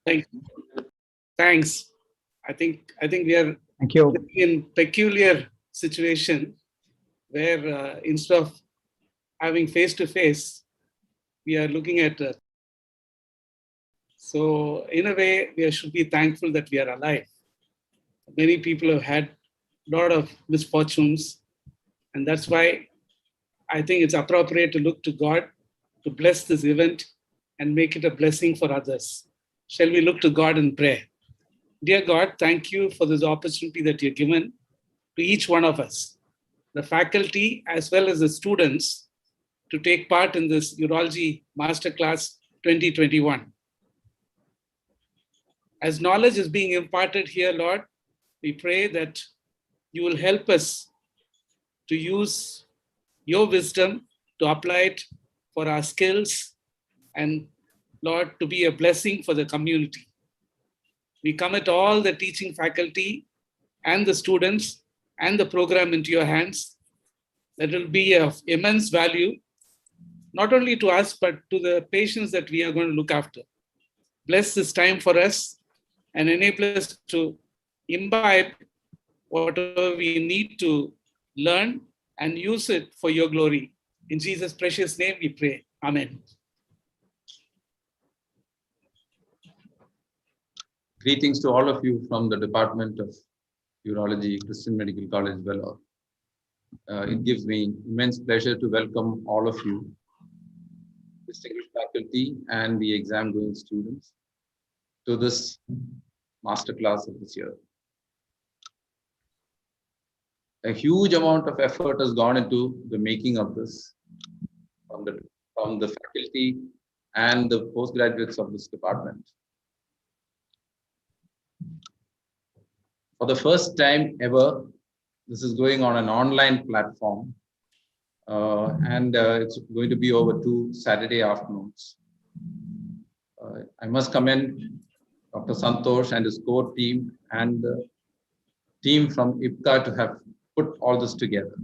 Thank you. Thanks. I think we are Thank you. in peculiar situation where instead of having face to face, we are looking at. So in a way, we should be thankful that we are alive. Many people have had a lot of misfortunes, and that's why I think it's appropriate to look to God to bless this event and make it a blessing for others. Shall we look to God in prayer? Dear God, thank you for this opportunity that you've given to each one of us, the faculty as well as the students, to take part in this Urology MasterClass 2021. As knowledge is being imparted here, Lord, we pray that you will help us to use your wisdom to apply it for our skills and, Lord, to be a blessing for the community. We commit all the teaching faculty and the students and the program into your hands. That will be of immense value, not only to us, but to the patients that we are going to look after. Bless this time for us and enable us to imbibe whatever we need to learn and use it for your glory. In Jesus' precious name we pray. Amen. Greetings to all of you from the Department of Urology, Christian Medical College, Vellore. It gives me immense pleasure to welcome all of you, distinguished faculty and the exam-going students, to this masterclass of this year. A huge amount of effort has gone into the making of this from the faculty and the postgraduates of this department. For the first time ever, this is going on an online platform, and it's going to be over 2 Saturday afternoons. I must commend Dr. Santosh and his core team and the team from IPCA to have put all this together.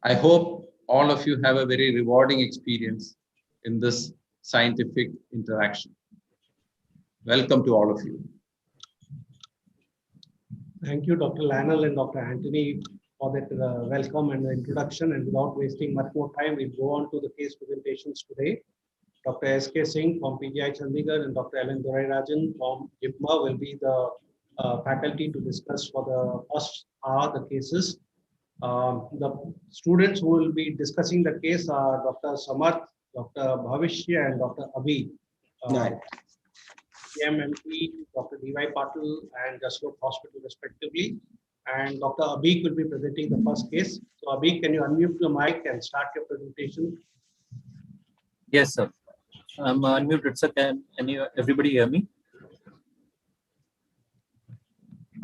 I hope all of you have a very rewarding experience in this scientific interaction. Welcome to all of you. Thank you, Dr. Lionel and Dr. Anthony, for that welcome and the introduction. And without wasting much more time, we'll go on to the case presentations today. Dr. S.K. Singh from PGI Chandigarh and Dr. Ellen Dorairajan from IPMA will be the faculty to discuss for the first hour the cases. The students who will be discussing the case are Dr. Samarth, Dr. Bhavishya, and Dr. Abhi. CMMP, Dr. D.Y. Patil, and Jaslok Hospital, respectively. And Dr. Abhi will be presenting the first case. So, Abhi, can you unmute your mic and start your presentation? Yes, sir. I'm unmuted, sir. Can everybody hear me?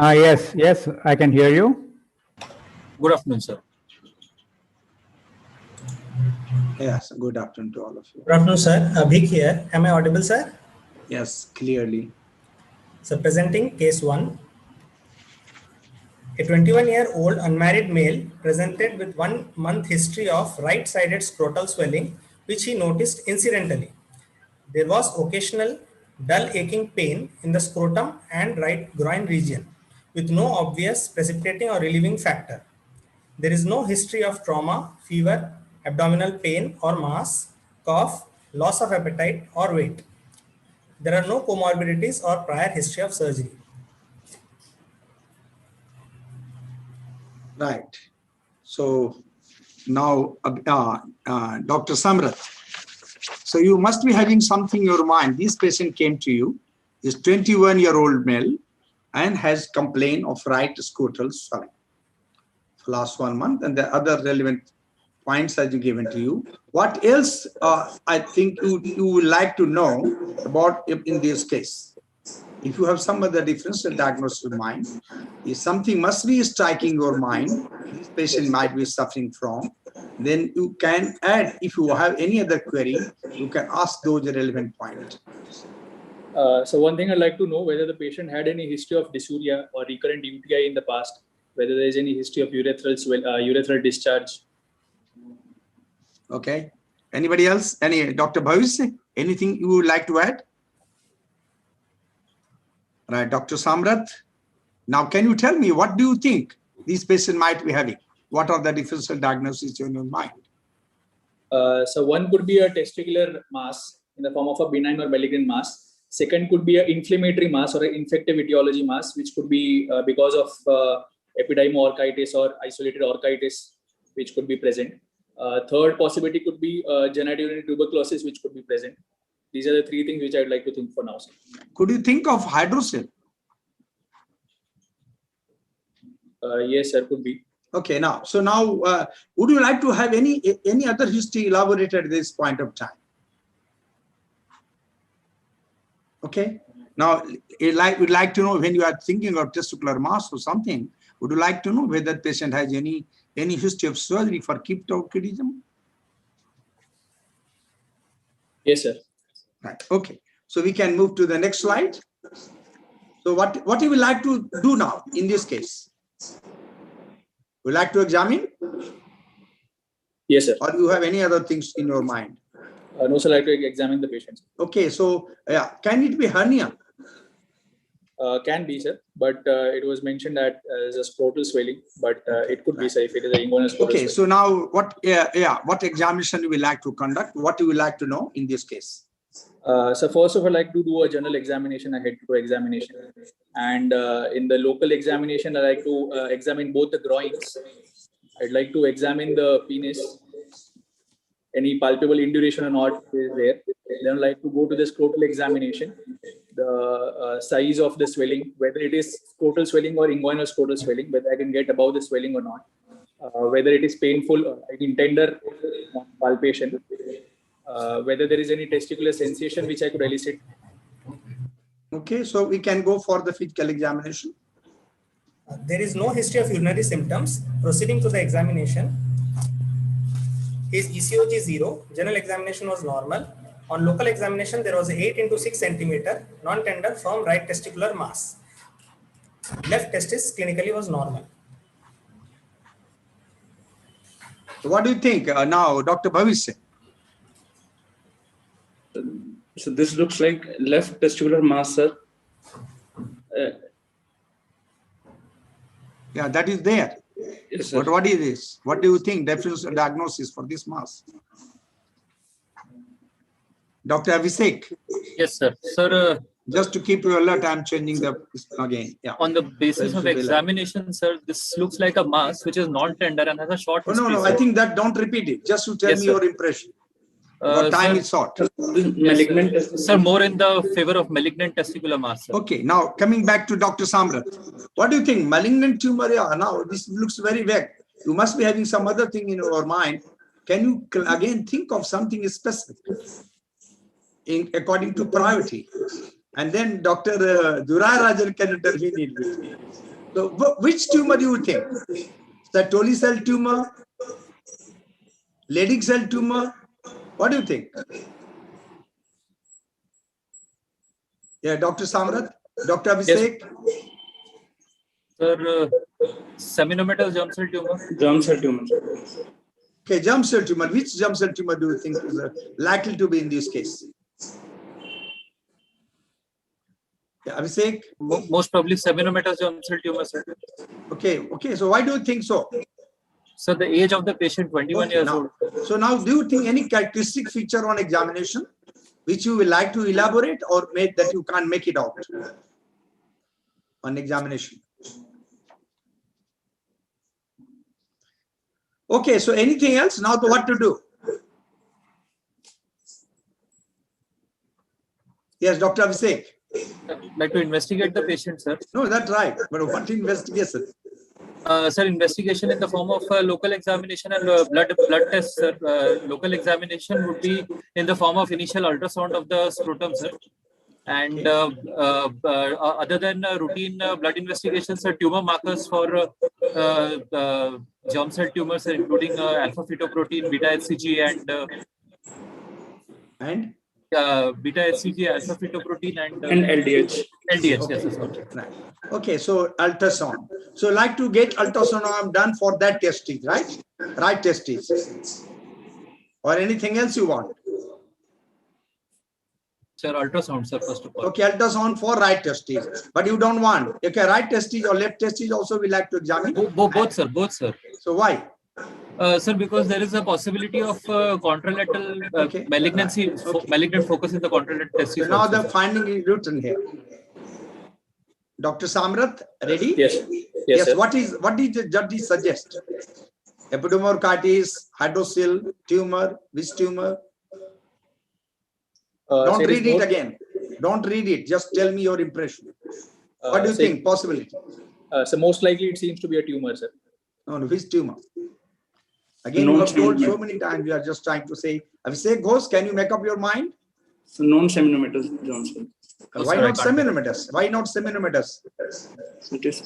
Yes, I can hear you. Good afternoon, sir. Yes, good afternoon to all of you. Good afternoon, sir. Abhik here. Am I audible, sir? Yes, clearly. So, presenting case 1. A 21-year-old unmarried male presented with 1 month history of right-sided scrotal swelling, which he noticed incidentally. There was occasional dull aching pain in the scrotum and right groin region, with no obvious precipitating or relieving factor. There is no history of trauma, fever, abdominal pain or mass, cough, loss of appetite or weight. There are no comorbidities or prior history of surgery. Right. So now, Dr. Samrat, so you must be having something in your mind. This patient came to you, is 21-year-old male and has complained of right scrotal swelling for last 1 month, and the other relevant points have been given to you. What else I think you would like to know about in this case? If you have some other differential diagnosis in mind, if something must be striking your mind, this patient might be suffering from, then you can add, if you have any other query, you can ask those relevant points. So one thing I'd like to know whether the patient had any history of dysuria or recurrent UTI in the past, whether there is any history of urethral discharge. Okay. Anybody else? Dr. Bhavish, anything you would like to add? Right, Dr. Samrat. Now, can you tell me what do you think these patients might be having? What are the differential diagnoses in your mind? So one could be a testicular mass in the form of a benign or malignant mass. Second could be an inflammatory mass or an infective etiology mass, which could be because of epidermal orchitis or isolated orchitis, which could be present. Third possibility could be genitourinary tuberculosis, which could be present. These are the three things which I would like to think for now. Sir. Could you think of hydrocele? Yes, sir, could be. Okay, now, would you like to have any other history elaborated at this point of time? Okay, now we'd like to know when you are thinking of testicular mass or something, would you like to know whether the patient has any history of surgery for cryptorchidism? Yes, sir. Right, okay. So we can move to the next slide. So what you would like to do now in this case? Would you like to examine? Yes, sir. Or you have any other things in your mind? No, sir, I like to examine the patient. Okay, so can it be hernia? Can be, sir, but it was mentioned that as a scrotal swelling, but it could be, sir, if it is a inguinal scrotal Okay, swelling. so now what examination you will like to conduct? What you would like to know in this case? So first of all, I'd like to do a general examination, a head-to-toe examination. And in the local examination, I like to examine both the groins. I'd like to examine the penis. Any palpable induration or not is there. Then I'd like to go to the scrotal examination. The size of the swelling, whether it is scrotal swelling or inguinal scrotal swelling, whether I can get above the swelling or not. Whether it is painful, in tender palpation. Whether there is any testicular sensation which I could elicit. Okay, so we can go for the physical examination. There is no history of urinary symptoms. Proceeding to the examination. His ECOG 0, general examination was normal. On local examination, there was 8 into 6 centimeter non-tender firm right testicular mass. Left testis clinically was normal. So what do you think now, Dr. Bhavish? So this looks like left testicular mass, sir. Yeah, that is there. Yes, sir. But what is this? What do you think differential diagnosis for this mass? Dr. Abhishek? Yes, sir. Sir, just to keep you alert, I'm changing the again. Yeah. On the basis of examination, sir, this looks like a mass which is non-tender and has a short history. No, I think that don't repeat it. Just to tell me your impression. What time is short. Malignant, yes, sir, more in the favor of malignant testicular mass. Sir. Okay, now coming back to Dr. Samrat. What do you think? Malignant tumor, now this looks very vague. You must be having some other thing in your mind. Can you again think of something specific according to priority? And then Dr. Durai Rajan can intervene in between. So which tumor do you think? The Tolli cell tumor? Leydig cell tumor? What do you think? Yeah, Dr. Samrat, Dr. Abhishek? Yes. Sir, seminometal germ cell tumor? Germ cell tumor. Okay, germ cell tumor. Which germ cell tumor do you think is likely to be in this case? Yeah, Abhishek? Most probably seminometal germ cell tumor, sir. Okay. So why do you think so? So the age of the patient, 21 years old. So now, do you think any characteristic feature on examination which you will like to elaborate or make that you can't make it out on examination? Okay, so anything else? Now, what to do? Yes, Dr. Abhishek. Like to investigate the patient, sir. No, that's right. But what investigation? Sir, investigation in the form of local examination and blood test, sir. Local examination would be in the form of initial ultrasound of the scrotum, sir. And other than routine blood investigations, sir, tumor markers for germ cell tumors, including alpha fetoprotein, beta HCG, and beta HCG, alpha fetoprotein, and LDH. LDH, okay. Yes, sir. Right. Okay, so ultrasound. So like to get ultrasound done for that testing, right? Right testes. or anything else you want? Sir, ultrasound, sir, first of all. Okay, ultrasound for right testis, but you don't want. Okay, right testis or left testis also we like to examine. Both, sir. Both, sir. So why? Sir, because there is a possibility of contralateral Okay, malignancy, right. Okay. malignant focus in the contralateral testes. So now also, the sir. finding is written here. Dr. Samrat, ready? Yes. Yes, sir. What did the judge suggest? Epidermolysis, hydrocele, tumor, which tumor? Don't Sir, read is it more- again. Don't read it. Just tell me your impression. What do you sir, think? Possibility? So most likely it seems to be a tumor, sir. No, which tumor? Again, you have told so many times. We are just trying to say. Abhishek Ghosh, can you make up your mind? So non-seminomatous Johnson. Why sir, I not can't. seminomatous? Why not seminomatous? It is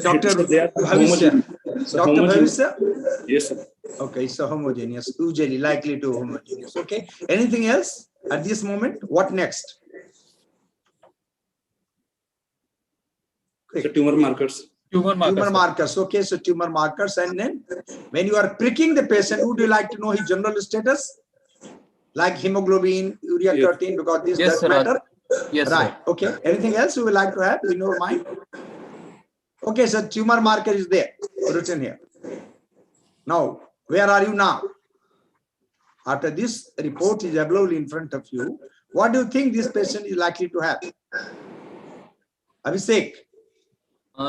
Doctor they are Bhavishya. homogeneous. So Dr. homogeneous. Bhavishya? Yes, sir. Okay, so homogeneous, usually likely to homogeneous. Okay. Anything else at this moment? What next? So tumor markers. Tumor markers. Tumor sir. markers. Okay, so tumor markers. And then when you are pricking the patient, would you like to know his general status? Like hemoglobin, urea Yes. creatine, because this Yes, does sir. matter. Yes, Right. Okay. Anything else you would like to have in your mind? Okay, so tumor marker is there, written here. Now, where are you now? After this report is available in front of you, what do you think this patient is likely to have? Abhishek,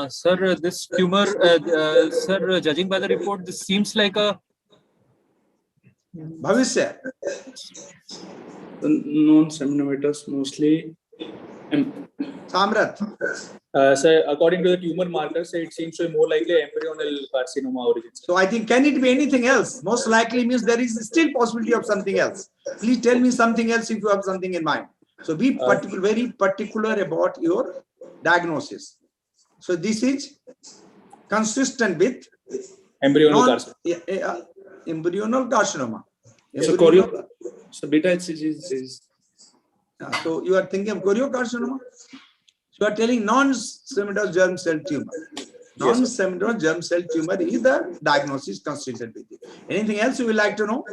Sir, this tumor, sir, judging by the report, this seems like a Bhavishya, The non-seminomatous mostly. Samrat, So according to the tumor markers, it seems to be more likely embryonal carcinoma origin. so I think, can it be anything else? Most likely means there is still possibility of something else. Please tell me something else if you have something in mind. So be very particular about your diagnosis. So this is consistent with Embryonal non- carcinoma. embryonal carcinoma. So Embryonal- So beta HCG is So you are thinking of choriocarcinoma? So you are telling non-seminal germ cell tumor. Non-seminal germ cell tumor is the diagnosis consistent with it. Anything else you would like to know?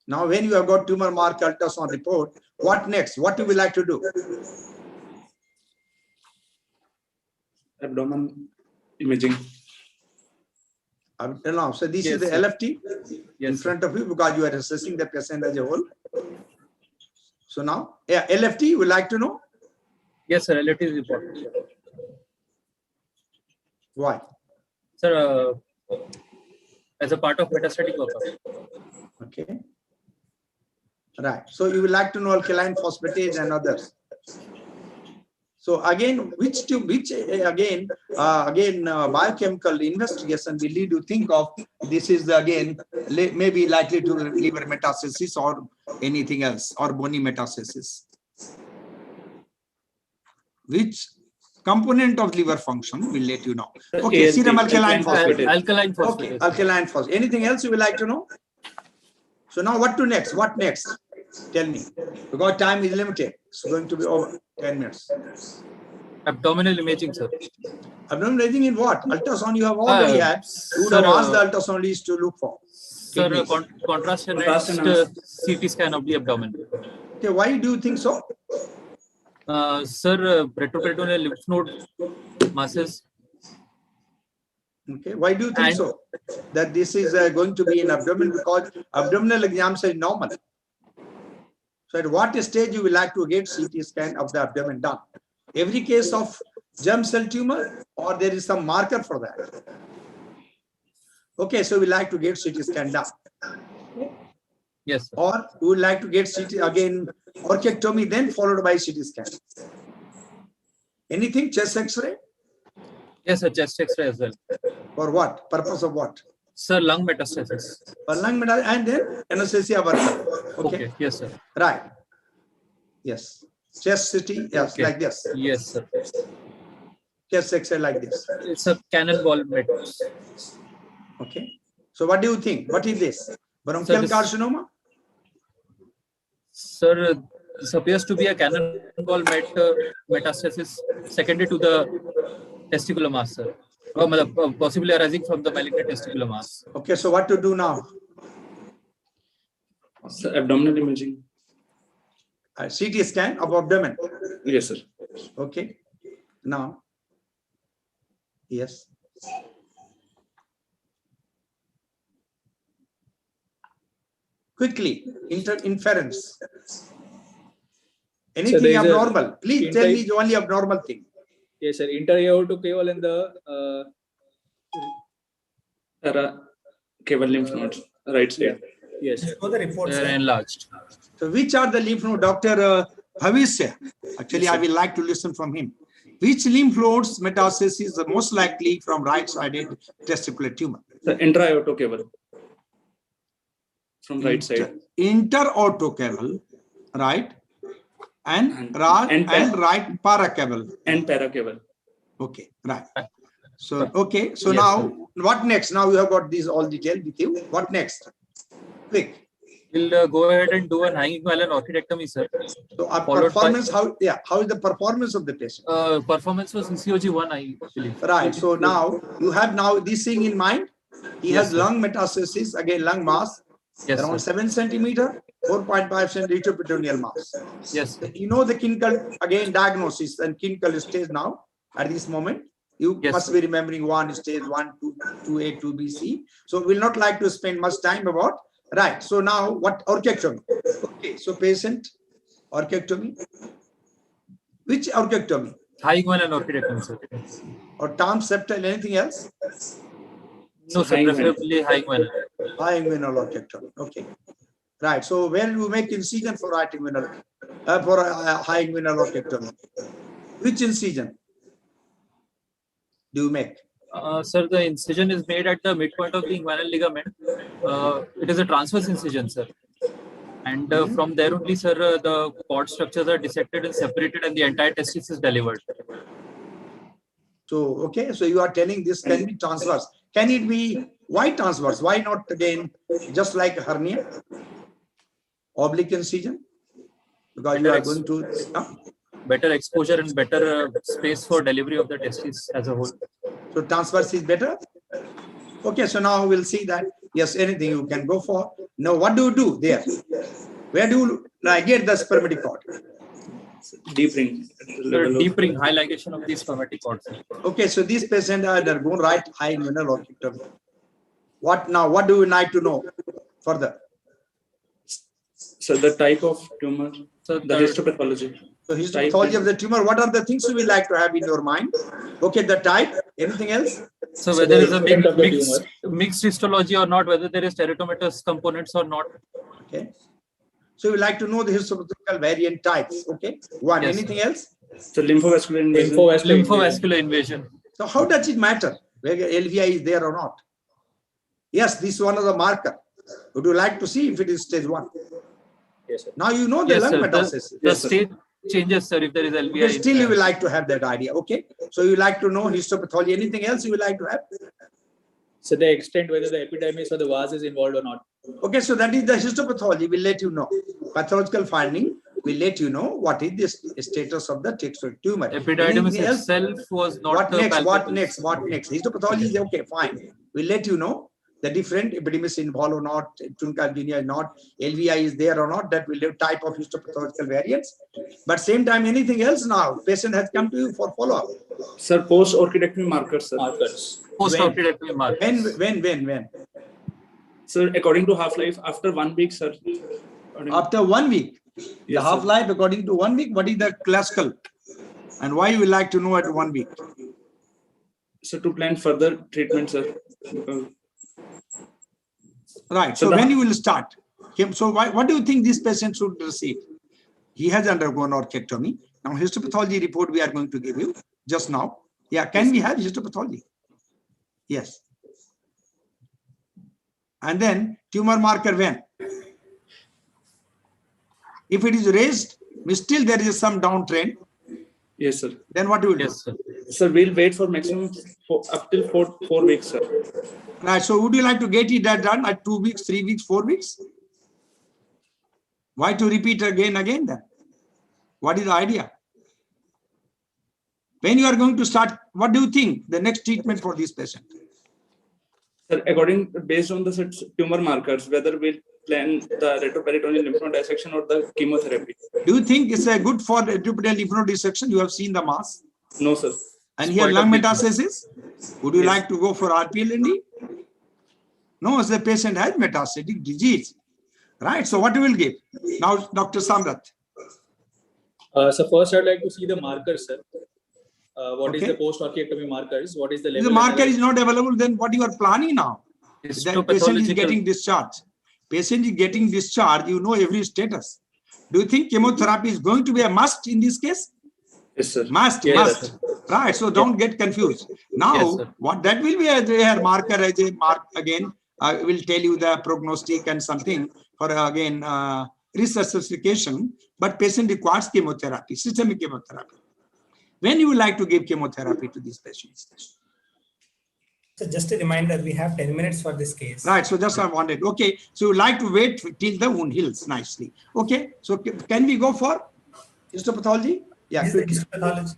Now, when you have got tumor mark ultrasound report, what next? What you would like to do? abdomen imaging. No, so this Yes, is the sir. LFT in yes, sir. front of you because you are assessing the patient as a whole. So now, yeah, LFT, you would like to know Yes, sir. Relative report. why? Sir, as a part of metastatic workup. Okay. Right. So you would like to know alkaline phosphatase and others. So again, biochemical investigation will lead you think of this is again maybe likely to liver metastasis or anything else or bony metastasis. Which component of liver function will let you know. Okay, ALP, serum alkaline phosphatase. Alkaline Okay, phosphatase. alkaline phosphatase. Anything else you would like to know? So now what to next? What next? Tell me. Because time is limited. It's going to be over 10 minutes. Abdominal imaging, sir. Abdominal imaging in what? Ultrasound you have already had. You would have asked the ultrasoundist to look for. Sir, Kidneys. contrast Contrast enhanced CT scan of the abdomen. Okay, why do you think so? Sir, retroperitoneal lymph node masses. Okay, why do you think And- so? That this is going to be in abdomen because abdominal exams are normal. So at what stage you will like to get CT scan of the abdomen done? Every case of germ cell tumor or there is some marker for that? Okay, so we like to get CT scan done. Yes, sir. Or we would like to get CT again, orchiectomy then followed by CT scan. Anything, chest x-ray? Yes, sir. Chest X-ray as well. For what? Purpose of what? Sir, lung metastasis. For lung metastasis and then anesthesia workup. Okay. Okay. Yes, sir. Right. Yes. Chest CT, yes, Okay. like this. Yes, sir. Chest x-ray like this. It's a cannonball met. Okay. So what do you think? What is this? Bronchial this- carcinoma? Sir, this appears to be a cannonball metastasis secondary to the testicular mass, sir. Possibly arising from the malignant testicular mass. Okay, so what to do now? Sir, abdominal imaging. CT scan of abdomen. Yes, sir. Okay. Now, yes. Quickly, inference. Anything there is a abnormal? Please tell me the only abnormal thing. Yes, sir. Inter-aortic cable and the Cable lymph nodes, right side. yes, sir. For the reports, They are sir. enlarged. So which are the lymph nodes, Dr. Bhavisya? Actually, Yes, I will like to listen from him. Which lymph nodes metastasis is the most likely from right-sided testicular tumor? The intra-aortic cable from right side. Inter-aortic cable, right? And right paracable. And paracable. Okay, right. So, okay. So Yes, now, what next? Now you have got these all detailed with you. What next? Quick. We'll go ahead and do an high equivalent orchidectomy, sir. So our Followed by- performance, how is the performance of the patient? Performance was CCOG1, I believe. Right. So now you have now this thing in mind. He Yes, has sir. lung metastasis, again lung mass, Yes, around sir. 7 centimeter, 4.5 centimeter retroperitoneal mass. Yes, sir. You know the clinical, again, diagnosis and clinical stage now at this moment. You Yes, must sir. be remembering one stage, 1, 2, 2A, 2B, C. So we'll not like to spend much time about. Right. So now what orchectomy? Okay. So patient orchectomy. Which orchectomy? High equivalent orchidectomy, sir. Or term septal, anything else? No, sir. High equivalent. Preferably high equivalent. High inguinal orchectomy. Okay. Right. So where do you make incision for right inguinal, for high inguinal orchectomy? Which incision do you make? Sir, the incision is made at the midpoint of the inguinal ligament. It is a transverse incision, sir. And from there only, sir, the cord structures are dissected and separated, and the entire testis is delivered. So, okay. So you are telling this can be transverse. Can it be, why transverse? Why not again, just like a hernia? Oblique incision? Because you are going to, Better exposure and better space for delivery of the testis as a whole. so transverse is better. Okay, so now we'll see that. Yes, anything you can go for. Now, what do you do there? Where do you get the spermatic cord? Deep ring. Deep ring, high ligation of the spermatic cords. Okay, so these patients are undergoing right high inguinal orchectomy. What now? What do you like to know further? So the type of tumor, So the histopathology. So histopathology of the tumor, what are the things you will like to have in your mind? Okay, the type, anything else? So whether there is a extent of the mixed histology or not, whether there is teratomatous components or not. Okay. So you like to know the histopathological variant types. Okay. One, Yes, anything else? So lymphovascular invasion. Lymphovascular invasion. So how does it matter whether LVI is there or not? Yes, this is one of the marker. Would you like to see if it is stage 1? Yes, sir. Now you know the Yes, lung sir. metastasis. The state changes, sir, if there is LVI. Okay, still you will like to have that idea. Okay. So you like to know histopathology. Anything else you would like to have? So the extent whether the epidermis or the vas is involved or not. Okay, so that is the histopathology. We'll let you know. Pathological finding will let you know what is the status of the textual tumor. Epididymis Anything else? itself was not What next? What palpable. next? What next? Histopathology is okay, fine. We'll let you know the different epidermis involved or not, tunica or not, LVI is there or not. That will have type of histopathological variants. But same time, anything else now? Patient has come to you for follow-up. Sir, post-orchidectomy markers, sir. Markers. Post-orchidectomy markers. When? Sir, according to half-life, after 1 week, sir. After 1 week. The Yes, sir. half-life according to 1 week, what is the classical? And why you will like to know at 1 week? So to plan further treatment, sir. Right. So So the- when you will start? So what do you think this patient should receive? He has undergone orchectomy. Now histopathology report we are going to give you just now. Yeah, can we have histopathology? Yes. And then tumor marker when? If it is raised, still there is some downtrend, Yes, sir. then what do you do? Yes, sir. Sir, we'll wait for maximum up till 4 weeks, sir. Right. So would you like to get it done at 2 weeks, 3 weeks, 4 weeks? Why to repeat again then? What is the idea? When you are going to start, what do you think the next treatment for this patient? Sir, based on the tumor markers, whether we'll plan the retroperitoneal lymph node dissection or the chemotherapy. Do you think it's good for retroperitoneal lymph node dissection? You have seen the mass. No, sir. And It's here quite a lung big metastasis. Would you Yes. like to go for RPLND? No, the patient has metastatic disease. Right. So what you will give? Now, Dr. Samrat. So first, I'd like to see the markers, sir. What is Okay. the post-orchiectomy markers? What is the If level? the marker is analysis? not available, then what you are planning now? The patient is Histopathological. getting discharged. Patient is getting discharged. You know every status. Do you think chemotherapy is going to be a must in this case? Yes, sir. Must, Yes, must. sir. Right. So don't get confused. Now, Yes, sir. what that will be as a marker, as a mark again, I will tell you the prognostic and something for again resuscitation. But patient requires chemotherapy, systemic chemotherapy. When you would like to give chemotherapy to these patients? So just a reminder, we have 10 minutes for this case. Right. So just I wanted. Okay. So you like to wait till the wound heals nicely. Okay. So can we go for histopathology? Yeah. This is the Quickly. histopathology.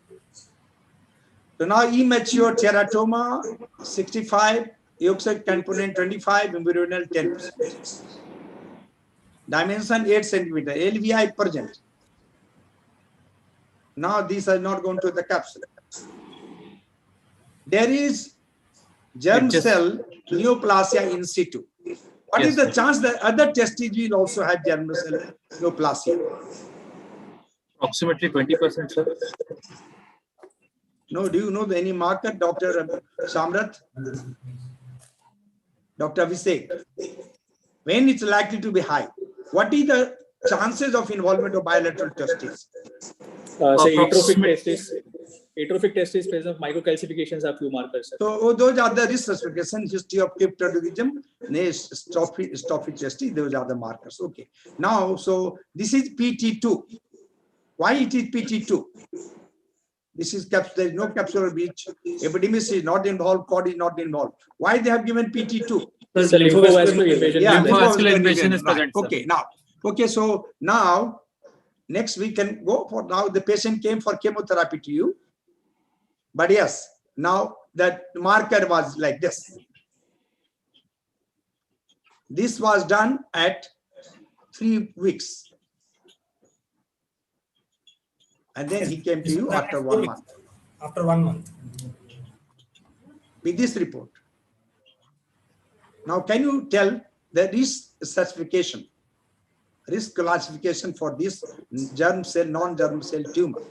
So now immature teratoma 65, yolk sac component 25, embryonal 10%. Dimension 8 centimeter, LVI present. Now these are not going to the capsule. There is germ cell neoplasia in situ. What is the chance that other testes will also have germ cell neoplasia? Approximately 20%, sir. No, do you know any marker, Dr. Samrat? Dr. Abhishek? When it's likely to be high? What is the chances of involvement of bilateral testes? Say atrophic Approximate- testis. Atrophic testis presence of microcalcifications have few markers, sir. So those are the risk classification, history of cryptodism, strophic testis, those are the markers. Okay. Now, so this is PT2. Why it is PT2? This is there is no capsular breach. Epidemis is not involved, cord is not involved. Why they have given PT2? Sir, lymphovascular invasion. Yeah, Lymphovascular invasion is right. present, sir. Okay, now, okay, so now, next we can go for now the patient came for chemotherapy to you. But yes, now that marker was like this. This was done at 3 weeks. And then he came to you after 1 month. After 1 month. With this report. Now, can you tell the risk stratification, risk classification for this germ cell, non-germ cell tumor?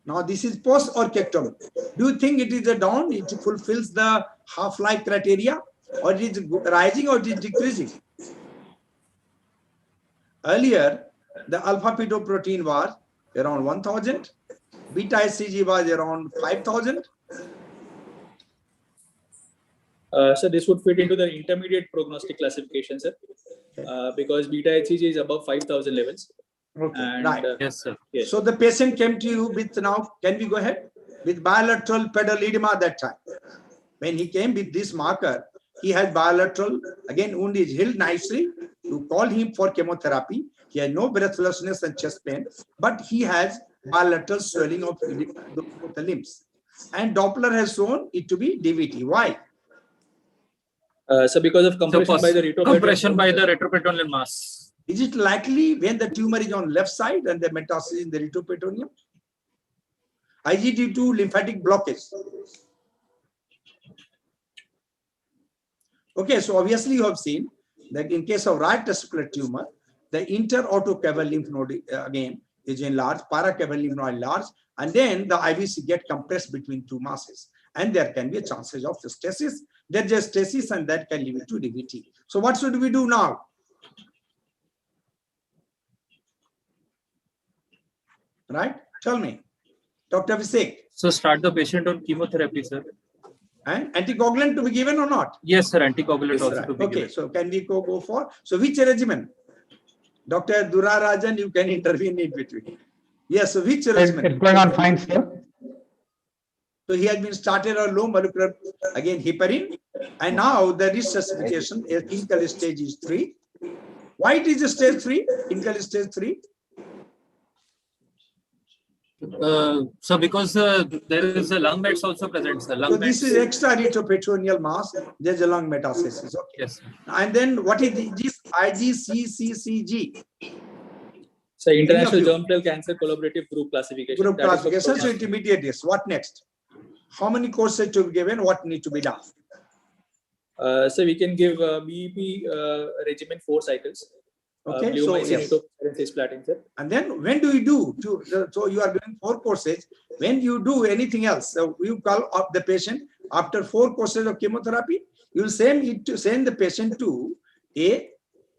Now, this is post-orchiectomy. Do you think it is a down? It fulfills the half-life criteria, or it is rising, or it is decreasing? Earlier, the alpha-fetoprotein was around 1,000. Beta HCG was around 5,000. So this would fit into the intermediate prognostic classification, sir, because beta HCG is above 5,000 levels. Okay, And, right. Yes, sir. Yes. So the patient came to you with now, can we go ahead? With bilateral pedal edema that time. When he came with this marker, he had bilateral, again, wound is healed nicely. You call him for chemotherapy. He has no breathlessness and chest pain, but he has bilateral swelling of the limbs. And Doppler has shown it to be DVT. Why? So because of compression by the compression by the retroperitoneal mass. Is it likely when the tumor is on left side and the metastasis in the retroperitoneum? IgG2 lymphatic blockage. Okay, so obviously you have seen that in case of right testicular tumor, the interautocaval lymph node again is enlarged, paracaval lymph node enlarged, and then the IVC get compressed between two masses. And there can be a chances of stasis. There's just stasis and that can lead to DVT. So what should we do now? Right? Tell me. Dr. Abhishek. So start the patient on chemotherapy, sir. And anticoagulant to be given or not? Yes, sir. Anticoagulant Yes, also right. to be Okay, given. so can we go for? So which regimen? Dr. Durarajan, you can intervene in between. Yes, so which regimen? It's going on fine, sir. So he has been started on low molecular, again, heparin. And now the resuscitation, clinical stage is 3. Why it is a stage 3? Clinical stage 3? So because there is a lung mets also present, sir. Lung So this mets. is extra retroperitoneal mass. There's a lung metastasis. Okay. Yes. And then what is this IGCCCG? So Many of International you. Germ Cell Cancer Collaborative Group Classification. Group That is for classification. So protein. intermediate is what next? How many courses to be given? What need to be done? So we can give BEP regimen 4 cycles. Okay, so Bleomycin, yes. etoposide, cisplatin, sir. And then when do you do? So you are doing 4 courses. When you do anything else, so you call up the patient after 4 courses of chemotherapy, you will send the patient to a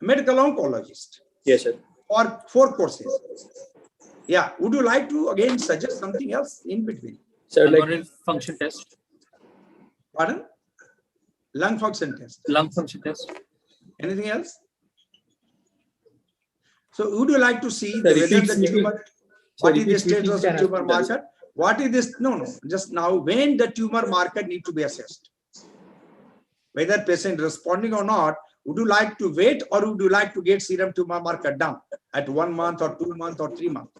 medical oncologist. Yes, sir. For 4 courses. Yeah. Would you like to again suggest something else in between? So like Pulmonary function test. Pardon? Lung function test. Lung function test. Anything else? So would you like to see Sir, whether the tumor, what is the status of scan tumor has been done. marker? What is this? No. Just now, when the tumor marker need to be assessed, whether patient responding or not, would you like to wait or would you like to get serum tumor marker done at 1 month or 2 months or 3 months?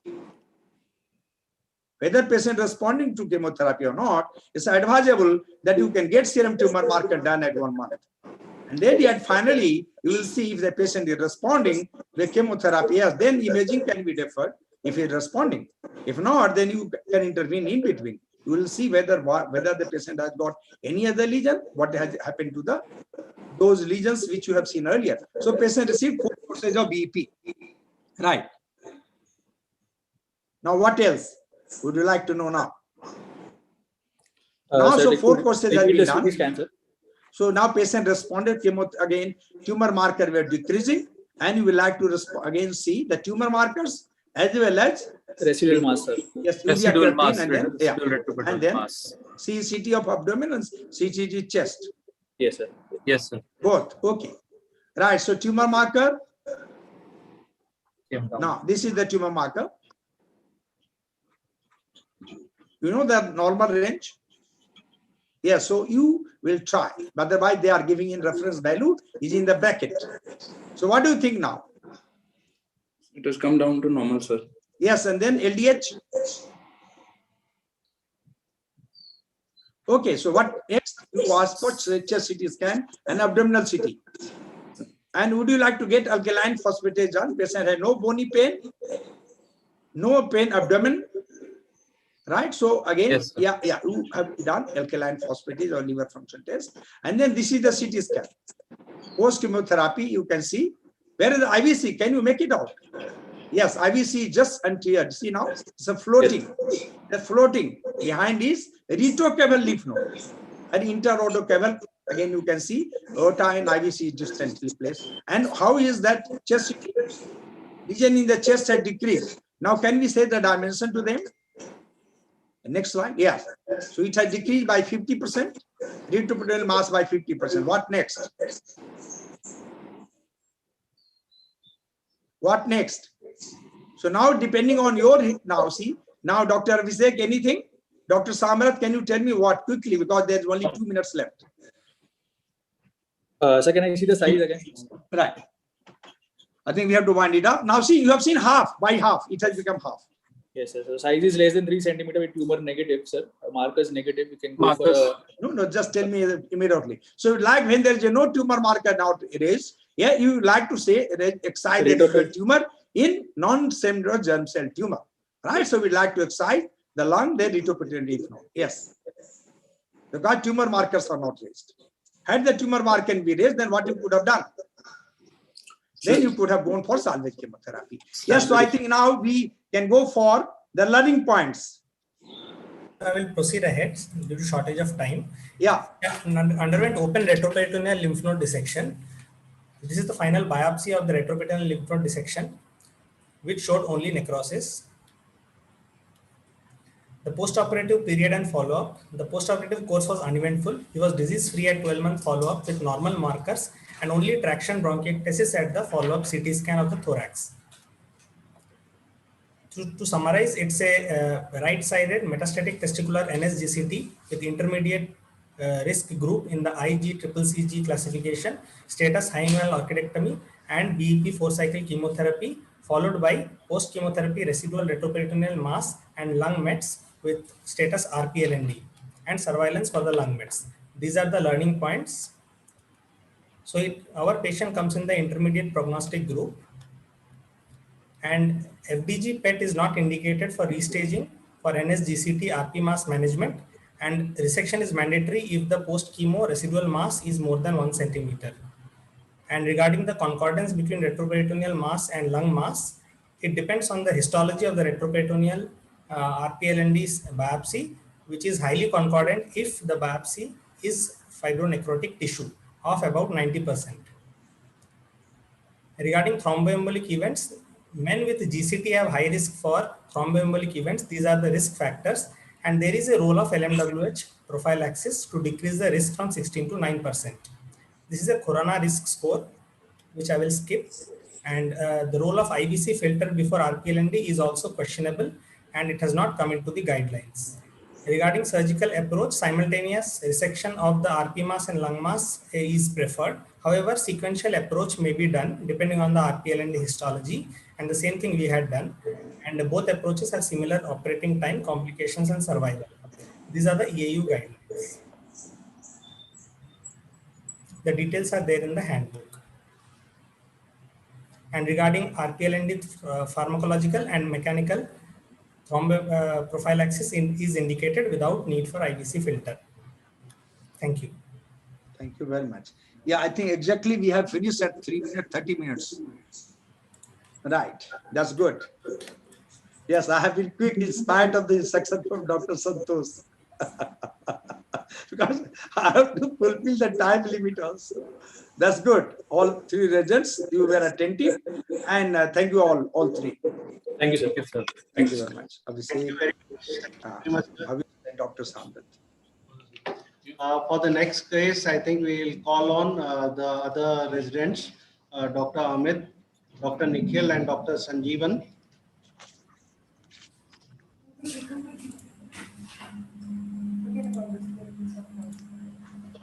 Whether patient responding to chemotherapy or not, it's advisable that you can get serum tumor marker done at 1 month. And then yet finally, you will see if the patient is responding to the chemotherapy, yes, then imaging can be deferred if he is responding. If not, then you can intervene in between. You will see whether the patient has got any other lesion, what has happened to those lesions which you have seen earlier. So patient received 4 courses of BEP. Right. Now what else would you like to know now? Now, so 4 courses have been done. Cancer. So now patient responded, again, tumor marker were decreasing, and you will like to again see the tumor markers as well as residual mass, sir. Yes, Residual creatine, mass. and then, Residual retroperitoneal and then mass. CCT of abdomen and CCT chest. Yes, sir. Yes, sir. Both. Okay. Right. So tumor marker. Came down. Now this is the tumor marker. You know the normal range? Yes, so you will try. But otherwise, they are giving in reference value is in the bracket. So what do you think now? It has come down to normal, sir. Yes, and then LDH. Okay, so what next? You ask for chest CT scan and abdominal CT. And would you like to get alkaline phosphatase done? Patient had no bony pain, no pain abdomen. Right, so again, Yes, you have done alkaline phosphatase or liver function test, and then this is the CT scan. Post chemotherapy, you can see where is the IVC. Can you make it out? Yes, IVC just uncleared. See now, it's a floating. Yes. The floating behind is retrocaval lymph node and interodocaval. Again, you can see aorta and IVC is distantly placed. And how is that chest region in the chest had decreased? Now, can we say the dimension to them? Next slide. Yes. So it has decreased by 50%, retroperitoneal mass by 50%. What next? What next? So now, depending on your now, see now, Dr. Abhishek, anything? Dr. Samrat, can you tell me what quickly because there's only 2 minutes left. So can I see the size again? Right. I think we have to wind it up. Now, see, you have seen half by half. It has become half. Yes, sir. So size is less than 3 centimeter with tumor negative, sir. Markers negative. You can go Markers. for No, just tell me immediately. So, like when there is no tumor marker now erased, yeah, you like to say excite the tumor in non-seminal germ cell tumor, right? So, we like to excite the lung, then retroperitoneal lymph node. Yes, because tumor markers are not raised. Had the tumor marker been raised, then what you could have done? Then you could have gone for salvage chemotherapy. Yes, so I think now we can go for the learning points. I will proceed ahead due to shortage of time. Yeah. Underwent open retroperitoneal lymph node dissection. This is the final biopsy of the retroperitoneal lymph node dissection, which showed only necrosis. The post-operative period and follow-up. The post-operative course was uneventful. He was disease-free at 12-month follow-up with normal markers and only traction bronchiectasis at the follow-up CT scan of the thorax. To summarize, it's a right-sided metastatic testicular NSGCT with intermediate risk group in the IgCCC classification, status high inguinal orchidectomy and BEP 4-cycle chemotherapy, followed by post-chemotherapy residual retroperitoneal mass and lung mets with status RPLND and surveillance for the lung mets. These are the learning points. So our patient comes in the intermediate prognostic group, and FDG PET is not indicated for restaging for NSGCT RP mass management, and resection is mandatory if the post-chemo residual mass is more than 1 centimeter. And regarding the concordance between retroperitoneal mass and lung mass, it depends on the histology of the retroperitoneal RPLND biopsy, which is highly concordant if the biopsy is fibronecrotic tissue of about 90%. Regarding thromboembolic events, men with GCT have high risk for thromboembolic events. These are the risk factors, and there is a role of LMWH prophylaxis to decrease the risk from 16 to 9%. This is a corona risk score, which I will skip. And the role of IBC filter before RPLND is also questionable, and it has not come into the guidelines. Regarding surgical approach, simultaneous resection of the RP mass and lung mass is preferred. However, sequential approach may be done depending on the RPLND histology, and the same thing we had done. And both approaches have similar operating time, complications, and survival. These are the EAU guidelines. The details are there in the handbook. And regarding RPLND pharmacological and mechanical prophylaxis is indicated without need for IBC filter. Thank you. Thank you very much. Yeah, I think exactly we have finished at 3 minutes, 30 minutes. Right, that's good. Yes, I have been quick in spite of the instruction from Dr. Santosh. Because I have to fulfill the time limit also. That's good. All three regents, you were attentive, and thank you all three. Thank you, sir. Yes, sir. Thank you very much. Thank you very much. Dr. Samrat. For the next case, I think we will call on the other residents, Dr. Amit, Dr. Nikhil, and Dr. Sanjeevan.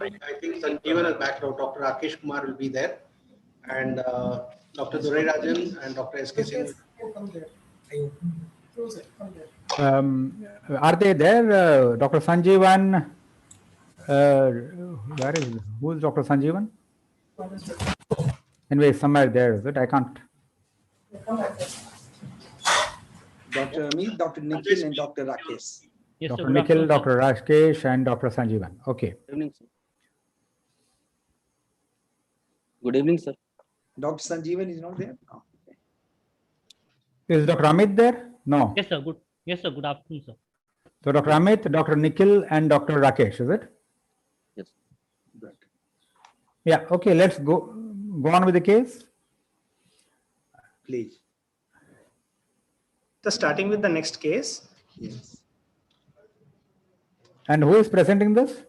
I think Sanjeevan is back now. Dr. Rakesh Kumar will be there, and Dr. Durai Rajan and Dr. S.K. Singh. Are they there? Dr. Sanjeevan? Where is who is Dr. Sanjeevan? Anyway, somewhere there, is it? I can't. Dr. Amit, Dr. Nikhil, and Dr. Rakesh. Yes, Dr. sir. Good Nikhil, afternoon, Dr. Rakesh, and Dr. Sanjeevan. Okay. Good evening, sir. Good evening, sir. Dr. Sanjeevan is not there? No. Is Dr. Amit there? No. Yes, sir. Good. Yes, sir. Good afternoon, sir. So Dr. Amit, Dr. Nikhil, and Dr. Rakesh, is it? Yes. Good. Yeah. Okay. Let's go on with the case. Please. So starting with the next case. Yes. And who is presenting this?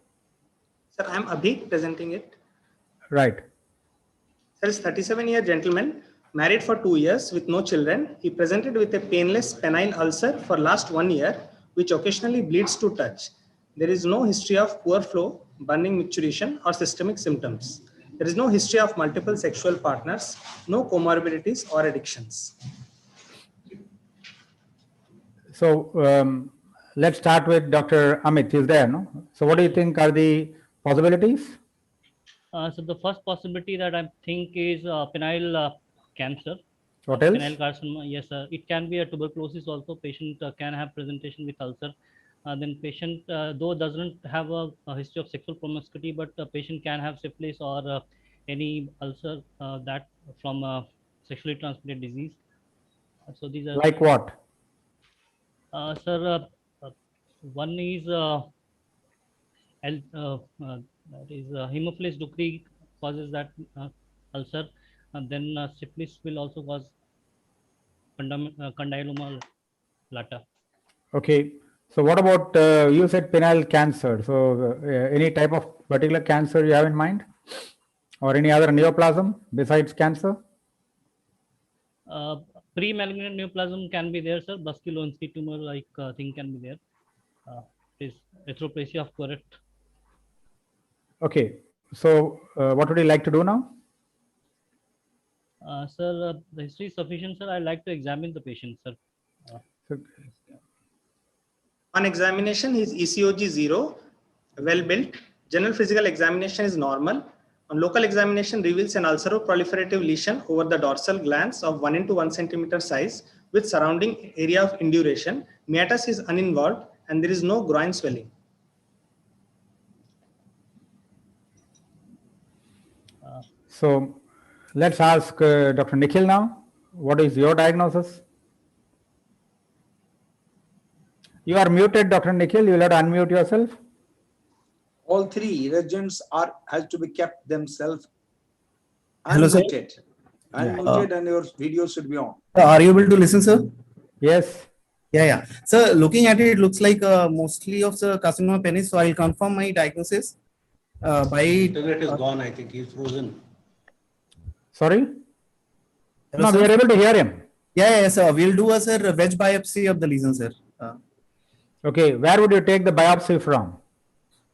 Sir, I am Abhi presenting it. Right. Sir is 37-year gentleman, married for 2 years with no children. He presented with a painless penile ulcer for last 1 year, which occasionally bleeds to touch. There is no history of poor flow, burning micturition, or systemic symptoms. There is no history of multiple sexual partners, no comorbidities or addictions. So let's start with Dr. Amit. He's there, no? So what do you think are the possibilities? So the first possibility that I think is penile cancer. What else? Penile carcinoma. Yes, sir. It can be a tuberculosis also. Patient can have presentation with ulcer. Then patient, though doesn't have a history of sexual promiscuity, but patient can have syphilis or any ulcer that from sexually transmitted disease. So these are Like what? Sir, one is that is Haemophilus ducrei causes that ulcer, and then syphilis will also cause condyloma lata. Okay. So what about you said penile cancer? So any type of particular cancer you have in mind, or any other neoplasm besides cancer? Pre-malignant neoplasm can be there, sir. Buskylowski tumor like thing can be there. Is erythroplasia of Coret. Okay. So what would you like to do now? Sir, the history is sufficient, sir. I'd like to examine the patient, sir. So, On examination, his ECOG 0, well built. General physical examination is normal. On local examination reveals an ulceroproliferative lesion over the dorsal glands of 1 into 1 centimeter size with surrounding area of induration. Meatus is uninvolved and there is no groin swelling. So let's ask Dr. Nikhil now. What is your diagnosis? You are muted, Dr. Nikhil. You will have to unmute yourself. All three regents has to be kept themselves Hello, sir. unmuted. Unmuted and your video should be on. Are you able to listen, sir? Yes. Yeah. So looking at it, it looks like mostly of the carcinoma penis. So I'll confirm my diagnosis by. Internet is gone. I think he's frozen. Sorry? Hello, No, sir? we are able to hear him. Yeah, sir. We'll do a wedge biopsy of the lesion, sir. Okay, where would you take the biopsy from?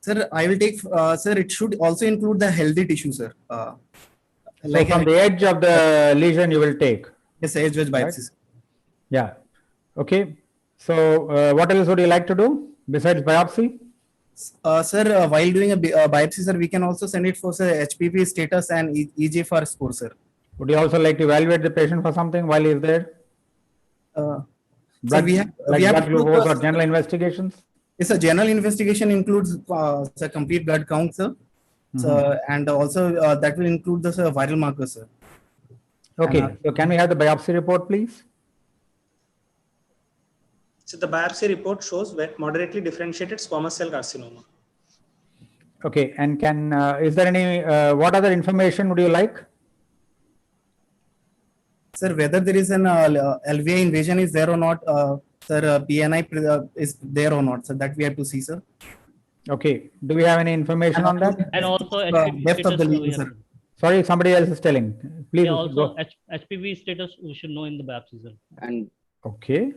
Sir, I will take, sir, it should also include the healthy tissue, sir. So from the edge of the lesion you will take? Yes, edge wedge biopsy. Right? Yeah. Okay. So what else would you like to do besides biopsy? Sir, while doing a biopsy, sir, we can also send it for sir, HPV status and EGFR score, sir. Would you also like to evaluate the patient for something while he is there? Blood, so we have blood glucose or general investigations? Yes, a general investigation includes the complete blood count, sir. So, and also that will include the viral markers, sir. Okay, so can we have the biopsy report, please? So the biopsy report shows moderately differentiated squamous cell carcinoma. Okay, and can is there any what other information would you like? Sir, whether there is an LVI invasion is there or not, sir, PNI is there or not, so that we have to see, sir. Okay, do we have any information on that? And also depth of the lesion, sir. Sorry, somebody else is telling. Please. Yeah, also go. HPV status we should know in the biopsy, sir. And okay.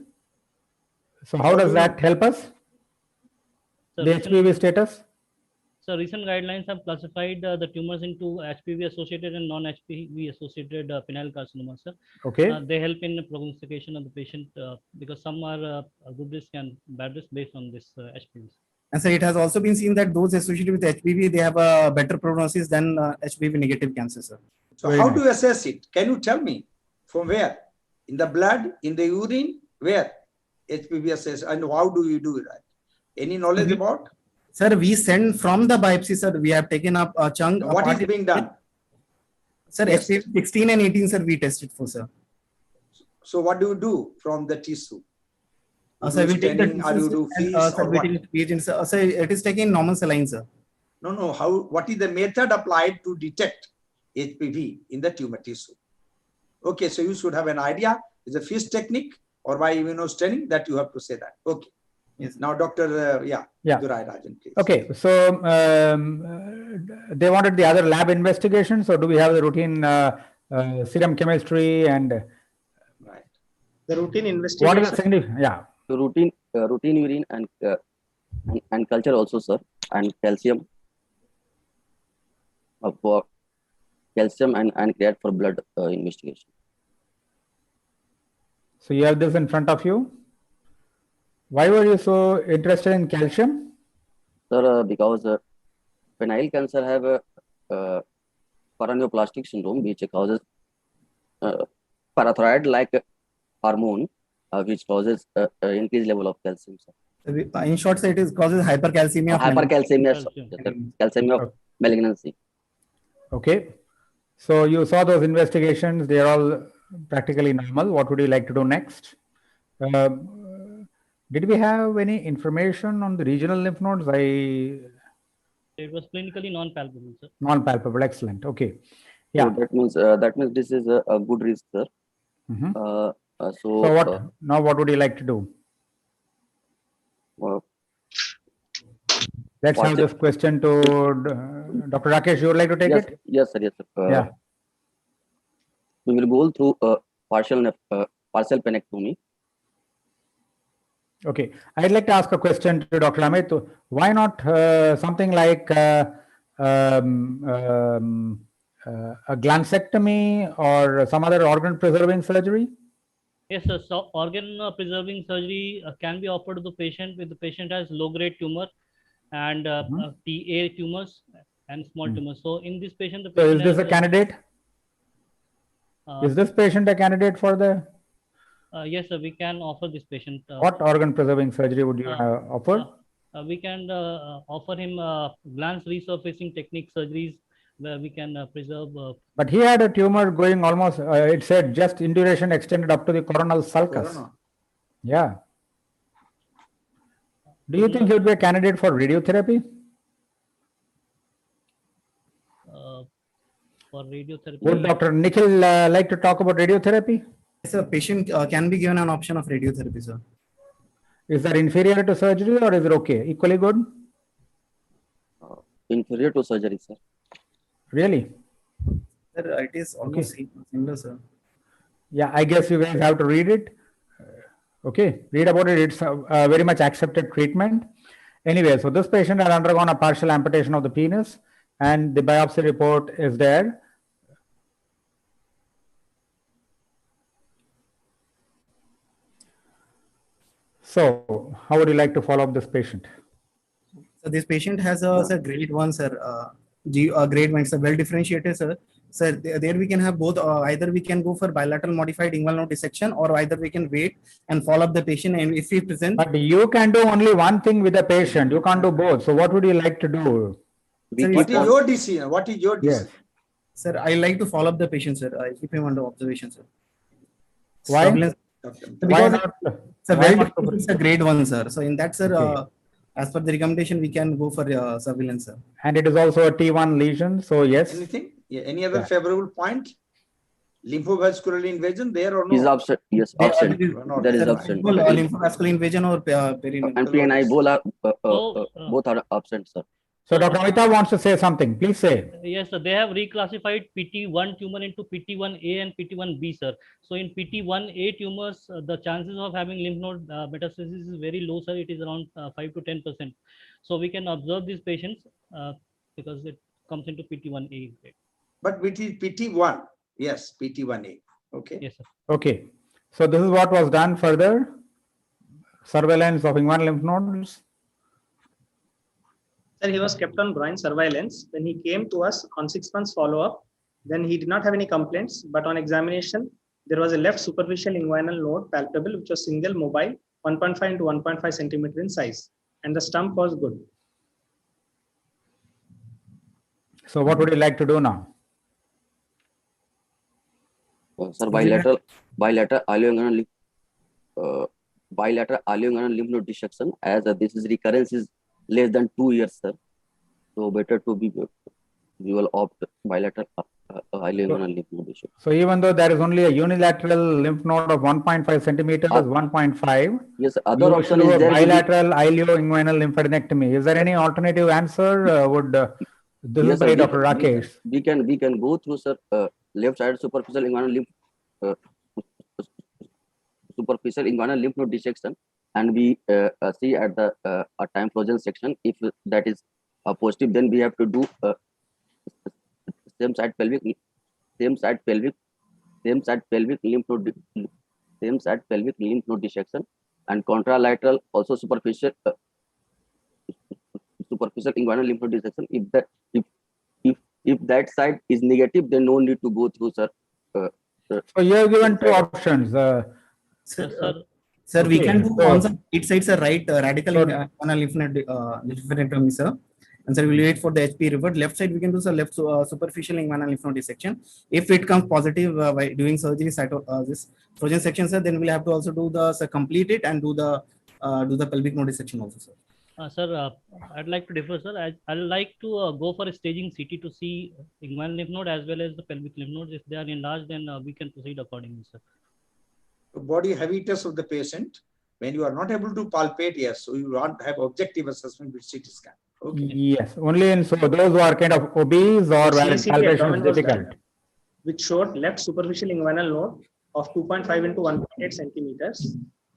So how does that help us? So the HPV status? So recent guidelines have classified the tumors into HPV associated and non-HPV associated penile carcinoma, sir. Okay. They help in the prognostication of the patient because some are a good risk and bad risk based on this HPV. And so it has also been seen that those associated with HPV, they have a better prognosis than HPV negative cancer, sir. So how do you assess it? Can you tell me from where? In the blood, in the urine, where HPV assess, and how do you do that? Any knowledge about? Sir, we send from the biopsy, sir. We have taken up a chunk. What is being done? Sir, Yes. HPV 16 and 18, sir, we tested for, sir. So what do you do from the tissue? Sir, we take the Staining, or you do fees, sir, or we what? take reagents, sir. Sir, it is taking normal saline, sir. No. How? What is the method applied to detect HPV in the tumor tissue? Okay, so you should have an idea. Is a FISH technique or by immunostaining that you have to say that. Okay. Yes. Now, Dr. Durai Rajan, please. Okay, so they wanted the other lab investigations. So do we have the routine serum chemistry and right? The routine investigation. What is the significant? Yeah. so routine urine and culture also, sir, and calcium for calcium and create for blood investigation. So you have this in front of you. Why were you so interested in calcium? Sir, because penile cancer have a paraneoplastic syndrome which causes parathyroid-like hormone which causes increased level of calcium. Sir. In short, sir, it causes hypercalcemia. Calcium of malignancy. Okay. So you saw those investigations. They are all practically normal. What would you like to do next? Did we have any information on the regional lymph nodes? It was clinically non-palpable, sir. Non-palpable. Excellent. Okay. Yeah. So that means this is a good risk, sir. So what now? What would you like to do? Let's have this question to Dr. Rakesh. You would like to take it? Yes, sir. Yes, sir. Yeah. We will go through partial penectomy. Okay, I'd like to ask a question to Dr. Amit. Why not something like a glandsectomy or some other organ preserving surgery? Yes, sir. So organ preserving surgery can be offered to the patient if the patient has low grade tumor and TA tumors and small tumors. So in this patient, the So patient is this has, a candidate? Is this patient a candidate for the? Yes, sir. We can offer this patient. What organ preserving surgery would you offer? We can offer him glans resurfacing technique surgeries where we can preserve. But he had a tumor going almost, it said just induration extended up to the coronal sulcus. Yeah. Do you think he would be a candidate for radiotherapy? For radiotherapy. Would Dr. Nikhil like to talk about radiotherapy? Yes, a patient can be given an option of radiotherapy, sir. Is that inferior to surgery or is it okay? Equally good? Inferior to surgery, sir. Really? Sir, it is almost similar, sir. Yeah, I guess you guys have to read it. Okay, read about it. It's a very much accepted treatment. Anyway, so this patient had undergone a partial amputation of the penis and the biopsy report is there. So how would you like to follow up this patient? So this patient has a grade 1, sir. Grade 1, it's a well differentiated, sir. So there we can have both. Either we can go for bilateral modified inguinal node dissection, or either we can wait and follow up the patient. And if he presents, but you can do only one thing with the patient. You can't do both. So what would you like to do? Sir, what is your decision? What is your decision? Yes. Sir, I like to follow up the patient, sir. I keep him under observation, sir. Why? Why not? It's a grade 1, sir. So in that, sir, as per the recommendation, we can go for surveillance, sir. And it is also a T1 lesion. So yes. Anything? Yeah. Any other favorable point? Lymphovascular invasion there or no? Is absent. Yes, absent. There is absent. Lymphovascular invasion or perineal. And PNI both are absent, sir. So Dr. Amita wants to say something. Please say. Yes, sir. They have reclassified PT1 tumor into PT1A and PT1B, sir. So in PT1A tumors, the chances of having lymph node metastasis is very low, sir. It is around 5 to 10%. So we can observe these patients because it comes into PT1A. But it is PT1. Yes, PT1A. Okay. Yes, sir. Okay. So this is what was done further. Surveillance of inguinal lymph nodes. Sir, he was kept on groin surveillance. When he came to us on 6 months follow-up, then he did not have any complaints, but on examination, there was a left superficial inguinal node palpable, which was single mobile, 1.5 into 1.5 centimeter in size, and the stump was good. So what would you like to do now? Sir, bilateral alveolar lymph node dissection, as this is recurrence is less than 2 years, sir. So better to be, we will opt bilateral alveolar lymph node dissection. So even though there is only a unilateral lymph node of 1.5 centimeters, 1.5. Yes, other option is there. Bilateral ilio-inguinal lymphadenectomy. Is there any alternative answer? This is by Dr. Rakesh. We can go through, sir, left side superficial inguinal lymph node dissection, and we see at the time frozen section. If that is positive, then we have to do same side pelvic lymph node dissection, and contralateral also superficial inguinal lymph node dissection. If that side is negative, then no need to go through, sir. So you have given two options. Sir, we can do on the right side, sir, right radical inguinal lymphadenectomy, sir. And sir, we'll wait for the HP revert. Left side, we can do the left superficial inguinal lymph node dissection. If it comes positive by doing surgery, this frozen section, sir, then we'll have to also do the complete it and do the pelvic node dissection also, sir. Sir, I'd like to differ, sir. I'd like to go for a staging CT to see inguinal lymph node as well as the pelvic lymph nodes. If they are enlarged, then we can proceed accordingly, sir. Body heaviness of the patient, when you are not able to palpate, yes, so you want to have objective assessment with CT scan. Okay. Yes, only in so those who are kind of obese or where palpation is difficult. Which showed left superficial inguinal node of 2.5 into 1.8 centimeters.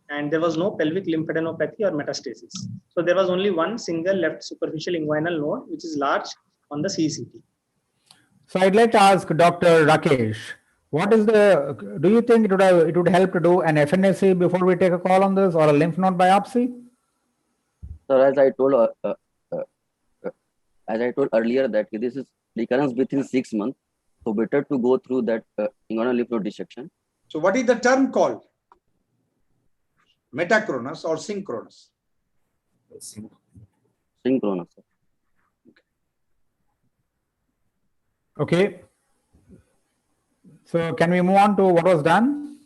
And there was no pelvic lymphadenopathy or metastasis. So there was only one single left superficial inguinal node, which is large on the CCT. So I'd like to ask Dr. Rakesh, What is the, do you think it would help to do an FNAC before we take a call on this, or a lymph node biopsy? So as I told earlier that this is recurrence within 6 months. So better to go through that inguinal lymph node dissection. So what is the term called? Metachronous or synchronous? Synchronous. Okay. So can we move on to what was done?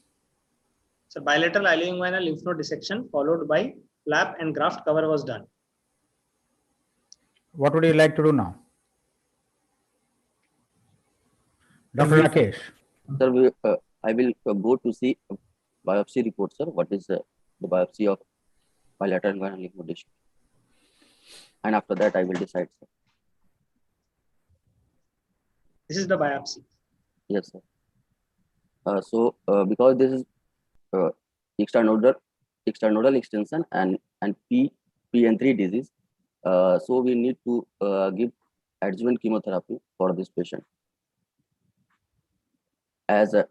So bilateral ilioinguinal lymph node dissection followed by flap and graft cover was done. What would you like to do now? Dr. Rakesh. Sir, I will go to see biopsy report, sir. What is the biopsy of bilateral inguinal lymph node dissection? And after that, I will decide, sir. This is the biopsy. Yes, sir. So because this is extranodal extension and PN3 disease, so we need to give adjuvant chemotherapy for this patient as a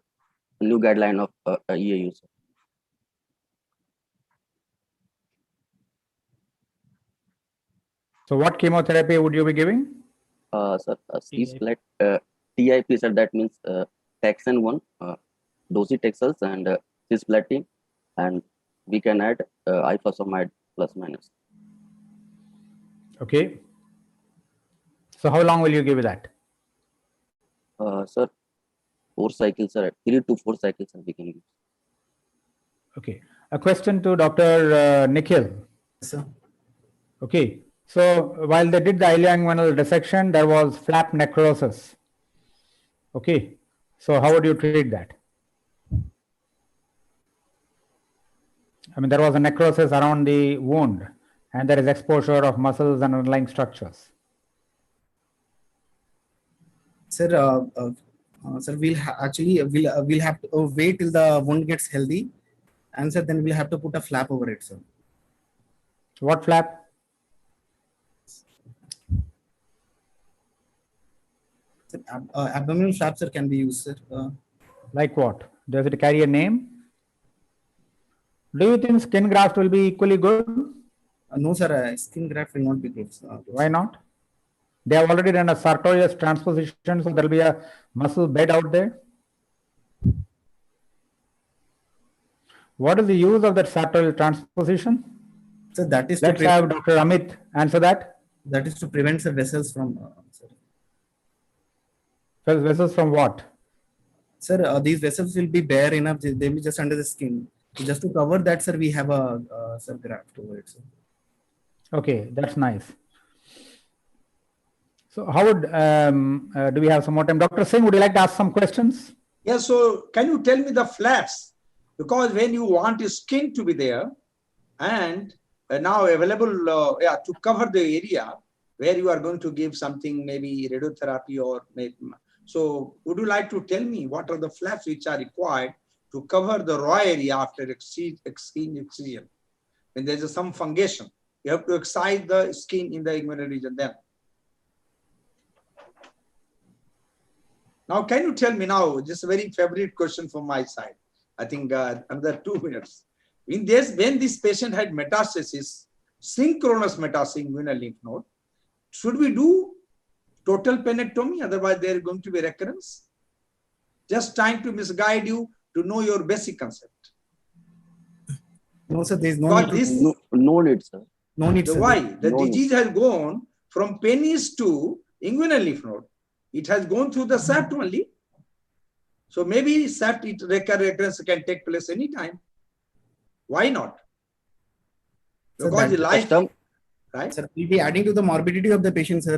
new guideline of EAU. Sir. So what chemotherapy would you be giving? Sir, C-splat, TIP, sir, that means taxane 1, docetaxel and cisplatin, and we can add ifosfamide plus minus. Okay. So how long will you give that? Sir, 4 cycles, sir, 3 to 4 cycles, we can use. Okay. A question to Dr. Nikhil. Yes, sir. Okay. So while they did the ilioinguinal dissection, there was flap necrosis. Okay. So how would you treat that? I mean, there was a necrosis around the wound, and there is exposure of muscles and underlying structures. Sir, sir, we'll have to wait till the wound gets healthy, and sir, then we'll have to put a flap over it, sir. What flap? Sir, abdominal flap, sir, can be used, sir. Like what? Does it carry a name? Do you think skin graft will be equally good? No, sir. Skin graft will not be good. Why not? They have already done a sartorius transposition, so there will be a muscle bed out there. What is the use of that sartorial transposition? So that is. Let's have Dr. Amit answer that. That is to prevent the vessels from. Vessels from what? Sir, these vessels will be bare enough. They will be just under the skin. So just to cover that, sir, we have a sir, graft over it, sir. Okay, that's nice. So how would, do we have some more time? Dr. Singh, would you like to ask some questions? Yeah, so can you tell me the flaps? Because when you want your skin to be there and now available to cover the area where you are going to give something, maybe radiotherapy or maybe, so would you like to tell me what are the flaps which are required to cover the raw area after excision? When there's some fungation, you have to excise the skin in the inguinal region then. Now, can you tell me now, just a very favorite question from my side. I think another 2 minutes. When this patient had metastasis, synchronous metastasis inguinal lymph node, should we do total penectomy? Otherwise, there is going to be recurrence. Just trying to misguide you to know your basic concept. No, sir, there is no need. No need, sir. No need, sir. Why? The disease has gone from penis to inguinal lymph node. It has gone through the shaft only. So maybe shaft recurrence can take place anytime. Why not? Because the life, right? Sir, we'll be adding to the morbidity of the patient, sir.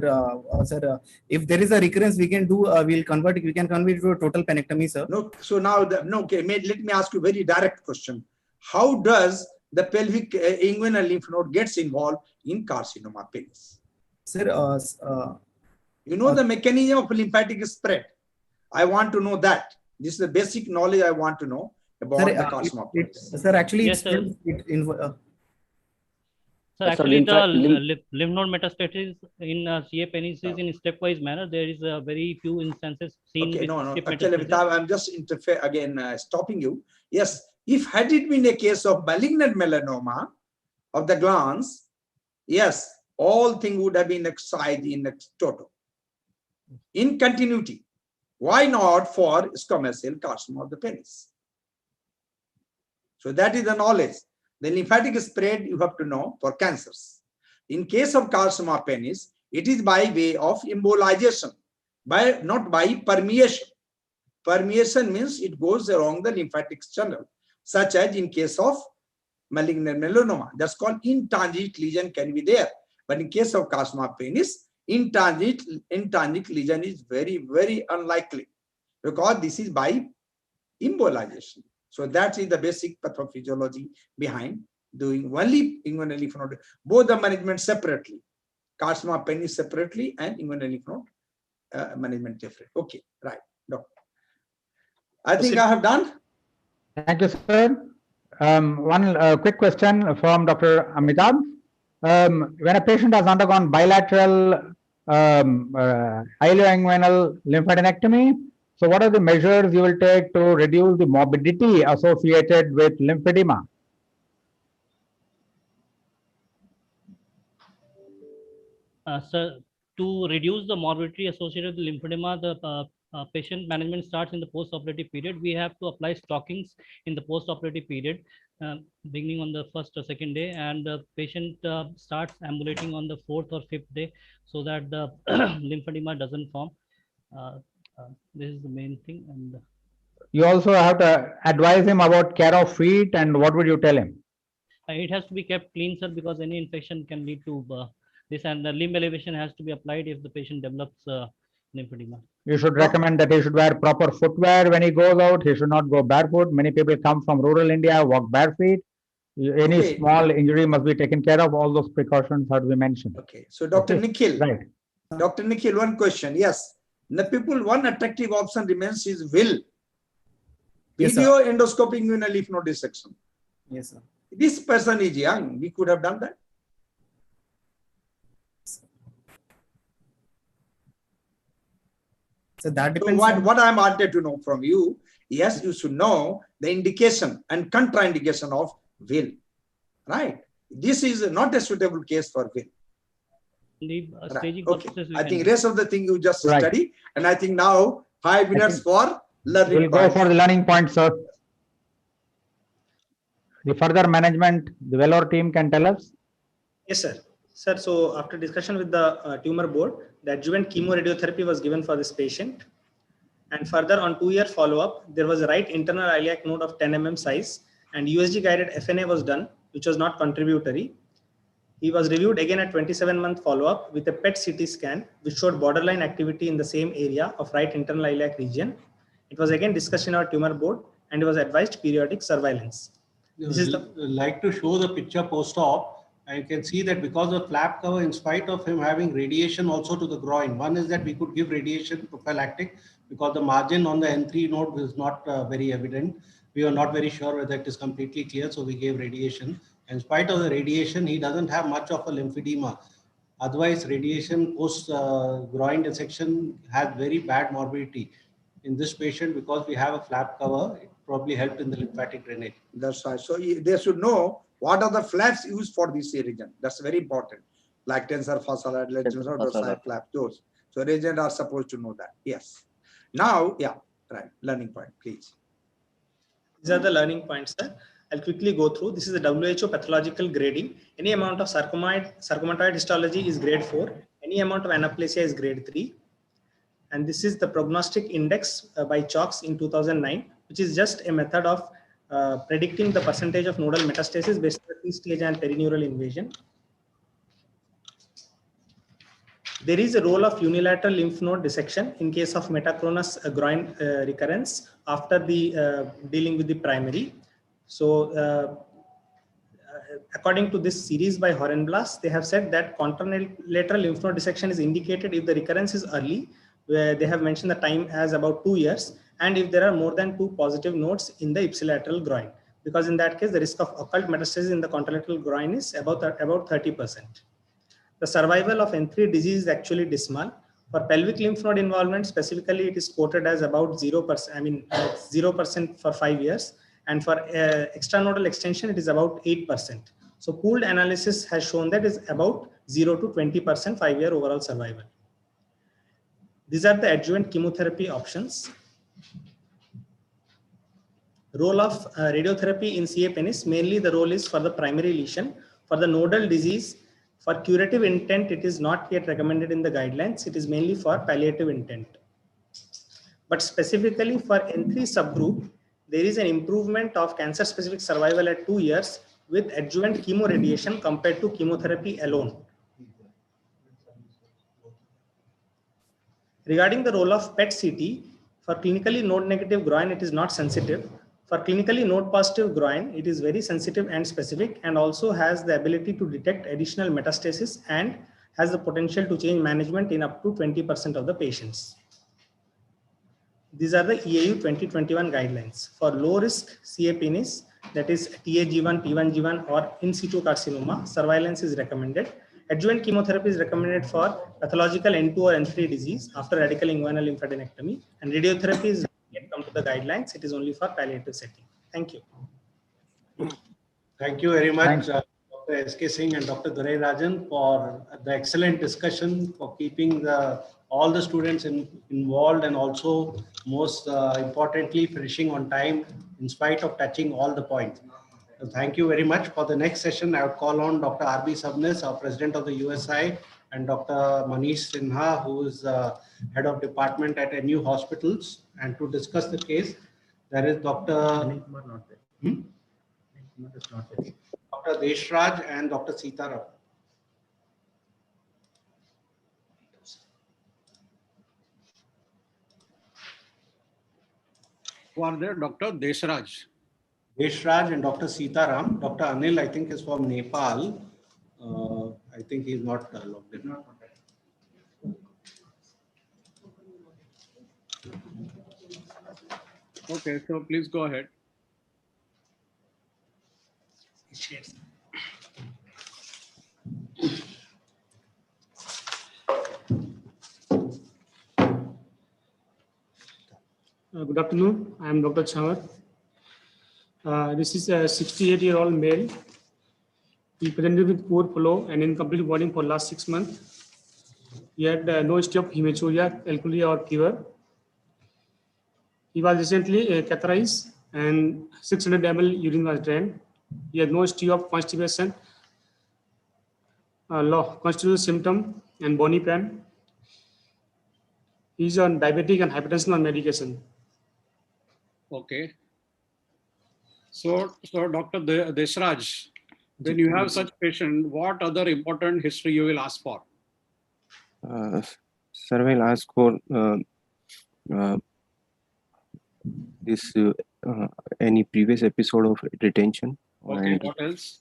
Sir, if there is a recurrence, we can do. We can convert it to a total penectomy, sir. No. So now, okay. Let me ask you a very direct question. How does the pelvic inguinal lymph node gets involved in carcinoma pelvis? Sir, you know the mechanism of lymphatic spread. I want to know that. This is the basic knowledge I want to know about the carcinoma pelvis. Sir, actually, yes, sir. So actually, the lymph node metastasis in CA penises in stepwise manner. There is a very few instances seen. Okay, with no. skip Actually, metastasis. I'm just stopping you. Yes, if had it been a case of malignant melanoma of the glands, yes, all things would have been excised in toto, in continuity. Why not for squamous cell carcinoma of the penis? So that is the knowledge. The lymphatic spread you have to know for cancers. In case of carcinoma of penis, it is by way of embolization, not by permeation. Permeation means it goes along the lymphatic channel, such as in case of malignant melanoma. That's called intransit lesion can be there. But in case of carcinoma of penis, intransit lesion is very, very unlikely because this is by embolization. So that is the basic pathophysiology behind doing only inguinal lymph node, both the management separately, carcinoma of penis separately and inguinal lymph node management different. Okay, right, doctor. I think I have done. Thank you, sir. One quick question from Dr. Amitabh. When a patient has undergone bilateral ilioinguinal lymphadenectomy, so what are the measures you will take to reduce the morbidity associated with lymphedema? Sir, to reduce the morbidity associated with lymphedema, the patient management starts in the post-operative period. We have to apply stockings in the post-operative period, beginning on the first or second day, and the patient starts ambulating on the fourth or fifth day, so that the lymphedema doesn't form. This is the main thing. And you also have to advise him about care of feet, and what would you tell him? It has to be kept clean, sir, because any infection can lead to this, and the limb elevation has to be applied if the patient develops lymphedema. You should recommend that he should wear proper footwear when he goes out. He should not go barefoot. Many people come from rural India, walk bare feet. Any small injury must be taken care of. All those precautions have to be mentioned. Okay. So Dr. Nikhil, right. Dr. Nikhil, one question. Yes. The people, one attractive option remains is will. Yes, Video endoscopy inguinal lymph node dissection. Yes, sir. This person is young. We could have done that. So that depends. So what I wanted to know from you, yes, you should know the indication and contraindication of will. Right? This is not a suitable case for will. Staging okay. I think rest of the thing you just study, and I think now 5 minutes for learning. We'll go for the learning points, sir. The further management, the Vellore team can tell us. Yes, sir. Sir, so after discussion with the tumor board, the adjuvant chemoradiotherapy was given for this patient. And further, on 2-year follow-up, there was a right internal iliac node of 10 mm size, and USG guided FNA was done, which was not contributory. He was reviewed again at 27-month follow-up with a PET CT scan, which showed borderline activity in the same area of right internal iliac region. It was again discussed in our tumor board, and it was advised periodic surveillance. This is like to show the picture post-op. I can see that because of flap cover, in spite of him having radiation also to the groin, one is that we could give radiation prophylactic because the margin on the N3 node is not very evident. We were not very sure whether it is completely clear, so we gave radiation. In spite of the radiation, he doesn't have much of a lymphedema. Otherwise, radiation post groin dissection has very bad morbidity. In this patient, because we have a flap cover, it probably helped in the lymphatic drainage. That's right. So they should know what are the flaps used for this region. That's very important. Like tensor fasciae, tensor dorsi flap, those. So resident are supposed to know that. Yes. Now, yeah, right. Learning point, please. These are the learning points, sir. I'll quickly go through. This is the WHO pathological grading. Any amount of sarcomatoid histology is grade 4. Any amount of anaplasia is grade 3. And this is the prognostic index by Chalks in 2009, which is just a method of predicting the percentage of nodal metastasis based on T-stage and perineural invasion. There is a role of unilateral lymph node dissection in case of metachronous groin recurrence after the dealing with the primary. So according to this series by Horenblas, they have said that contralateral lymph node dissection is indicated if the recurrence is early, where they have mentioned the time as about 2 years, and if there are more than 2 positive nodes in the ipsilateral groin. because in that case, the risk of occult metastasis in the contralateral groin is about 30%. The survival of N3 disease is actually dismal. For pelvic lymph node involvement, specifically, it is quoted as about 0%. I mean, 0% for 5 years. And for extranodal extension, it is about 8%. So pooled analysis has shown that is about 0 to 20% 5-year overall survival. These are the adjuvant chemotherapy options. Role of radiotherapy in CA penis, mainly the role is for the primary lesion. For the nodal disease, for curative intent, it is not yet recommended in the guidelines. It is mainly for palliative intent. But specifically for N3 subgroup, there is an improvement of cancer-specific survival at 2 years with adjuvant chemoradiation compared to chemotherapy alone. Regarding the role of PET-CT, for clinically node-negative groin, it is not sensitive. For clinically node-positive groin, it is very sensitive and specific, and also has the ability to detect additional metastasis and has the potential to change management in up to 20% of the patients. These are the EAU 2021 guidelines. For low-risk CA penis, that is TAG1, T1G1, or in situ carcinoma, surveillance is recommended. Adjuvant chemotherapy is recommended for pathological N2 or N3 disease after radical inguinal lymphadenectomy, and radiotherapy is yet come to the guidelines. It is only for palliative setting. Thank you. Thank you very much, Dr. S.K. Singh and Dr. Durai Rajan, for the excellent discussion, for keeping all the students involved, and also most importantly, finishing on time in spite of touching all the points. So thank you very much. For the next session, I would call on Dr. R.B. Sabnis, our president of the USI, and Dr. Manish Sinha, who is head of department at NU Hospitals, and to discuss the case, there is Dr. Dr. Deshraj and Dr. Sitaram. Who are there? Dr. Deshraj. Deshraj and Dr. Sitaram. Dr. Anil, I think, is from Nepal. I think he's not logged in. Okay, so please go ahead. Good afternoon. I am Dr. Chawar. This is a 68-year-old male. He presented with poor flow and incomplete voiding for last 6 months. He had no history of hematuria, alkalia, or fever. He was recently catheterized and 600 ml urine was drained. He had no history of constipation, constitutional symptom, and bony pain. He is on diabetic and hypertension on medication. Okay. So Dr. Deshraj, when you have such patient, what other important history you will ask for? Sir, will ask for this any previous episode of retention. Okay, and, what else?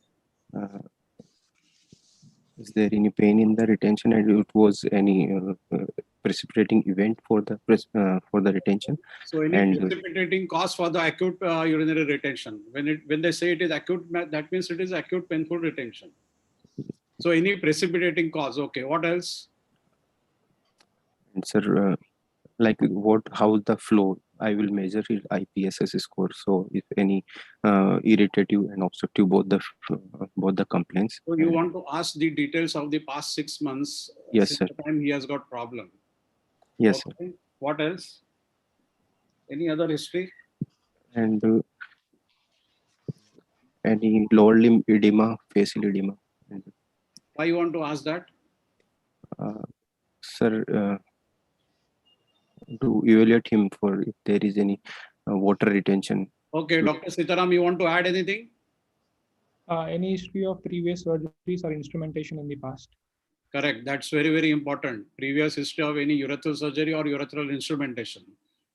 Is there any pain in the retention, and it was any precipitating event for the retention? So any precipitating cause for the acute urinary retention. When they say it is acute, that means it is acute painful retention. So any precipitating cause. Okay, what else? And sir, like how the flow, I will measure his IPSS score. So if any irritative and obstructive, both the complaints. So you want to ask the details of the past 6 months. Yes, since sir. the time he has got problem. Yes, okay. sir. What else? Any other history? And any lower limb edema, facial edema. Why you want to ask that? Sir, to evaluate him for if there is any water retention. Okay, Dr. Sitaram, you want to add anything? Any history of previous surgeries or instrumentation in the past? Correct. That's very, very important. Previous history of any urethral surgery or urethral instrumentation.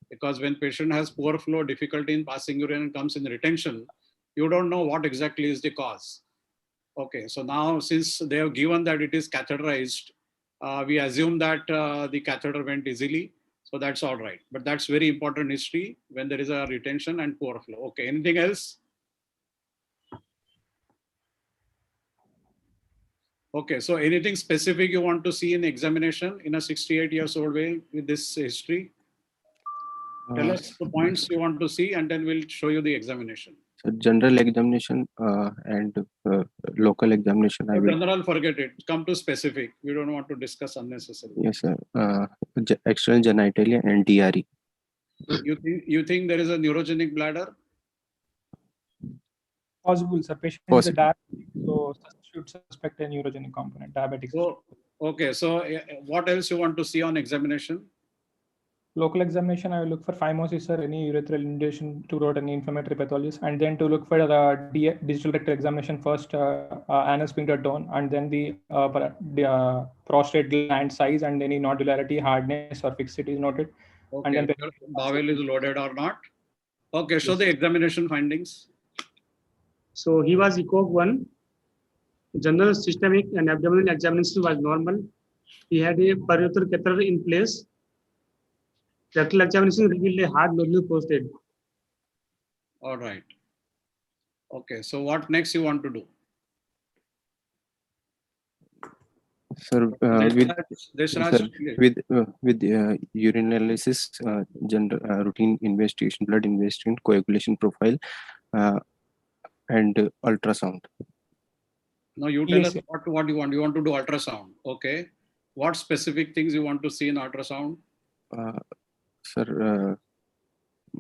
Because when patient has poor flow, difficulty in passing urine and comes in retention, you don't know what exactly is the cause. Okay, so now since they have given that it is catheterized, we assume that the catheter went easily. So that's all right. But that's very important history when there is a retention and poor flow. Okay, anything else? Okay, so anything specific you want to see in examination in a 68 years old male with this history? Tell us the points you want to see and then we'll show you the examination. So general examination and local examination. I will. General, forget it. Come to specific. We don't want to discuss unnecessarily. Yes, sir. External genitalia and DRE. You think there is a neurogenic bladder? Possible, sir. Patient is a diabetic, so should suspect a neurogenic component, diabetic. So, okay, so what else you want to see on examination? Local examination, I will look for phimosis or any urethral inundation to route any inflammatory pathologies, and then to look for the digital rectal examination first, anal sphincter tone, and then the prostate gland size and any nodularity, hardness, or fixity is noted. Okay, And then bowel is loaded or not? Okay, show the examination findings. So he was ECOG 1. General systemic and abdominal examination was normal. He had a periurethral catheter in place. Rectal examination revealed a hard nodular prostate. All right. Okay, so what next you want to do? Sir, with urinalysis, routine investigation, blood investigation, coagulation profile, and ultrasound. No, you tell us what you want. You want to do ultrasound. Okay. What specific things you want to see in ultrasound? Sir,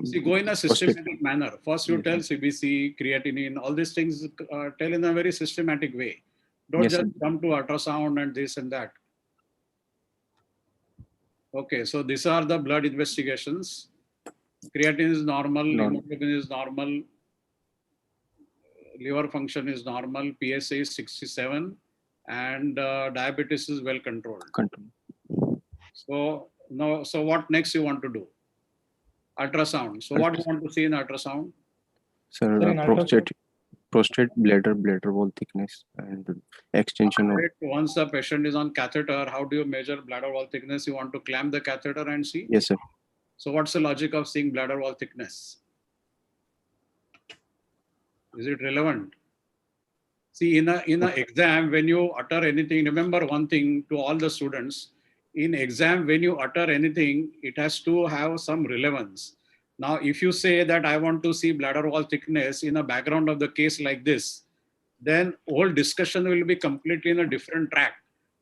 see, go in a systematic manner. First, you tell CBC, creatinine, all these things. Tell in a very systematic way. Don't just come to ultrasound and this and that. Okay, so these are the blood investigations. Creatinine is normal, hemoglobin is normal, liver function is normal, PSA is 67, and diabetes is well controlled. So now, so what next you want to do? Ultrasound. So what you want to see in ultrasound? Sir, prostate bladder wall thickness and extension of. Once the patient is on catheter, how do you measure bladder wall thickness? You want to clamp the catheter and see? Yes, sir. So what's the logic of seeing bladder wall thickness? Is it relevant? See, in a exam, when you utter anything, remember one thing to all the students, in exam, when you utter anything, it has to have some relevance. Now, if you say that I want to see bladder wall thickness in a background of the case like this, then whole discussion will be completely in a different track.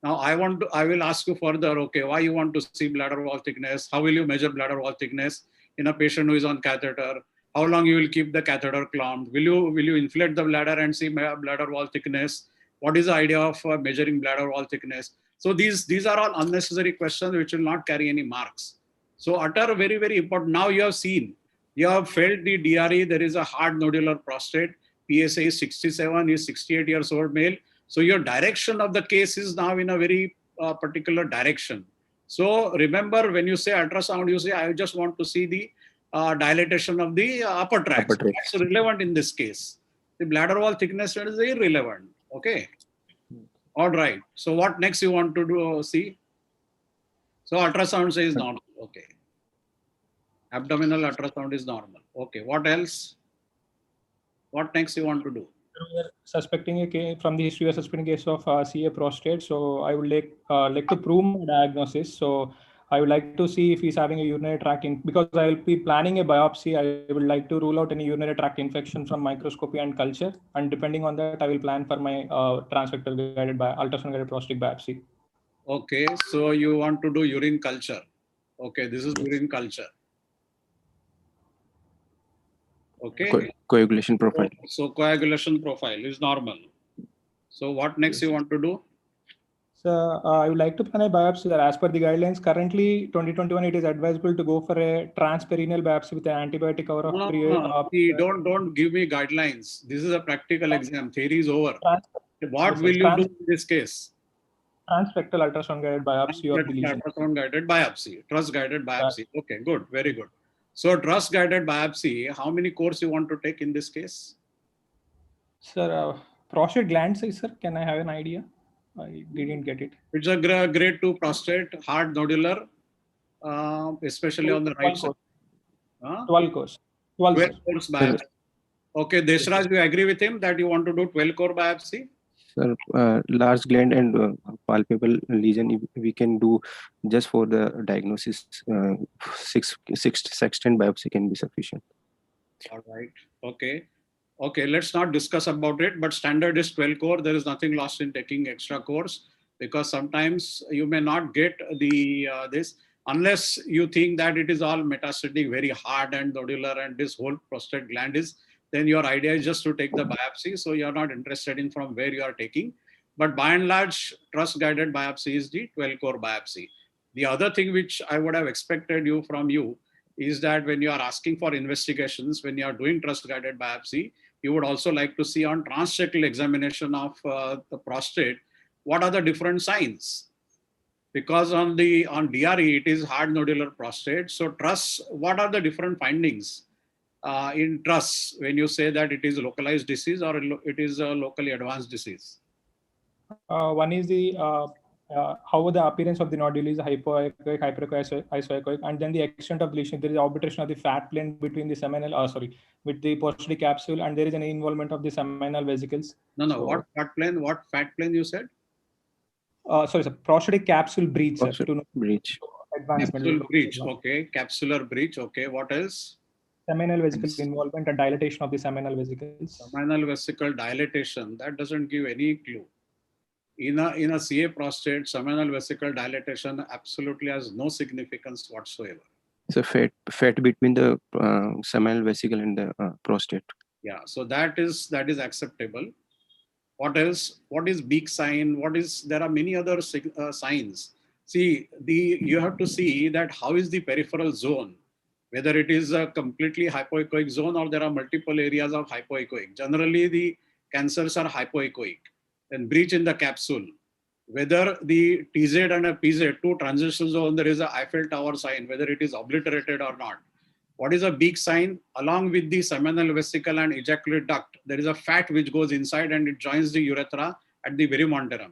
Now, I will ask you further, okay, why you want to see bladder wall thickness? How will you measure bladder wall thickness in a patient who is on catheter? How long you will keep the catheter clamped? Will you inflate the bladder and see bladder wall thickness? What is the idea of measuring bladder wall thickness? So these are all unnecessary questions which will not carry any marks. So utter very, very important. Now you have seen, you have felt the DRE, there is a hard nodular prostate. PSA is 67, is 68 years old male. So your direction of the case is now in a very particular direction. So remember, when you say ultrasound, you say, I just want to see the dilatation of the upper tract. So that's relevant in this case. The bladder wall thickness is irrelevant. Okay. All right. So what next you want to do? See. So ultrasound says normal. Okay. Abdominal ultrasound is normal. Okay. What else? What next you want to do? We are suspecting a case from the history. We are suspecting a case of CA prostate. So I would like to prove my diagnosis. So I would like to see if he's having a urinary tract because I will be planning a biopsy. I would like to rule out any urinary tract infection from microscopy and culture. And depending on that, I will plan for my transrectal guided ultrasound guided prostate biopsy. Okay, so you want to do urine culture. Okay, this is urine culture. Okay. Coagulation profile. So coagulation profile is normal. So what next you want to do? So I would like to plan a biopsy that as per the guidelines, currently 2021, it is advisable to go for a transperineal biopsy with an antibiotic cover of don't give me guidelines. This is a practical exam. Theory is over. What will you do in this case? Transrectal ultrasound guided biopsy of the lesion. Ultrasound guided biopsy, trust guided biopsy. Okay, good, very good. So trust guided biopsy, how many courses you want to take in this case? Sir, prostate gland size, sir, can I have an idea? I didn't get it. It's a grade 2 prostate, hard nodular, especially on the right side. 12 course. 12 course biopsy. Okay, Deshraj, you agree with him that you want to do 12 core biopsy? Sir, large gland and palpable lesion we can do just for the diagnosis. 6 sextant biopsy can be sufficient. All right. Okay. Okay, let's not discuss about it, but standard is 12 core. There is nothing lost in taking extra course, because sometimes you may not get the this unless you think that it is all metastatic, very hard and nodular, and this whole prostate gland is, then your idea is just to take the biopsy. So you're not interested in from where you are taking. But by and large, trust guided biopsy is the 12 core biopsy. The other thing which I would have expected from you is that when you are asking for investigations, when you are doing trust guided biopsy, you would also like to see on transrectal examination of the prostate, what are the different signs? Because on DRE, it is hard nodular prostate. So TRUS, what are the different findings in TRUS when you say that it is localized disease or it is a locally advanced disease? One is the how the appearance of the nodule is hypoechoic, hyperechoic, isoechoic, and then the extent of lesion. There is arbitration of the fat plane between the seminal, with the porosity capsule, and there is an involvement of the seminal vesicles. No, so, what fat plane? What fat plane you said? Sorry, sir. Prostatic capsule breach. Breach. Advancement. Capsule breach. Okay. Capsular breach. Okay. What else? Seminal vesicle involvement and dilatation of the seminal vesicles. Seminal vesicle dilatation. That doesn't give any clue. In a CA prostate, seminal vesicle dilatation absolutely has no significance whatsoever. So fat between the seminal vesicle and the prostate. Yeah, so that is acceptable. What else? What is beak sign? There are many other signs. See, you have to see that how is the peripheral zone, whether it is a completely hypoechoic zone or there are multiple areas of hypoechoic. Generally, the cancers are hypoechoic. Then breach in the capsule. Whether the TZ and a PZ, two transition zone, there is a Eiffel Tower sign, whether it is obliterated or not. What is a beak sign? Along with the seminal vesicle and ejaculate duct, there is a fat which goes inside and it joins the urethra at the verumonterum.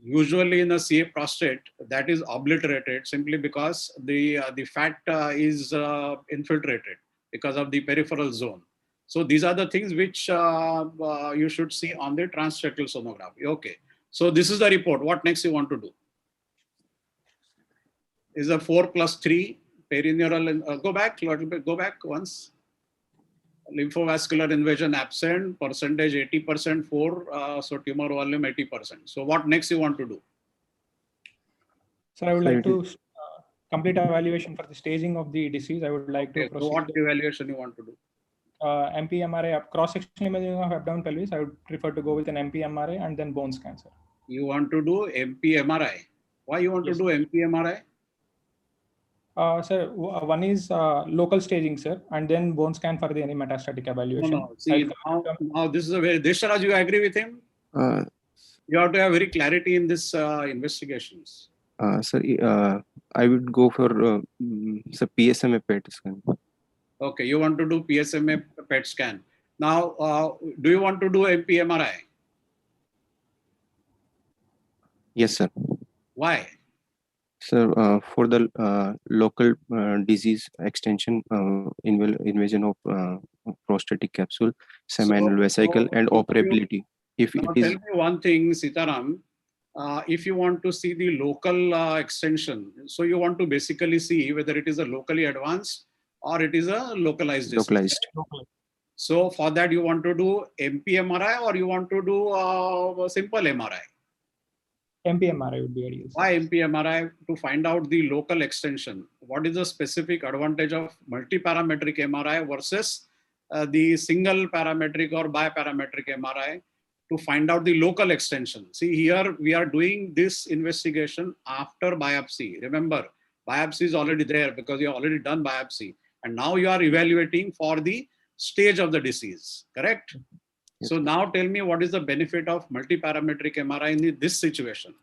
Usually in a CA prostate, that is obliterated simply because the fat is infiltrated because of the peripheral zone. So these are the things which you should see on the transrectal sonography. Okay. So this is the report. What next you want to do? Is a 4+3 perineural. Go back a little bit. Go back once. Lymphovascular invasion absent. Percentage 80%. 4. So tumor volume 80%. So what next you want to do? So I would like to complete evaluation for the staging of the disease. I would like to proceed. So what evaluation you want to do? MP-MRI, cross-sectional imaging of abdomen pelvis. I would prefer to go with an MP-MRI and then bone cancer. You want to do MP-MRI. Why you want to do MP-MRI? Sir, one is local staging, sir, and then bone scan for the any metastatic evaluation. No. See, now this is a very, Desharaj, you agree with him? You have to have very clarity in this investigations. Sir, I would go for PSMA PET scan. Okay, you want to do PSMA PET scan. Now, do you want to do MP-MRI? Yes, sir. Why? Sir, for the local disease extension, invasion of prostatic capsule, seminal vesicle, and operability. Tell me one thing, Sitaram. If you want to see the local extension, so you want to basically see whether it is a locally advanced or it is a localized disease. Localized. So for that, you want to do MP-MRI or you want to do a simple MRI? MP-MRI would be ideal. Why MP-MRI? To find out the local extension. What is the specific advantage of multi-parametric MRI versus the single parametric or biparametric MRI to find out the local extension? See, here we are doing this investigation after biopsy. Remember, biopsy is already there because you have already done biopsy. And now you are evaluating for the stage of the disease, correct? Yes. So now tell me, what is the benefit of multi-parametric MRI in this situation?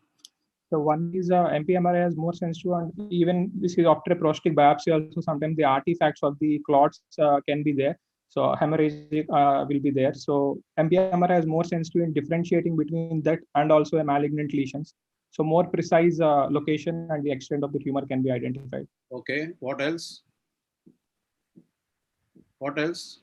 So one is MP-MRI has more sensitive, and even this is after a prostatic biopsy also, sometimes the artifacts of the clots can be there. So hemorrhagic will be there. So MP-MRI has more sensitive in differentiating between that and also a malignant lesions. So more precise location and the extent of the tumor can be identified. Okay, what else? What else?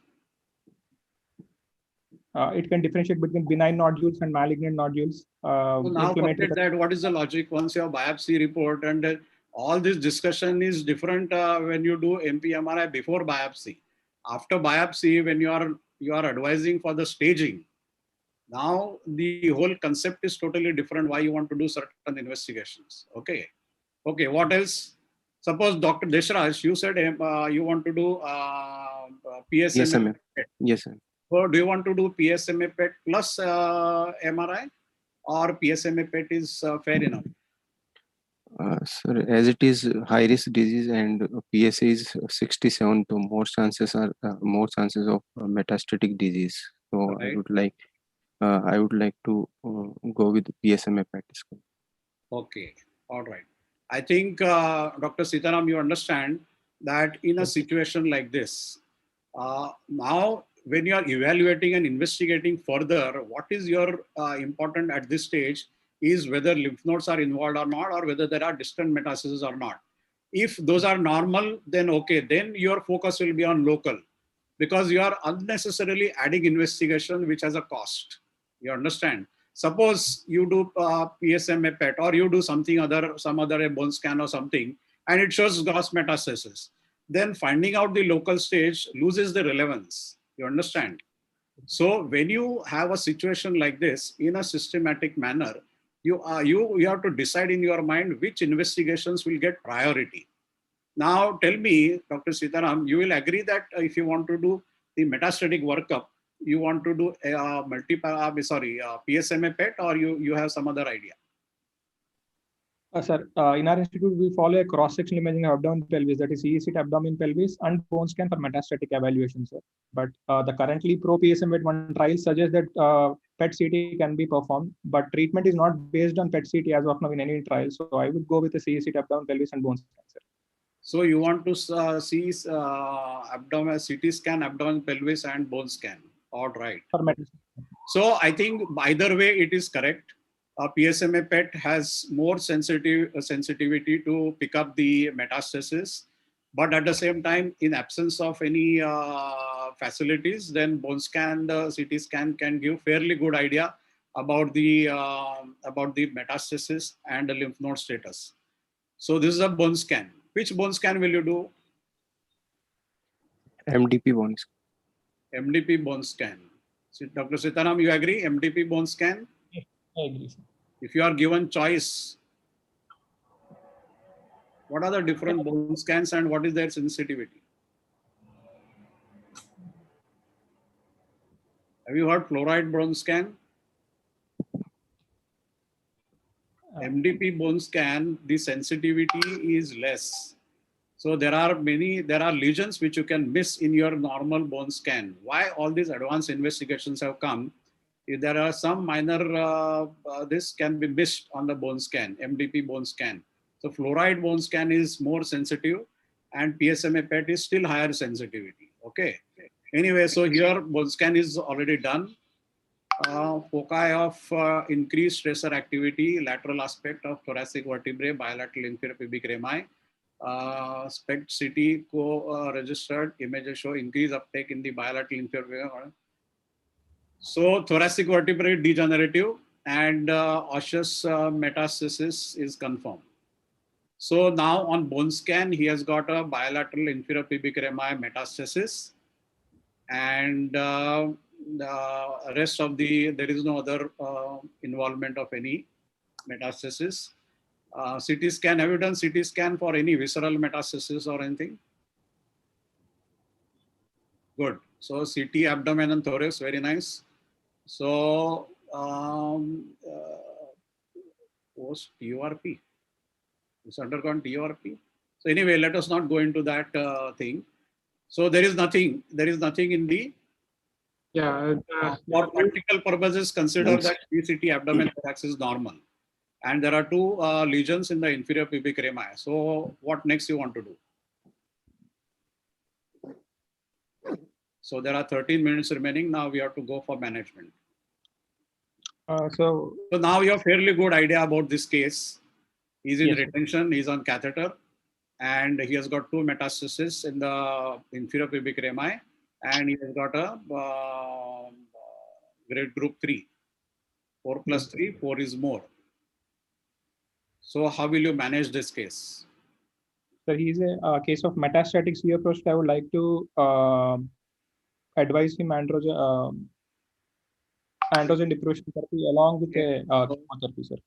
it can differentiate between benign nodules and malignant nodules. So now forget that. What is the logic? Once your biopsy report and all this discussion is different when you do MP-MRI before biopsy. After biopsy, when you are advising for the staging, now the whole concept is totally different. Why you want to do certain investigations? Okay, okay. What else? Suppose Dr. Deshraj, you said you want to do PSMA. PSMA. Yes, sir. So do you want to do PSMA PET plus MRI, or PSMA PET is fair enough? Sir, as it is high risk disease and PSA is 67, so more chances of metastatic disease. So Right. I would like to go with PSMA PET scan. Okay, all right. I think Dr. Sitaram, you understand that in a situation like this, now when you are evaluating and investigating further, what is your important at this stage is whether lymph nodes are involved or not, or whether there are distant metastases or not. If those are normal, then okay, then your focus will be on local, because you are unnecessarily adding investigation which has a cost. You understand? Suppose you do PSMA PET, or you do some other bone scan or something, and it shows gross metastasis. Then finding out the local stage loses the relevance. You understand? So when you have a situation like this in a systematic manner, you have to decide in your mind which investigations will get priority. Now tell me, Dr. Sitaram, you will agree that if you want to do the metastatic workup, you want to do PSMA PET, or you have some other idea? Sir, in our institute, we follow a cross-section imaging of abdomen pelvis, that is EECT abdomen pelvis and bone scan for metastatic evaluation, sir. But the currently pro-PSMA1 trial suggests that PET-CT can be performed, but treatment is not based on PET-CT as of now in any trial. So I would go with the EECT abdomen pelvis and bone scan, sir. So you want to see abdomen, CT scan, abdomen pelvis and bone scan. All right. So I think either way it is correct. PSMA PET has more sensitivity to pick up the metastasis, but at the same time, in absence of any facilities, then bone scan, CT scan can give fairly good idea about the metastasis and the lymph node status. So this is a bone scan. Which bone scan will you do? MDP bone scan. MDP bone scan. So, Dr. Sitaram, you agree? MDP bone scan? Yes, I agree, sir. If you are given choice, what are the different bone scans and what is their sensitivity? Have you heard fluoride bone scan? MDP bone scan, the sensitivity is less. So there are lesions which you can miss in your normal bone scan. Why all these advanced investigations have come? If there are some minor, this can be missed on the bone scan, MDP bone scan. So fluoride bone scan is more sensitive and PSMA PET is still higher sensitivity. Okay. Anyway, so here bone scan is already done. Foci of increased stressor activity, lateral aspect of thoracic vertebrae, bilateral inferior pubic rami. SPECT CT co-registered images show increased uptake in the bilateral inferior. So thoracic vertebrae degenerative and osseous metastasis is confirmed. So now on bone scan, he has got a bilateral inferior pubic rami metastasis, and the rest of there is no other involvement of any metastasis. CT scan, have you done CT scan for any visceral metastasis or anything? Good. So CT abdomen and thorax, very nice. So post TURP, it's undergone TURP. So anyway, let us not go into that thing. So there is nothing in the for practical purposes, consider that PCT abdomen thorax is normal. And there are two lesions in the inferior pubic rami. So what next you want to do? So there are 13 minutes remaining. Now we have to go for management. So now you have fairly good idea about this case. He's in retention, he's on catheter, and he has got 2 metastases in the inferior pubic rami, and he has got a grade group 3. 4 plus 3, 4 is more. So how will you manage this case? So he's a case of metastatic CA prostate. I would like to advise him androgen deprivation therapy along with a chemotherapy, sir.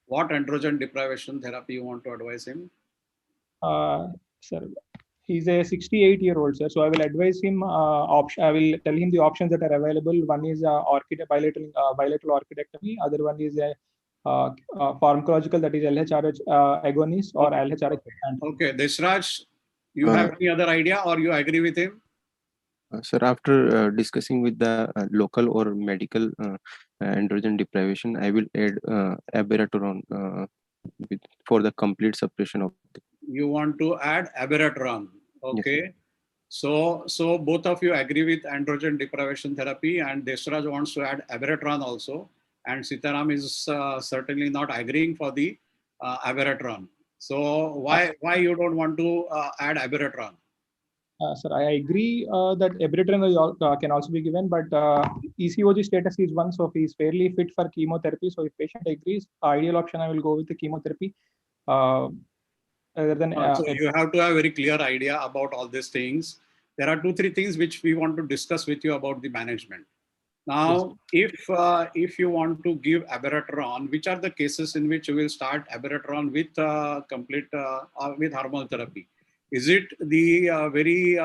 What androgen deprivation therapy you want to advise him? Sir, he's a 68-year-old, sir. So I will advise him I will tell him the options that are available. One is bilateral orchidectomy. Other one is a pharmacological, that is LHRH agonist or LHRH. Okay, Deshraj, you have any other idea or you agree with him? Sir, after discussing with the local or medical androgen deprivation, I will add abiraterone for the complete suppression of the. You want to add abiraterone. Okay. Yes. So both of you agree with androgen deprivation therapy, and Deshraj wants to add abiraterone also, and Sitaram is certainly not agreeing for the abiraterone. So why you don't want to add abiraterone? Sir, I agree that abiraterone can also be given, but ECOG status is 1, so he is fairly fit for chemotherapy. So if patient agrees, ideal option, I will go with the chemotherapy. Other than, so you have to have a very clear idea about all these things. There are 2-3 things which we want to discuss with you about the management. Now, yes. If you want to give abiraterone, which are the cases in which you will start abiraterone with with hormonal therapy? Is it the very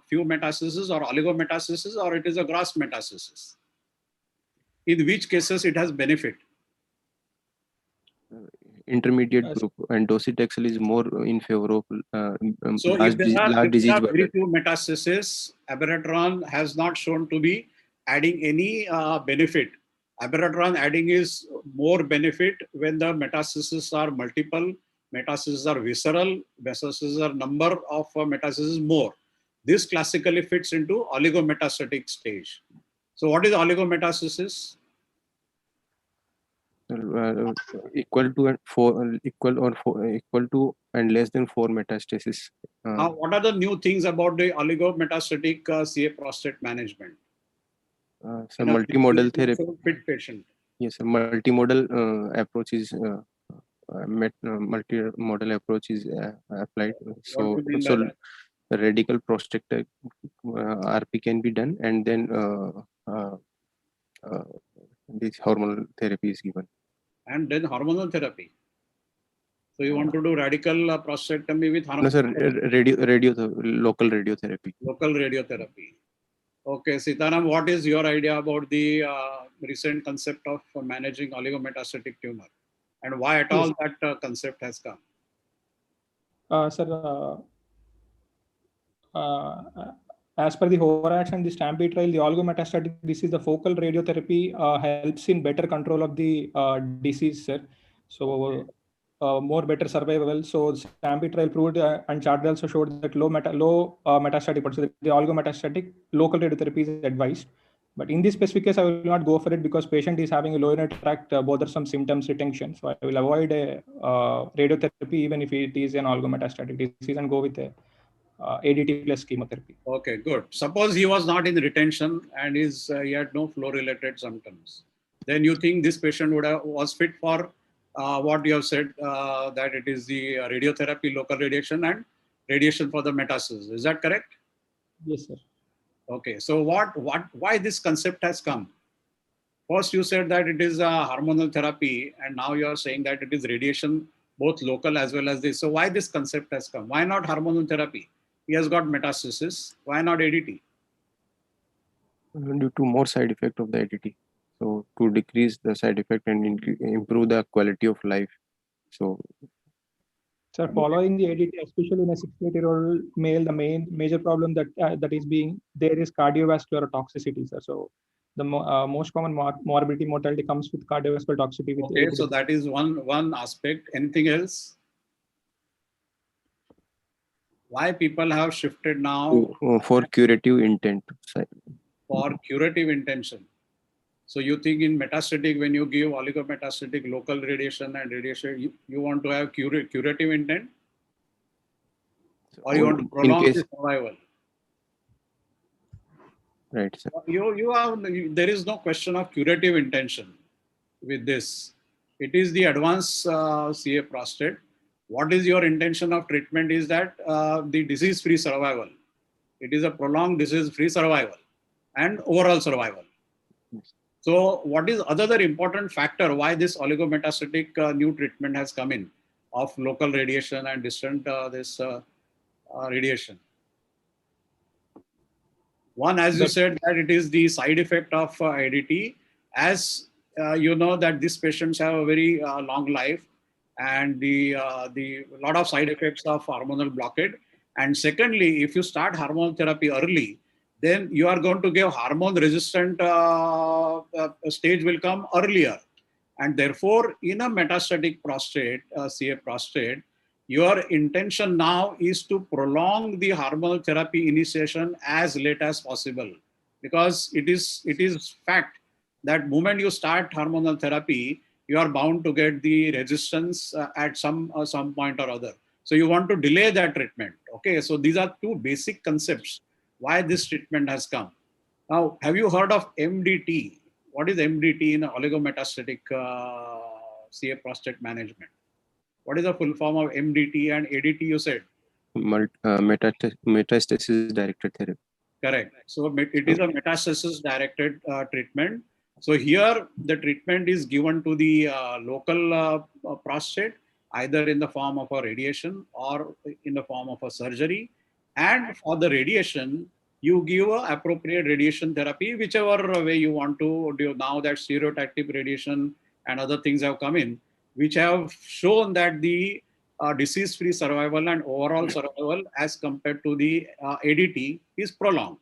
few metastases or oligometastasis, or it is a gross metastasis? In which cases it has benefit? Intermediate group, and docetaxel is more in favor of so large, if there are disease very few metastasis, abiraterone has not shown to be adding any benefit. Abiraterone adding is more benefit when the metastases are multiple, metastases are visceral, metastases are number of metastases more. This classically fits into oligometastatic stage. So what is oligometastasis? Equal to and less than 4 metastasis. Now, what are the new things about the oligometastatic CA prostate management? So multimodal therapy. Fit patient. Yes, a multimodal approach is multimodal approach is applied. So radical prostatectomy RP can be done, and then this hormonal therapy is given. And then hormonal therapy. So you want to do radical prostatectomy with hormonal? No, sir. Local radiotherapy. Local radiotherapy. Okay, Sitaram, what is your idea about the recent concept of managing oligometastatic tumor, and why at all that concept has come? Sir, as per the HORAX and the STAMPEDE trial, the oligometastatic disease, the focal radiotherapy helps in better control of the disease, sir. So more better survival. So STAMPEDE trial proved and chart also showed that low metastatic, so the oligometastatic local radiotherapy is advised. But in this specific case, I will not go for it because patient is having a low urinary tract bothersome symptoms retention. So I will avoid a radiotherapy even if it is an oligometastatic disease and go with a ADT plus chemotherapy. Okay, good. Suppose he was not in retention and he had no flow-related symptoms. Then you think this patient was fit for what you have said, that it is the radiotherapy, local radiation, and radiation for the metastasis. Is that correct? Yes, sir. Okay. So why this concept has come? First, you said that it is a hormonal therapy, and now you are saying that it is radiation, both local as well as this. So why this concept has come? Why not hormonal therapy? He has got metastasis. Why not ADT? Due to more side effect of the ADT. So to decrease the side effect and improve the quality of life. So, sir, following the ADT, especially in a 68-year-old male, the major problem that is being there is cardiovascular toxicity, sir. So the most common morbidity mortality comes with cardiovascular toxicity. With okay, ADT. so that is one aspect. Anything else? Why people have shifted now for curative intent? For curative intention. So you think in metastatic, when you give oligometastatic local radiation and radiation, you want to have curative intent? Or you want to prolong the survival? Right, sir. There is no question of curative intention with this. It is the advanced CA prostate. What is your intention of treatment is that the disease-free survival. It is a prolonged disease-free survival and overall survival. So what is other important factor why this oligometastatic new treatment has come in of local radiation and distant radiation? One, as you said, that it is the side effect of ADT. As you know that these patients have a very long life and the lot of side effects of hormonal blockade. And secondly, if you start hormone therapy early, then you are going to give hormone resistant stage will come earlier. And therefore, in a metastatic prostate, CA prostate, your intention now is to prolong the hormonal therapy initiation as late as possible, because it is fact that moment you start hormonal therapy, you are bound to get the resistance at some point or other. So you want to delay that treatment. Okay, so these are two basic concepts why this treatment has come. Now, have you heard of MDT? What is MDT in oligometastatic CA prostate management? What is the full form of MDT and ADT you said? Metastasis directed therapy. Correct. So it is a metastasis directed treatment. So here the treatment is given to the local prostate, either in the form of a radiation or in the form of a surgery. And for the radiation, you give a appropriate radiation therapy, whichever way you want to do. Now that stereotactic radiation and other things have come in, which have shown that the disease-free survival and overall survival as compared to the ADT is prolonged.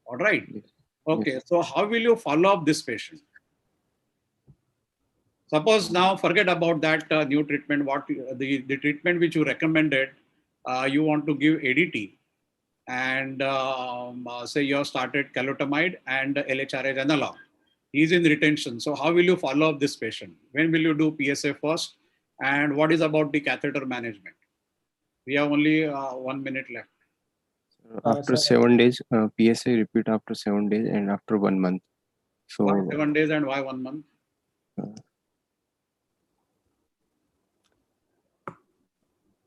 All right. Okay. So how will you follow up this patient? Suppose now forget about that new treatment. What the treatment which you recommended, you want to give ADT, and say you have started calotamide and LHRH analog. He's in retention. So how will you follow up this patient? When will you do PSA first? And what is about the catheter management? We have only 1 minute left. After 7 days, PSA repeat after 7 days and after 1 month. So why 7 days and why 1 month?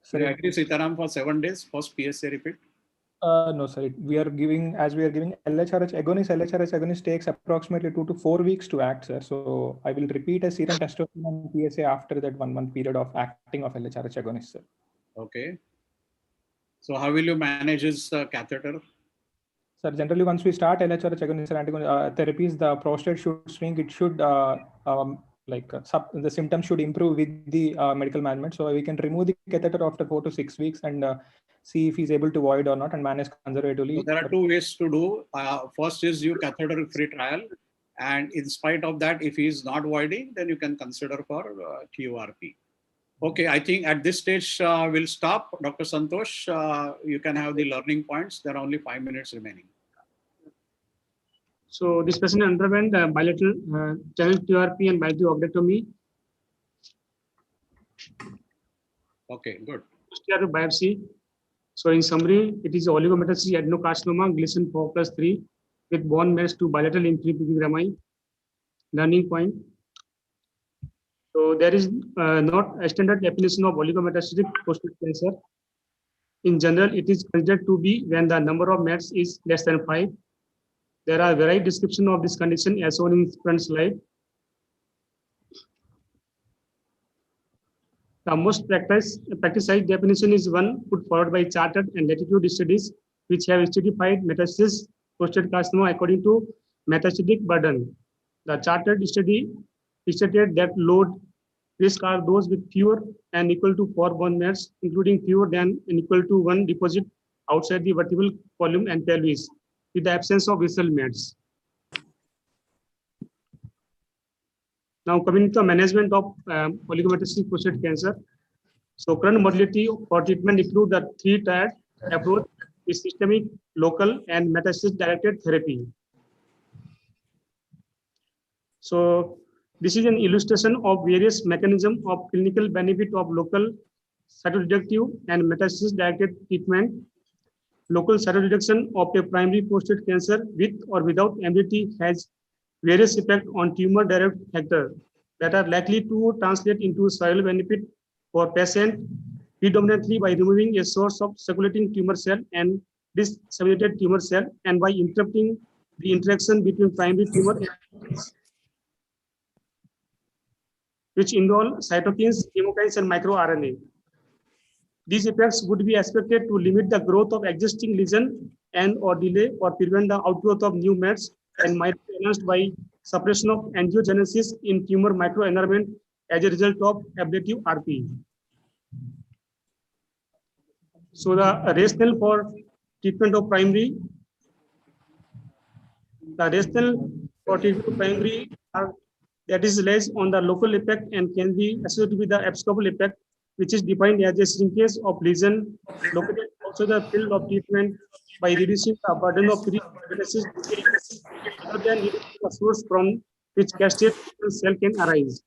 So you agree, Sitaram, for 7 days first PSA repeat? No, sir. We are giving LHRH agonist takes approximately 2 to 4 weeks to act, sir. So I will repeat a serum testosterone and PSA after that 1 month period of acting of LHRH agonist, sir. Okay. So how will you manage his catheter? Sir, generally once we start LHRH agonist therapies, the prostate should shrink. It should the symptoms should improve with the medical management. So we can remove the catheter after 4 to 6 weeks and see if he's able to void or not and manage conservatively. So there are 2 ways to do. First is you catheter-free trial. And in spite of that, if he is not voiding, then you can consider for TURP. Okay, I think at this stage, we'll stop. Dr. Santosh, you can have the learning points. There are only 5 minutes remaining. So this patient underwent bilateral channel TURP and bilateral oblectomy. Okay, good. Biopsy. So in summary, it is oligometastatic adenocarcinoma, Gleason 4+3 with bone mass to bilateral infiltrate. Learning point. So there is not a standard definition of oligometastatic prostate cancer. In general, it is considered to be when the number of mets is less than 5. There are varied descriptions of this condition as shown in front slide. The most practiced definition is one put forward by chartered and latitude studies, which have stratified metastasis prostate carcinoma according to metastatic burden. The chartered study stated that low risk are those with fewer and equal to 4 bone mass, including fewer than and equal to 1 deposit outside the vertebral column and pelvis, with the absence of visceral mets. Now coming to the management of oligometastatic prostate cancer. So current modality for treatment include the 3-tiered approach is systemic, local, and metastasis directed therapy. So this is an illustration of various mechanisms of clinical benefit of local cytoreductive and metastasis directed treatment. local cytoreduction of a primary prostate cancer with or without MDT has various effects on tumor-derived factors that are likely to translate into survival benefit for patient, predominantly by removing a source of circulating tumor cell and disseminated tumor cell, and by interrupting the interaction between primary tumor and which involve cytokines, chemokines, and microRNA. These effects would be expected to limit the growth of existing lesion and or delay or prevent the outgrowth of new mets, and might be enhanced by suppression of angiogenesis in tumor microenvironment as a result of ablative RP. So the rationale for treatment of primary, that is less on the local effect and can be associated with the abscopal effect, which is defined as a shrinkage of lesion located outside the field of treatment by reducing the burden of pre-metastasis other than reducing the source from which cascade cell can arise.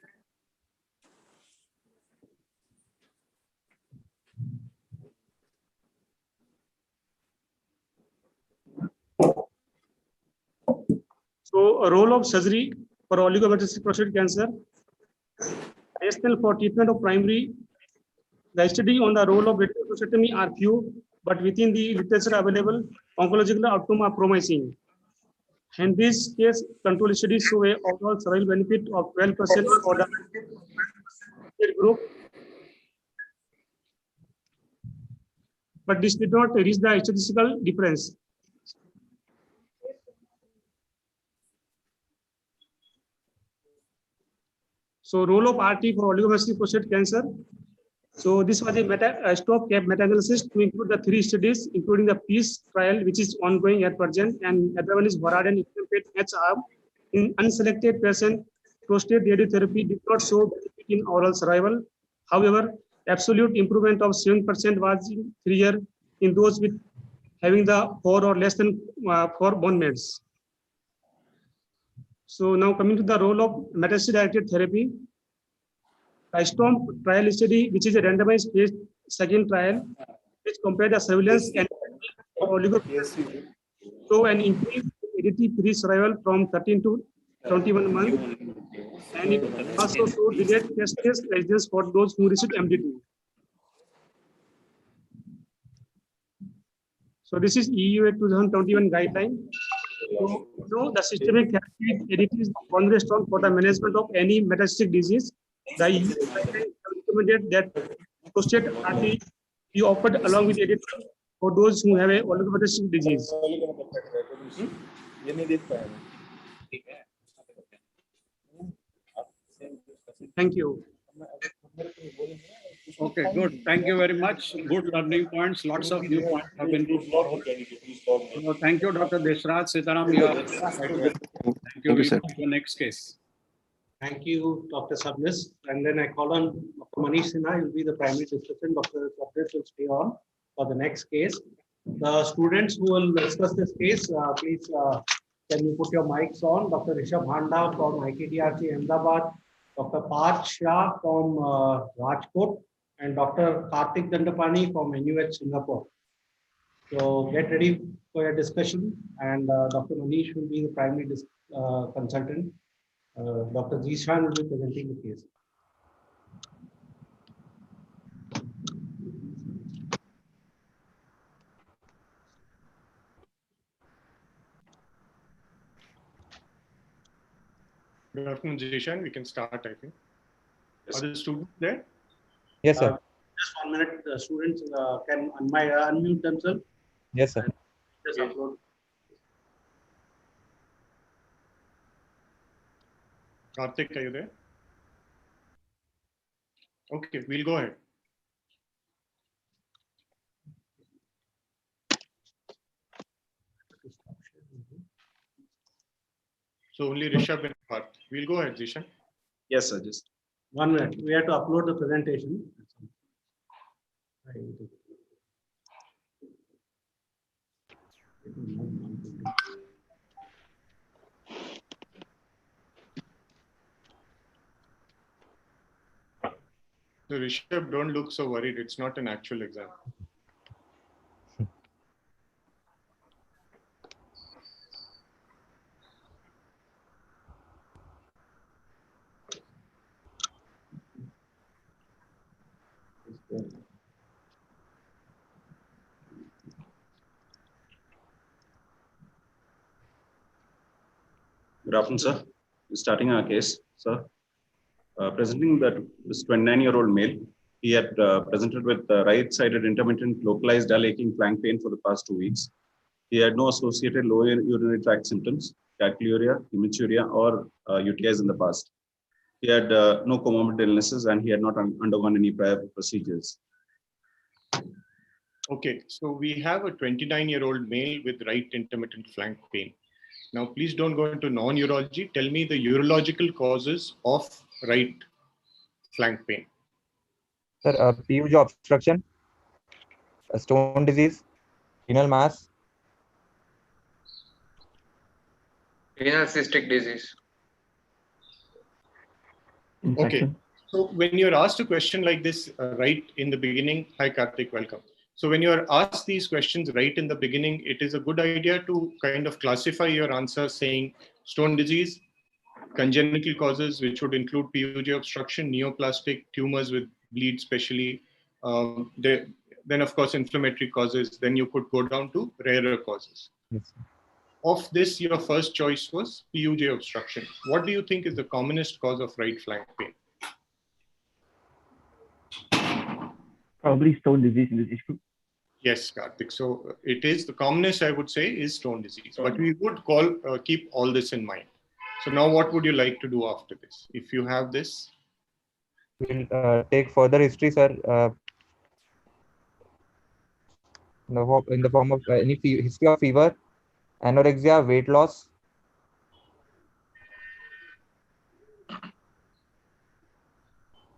So, a role of surgery for oligometastatic prostate cancer. Rationale for treatment of primary, the study on the role of radical prostatectomy are few, but within the literature available, oncological outcome are promising. And this case control studies show a overall survival benefit of 12% for the group, but this did not reach the statistical difference. So, role of RT for oligometastatic prostate cancer. So, this was a stop cap meta-analysis to include the 3 studies, including the PEACE trial, which is ongoing at present, and other one is Varad and HR. In unselected patient, prostate radiotherapy did not show benefit in overall survival. However, absolute improvement of 7% was in 3 years in those with having the 4 or less than 4 bone mets. So now coming to the role of metastasis-directed therapy, the STORM trial study, which is a randomized phase 2 trial, which compared the surveillance and so an increase in ADT-free survival from 13 to 21 months, and it also showed delayed test residence for those who received MDT. So this is EUA 2021 guideline. So the systemic therapy ADT is cornerstone for the management of any metastatic disease. The EUA guideline recommended that prostate RT be offered along with ADT for those who have a oligometastatic disease. Thank you. Okay, good. Thank you very much. Good learning points. Lots of new points have been put forward. So thank you, Dr. Deshraj. Sitaram, you are quite well. Thank you. We'll move to the next case. Thank you, Dr. Sabnis. And then I call on Dr. Manish Sinha. He will be the primary discussion. Dr. Sabnis will stay on for the next case. The students who will discuss this case, please can you put your mics on? Dr. Rishabh Handa from IKTRC Ahmedabad, Dr. Parth Shah from Rajkot, and Dr. Karthik Dandapani from NUH Singapore. So get ready for your discussion, and Dr. Manish will be the primary consultant. Dr. Zishan will be presenting the case. Good afternoon, Jishan. We can start, I think. Yes. Are the students there? Yes, sir. Just 1 minute. The students can unmute themselves. Yes, sir. Just upload. Karthik, are you there? Okay, we'll go ahead. So only Rishabh and Parth. We'll go ahead, Zishan. Yes, sir. Just 1 minute. We have to upload the presentation. So Rishabh, don't look so worried. It's not an actual exam. Good afternoon, sir. We're starting our case, sir. Presenting that this 29-year-old male, he had presented with right-sided intermittent localized dull aching flank pain for the past 2 weeks. He had no associated lower urinary tract symptoms, calciuria, hematuria, or UTIs in the past. He had no comorbid illnesses and he had not undergone any prior procedures. Okay, so we have a 29-year-old male with right intermittent flank pain. Now, please don't go into non-urology. Tell me the urological causes of right flank pain. Sir, PUJ obstruction, stone disease, renal mass. Renal cystic disease. Okay, so when you're asked a question like this right in the beginning, hi Karthik, welcome. So when you're asked these questions right in the beginning, it is a good idea to kind of classify your answer saying stone disease, congenital causes, which would include PUJ obstruction, neoplastic tumors with bleed specially, then of course inflammatory causes, then you could go down to rarer causes. Yes. Of this, your first choice was PUJ obstruction. What do you think is the commonest cause of right flank pain? Probably stone disease in this age group. Yes, Karthik. So it is the commonest, I would say, is stone disease. But we would keep all this in mind. So now what would you like to do after this? If you have this? We'll take further history, sir. In the form of any history of fever, anorexia, weight loss.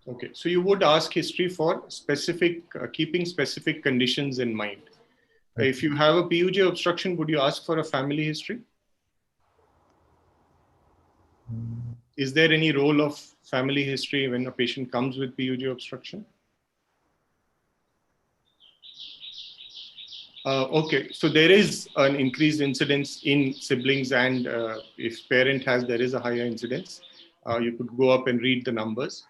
Okay, so you would ask history for specific, keeping specific conditions in mind. If you have a PUJ obstruction, would you ask for a family history? Is there any role of family history when a patient comes with PUJ obstruction? Okay, so there is an increased incidence in siblings, and if parent has, there is a higher incidence. You could go up and read the numbers.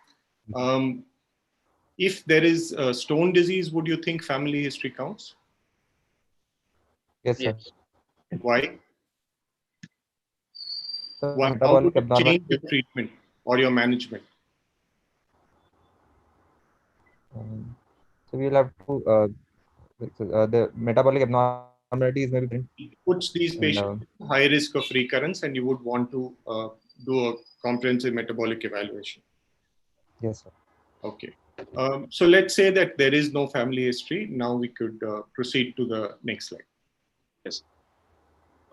If there is stone disease, would you think family history counts? Yes, sir. Why? So How would it change your treatment or your management? So we'll have to the metabolic abnormalities may be different. Puts these patients at high risk of recurrence, and you would want to do a comprehensive metabolic evaluation. Yes, sir. Okay. So let's say that there is no family history. Now we could proceed to the next slide. Yes.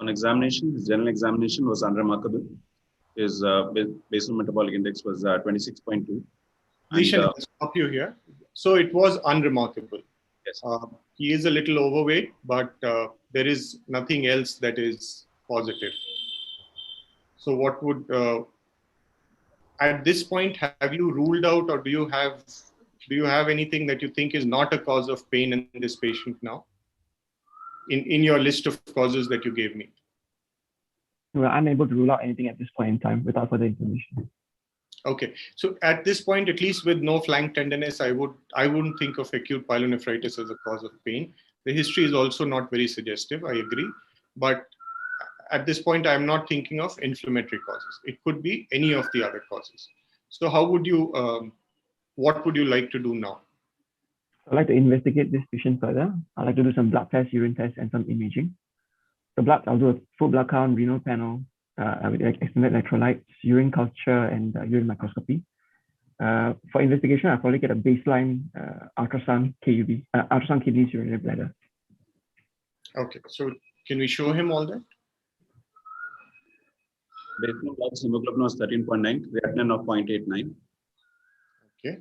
On examination, his general examination was unremarkable. His basal metabolic index was 26.2. Nishan, I'll stop you here. So it was unremarkable. Yes. He is a little overweight, but there is nothing else that is positive. So what would, at this point, have you ruled out, or do you have anything that you think is not a cause of pain in this patient now? In your list of causes that you gave me? We're unable to rule out anything at this point in time without further information. Okay, so at this point, at least with no flank tenderness, I wouldn't think of acute pyelonephritis as a cause of pain. The history is also not very suggestive, I agree. But at this point, I'm not thinking of inflammatory causes. It could be any of the other causes. So how would you, what would you like to do now? I'd like to investigate this patient further. I'd like to do some blood tests, urine tests, and some imaging. The blood, I'll do a full blood count, renal panel, with extended electrolytes, urine culture, and urine microscopy. For investigation, I'll probably get a baseline ultrasound KUB, ultrasound kidneys, urinary bladder. Okay, so can we show him all that? Baseline blood hemoglobin was 13.9, creatinine of 0.89. Okay.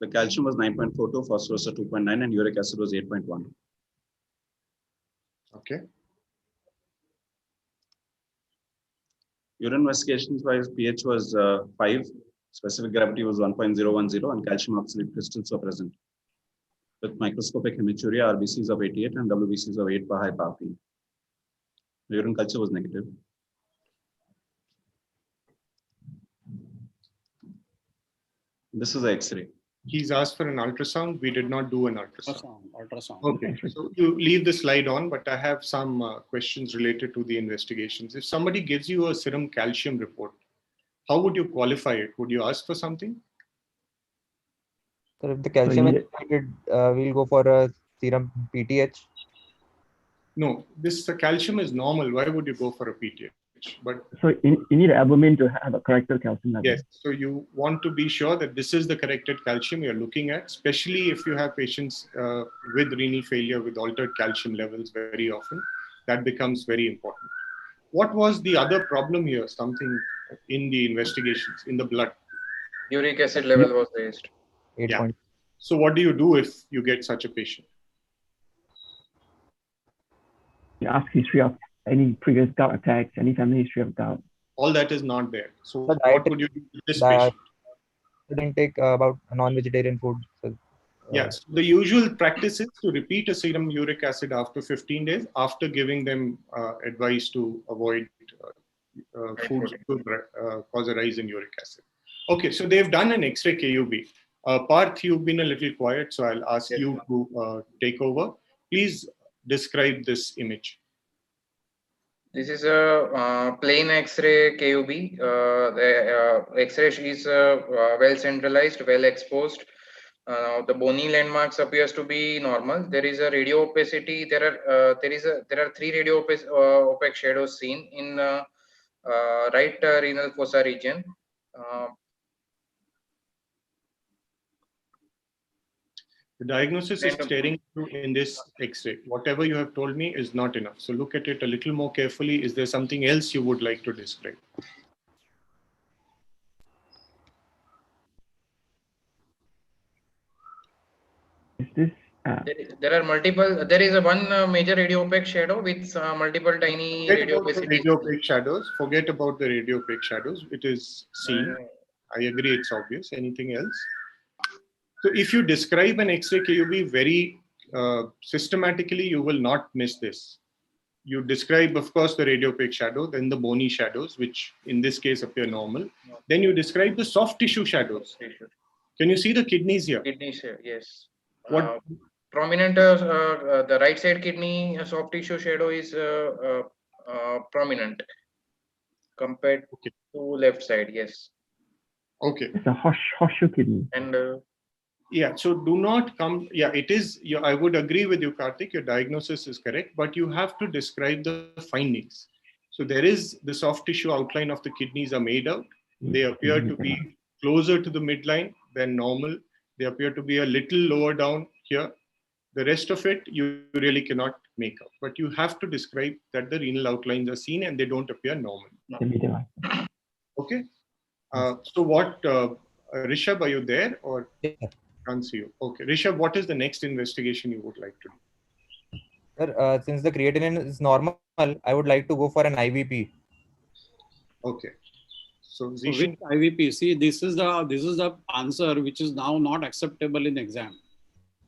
The calcium was 9.42, phosphorus was 2.9, and uric acid was 8.1. Okay. Urine investigations wise, pH was 5, specific gravity was 1.010, and calcium oxalate crystals were present. With microscopic hematuria, RBCs of 88 and WBCs of 8 per high power P. The urine culture was negative. This is the X-ray. He's asked for an ultrasound. We did not do an ultrasound. Ultrasound. Okay, so you leave the slide on, but I have some questions related to the investigations. If somebody gives you a serum calcium report, how would you qualify it? Would you ask for something? So if the calcium is elevated, we'll go for a serum PTH. No, this calcium is normal. Why would you go for a PTH? But so you need albumin to have a corrected calcium level. yes, so you want to be sure that this is the corrected calcium you're looking at, especially if you have patients with renal failure with altered calcium levels very often. That becomes very important. What was the other problem here? Something in the investigations, in the blood? Uric acid level was raised. Yeah. So what do you do if you get such a patient? You ask history of any previous gout attacks, any family history of gout. All that is not there. So The what would you do with this patient? Didn't take about non-vegetarian food. So, Yes, the usual practice is to repeat a serum uric acid after 15 days after giving them advice to avoid foods to cause a rise in uric acid. Okay, so they've done an X-ray KUB. Parth, you've been a little quiet, so I'll ask you to take over. Please describe this image. This is a plain X-ray KUB. The X-ray is well centralized, well exposed. The bony landmarks appears to be normal. There is a radio opacity. There are three radio opaque shadows seen in right renal fossa region. The diagnosis is staring through in this X-ray. Whatever you have told me is not enough. So look at it a little more carefully. Is there something else you would like to describe? Is this? There are multiple. There is a one major radio opaque shadow with multiple tiny radio opacities. Radio opaque shadows. Forget about the radio opaque shadows. It is seen. I agree. It's obvious. Anything else? So if you describe an X-ray KUB very systematically, you will not miss this. You describe, of course, the radio opaque shadow, then the bony shadows, which in this case appear normal. Then you describe the soft tissue shadows. Can you see the kidneys here? Kidneys here, yes. What? Prominent, the right side kidney soft tissue shadow is prominent compared to left side, yes. Okay. It's a horseshoe kidney. And yeah, so do not come. Yeah, it is. I would agree with you, Karthik. Your diagnosis is correct, but you have to describe the findings. So there is the soft tissue outline of the kidneys are made out. They appear to be closer to the midline than normal. They appear to be a little lower down here. The rest of it, you really cannot make out. But you have to describe that the renal outlines are seen and they don't appear normal. Okay. So what, Rishabh, are you there or can't see you? Okay. Rishabh, what is the next investigation you would like to do? Sir, since the creatinine is normal, I would like to go for an IVP. Okay. So which IVP? See, this is the answer which is now not acceptable in exam.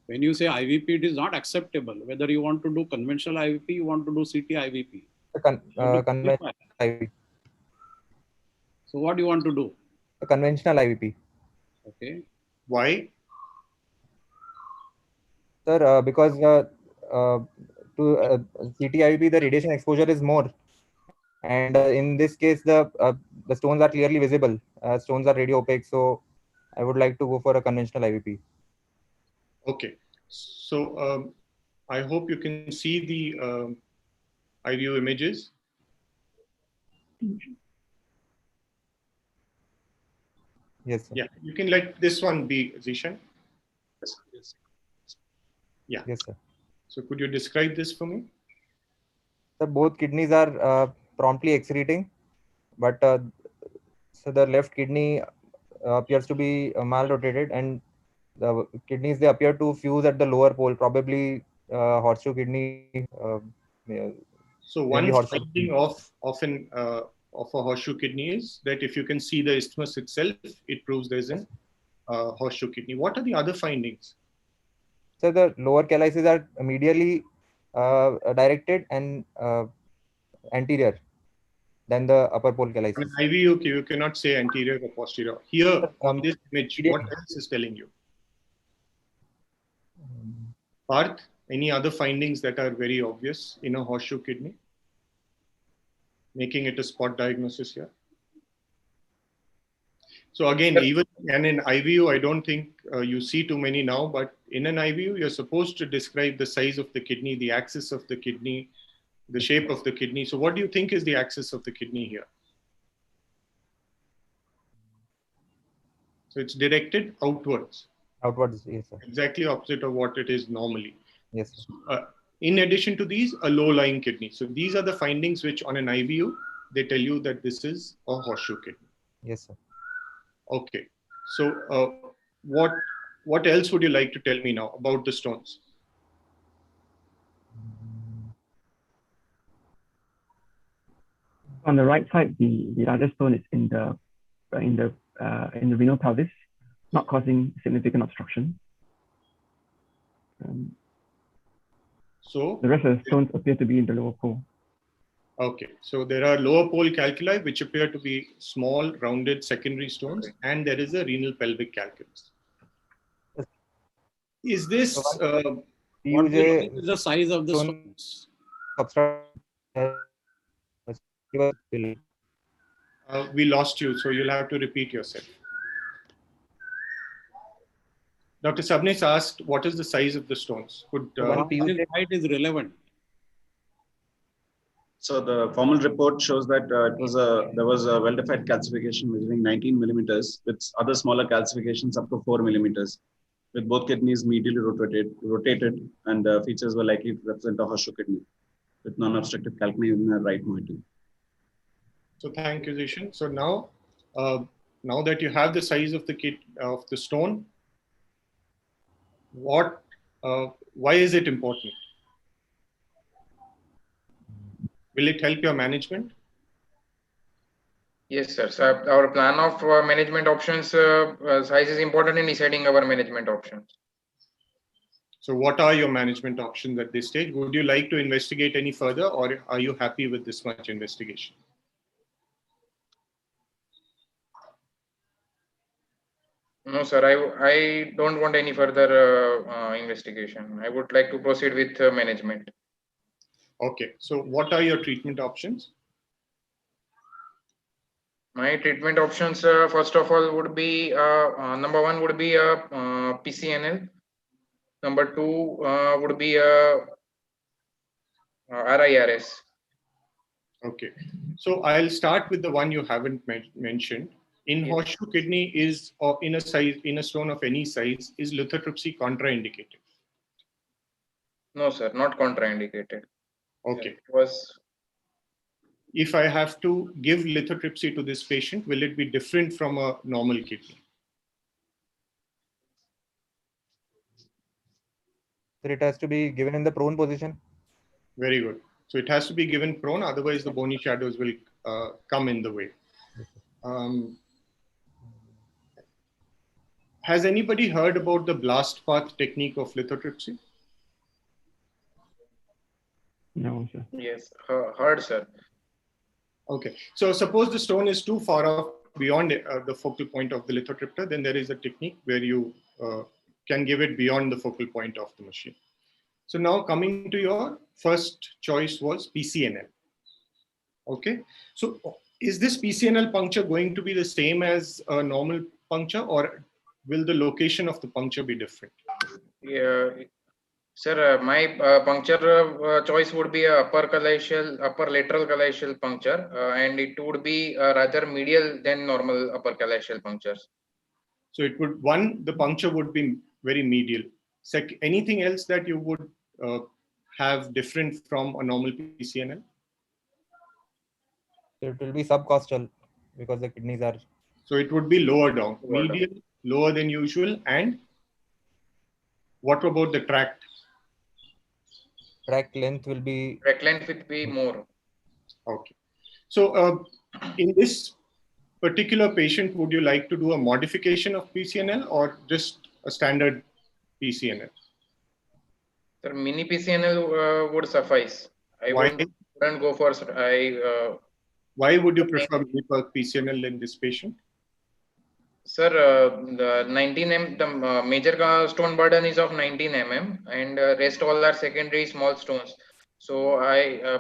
When you say IVP, it is not acceptable. Whether you want to do conventional IVP, you want to do CT IVP. Conventional IVP. So what do you want to do? A conventional IVP. Okay. Why? Sir, because to CT IVP, the radiation exposure is more. And in this case, the stones are clearly visible. Stones are radio opaque. So I would like to go for a conventional IVP. Okay. So I hope you can see the IVU images. Yes, sir. Yeah, you can let this one be, Zishan. Yes. Yeah. Yes, sir. So could you describe this for me? So both kidneys are promptly excreting, but so the left kidney appears to be malrotated, and the kidneys, they appear to fuse at the lower pole, probably horseshoe kidney. So one finding of a horseshoe kidney is that if you can see the isthmus itself, it proves there's a horseshoe kidney. What are the other findings? So the lower calyces are medially directed and anterior than the upper pole calyces. IVU, you cannot say anterior or posterior. Here on this image, what else is telling you? Parth, any other findings that are very obvious in a horseshoe kidney? Making it a spot diagnosis here. So again, even in IVU, I don't think you see too many now, but in an IVU, you're supposed to describe the size of the kidney, the axis of the kidney, the shape of the kidney. So what do you think is the axis of the kidney here? So it's directed outwards. Outwards, yes, sir. Exactly opposite of what it is normally. Yes, sir. So, in addition to these, a low-lying kidney. So these are the findings which on an IVU, they tell you that this is a horseshoe kidney. Yes, sir. Okay. So what else would you like to tell me now about the stones? On the right side, the largest stone is in the renal pelvis, not causing significant obstruction. So the rest of the stones appear to be in the lower pole. Okay, so there are lower pole calculi which appear to be small, rounded secondary stones, and there is a renal pelvic calculus. Is this what is the size of the stones? We lost you, so you'll have to repeat yourself. Dr. Sabnis asked, what is the size of the stones? Could height is relevant. So the formal report shows that there was a well-defined calcification measuring 19 millimeters with other smaller calcifications up to 4 millimeters, with both kidneys medially rotated, and features were likely to represent a horseshoe kidney with non-obstructive calculi in the right moiety. So thank you, Zishan. So now, now that you have the size of the stone, why is it important? Will it help your management? Yes, sir. So our plan of management options, size is important in deciding our management options. So what are your management options at this stage? Would you like to investigate any further, or are you happy with this much investigation? No, sir. I don't want any further investigation. I would like to proceed with management. Okay. So what are your treatment options? My treatment options, first of all, would be number one would be PCNL. Number two would be RIRS. Okay. So I'll start with the one you haven't mentioned. In horseshoe kidney is, or in a stone of any size, is lithotripsy contraindicated? No, sir, not contraindicated. Okay. It was. If I have to give lithotripsy to this patient, will it be different from a normal kidney? So it has to be given in the prone position. Very good. So it has to be given prone, otherwise the bony shadows will come in the way. Has anybody heard about the blast path technique of lithotripsy? No, sir. Yes, heard, sir. Okay. So suppose the stone is too far off beyond the focal point of the lithotripter, then there is a technique where you can give it beyond the focal point of the machine. So now coming to your first choice was PCNL. Okay. So is this PCNL puncture going to be the same as a normal puncture, or will the location of the puncture be different? Yeah, sir. My puncture choice would be a upper lateral calacial puncture, and it would be rather medial than normal upper calacial punctures. So it would, the puncture would be very medial. Anything else that you would have different from a normal PCNL? So it will be subcostal because the kidneys are. So it would be lower down, medial, lower than usual. And what about the tract? Tract length will be. Tract length will be more. Okay. So in this particular patient, would you like to do a modification of PCNL or just a standard PCNL? Sir, mini PCNL would suffice. I wouldn't go for. Why would you prefer mini PCNL in this patient? Sir, the 19 mm, the major stone burden is of 19 mm, and rest all are secondary small stones. So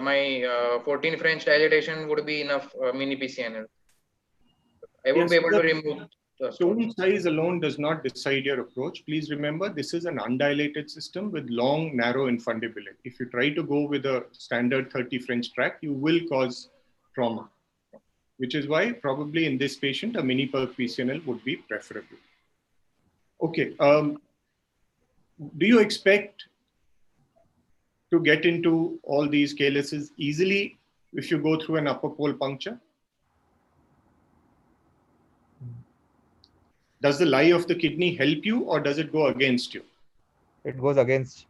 my 14 French dilatation would be enough mini PCNL. I would Yes, be able to the remove the stone stones. size alone does not decide your approach. Please remember, this is an undilated system with long, narrow infundibulate. If you try to go with a standard 30 French track, you will cause trauma, which is why probably in this patient, a mini perk PCNL would be preferable. Okay. Do you expect to get into all these calyces easily if you go through an upper pole puncture? Does the lie of the kidney help you or does it go against you? It goes against.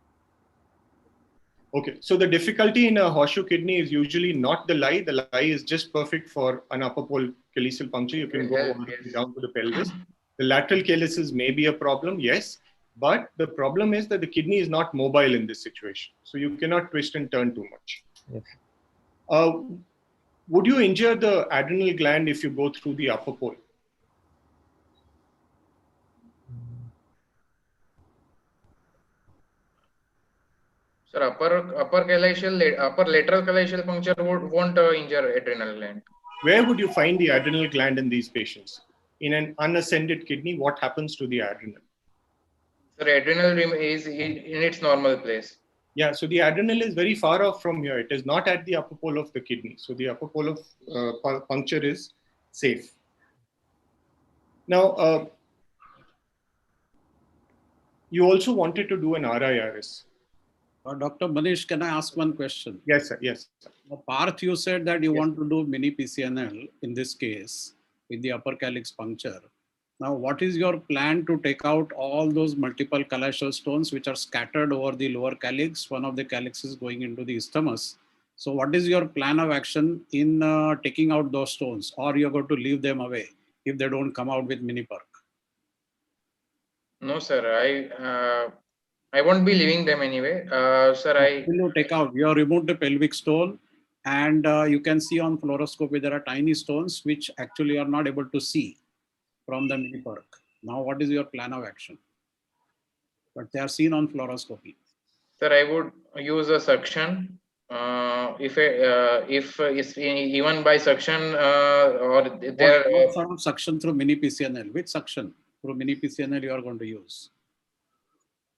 Okay, so the difficulty in a horseshoe kidney is usually not the lie. The lie is just perfect for an upper pole calyceal puncture. You can go all the way down to the pelvis. The lateral calyces may be a problem, yes, but the problem is that the kidney is not mobile in this situation. So you cannot twist and turn too much. Yes. Would you injure the adrenal gland if you go through the upper pole? Sir, upper lateral calyceal puncture won't injure adrenal gland. Where would you find the adrenal gland in these patients? In an unascended kidney, what happens to the adrenal? Sir, adrenal is in its normal place. Yeah, so the adrenal is very far off from here. It is not at the upper pole of the kidney. So the upper pole of puncture is safe. Now, you also wanted to do an RIRS. Dr. Manish, can I ask one question? Yes, sir. Yes. Sir. Parth, you said that you want to do mini PCNL in this case with the upper calyx puncture. Now, what is your plan to take out all those multiple calyceal stones which are scattered over the lower calyx? One of the calyxes going into the isthmus. So what is your plan of action in taking out those stones, or you're going to leave them away if they don't come out with mini perk? No, sir. I won't be leaving them anyway. Sir, You take out. You have removed the pelvic stone, and you can see on fluoroscopy there are tiny stones which actually are not able to see from the mini perk. Now, what is your plan of action? But they are seen on fluoroscopy. Sir, I would use a suction. If even by suction or there. What sort of suction through mini PCNL? Which suction through mini PCNL you are going to use?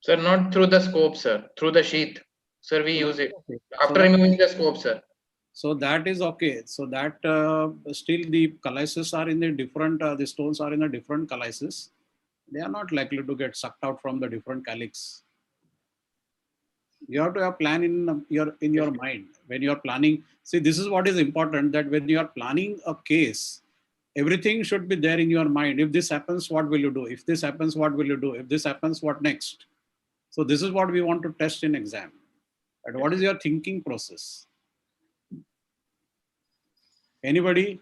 Sir, not through the scope, sir. Through the sheath, sir. We use it after removing the scope, sir. So that is okay. So that still the calyces are in the different. The stones are in a different calyces. They are not likely to get sucked out from the different calyx. You have to have plan in your mind when you are planning. See, this is what is important, that when you are planning a case, everything should be there in your mind. If this happens, what will you do? If this happens, what will you do? If this happens, what next? So this is what we want to test in exam. And what is your thinking process? Anybody?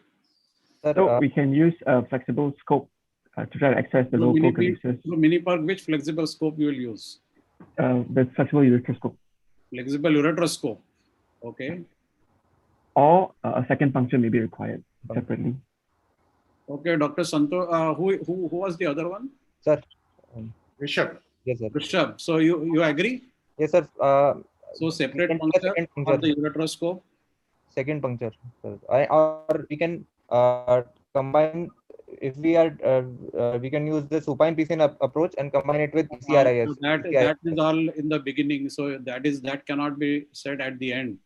So we can use a flexible scope to try to access the local calyces. Mini perk, which flexible scope you will use? The flexible ureteroscope. Flexible ureteroscope. Okay. Or a second puncture may be required separately. Okay, Dr. Santo, who was the other one? Sir. Rishabh. Yes, sir. Rishabh. So you agree? Yes, sir. So separate puncture or the ureteroscope? Second puncture, sir. Or we can combine. If we are, we can use the supine PCN approach and combine it with ECRIS. So that is all in the beginning. So that cannot be said at the end.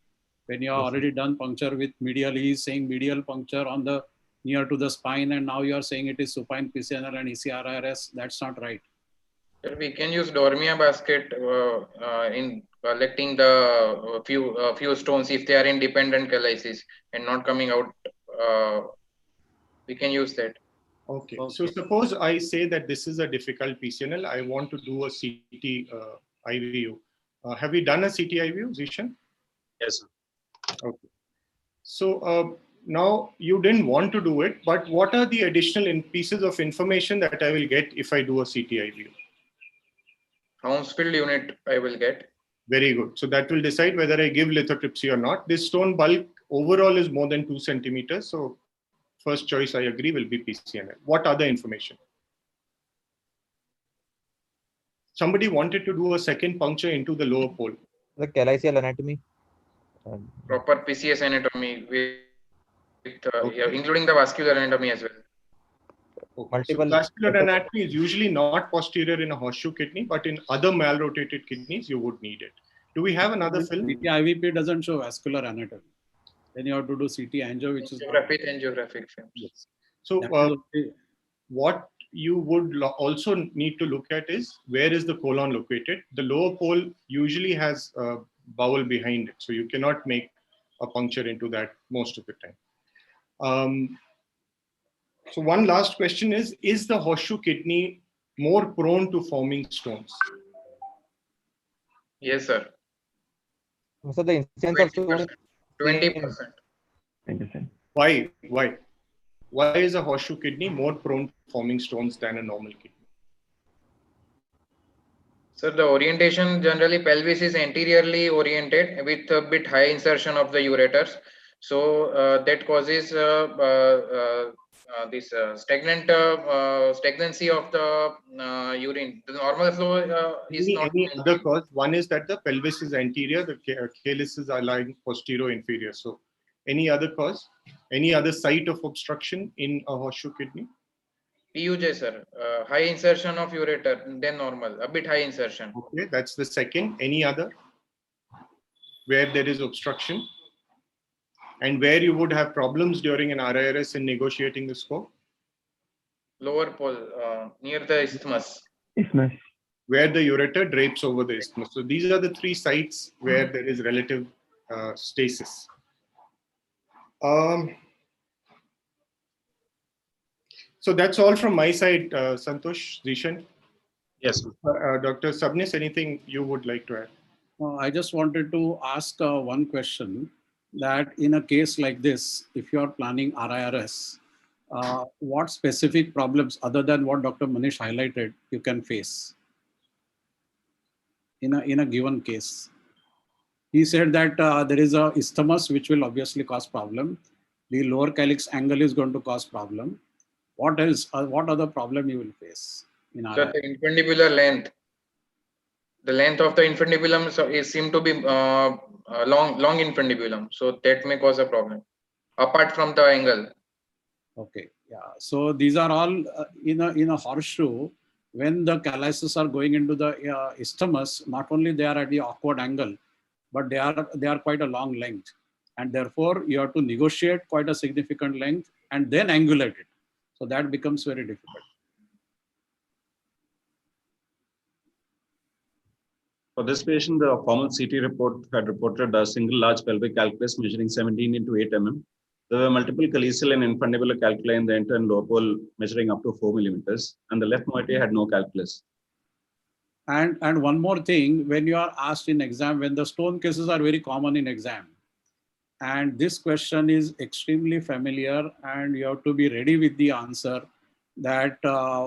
When you are already done puncture with medial, he is saying medial puncture on the near to the spine, and now you are saying it is supine PCNL and ECRIS. That's not right. We can use Dormia basket in collecting the few stones if they are independent calyces and not coming out. We can use that. Okay. So suppose I say that this is a difficult PCNL. I want to do a CT IVU. Have you done a CT IVU, Zishan? Yes, sir. Okay. So now you didn't want to do it, but what are the additional pieces of information that I will get if I do a CT IVU? Hounsfield unit I will get. Very good. So that will decide whether I give lithotripsy or not. This stone bulk overall is more than 2 centimeters. So first choice I agree will be PCNL. What other information? somebody wanted to do a second puncture into the lower pole. The calicial anatomy. Proper PCS anatomy with yeah, including the vascular anatomy as well. So vascular anatomy is usually not posterior in a horseshoe kidney, but in other malrotated kidneys, you would need it. Do we have another film? CT IVP doesn't show vascular anatomy. Then you have to do CT angio, which is Angiographic films. Yes. So what you would also need to look at is where is the colon located. The lower pole usually has a bowel behind it, so you cannot make a puncture into that most of the time. So one last question is the horseshoe kidney more prone to forming stones? Yes, sir. So the incidence of stone 20%. Why? Why is a horseshoe kidney more prone to forming stones than a normal kidney? So the orientation, generally pelvis is anteriorly oriented with a bit high insertion of the ureters. So that causes this stagnancy of the urine. The normal flow is not. Any other cause? One is that the pelvis is anterior, the calyces are lying posterior inferior. So any other cause? Any other site of obstruction in a horseshoe kidney? PUJ, sir. High insertion of ureter, then normal, a bit high insertion. Okay, that's the second. Any other? Where there is obstruction? And where you would have problems during an RIRS in negotiating the score? Lower pole, near the isthmus. Isthmus. Where the ureter drapes over the isthmus. So these are the three sites where there is relative stasis. So that's all from my side, Santosh, Zishan. Yes. Dr. Sabnis, anything you would like to add? I just wanted to ask one question, that in a case like this, if you are planning RIRS, what specific problems other than what Dr. Manish highlighted you can face in a given case? He said that there is a isthmus which will obviously cause problem. The lower calyx angle is going to cause problem. What else? What other problem you will face in So RIRS? the infundibular length. The length of the infundibulum is seem to be long infundibulum, so that may cause a problem apart from the angle. Okay, yeah. So these are all in a horseshoe. When the calyces are going into the isthmus, not only they are at the awkward angle, but they are quite a long length, and therefore you have to negotiate quite a significant length and then angulate it. So that becomes very difficult. For this patient, the formal CT report had reported a single large pelvic calculus measuring 17 into 8 mm. There were multiple calyceal and infundibular calculi in the inter and lower pole measuring up to 4 millimeters, and the left moiety had no calculus. And one more thing, when you are asked in exam, when the stone cases are very common in exam, and this question is extremely familiar, and you have to be ready with the answer that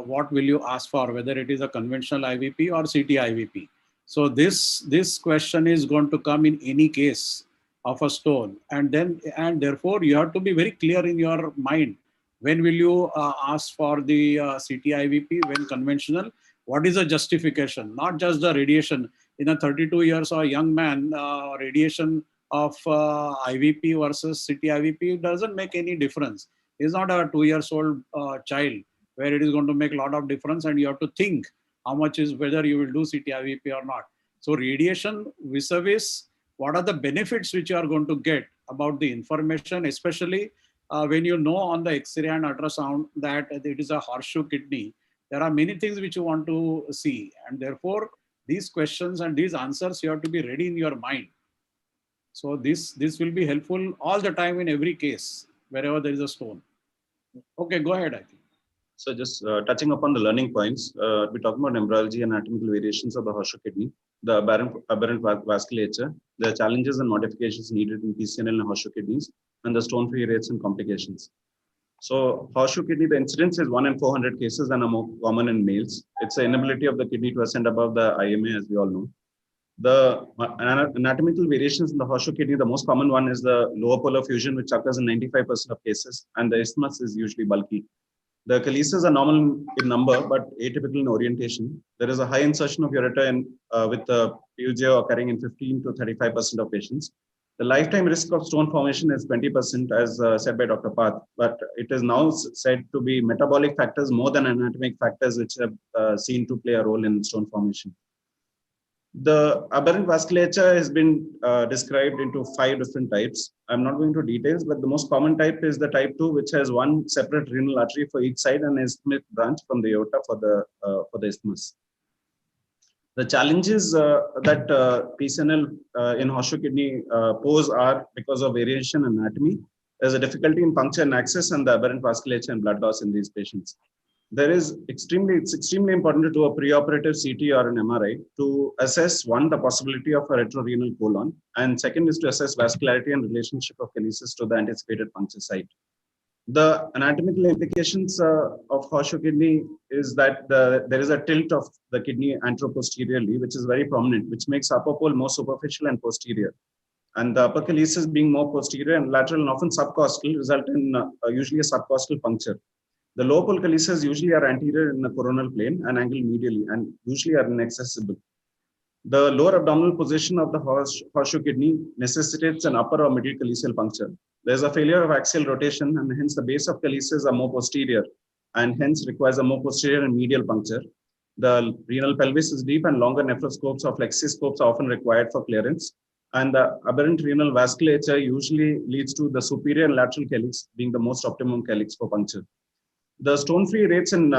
what will you ask for, whether it is a conventional IVP or CT IVP. So this question is going to come in any case of a stone, and therefore you have to be very clear in your mind. When will you ask for the CT IVP? When conventional? What is the justification? Not just the radiation. In a 32 years or a young man, radiation of IVP versus CT IVP doesn't make any difference. It's not a 2 years old child where it is going to make a lot of difference, and you have to think how much is whether you will do CT IVP or not. So radiation vis-a-vis, what are the benefits which you are going to get about the information, especially when you know on the X-ray and ultrasound that it is a horseshoe kidney. There are many things which you want to see, and therefore these questions and these answers you have to be ready in your mind. So this will be helpful all the time in every case, wherever there is a stone. Okay, go ahead, I think. So just touching upon the learning points, we're talking about embryology and anatomical variations of the horseshoe kidney, the aberrant vasculature, the challenges and modifications needed in PCNL and horseshoe kidneys, and the stone-free rates and complications. So horseshoe kidney, the incidence is 1 in 400 cases and are more common in males. It's the inability of the kidney to ascend above the IMA, as we all know. The anatomical variations in the horseshoe kidney, the most common one is the lower polar fusion, which occurs in 95% of cases, and the isthmus is usually bulky. The calyces are normal in number, but atypical in orientation. There is a high insertion of ureter with PUJ occurring in 15 to 35% of patients. The lifetime risk of stone formation is 20%, as said by Dr. Path, but it is now said to be metabolic factors more than anatomic factors which have seen to play a role in stone formation. The aberrant vasculature has been described into 5 different types. I'm not going into details, but the most common type is the type 2, which has one separate renal artery for each side and an isthmic branch from the aorta for the isthmus. The challenges that PCNL in horseshoe kidney pose are because of variation in anatomy. There's a difficulty in puncture and access and the aberrant vasculature and blood loss in these patients. It's extremely important to do a preoperative CT or an MRI to assess, one, the possibility of a retrorenal colon, and second is to assess vascularity and relationship of calyces to the anticipated puncture site. The anatomical implications of horseshoe kidney is that there is a tilt of the kidney anteroposteriorly, which is very prominent, which makes upper pole more superficial and posterior. And the upper calyces being more posterior and lateral and often subcostal result in usually a subcostal puncture. The lower pole calyces usually are anterior in the coronal plane and angled medially and usually are inaccessible. The lower abdominal position of the horseshoe kidney necessitates an upper or middle calyceal puncture. There is a failure of axial rotation and hence the base of calyces are more posterior and hence requires a more posterior and medial puncture. The renal pelvis is deep and longer nephroscopes or flexiscopes are often required for clearance. And the aberrant renal vasculature usually leads to the superior and lateral calyx being the most optimum calyx for puncture. The stone-free rates in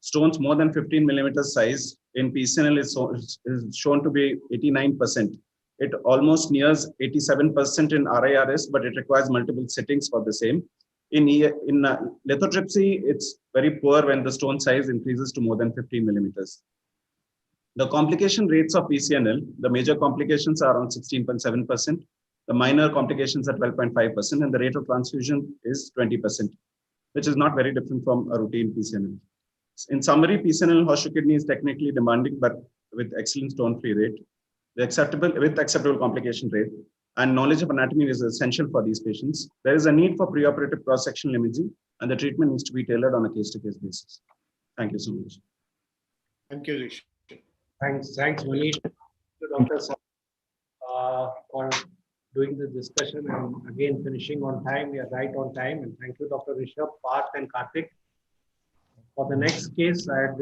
stones more than 15 millimeters size in PCNL is shown to be 89%. It almost nears 87% in RIRS, but it requires multiple sittings for the same. In lithotripsy, it's very poor when the stone size increases to more than 15 millimeters. The complication rates of PCNL, the major complications are around 16.7%, the minor complications are 12.5%, and the rate of transfusion is 20%. Which is not very different from a routine PCNL. In summary, PCNL horseshoe kidney is technically demanding, but with excellent stone-free rate, acceptable complication rate, and knowledge of anatomy is essential for these patients. There is a need for preoperative cross-sectional imaging, and the treatment needs to be tailored on a case-to-case basis. Thank you so much. Thank you, Rishi. Thanks, Manish, to Dr. For doing the discussion and again finishing on time. We are right on time. And thank you, Dr. Rishabh, Parth, and Karthik. For the next case, I had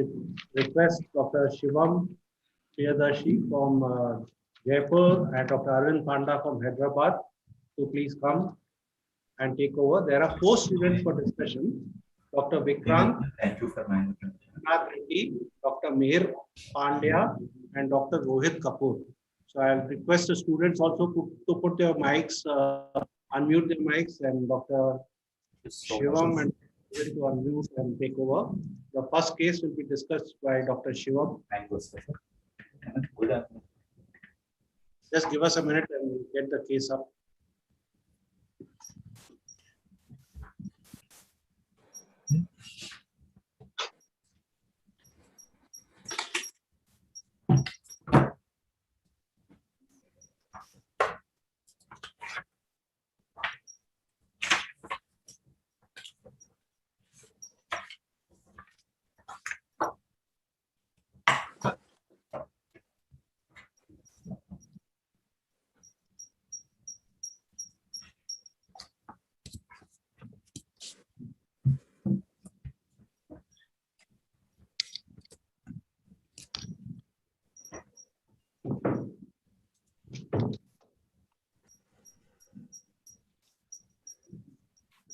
request Dr. Shivam Priyadarshi from Jaipur and Dr. Arvind Panda from Hyderabad to please come and take over. There are 4 students for discussion. Dr. Vikrant, Reddy, Dr. Mihir Pandya, and Dr. Rohit Kapoor. So I'll request the students also to put their mics, unmute their mics, and Dr. Shivam and to unmute and take over. The first case will be discussed by Dr. Shivam. Just give us a minute and we'll get the case up.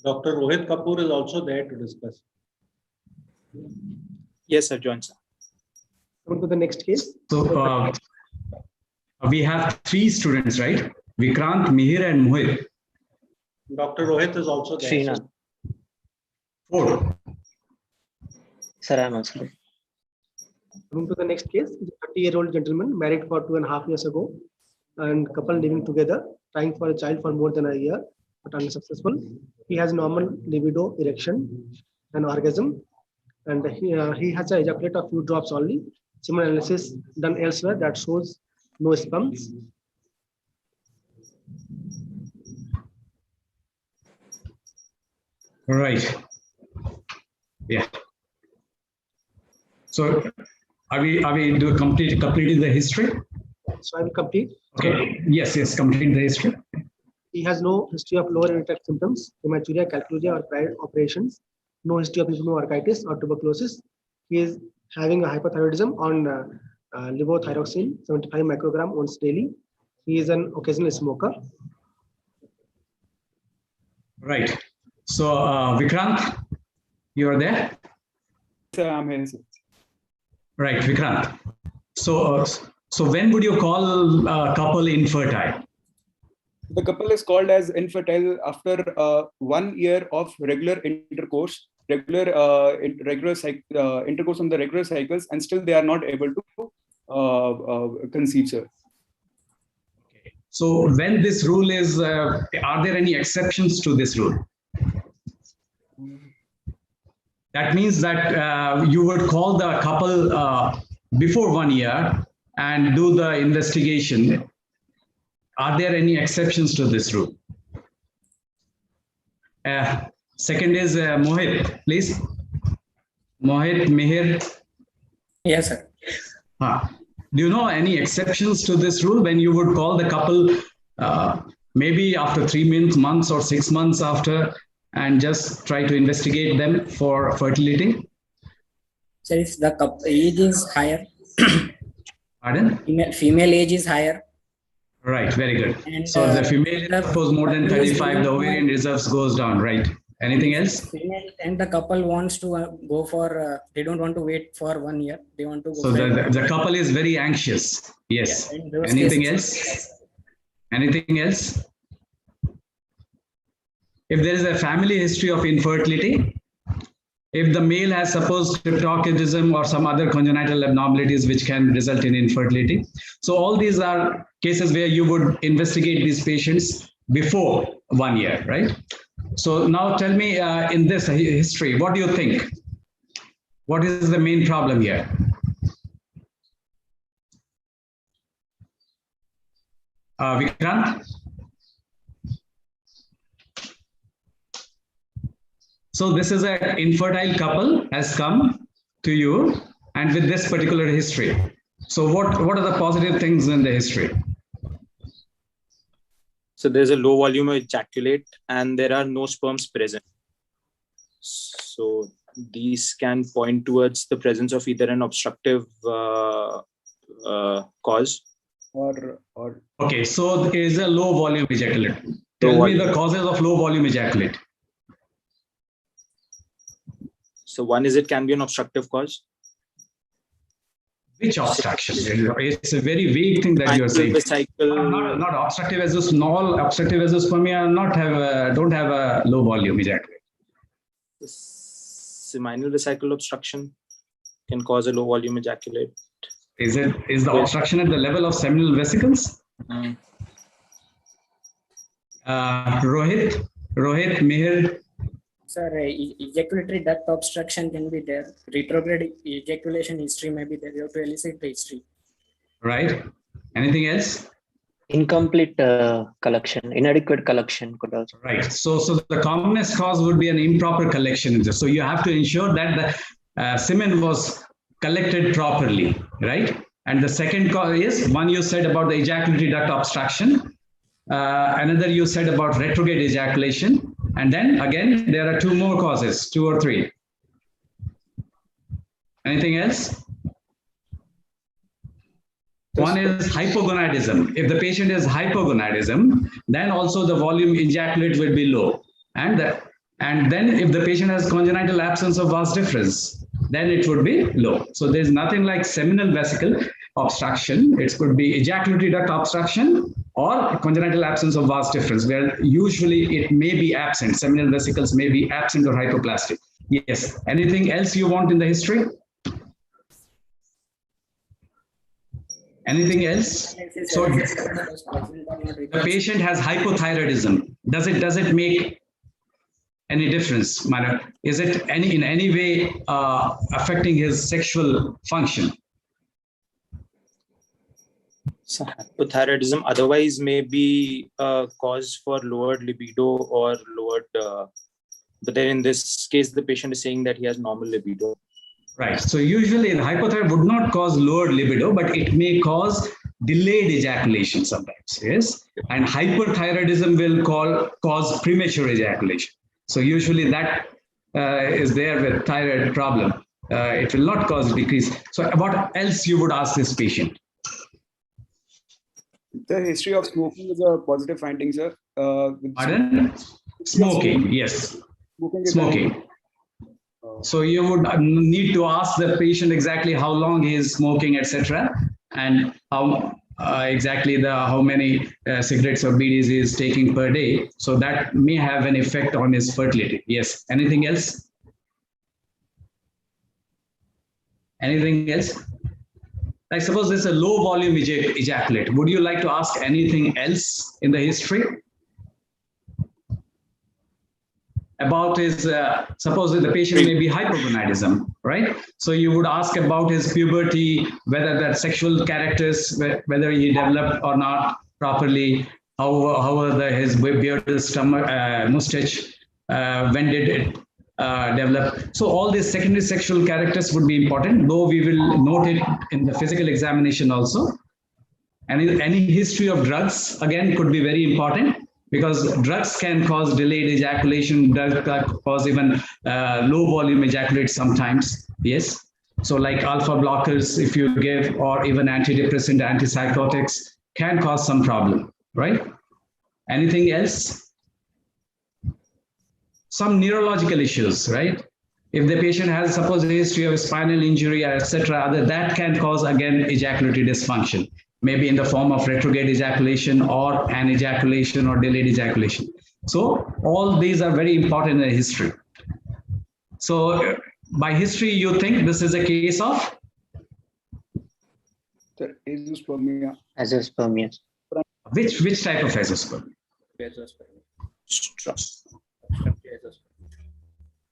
Dr. Rohit Kapoor is also there to discuss. Yes, sir, John. On to the next case. So we have 3 students, right? Vikrant, Mihir, and Mohit. Dr. Rohit is also there. Srinath. 4. Sir, I am also there. On to the next case. A 30-year-old gentleman married for 2.5 years ago, and couple living together, trying for a child for more than a year, but unsuccessful. He has normal libido, erection, and orgasm, and he has a ejaculate of few drops only. Semen analysis done elsewhere that shows no sperms. All right. Yeah. So are we completing the history? So I will complete. Okay. Yes, complete the history. He has no history of lower tract symptoms, hematuria, calcaria, or prior operations. No history of pneumorhinitis or tuberculosis. He is having a hypothyroidism on levothyroxine, 75 microgram once daily. He is an occasional smoker. Right. So Vikrant, you are there? Sir, I'm here, sir. Right, Vikrant. So when would you call a couple infertile? The couple is called as infertile after 1 year of regular intercourse, intercourse on the regular cycles, and still they are not able to conceive, sir. So when this rule is, are there any exceptions to this rule? That means that you would call the couple before 1 year and do the investigation. Are there any exceptions to this rule? Second is Mohit, please. Mohit, Mihir. Yes, sir. Do you know any exceptions to this rule when you would call the couple maybe after 3 months or 6 months after and just try to investigate them for fertility? So if the age is higher, Pardon? female age is higher. Right, very good. And, so the female is suppose more than 35, the ovarian reserves goes down, right? Anything else? Female and the couple wants to go for, they don't want to wait for 1 year. They want to go So for the couple is very anxious. Yes. Yeah, in those Anything cases- else? Anything else? If there is a family history of infertility, if the male has supposed cryptorchidism or some other congenital abnormalities which can result in infertility. So all these are cases where you would investigate these patients before 1 year, right? So now tell me in this history, what do you think? What is the main problem here? Vikrant? So this is an infertile couple has come to you and with this particular history. So what are the positive things in the history? So there's a low volume of ejaculate and there are no sperms present. So these can point towards the presence of either an obstructive cause or Okay, so there is a low volume ejaculate. Tell me the causes of low volume ejaculate. So one is it can be an obstructive cause. Which obstruction? It's a very vague thing that you are saying. Not obstructive as a small, obstructive as a spermia don't have a low volume ejaculate. Seminal vesicle obstruction can cause a low volume ejaculate. Is the obstruction at the level of seminal vesicles? Rohit, Mihir. Sir, ejaculatory duct obstruction can be there. Retrograde ejaculation history may be there. You have to elicit the history. Right. Anything else? Incomplete collection, inadequate collection could also. Right. So the commonest cause would be an improper collection. So you have to ensure that the semen was collected properly, right? And the second cause is one you said about the ejaculatory duct obstruction. Another you said about retrograde ejaculation. And then again, there are two more causes, 2 or 3. Anything else? One is hypogonadism. If the patient is hypogonadism, then also the volume ejaculate will be low. And then if the patient has congenital absence of vas deferens, then it would be low. So there's nothing like seminal vesicle obstruction. It could be ejaculatory duct obstruction or congenital absence of vas deferens, where usually it may be absent. Seminal vesicles may be absent or hypoplastic. Yes. Anything else you want in the history? Anything else? So the patient has hypothyroidism. Does it make any difference, Mara? Is it in any way affecting his sexual function? So hypothyroidism otherwise may be a cause for lowered libido or lowered But then in this case, the patient is saying that he has normal libido. Right. So usually the hypothyroid would not cause lowered libido, but it may cause delayed ejaculation sometimes. Yes. And hyperthyroidism will cause premature ejaculation. So usually that is there with thyroid problem. It will not cause decrease. So what else you would ask this patient? The history of smoking is a positive finding, sir. Pardon? Smoking, yes. Smoking. So you would need to ask the patient exactly how long he is smoking, etc., and how exactly how many cigarettes or BDs he is taking per day. So that may have an effect on his fertility. Yes. Anything else? Anything else? Like suppose there's a low volume ejaculate. Would you like to ask anything else in the history? About his, suppose the patient may be hypogonadism, right? So you would ask about his puberty, whether that sexual characters, whether he developed or not properly, how his beard, stomach, mustache, when did it develop? So all these secondary sexual characters would be important, though we will note it in the physical examination also. And any history of drugs, again, could be very important, because drugs can cause delayed ejaculation, drugs can cause even low volume ejaculate sometimes. Yes. So like alpha blockers, if you give, or even antidepressant, antipsychotics can cause some problem, right? Anything else? Some neurological issues, right? If the patient has, suppose, a history of spinal injury, etc., that can cause, again, ejaculatory dysfunction, maybe in the form of retrograde ejaculation or an ejaculation or delayed ejaculation. So all these are very important in the history. So by history, you think this is a case of? The azoospermia. Azoospermia. Which type of azoospermia?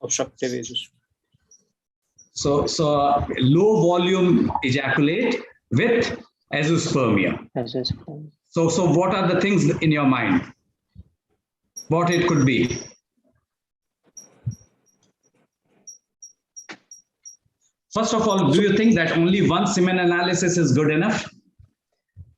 Obstructive azoospermia. So low volume ejaculate with azoospermia. So what are the things in your mind? What it could be? First of all, do you think that only one semen analysis is good enough?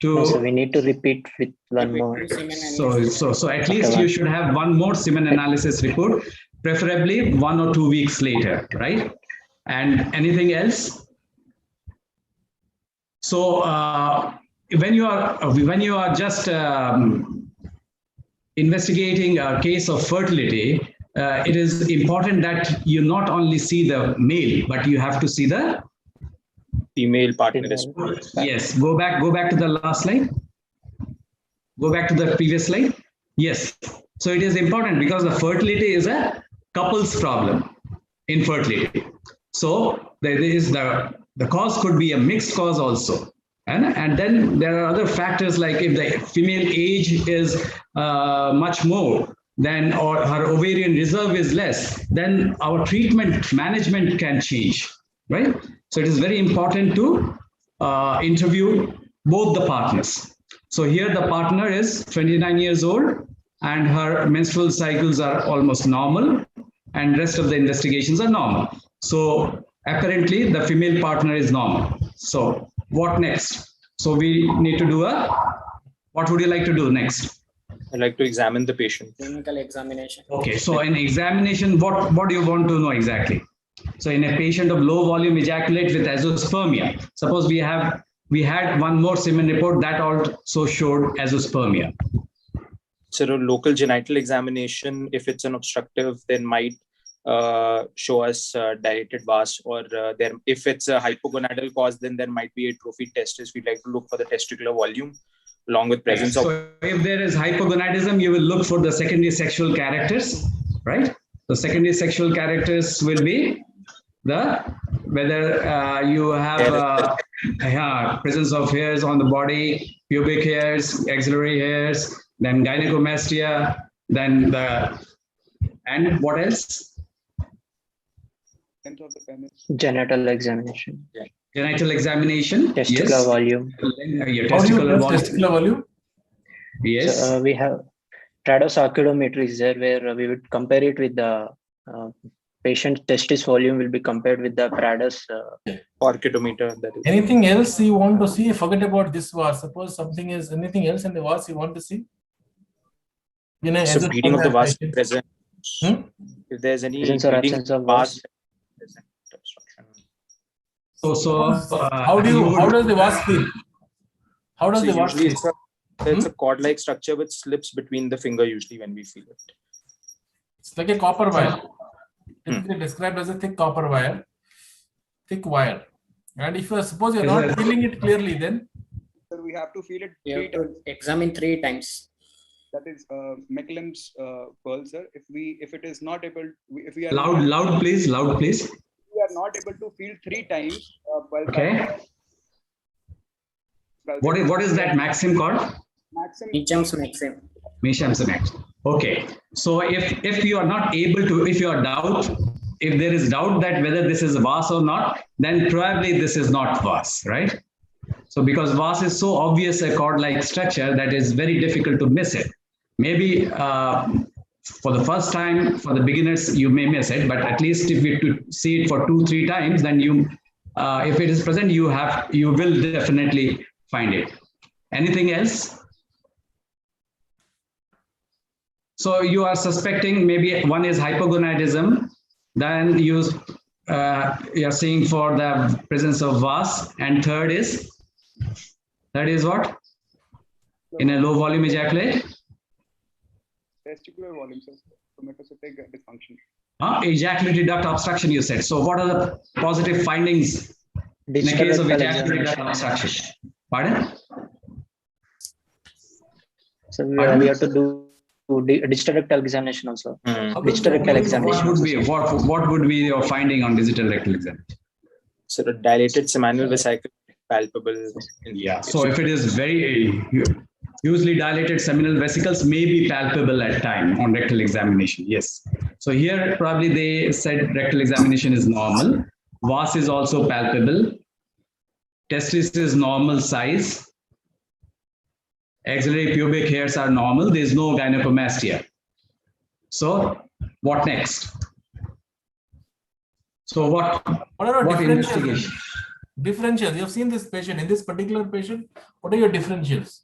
No, so we need to repeat with one more. So at least you should have one more semen analysis report, preferably 1 or 2 weeks later, right? And anything else? So when you are just investigating a case of fertility, it is important that you not only see the male, but you have to see the female partner. Yes. Go back to the last slide. Go back to the previous slide. Yes. So it is important because the fertility is a couple's problem, infertility. So there is the cause could be a mixed cause also. And then there are other factors, like if the female age is much more than, or her ovarian reserve is less, then our treatment management can change, right? So it is very important to interview both the partners. So here the partner is 29 years old and her menstrual cycles are almost normal and rest of the investigations are normal. So apparently the female partner is normal. So what next? So we need to do what would you like to do next? I'd like to examine the patient. Clinical examination. Okay, so in examination, what do you want to know exactly? So in a patient of low volume ejaculate with azoospermia, suppose we had one more semen report that also showed azoospermia. So a local genital examination, if it's an obstructive, then might show us dilated vas, or if it's a hypogonadal cause, then there might be atrophied testis. We'd like to look for the testicular volume along with presence of. So if there is hypogonadism, you will look for the secondary sexual characters, right? The secondary sexual characters will be whether you have presence of hairs on the body, pubic hairs, axillary hairs, then gynecomastia, then and what else? Genital examination. Genital examination. Testicular Yes. volume. Testicular volume. Yes. So, we have tradosarcoidometry is there, where we would compare it with the patient testis volume will be compared with the Prader's orchidometer. That is. Anything else you want to see? Forget about this VAS. Suppose something is anything else in the VAS you want to see. So bleeding of the VAS present. If there's any presence or bleeding absence of VAS. So how does the VAS feel? How does the VAS feel? It's a cord-like structure which slips between the finger usually when we feel it. It's like a copper wire. Typically described as a thick copper wire. Thick wire. And if you suppose you're not feeling it clearly, then so we have to feel it You 3 have to times. examine 3 times. That is McLean's pearl, sir. If it is not able, if we are loud, please. We are not able to feel 3 times. Okay. What is that maxim called? Meacham's maxim. Meacham's maxim. Okay. So if you are not able to, if there is doubt that whether this is VAS or not, then probably this is not VAS, right? So because VAS is so obvious a cord-like structure that is very difficult to miss it. Maybe for the first time, for the beginners, you may miss it, but at least if you to see it for 2-3 times, then you, if it is present, you will definitely find it. Anything else? So you are suspecting maybe one is hypogonadism, then you are seeing for the presence of VAS, and third is what? In a low volume ejaculate? Testicular volume, sir. Somatocytic dysfunction. Ejaculatory duct obstruction, you said. So what are the positive findings in the case of ejaculatory duct obstruction? Pardon? So we have to do digital rectal examination also. Digital rectal examination. What would be your finding on digital rectal examination? So the dilated seminal vesicle palpable. Yeah. So if it is very usually dilated seminal vesicles may be palpable at time on rectal examination. Yes. So here probably they said rectal examination is normal. VAS is also palpable. Testis is normal size. Axillary pubic hairs are normal. There is no gynecomastia. So what next? So what investigation? Differentials. You have seen this patient. In this particular patient, what are your differentials?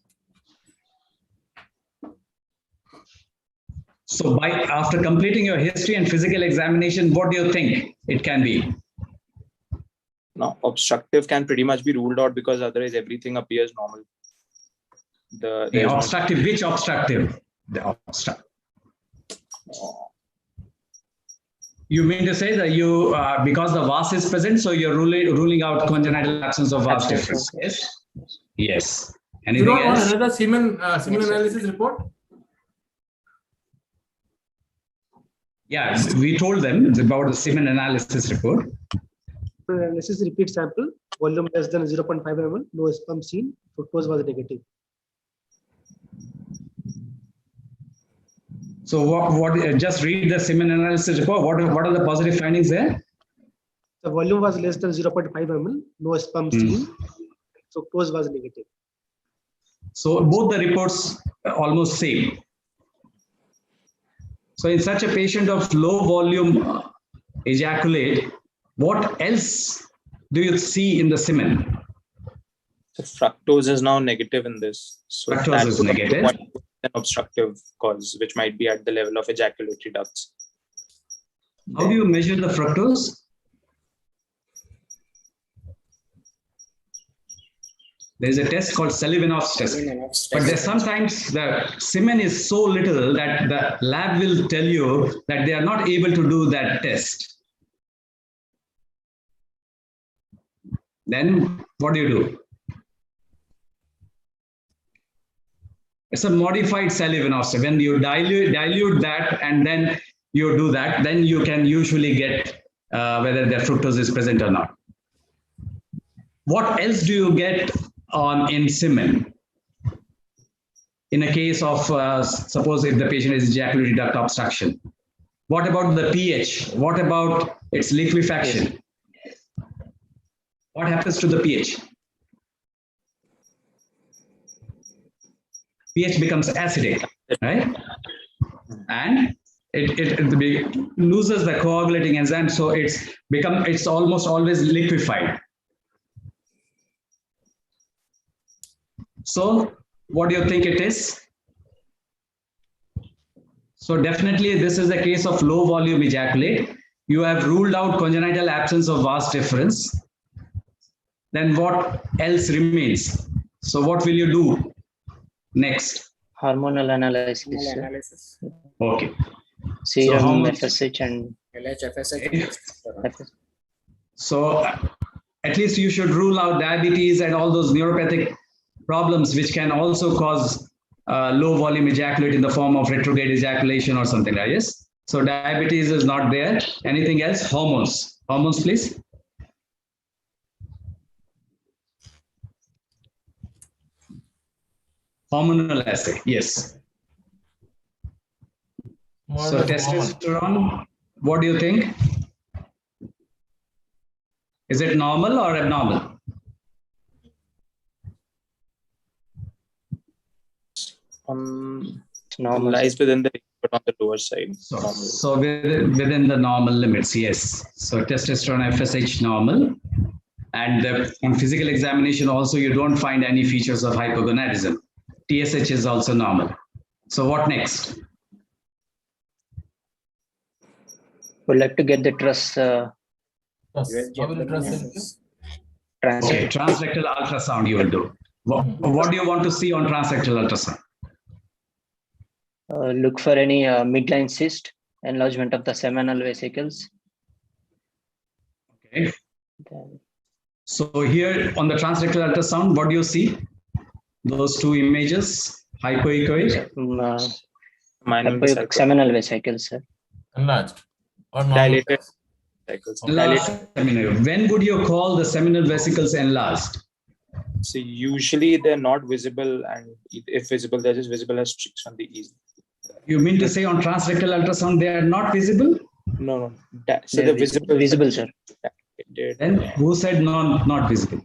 So after completing your history and physical examination, what do you think it can be? No, obstructive can pretty much be ruled out because otherwise everything appears normal. The obstructive, which obstructive? The obstructive. You mean to say that you, because the VAS is present, so you're ruling out congenital absence of VAS difference? Yes. Yes. Anything you don't else? want another semen analysis report? Yeah, we told them about the semen analysis report. Analysis repeat sample, volume less than 0.5 ml, no sperm seen, fructose was negative. So what? Just read the semen analysis report. What are the positive findings there? The volume was less than 0.5 ml, no sperm seen, fructose was negative. So both the reports are almost same. So in such a patient of low volume ejaculate, what else do you see in the semen? So fructose is now negative in this. So fructose is negative. An obstructive cause, which might be at the level of ejaculatory ducts. How do you measure the fructose? There is a test called Sullivan's test. But there's sometimes the semen is so little that the lab will tell you that they are not able to do that test. Then what do? It's a modified Sullivan's test. When you dilute that and then you do that, then you can usually get whether the fructose is present or not. What else do you get in semen? In a case of, suppose if the patient is ejaculatory duct obstruction. What about the pH? What about its liquefaction? What happens to the pH? pH becomes acidic, right? And it loses the coagulating enzyme, so it's almost always liquefied. So what do you think it is? So definitely this is a case of low volume ejaculate. You have ruled out congenital absence of vas deferens. Then what else remains? So what will you do next? Hormonal analysis. Okay. Serum, FSH and LH, FSH. So at least you should rule out diabetes and all those neuropathic problems which can also cause low volume ejaculate in the form of retrograde ejaculation or something like this. So diabetes is not there. Anything else? Hormones. Hormones, please. Hormonal assay, yes. So testosterone, what do you think? Is it normal or abnormal? Normal. Lies within the but on the lower side. So within the normal limits, yes. So testosterone, FSH normal. And on physical examination also, you don't find any features of hypogonadism. TSH is also normal. So what next? Would like to get the truss. How will you truss it? Okay, transrectal ultrasound you will do. What do you want to see on transrectal ultrasound? Look for any midline cyst, enlargement of the seminal vesicles. Okay. So here on the transrectal ultrasound, what do you see? Those two images, hypoechoic? Seminal vesicles, sir. Enlarged or dilated. When would you call the seminal vesicles enlarged? So usually they're not visible, and if visible, they're just visible as streaks on the easel. You mean to say on transrectal ultrasound they are not visible? No. So they're visible. Visible, sir. Then who said not visible?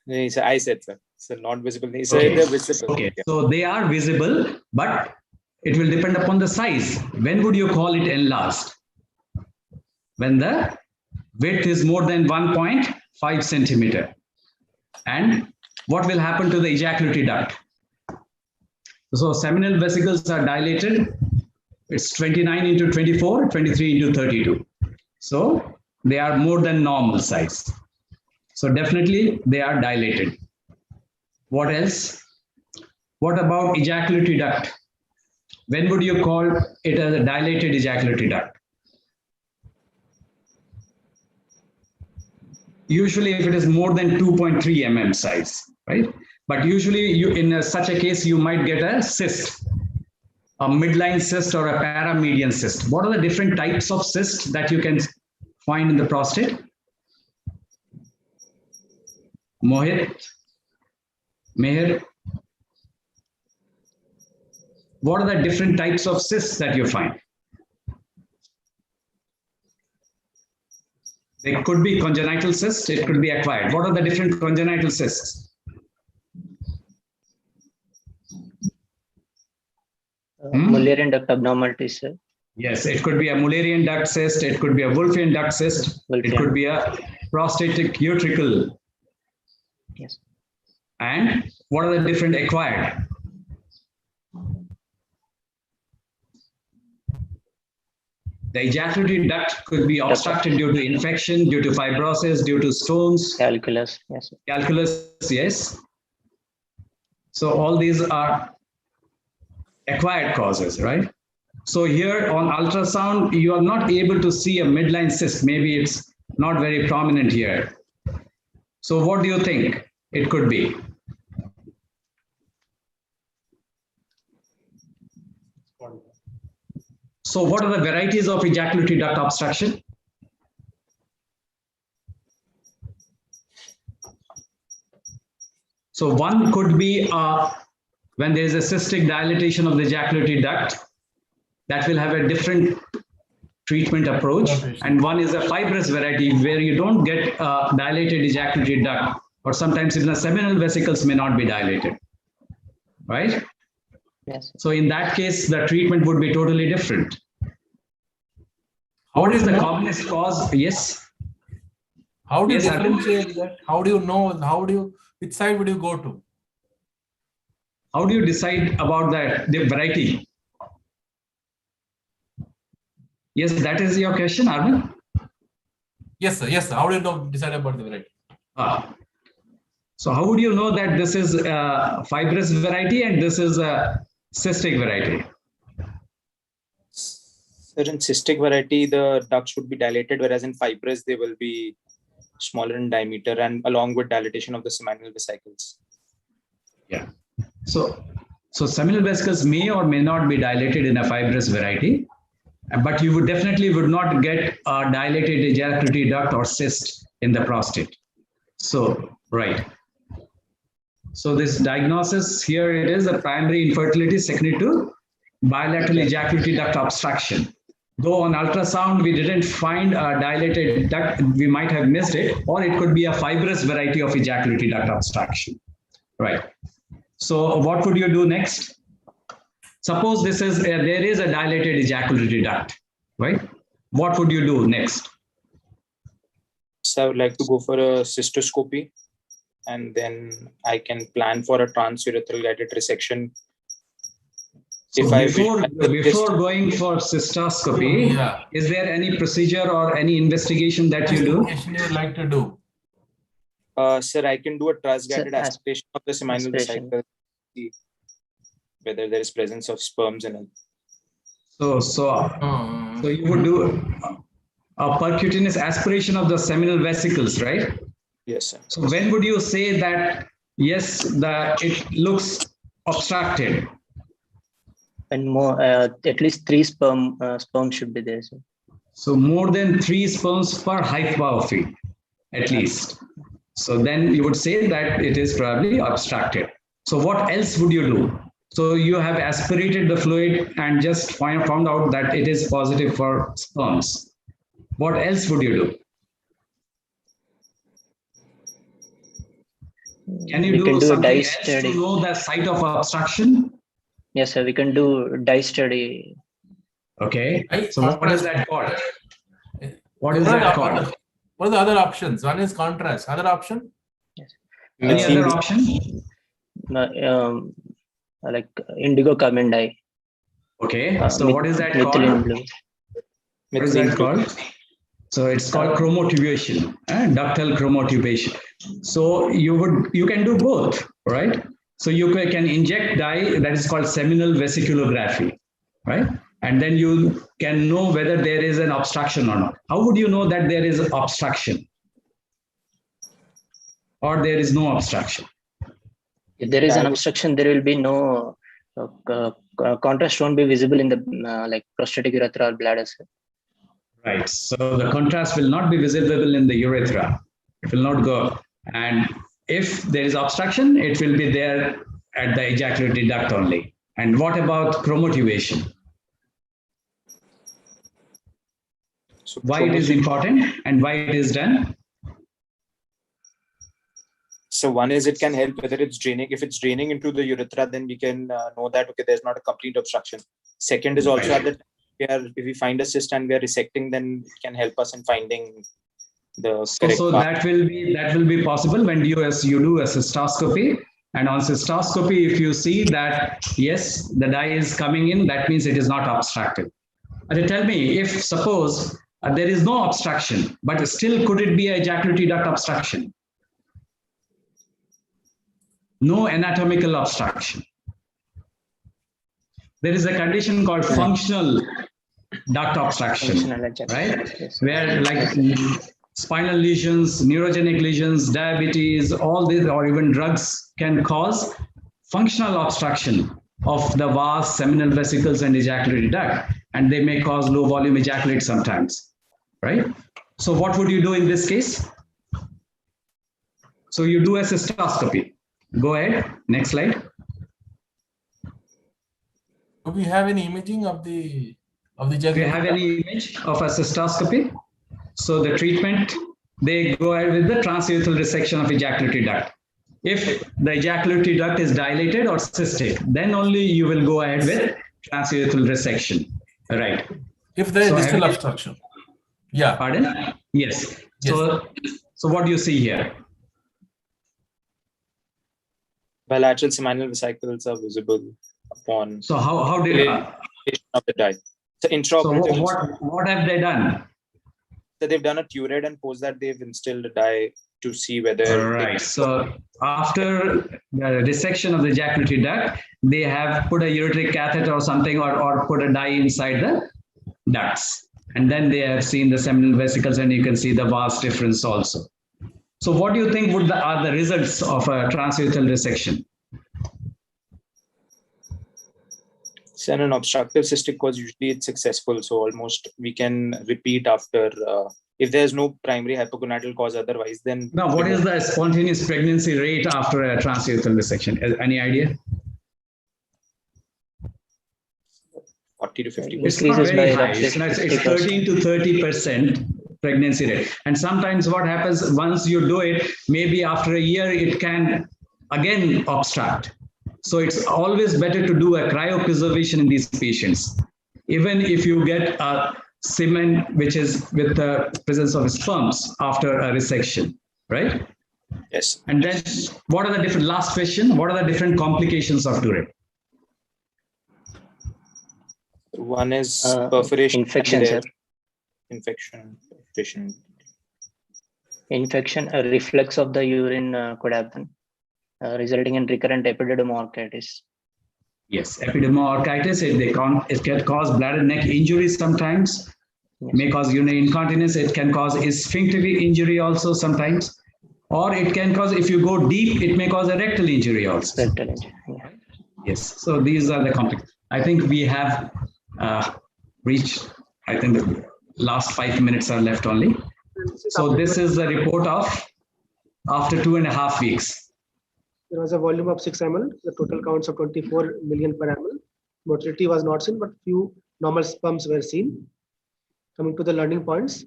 I said, sir. So not visible. He said they're visible. Okay. So they are visible, but it will depend upon the size. When would you call it enlarged? When the width is more than 1.5 centimeter. And what will happen to the ejaculatory duct? So seminal vesicles are dilated. It's 29 into 24, 23 into 32. So they are more than normal size. So definitely they are dilated. What else? What about ejaculatory duct? When would you call it as a dilated ejaculatory duct? Usually if it is more than 2.3 mm size, right? But usually in such a case, you might get a cyst, a midline cyst or a paramedian cyst. What are the different types of cysts that you can find in the prostate? Mohit, Meher, what are the different types of cysts that you find? They could be congenital cysts, it could be acquired. What are the different congenital cysts? Mullerian duct abnormalities, sir. Yes, it could be a Mullerian duct cyst, it could be a Wolffian duct cyst, it could be a prostatic utricle. Yes. And what are the different acquired? The ejaculatory duct could be obstructed due to infection, due to fibrosis, due to stones. Calculus, yes. Calculus, yes. So all these are acquired causes, right? So here on ultrasound, you are not able to see a midline cyst. Maybe it's not very prominent here. So what do you think it could be? So what are the varieties of ejaculatory duct obstruction? So one could be when there is a cystic dilatation of the ejaculatory duct, that will have a different treatment approach. And one is a fibrous variety where you don't get dilated ejaculatory duct, or sometimes even the seminal vesicles may not be dilated, right? Yes. So in that case, the treatment would be totally different. What is the commonest cause? Yes. How do you Yes, Arvind? differentiate that? How do you know? Which side would you go to? How do you decide about the variety? Yes, that is your question, Arvind? Yes, sir. Yes, sir. How do you decide about the variety? So how would you know that this is a fibrous variety and this is a cystic variety? Sir, in cystic variety, the ducts would be dilated, whereas in fibrous, they will be smaller in diameter and along with dilatation of the seminal vesicles. Yeah. So seminal vesicles may or may not be dilated in a fibrous variety, but you would definitely not get a dilated ejaculatory duct or cyst in the prostate. So, right. So this diagnosis here, it is a primary infertility secondary to bilateral ejaculatory duct obstruction. Though on ultrasound, we didn't find a dilated duct, we might have missed it, or it could be a fibrous variety of ejaculatory duct obstruction. Right. So what would you do next? Suppose this is there is a dilated ejaculatory duct, right? What would you do next? So I would like to go for a cystoscopy, and then I can plan for a transurethral guided resection. So before going for cystoscopy, is there any procedure or any investigation that you do? Investigation you would like to do? Sir, I can do a trans-guided aspiration of the seminal vesicle, see whether there is presence of sperms in it. So you would do a percutaneous aspiration of the seminal vesicles, right? Yes, sir. So when would you say that, yes, it looks obstructed? And more, at least 3 sperm should be there. Sir. So more than 3 sperms per hypophy, at least. So then you would say that it is probably obstructed. So what else would you do? So you have aspirated the fluid and just found out that it is positive for sperms. What else would you do? Can you do something else to know the site of obstruction? Yes, sir. We can do dye study. Okay. So what is that called? What is that called? What are the other options? One is contrast. Other option? Yes. Any other option? Like indigo carmine dye. Okay. So what is that called? Blue. What is that called? So it's called chromotubation, ductal chromotubation. So you can do both, right? So you can inject dye, that is called seminal vesiculography, right? And then you can know whether there is an obstruction or not. How would you know that there is obstruction or there is no obstruction? If there is an obstruction, there will be no contrast won't be visible in the like prostatic urethra or bladder. Sir. Right. So the contrast will not be visible in the urethra. It will not go. And if there is obstruction, it will be there at the ejaculatory duct only. And what about chromotubation? So why it is important and why it is done? So one is it can help whether it's draining. If it's draining into the urethra, then we can know that, okay, there's not a complete obstruction. Second is also that if we find a cyst and we are resecting, then it can help us in finding the correct So part. that will be possible when you do a cystoscopy. And on cystoscopy, if you see that, yes, the dye is coming in, that means it is not obstructed. And tell me, if suppose there is no obstruction, but still could it be a ejaculatory duct obstruction? No anatomical obstruction. There is a condition called functional duct obstruction, right? Where like spinal lesions, neurogenic lesions, diabetes, all these, or even drugs can cause functional obstruction of the vas, seminal vesicles, and ejaculatory duct, and they may cause low volume ejaculate sometimes, right? So what would you do in this case? So you do a cystoscopy. Go ahead, next slide. Do we have any imaging of the ejaculatory? Do you have any image of a cystoscopy? So the treatment, they go ahead with the transurethral resection of ejaculatory duct. If the ejaculatory duct is dilated or cystic, then only you will go ahead with transurethral resection. Right. If there is distal obstruction. Yeah. Pardon? Yes. So what do you see here? Bilateral seminal vesicles are visible upon. So how did of the dye? So what have they done? So they've done a turette and post that they've instilled a dye to see whether. Right. So after the resection of the ejaculatory duct, they have put a ureteric catheter or something, or put a dye inside the ducts, and then they have seen the seminal vesicles, and you can see the vast difference also. So what do you think are the results of a transurethral resection? So in an obstructive cystic cause, usually it's successful. So almost we can repeat after, if there's no primary hypogonadal cause otherwise, then. Now, what is the spontaneous pregnancy rate after a transurethral resection? Any idea? 40 to 50%. It's not very high. It's 13 to 30% pregnancy rate. And sometimes what happens, once you do it, maybe after a year, it can again obstruct. So it's always better to do a cryopreservation in these patients. Even if you get a semen which is with the presence of sperms after a resection, right? Yes. And then what are the different, last question, what are the different complications of turette? One is perforation. Infection, sir. Infection. Infection, a reflux of the urine could happen, resulting in recurrent epididymoarthritis. Yes, epididymoarthritis, it can cause bladder neck injuries sometimes, may cause urinary incontinence, it can cause sphincter injury also sometimes, or it can cause, if you go deep, it may cause a rectal injury also. Rectal injury, yeah. Yes, so these are the complications. I think we have reached, I think the last 5 minutes are left only. So this is the report of after 2.5 weeks. There was a volume of 6 ml, the total counts of 24 million per ml. Motility was not seen, but few normal sperms were seen. Coming to the learning points.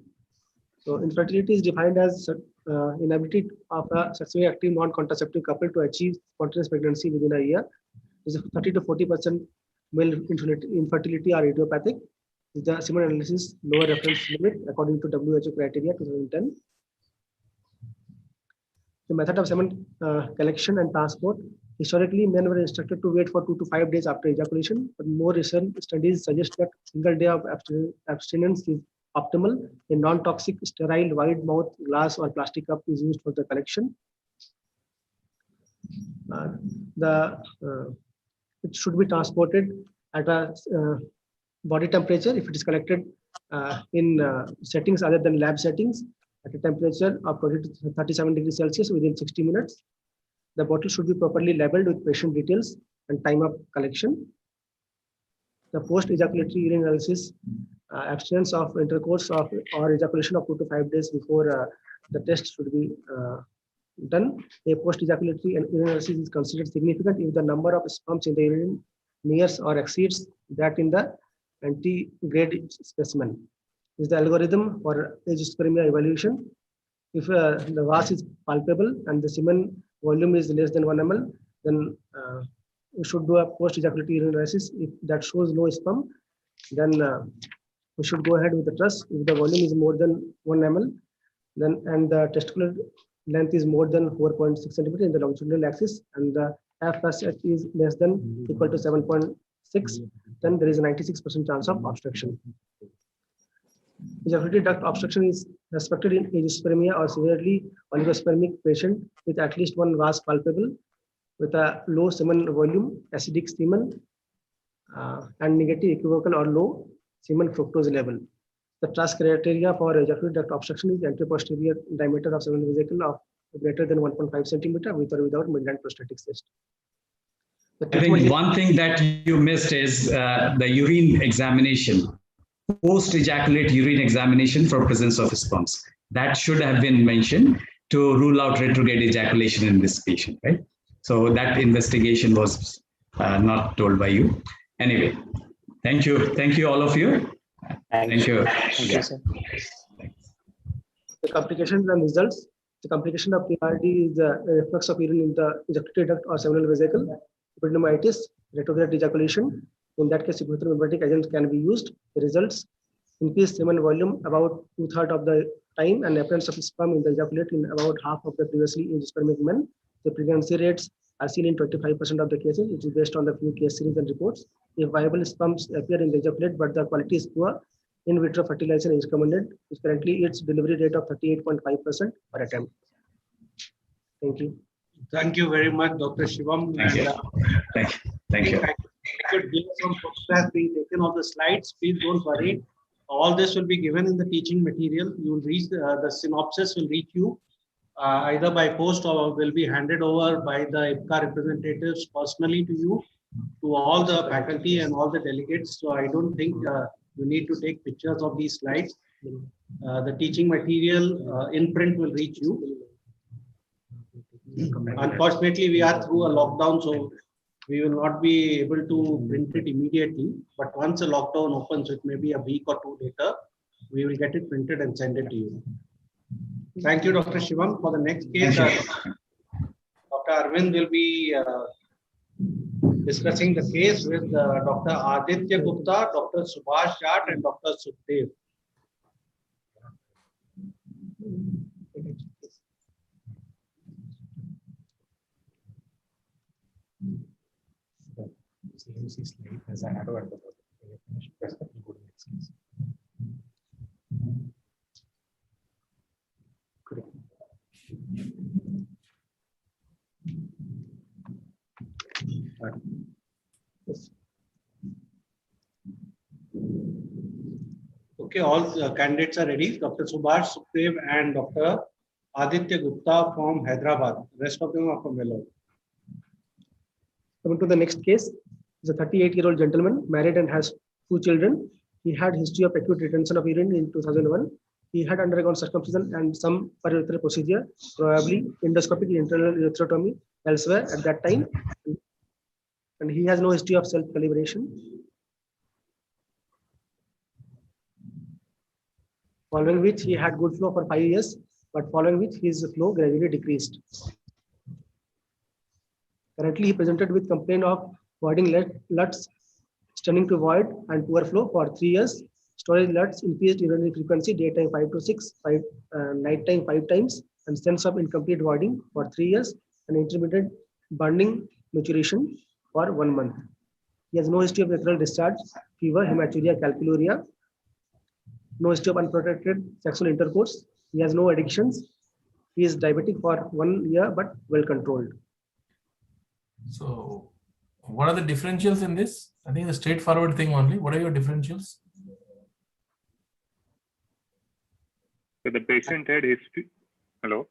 So infertility is defined as inability of a sexually active non-contraceptive couple to achieve spontaneous pregnancy within a year. This is 30 to 40% male infertility are idiopathic. This is the semen analysis lower reference limit according to WHO criteria 2010. The method of semen collection and transport. Historically, men were instructed to wait for 2 to 5 days after ejaculation, but more recent studies suggest that single day of abstinence is optimal. A non-toxic, sterile, wide mouth glass or plastic cup is used for the collection. It should be transported at a body temperature if it is collected in settings other than lab settings at a temperature of 20 to 37 degrees Celsius within 60 minutes. The bottle should be properly labeled with patient details and time of collection. The post-ejaculatory urine analysis, abstinence of intercourse or ejaculation of 2 to 5 days before the test should be done. A post-ejaculatory urine analysis is considered significant if the number of sperms in the urine nears or exceeds that in the anti-grade specimen. This is the algorithm for agiospermia evaluation. If the vas is palpable and the semen volume is less than 1 ml, then we should do a post-ejaculatory urine analysis. If that shows no sperm, then we should go ahead with the truss. If the volume is more than 1 ml, then and the testicular length is more than 4.6 centimeter in the longitudinal axis, and the FSH is less than equal to 7.6, then there is a 96% chance of obstruction. Ejaculatory duct obstruction is suspected in agiospermia or severely oligospermic patient with at least one vas palpable, with a low semen volume, acidic semen, and negative equivocal or low semen fructose level. The TRAS criteria for ejaculatory duct obstruction is anteroposterior diameter of seminal vesicle of greater than 1.5 centimeter with or without midline prostatic cyst. I think one thing that you missed is the urine examination, post-ejaculate urine examination for presence of sperms. That should have been mentioned to rule out retrograde ejaculation in this patient, right? So that investigation was not told by you. Anyway, thank you. Thank you, all of you. Thank you. Thank you, sir. The complications and results. The complication of PRD is the reflux of urine in the ejaculative duct or seminal vesicle, epididymitis, retrograde ejaculation. In that case, symptomatic agents can be used. The results: increased semen volume about 2/3 of the time and appearance of sperm in the ejaculate in about half of the previously used spermic men. The pregnancy rates are seen in 25% of the cases, which is based on the few case series and reports. If viable sperms appear in the ejaculate, but the quality is poor, in vitro fertilization is recommended, which currently its delivery rate of 38.5% per attempt. Thank you. Thank you very much, Dr. Shivam. Thank you. Thank you. I could give some photographs being taken of the slides. Please don't worry. All this will be given in the teaching material. You will reach the synopsis will reach you either by post or will be handed over by the IPCA representatives personally to you, to all the faculty and all the delegates. So I don't think you need to take pictures of these slides. The teaching material in print will reach you. Unfortunately, we are through a lockdown, so we will not be able to print it immediately. But once the lockdown opens, it may be a week or two later, we will get it printed and send it to you. Thank you, Dr. Shivam. For the next case, Dr. Arvind will be discussing the case with Dr. Aditya Gupta, Dr. Subhash Jat, and Dr. Sukhdev. Slide as I had over the press that we go to next case. Yes. Okay, all candidates are ready. Dr. Subhash Sukhdev and Dr. Aditya Gupta from Hyderabad. Rest of them are from Vellore. Coming to the next case, is a 38-year-old gentleman, married and has 2 children. He had history of acute retention of urine in 2001. He had undergone circumcision and some perurethral procedure, probably endoscopic internal urethrotomy elsewhere at that time. And he has no history of self-calibration. Following which he had good flow for 5 years, but following which his flow gradually decreased. Currently, he presented with complaint of voiding LUTs, extending to void and poor flow for 3 years. Storage LUTs, increased urinary frequency, daytime 5 to 6, nighttime 5 times, and sense of incomplete voiding for 3 years, and intermittent burning maturation for 1 month. He has no history of rectal discharge, fever, hematuria, calciluria, no history of unprotected sexual intercourse. He has no addictions. He is diabetic for 1 year, but well controlled. So, what are the differentials in this? I think the straightforward thing only. What are your differentials? So the patient had history. Hello.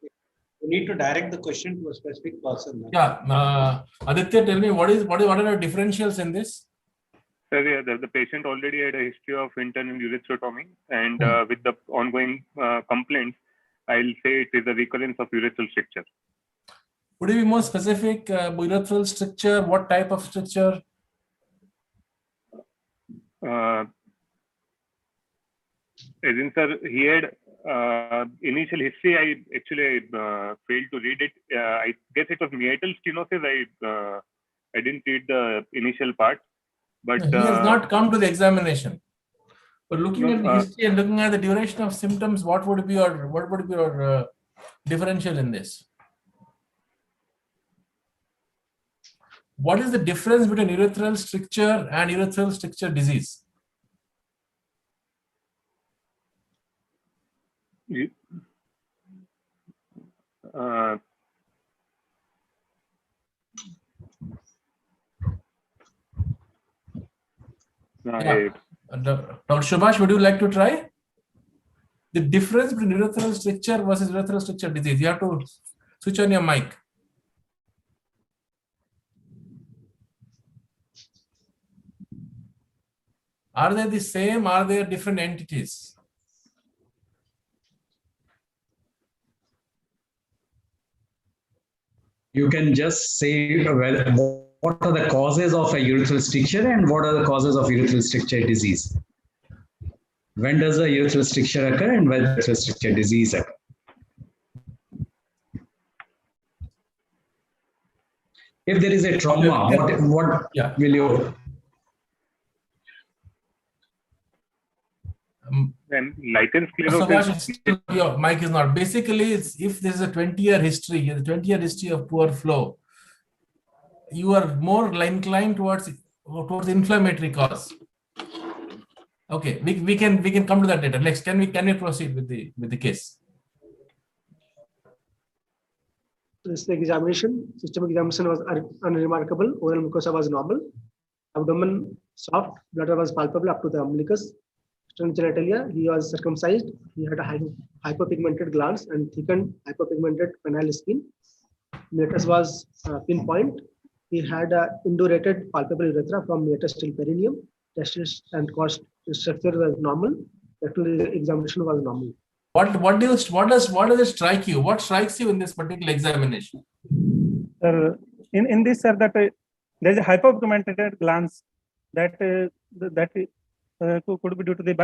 You need to direct the question to a specific person. Yeah, Aditya, tell me what are your differentials in this? So yeah, the patient already had a history of internal urethrotomy, and with the ongoing complaints, I'll say it is a recurrence of urethral stricture. Would you be more specific? Urethral stricture, what type of stricture? As in, sir, he had initial history. I actually failed to read it. I guess it was meatal stenosis. I didn't read the initial part. But he has not come to the examination. But looking at the history and looking at the duration of symptoms, what would be your differential in this? What is the difference between urethral stricture and urethral stricture disease? Yeah. Dr. Subhash, would you like to try? The difference between urethral stricture versus urethral stricture disease. You have to switch on your mic. Are they the same? Are they different entities? You can just say what are the causes of a urethral stricture and what are the causes of urethral stricture disease. When does a urethral stricture occur and when does urethral stricture disease occur? if there is a trauma, what will you? And lichen So sclerosis. your mic is not. Basically, it's if there's a 20-year history, the 20-year history of poor flow, you are more inclined towards inflammatory cause. Okay, we can come to that later. Next, can we proceed with the case? This is the examination. Systemic examination was unremarkable. Oral mucosa was normal. Abdomen soft. Bladder was palpable up to the umbilicus. External genitalia. He was circumcised. He had a hypopigmented glands and thickened hypopigmented penile skin. Meatus was pinpoint. He had a indurated palpable urethra from meatus till perineum. Testis and cost structure was normal. Rectal examination was normal. What does it strike you? What strikes you in this particular examination? Sir, in this, sir, that there is a hypopigmented glands that could be due to the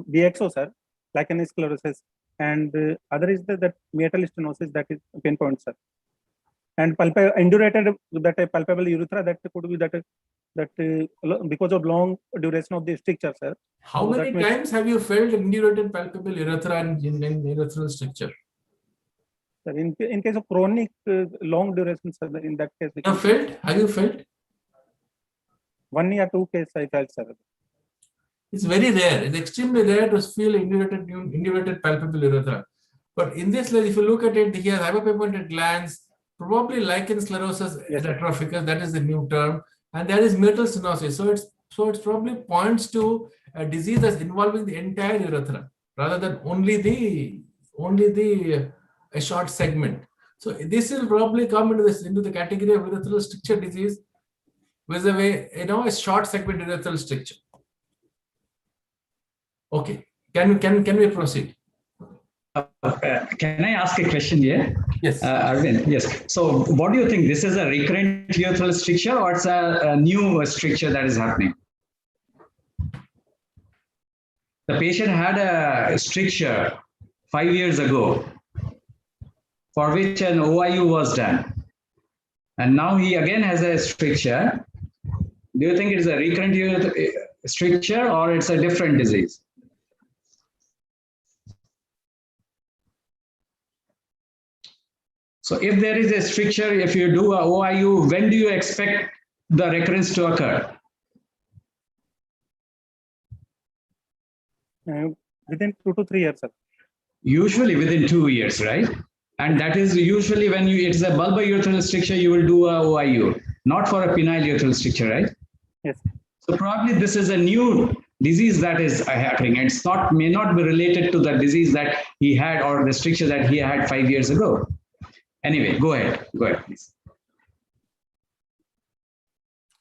BXO, sir, lichen sclerosis, and other is that meatal stenosis, that is pinpoint, sir, and indurated that palpable urethra, that could be that because of long duration of the stricture, sir. How many times have you felt indurated palpable urethra and in urethral stricture? Sir, in case of chronic long duration, sir, in that case, Have you felt? 1 or 2 cases I felt, sir. It's very rare. It's extremely rare to feel indurated palpable urethra. But in this, if you look at it, he has hypopigmented glands, probably lichen sclerosis atrophicus, that is the new term, and there is meatal stenosis. So it probably points to a disease that's involving the entire urethra rather than only a short segment. So this will probably come into the category of urethral stricture disease with a short segment urethral stricture. Okay, can we proceed? Can I ask a question here? Yes. Arvind, yes. So what do you think? This is a recurrent urethral stricture or it's a new stricture that is happening? The patient had a stricture 5 years ago for which an OIU was done. And now he again has a stricture. Do you think it is a recurrent stricture or it's a different disease? So if there is a stricture, if you do a OIU, when do you expect the recurrence to occur? Within 2 to 3 years, sir. Usually within 2 years, right? And that is usually when it's a bulbourethral stricture, you will do a OIU, not for a penile urethral stricture, right? Yes. So probably this is a new disease that is happening. And it's may not be related to the disease that he had or the stricture that he had 5 years ago. Anyway, go ahead, please.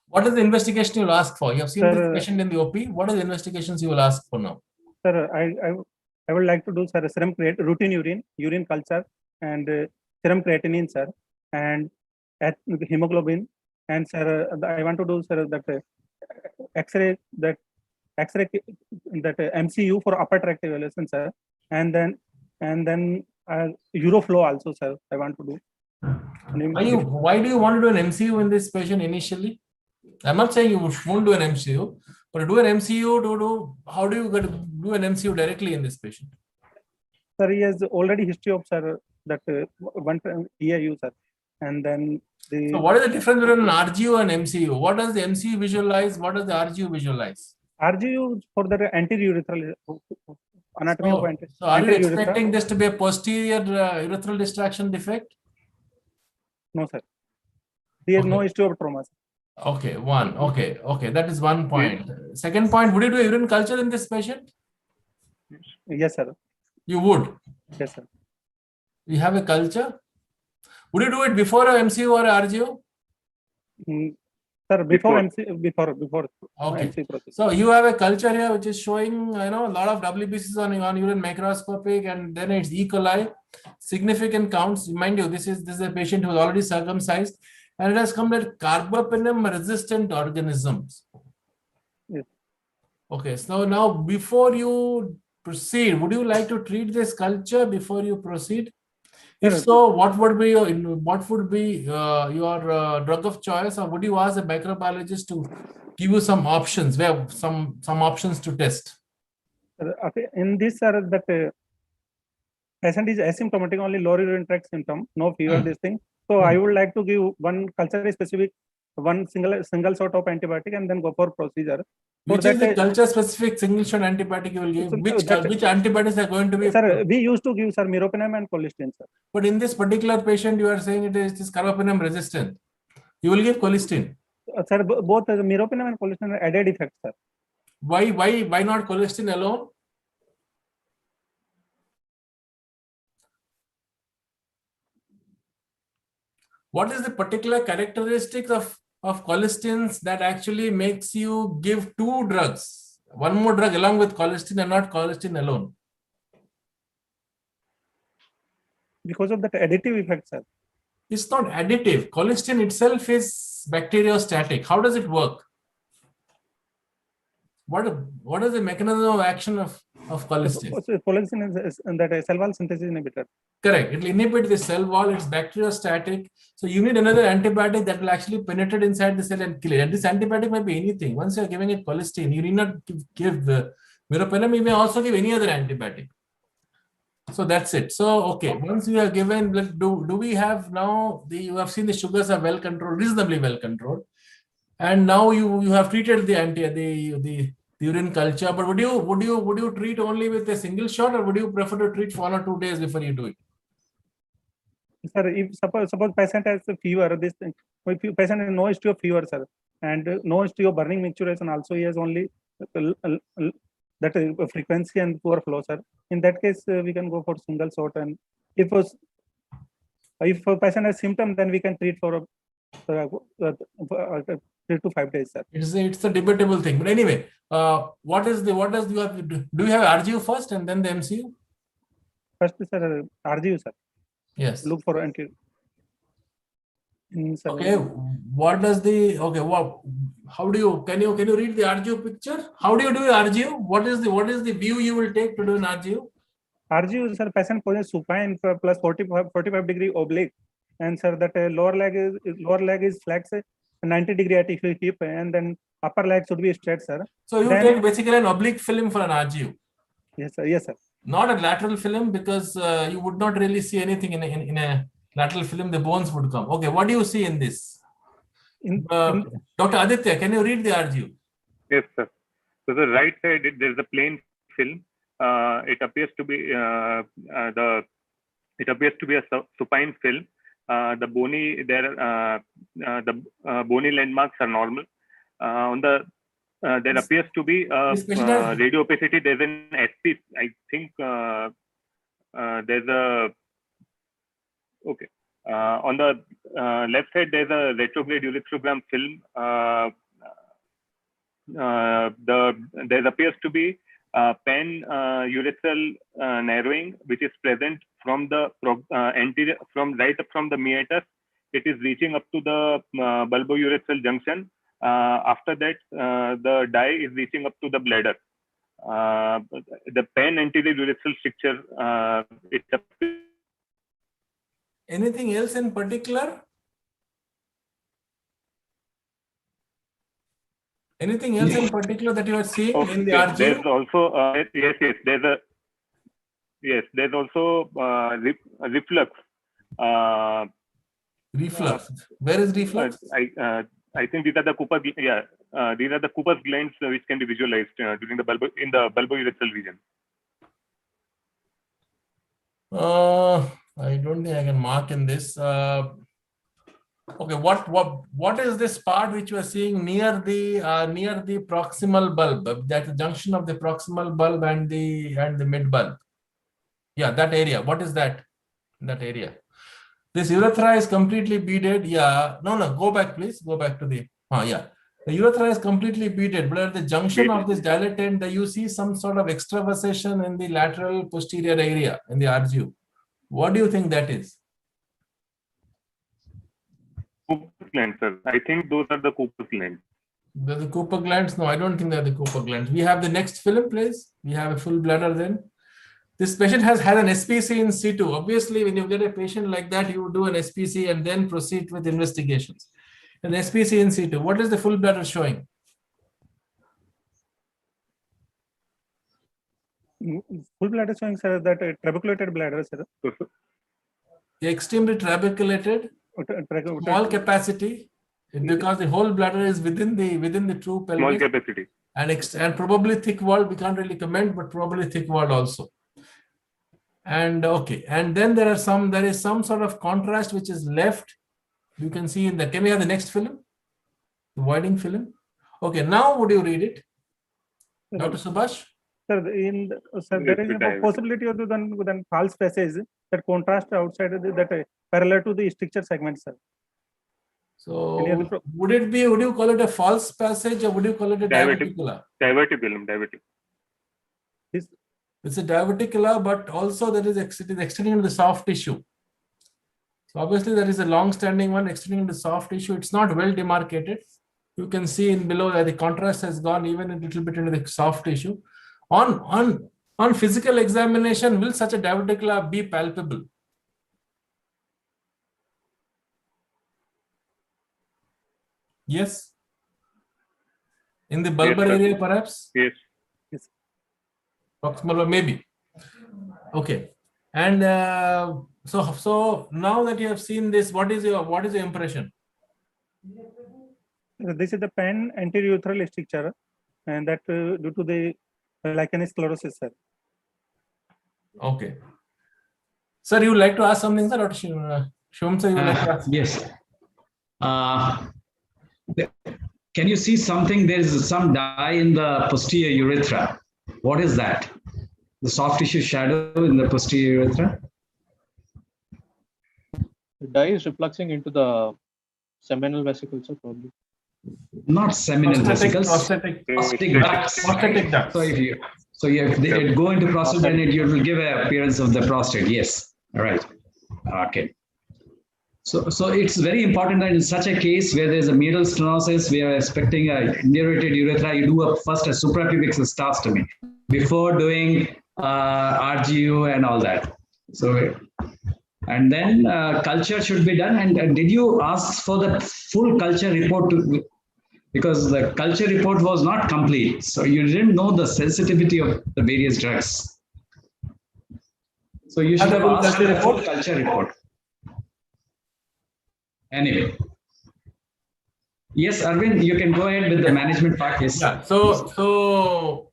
What is the investigation you will ask for? You have seen this patient in the OP. What are the investigations you will ask for now? Sir, I would like to do, sir, serum routine urine culture and serum creatinine, sir, and hemoglobin, and sir, I want to do, sir, that X-ray that MCU for upper tract evaluation, sir, and then Euroflow also, sir, I want to do. Why do you want to do an MCU in this patient initially? I'm not saying you won't do an MCU, but to do an MCU, how do you do an MCU directly in this patient? Sir, he has already history of, sir, that one EIU, sir, and then the. So what is the difference between an RGU and MCU? What does the MCU visualize? What does the RGU visualize? RGU for the anterior urethral anatomy of anterior. So are you expecting this to be a posterior urethral distraction defect? No, sir. He has no history of trauma. Okay, okay, that is one point. Second point, would you do a urine culture in this patient? Yes, sir. You would? Yes, sir. You have a culture? Would you do it before a MCU or a RGU? Sir, before MCU. Okay. MCU process. So you have a culture here which is showing, a lot of WBCs on urine microscopic, and then it's E. coli, significant counts. Mind you, this is a patient who is already circumcised, and it has come with carbapenem resistant organisms. Yes. Okay, so now before you proceed, would you like to treat this culture before you proceed? If so, what would be your drug of choice, or would you ask a microbiologist to give you some options, where some options to test? Okay, in this, sir, that patient is asymptomatic, only lower urinary tract symptom, no fever, this thing. So I would like to give one culture specific, one single sort of antibiotic, and then go for procedure. Which is the culture specific single shot antibiotic you will give? Which antibiotics are going to be? Sir, we used to give, sir, meropenem and colistin, sir. But in this particular patient, you are saying it is carbapenem resistant. You will give colistin. Sir, both meropenem and colistin are added effects, sir. Why not colistin alone? What is the particular characteristics of colistins that actually makes you give two drugs, one more drug along with colistin and not colistin alone? Because of that additive effect, sir. It's not additive. Colistin itself is bacteriostatic. How does it work? What is the mechanism of action of colistin? Colistin is that cell wall synthesis inhibitor. Correct. It will inhibit the cell wall. It's bacteriostatic. So you need another antibiotic that will actually penetrate inside the cell and kill it. And this antibiotic might be anything. Once you are giving it colistin, you need not give meropenem. You may also give any other antibiotic. So that's it. So okay, once you are given, do we have now you have seen the sugars are well controlled, reasonably well controlled, and now you have treated the urine culture. But would you treat only with a single shot, or would you prefer to treat for 1 or 2 days before you do it? Sir, if suppose patient has a fever, this thing, if patient has no history of fever, sir, and no history of burning micturition, also he has only that frequency and poor flow, sir. In that case, we can go for single shot. And if a patient has symptom, then we can treat for 3 to 5 days, sir. It's a debatable thing. But anyway, what does you have to do? Do you have RGU first and then the MCU? First, sir, RGU, sir. Yes. Look for anti. Okay. What does the how do you can you read the RGU picture? How do you do RGU? What is the view you will take to do an RGU? RGU, sir, patient poses supine plus 45 degree oblique, and sir, that lower leg is flex 90 degree at hip, and then upper leg should be straight, sir. So you take basically an oblique film for an RGU. Yes, sir. Yes, sir. Not a lateral film, because you would not really see anything in a lateral film. The bones would come. Okay, what do you see in this? Dr. Aditya, can you read the RGU? Yes, sir. So the right side, there's a plain film. It appears to be a supine film. The bony bony landmarks are normal. On the there appears to be radio opacity. There's an SP. I think there's a okay. On the left side, there's a retrograde urethrogram film. There appears to be pen urethral narrowing, which is present from the anterior, right up from the meatus. It is reaching up to the bulbourethral junction. After that, the dye is reaching up to the bladder. The pen anterior urethral stricture. Anything else in particular? Anything else in particular that you are seeing in the RGU? There's also there's also reflux. Reflux. Where is reflux? I think these are the Cooper's. These are the Cooper's glands which can be visualized during the bulbourethral region. I don't think I can mark in this. Okay, what is this part which you are seeing near the proximal bulb? That's the junction of the proximal bulb and the mid bulb. Yeah, that area. What is that? That area. This urethra is completely beaded. Yeah. No. Go back, please. Go back to the. Yeah. The urethra is completely beaded, but at the junction of this dilatant, you see some sort of extravasation in the lateral posterior area in the RGU. What do you think that is? Cooper's glands, sir. I think those are the Cooper's glands. The Cooper glands? No, I don't think they're the Cooper glands. We have the next film, please. We have a full bladder then. This patient has had an SPC in situ. Obviously, when you get a patient like that, you do an SPC and then proceed with investigations. An SPC in situ. What is the full bladder showing? Full bladder showing, sir, that trabeculated bladder, sir. Extremely trabeculated, small capacity, because the whole bladder is within the true pelvis. Small capacity. And probably thick walled. We can't really comment, but probably thick walled also. And okay, and then there is some sort of contrast which is left. You can see in the. Can we have the next film? The voiding film. Okay, now would you read it, Dr. Subhash? Sir, there is a possibility of then false passage that contrast outside that parallel to the stricture segment, sir. So would you call it a false passage or would you call it a diverticular? Diverticulum. It's a diverticular, but also it is extending into the soft tissue. So obviously there is a long-standing one extending into soft tissue. It's not well demarcated. You can see in below that the contrast has gone even a little bit into the soft tissue. On physical examination, will such a diverticular be palpable? Yes. In the bulbar area, perhaps? Yes. Proximal, maybe. Okay. And so now that you have seen this, what is your impression? This is the pen anterior stricture, and that due to the lichen sclerosis, sir. Okay. Sir, you would like to ask something, sir? Dr. Shom, sir, you would like to ask? Yes. Can you see something? There is some dye in the posterior urethra. What is that? The soft tissue shadow in the posterior urethra? The dye is refluxing into the seminal vesicles, probably. Not seminal vesicles. Prostatic ducts. Prostatic ducts. So if they go into prostate, then it will give an appearance of the prostate. Yes. All right. Okay. So it's very important that in such a case where there's a mural stenosis, we are expecting a indurated urethra, you do first a suprapubic cystostomy before doing RGU and all that. So, and then culture should be done. And did you ask for the full culture report? Because the culture report was not complete. So you didn't know the sensitivity of the various drugs. So you should have asked for the full culture report. Anyway. Yes, Arvind, you can go ahead with the management part. Yes. Yeah. So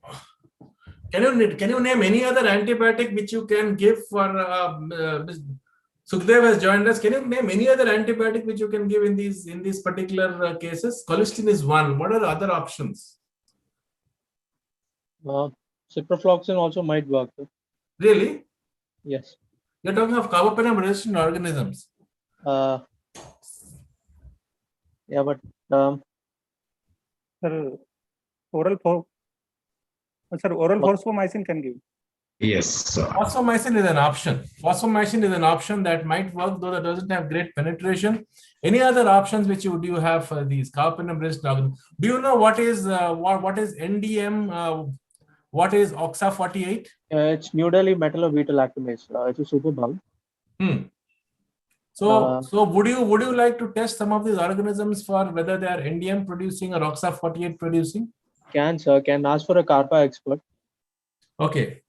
can you name any other antibiotic which you can give for Sukhdev has joined us. Can you name any other antibiotic which you can give in these particular cases? Colistin is one. What are the other options? Ciprofloxacin also might work. Really? Yes. You're talking of carbapenem resistant organisms. Yeah, but oral phosphomycin can give. Yes. Phosphomycin is an option. Phosphomycin is an option that might work, though that doesn't have great penetration. Any other options which you have for these carbapenem resistant organisms? Do you know what is NDM? What is OXA48? It's New Delhi metallo-beta-lactamase. It's a superbug. So would you like to test some of these organisms for whether they are NDM producing or OXA48 producing? Can ask for a CARPA expert. Okay.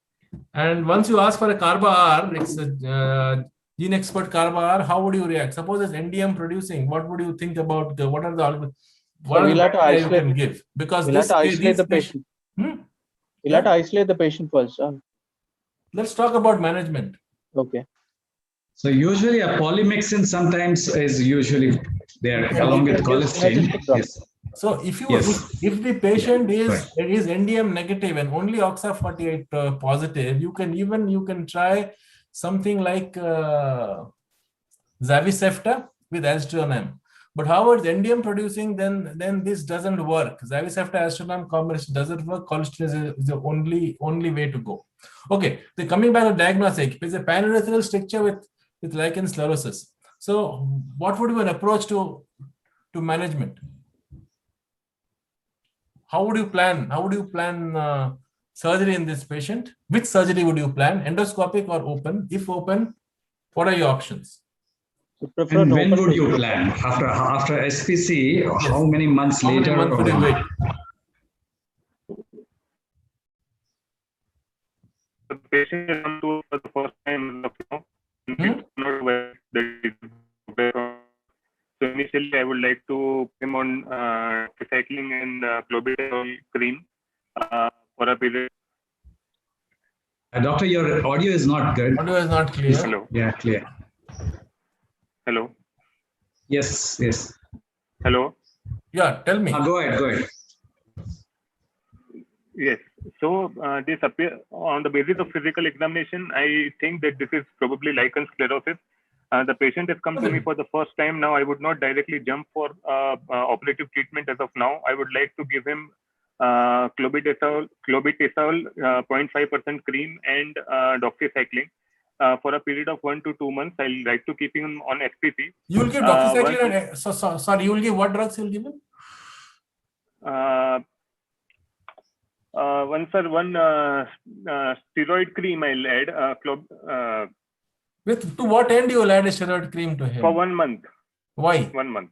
And once you ask for a CARBA-R, it's a gene expert CARBA-R, how would you react? Suppose it's NDM producing, what would you think about what are the organisms? What we'll have to isolate, you can give? Because we'll have to isolate the patient. We'll have to isolate the patient first. Let's talk about management. Okay. So usually a polymyxin sometimes is usually there along with colistin. Yes. So if the patient is NDM negative and only OXA48 positive, you can try something like Zavicefta with aztreonam. But however, it's NDM producing, then this doesn't work. Zavicefta aztreonam combination doesn't work. Colistin is the only way to go. Okay, so coming back to diagnostic, it's a panurethral stricture with lichen sclerosis. So what would be an approach to management? How would you plan surgery in this patient, which surgery would you plan? Endoscopic or open? If open, what are your options? And when would you plan? After SPC, how many months How later? many months would you wait? The patient is come to for the first time now. Not aware that it is. So initially, I would like to put him on recycling and clobetasol cream for a period. Doctor, your audio is not good. Audio is not clear. Hello. Yeah, clear. Hello. Yes, yes. Hello. Yeah, tell me. Go ahead, go ahead. Yes. So this appear on the basis of physical examination, I think that this is probably lichen sclerosis. The patient has come to me for the first time. Now I would not directly jump for operative treatment as of now. I would like to give him clobetasol 0.5% cream and doxycycline for a period of 1 to 2 months. I'll like to keep him on SPC. You will give doxycycline. Sorry, you will give what drugs? You will give him? One steroid cream I'll add. To what end you will add a steroid cream to him? For 1 month. Why? 1 month.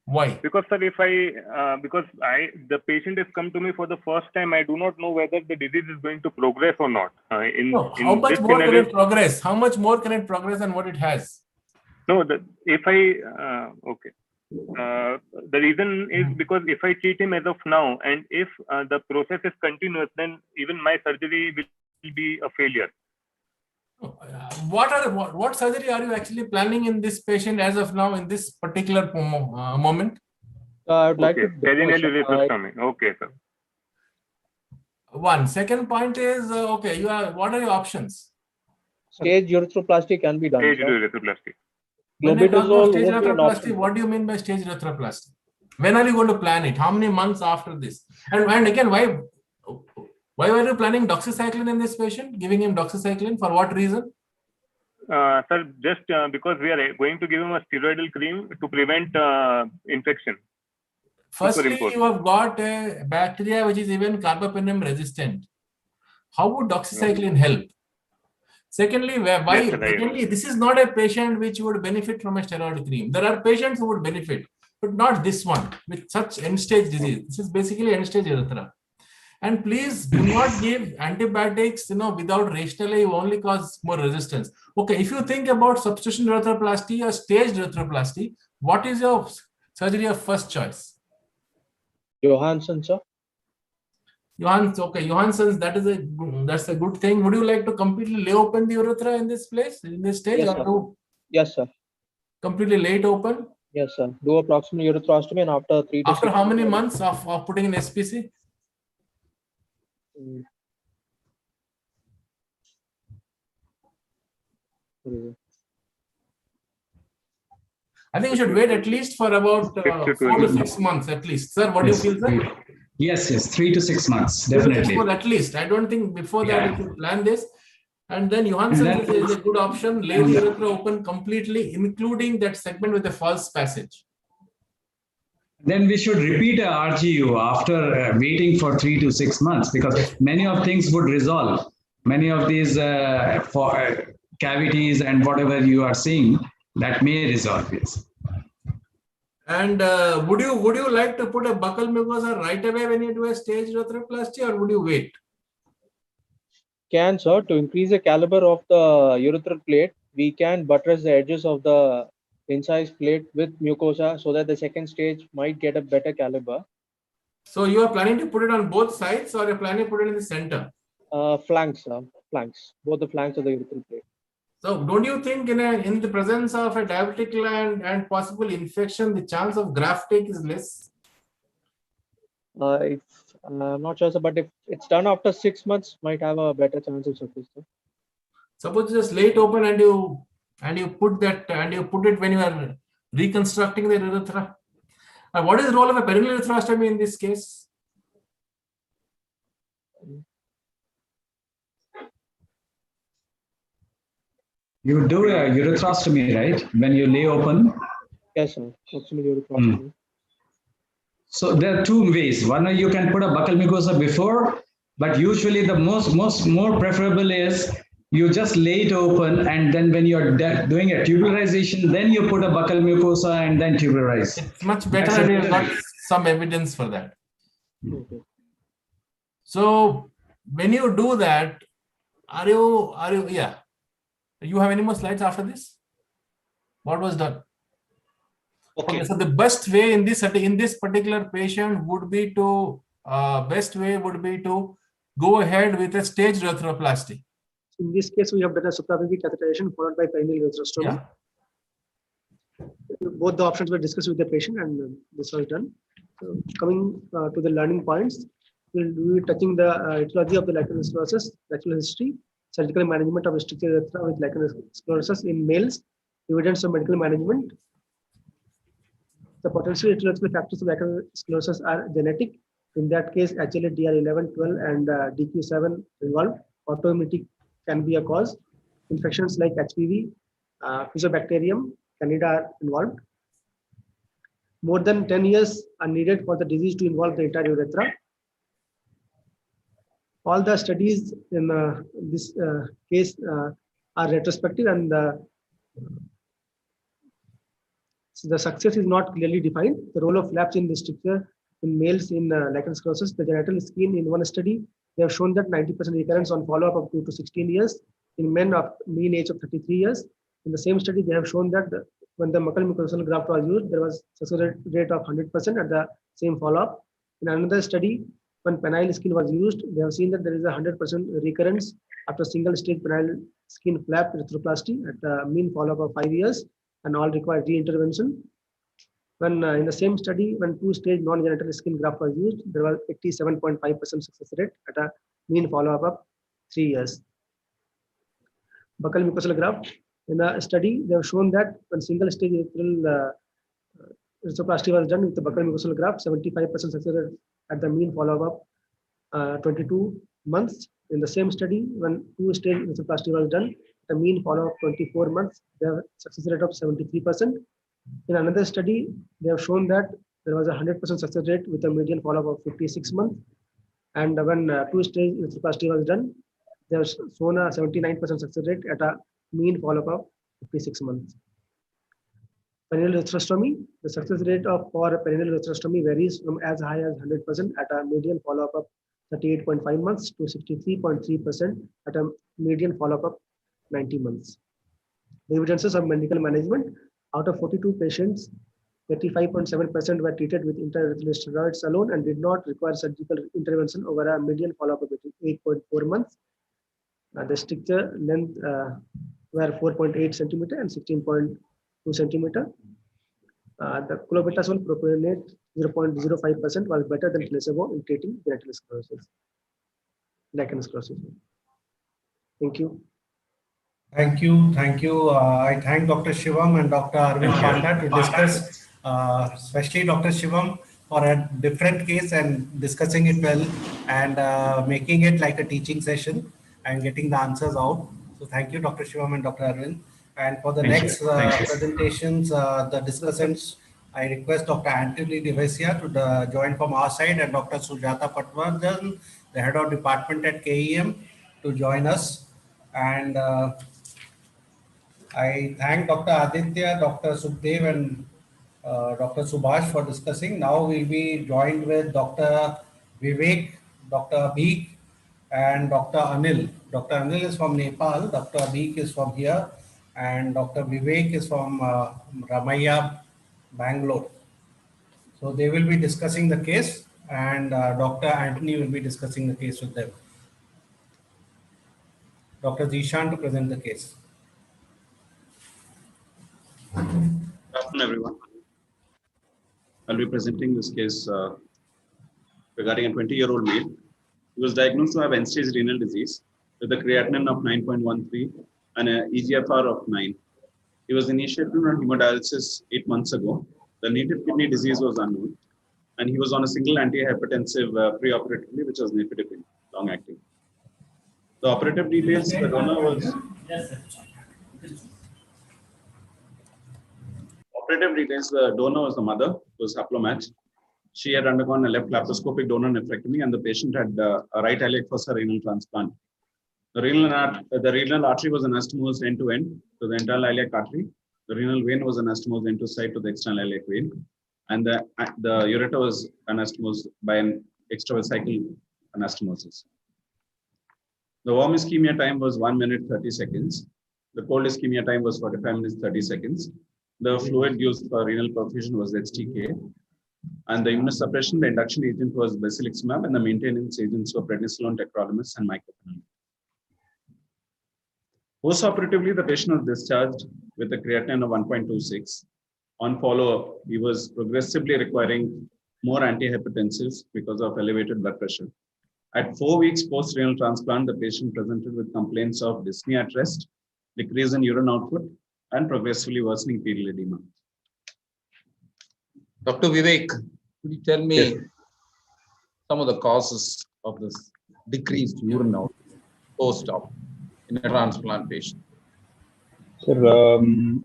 Why? Because sir, the patient has come to me for the first time, I do not know whether the disease is going to progress or not. How much more can it progress? How much more can it progress than what it has? No, the reason is because if I treat him as of now, and if the process is continuous, then even my surgery will be a failure. What surgery are you actually planning in this patient as of now in this particular moment? I would like to. Okay, sir. One. Second point is okay. What are your options? Stage urethroplasty can be done. Stage urethroplasty. When you talk about stage urethroplasty, what do you mean by stage urethroplasty? When are you going to plan it? How many months after this? And again, why were you planning doxycycline in this patient? Giving him doxycycline for what reason? Sir, just because we are going to give him a steroidal cream to prevent infection. Firstly, you have got a bacteria which is even carbapenem resistant. How would doxycycline help? Secondly, this is not a patient which would benefit from a steroid cream. There are patients who would benefit, but not this one with such end-stage disease. This is basically end-stage urethra. And please do not give antibiotics, without rationale, you only cause more resistance. Okay, if you think about substitution urethroplasty or staged urethroplasty, what is your surgery of first choice? Johansson, sir. Johansson's, that's a good thing. Would you like to completely lay open the urethra in this place, in this stage? Yes, sir. Yes, sir. Completely lay it open? Yes, sir. Do a proximal urethrostomy and after 3 to 6 After how many months of putting in SPC? I think you should wait at least for about 4 to 6 months at least. Sir, what do you feel, sir? Yes, 3 to 6 months, definitely. At least. I don't think before that you should plan this. And then Johansson's is a good option. Lay the urethra open completely, including that segment with a false passage. Then we should repeat a RGU after waiting for 3 to 6 months, because many of things would resolve. Many of these cavities and whatever you are seeing, that may resolve this. And would you like to put a buccal mucosa right away when you do a staged urethroplasty, or would you wait? Can, sir, to increase the caliber of the urethral plate, we can buttress the edges of the incised plate with mucosa so that the second stage might get a better caliber. So you are planning to put it on both sides, or you're planning to put it in the center? Flanks, flanks, both the flanks of the urethral plate. So don't you think in the presence of a diabetic gland and possible infection, the chance of graft take is less? I'm not sure, sir, but if it's done after 6 months, might have a better chance of success, sir. Suppose you just lay it open and you put it when you are reconstructing the urethra. What is the role of a perineal urethrostomy in this case? You do a urethrostomy, right? When you lay open? Yes, sir. Proximal urethrostomy. So there are two ways. One, you can put a buccal mucosa before, But usually the more preferable is you just lay it open, and then when you're doing a tubularization, then you put a buccal mucosa and then tubularize. It's much better, and we've got some evidence for that. So when you do that, are you yeah? You have any more slides after this? What was done? Okay. So the best way in this particular patient would be to go ahead with a staged urethroplasty. In this case, we have done a suprapubic catheterization followed by perineal ureterostomy. Yeah. Both the options were discussed with the patient, and this was done. So coming to the learning points, we'll be touching the etiology of the lichen sclerosis, natural history, surgical management of stricture urethra with lichen sclerosis in males, evidence of medical management. The potential etiological factors of lichen sclerosis are genetic. In that case, HLA, DR11, 12, and DQ7 involved. Autoimmunity can be a cause. Infections like HPV, Fusobacterium, Candida are involved. More than 10 years are needed for the disease to involve the entire urethra. All the studies in this case are retrospective, and the success is not clearly defined. The role of flaps in the stricture in males in lichen sclerosis, the genital skin in one study, they have shown that 90% recurrence on follow-up of 2 to 16 years. In men of mean age of 33 years. In the same study, they have shown that when the buccal mucosal graft was used, there was success rate of 100% at the same follow-up. In another study, when penile skin was used, they have seen that there is a 100% recurrence after single-stage penile skin flap urethroplasty at the mean follow-up of 5 years, and all require re-intervention. When in the same study, when 2-stage non-genital skin graft was used, there was 87.5% success rate at a mean follow-up of 3 years. Buccal mucosal graft, in a study, they have shown that when single-stage urethroplasty was done with the buccal mucosal graft, 75% success rate at the mean follow-up of 22 months. In the same study, when 2-stage urethroplasty was done, the mean follow-up 24 months, they have success rate of 73%. In another study, they have shown that there was a 100% success rate with a median follow-up of 56 months. And when 2-stage urethroplasty was done, they have shown a 79% success rate at a mean follow-up of 56 months. Perineal ureterostomy, the success rate for perineal ureterostomy varies from as high as 100% at a median follow-up of 38.5 months to 63.3% at a median follow-up of 90 months. The evidences of medical management, out of 42 patients, 35.7% were treated with intraurethral steroids alone and did not require surgical intervention over a median follow-up of 8.4 months. The stricture length were 4.8 centimeter and 16.2 centimeter. The clobetasol propionate 0.05% was better than placebo in treating genital sclerosis, lichen sclerosis. Thank you. Thank you. Thank you. I thank Dr. Shivam and Dr. Arvind Panda to discuss, especially Dr. Shivam, for a different case and discussing it well and making it like a teaching session and getting the answers out. So thank you, Dr. Shivam and Dr. Arvind. And for the next presentations, the discussants, I request Dr. Anthony Devesia to join from our side and Dr. Sujata Patwardhan, the head of department at KEM, to join us. And I thank Dr. Aditya, Dr. Sukhdev, and Dr. Subhash for discussing. Now we'll be joined with Dr. Vivek, Dr. Abhik, and Dr. Anil. Dr. Anil is from Nepal, Dr. Abhik is from here, and Dr. Vivek is from Ramaiah, Bangalore. So they will be discussing the case, and Dr. Anthony will be discussing the case with them. Dr. Zishan to present the case. Good afternoon, everyone. I'll be presenting this case regarding a 20-year-old male. He was diagnosed to have end-stage renal disease with a creatinine of 9.13 and an eGFR of 9. He was initiated on hemodialysis 8 months ago. The native kidney disease was unknown, and he was on a single antihypertensive pre-operatively, which was nifedipine, long-acting. The operative details, the donor was... Operative details, the donor was the mother, who was haplomatched. She had undergone a left laparoscopic donor nephrectomy, and the patient had a right iliac fossa renal transplant. The renal artery was anastomosed end to end to the internal iliac artery. The renal vein was anastomosed end to side to the external iliac vein, and the ureter was anastomosed by an extravesical anastomosis. The warm ischemia time was 1 minute 30 seconds. The cold ischemia time was 45 minutes 30 seconds. The fluid used for renal perfusion was HTK. And the immunosuppression, the induction agent was basiliximab, and the maintenance agents were prednisolone, tacrolimus, and mycophenolate. Postoperatively, the patient was discharged with a creatinine of 1.26. On follow-up, he was progressively requiring more antihypertensives because of elevated blood pressure. At 4 weeks post-renal transplant, the patient presented with complaints of dyspnea at rest, decrease in urine output, and progressively worsening pedal edema. Dr. Vivek, could you tell me some of the causes of this decreased urine output post-op in a transplant patient? Sir,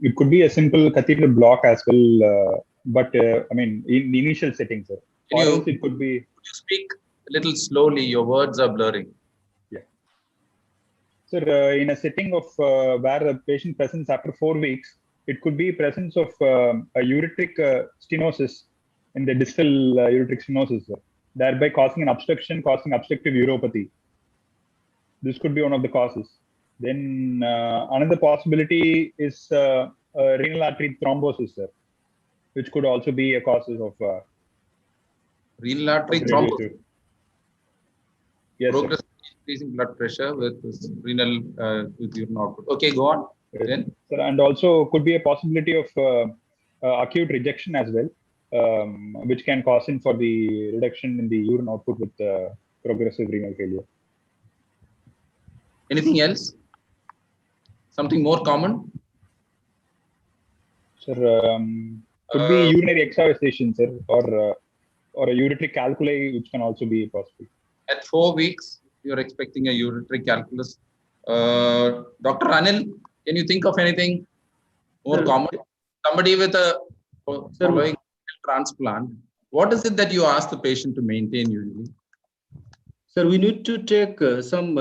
it could be a simple catheter block as well, but I mean, in the initial setting, sir. Or else it could be. Could you speak a little slowly? Your words are blurring. Yeah. Sir, in a setting of where the patient presents after 4 weeks, it could be presence of a ureteric stenosis in the distal ureteric stenosis, sir, thereby causing an obstruction, causing obstructive uropathy. This could be one of the causes. Then another possibility is renal artery thrombosis, sir, which could also be a cause of renal artery thrombosis. Yes, progressive increasing blood pressure with this renal with urine output. Okay, go on. Then, sir, and also could be a possibility of acute rejection as well, which can cause in for the reduction in the urine output with progressive renal failure. anything else? Something more common? Sir, could be urinary extravasation, sir, or a ureteric calculi, which can also be possible. At 4 weeks, you're expecting a ureteric calculus. Dr. Anil, can you think of anything more common? Somebody with a following transplant, what is it that you ask the patient to maintain usually? Sir, we need to take some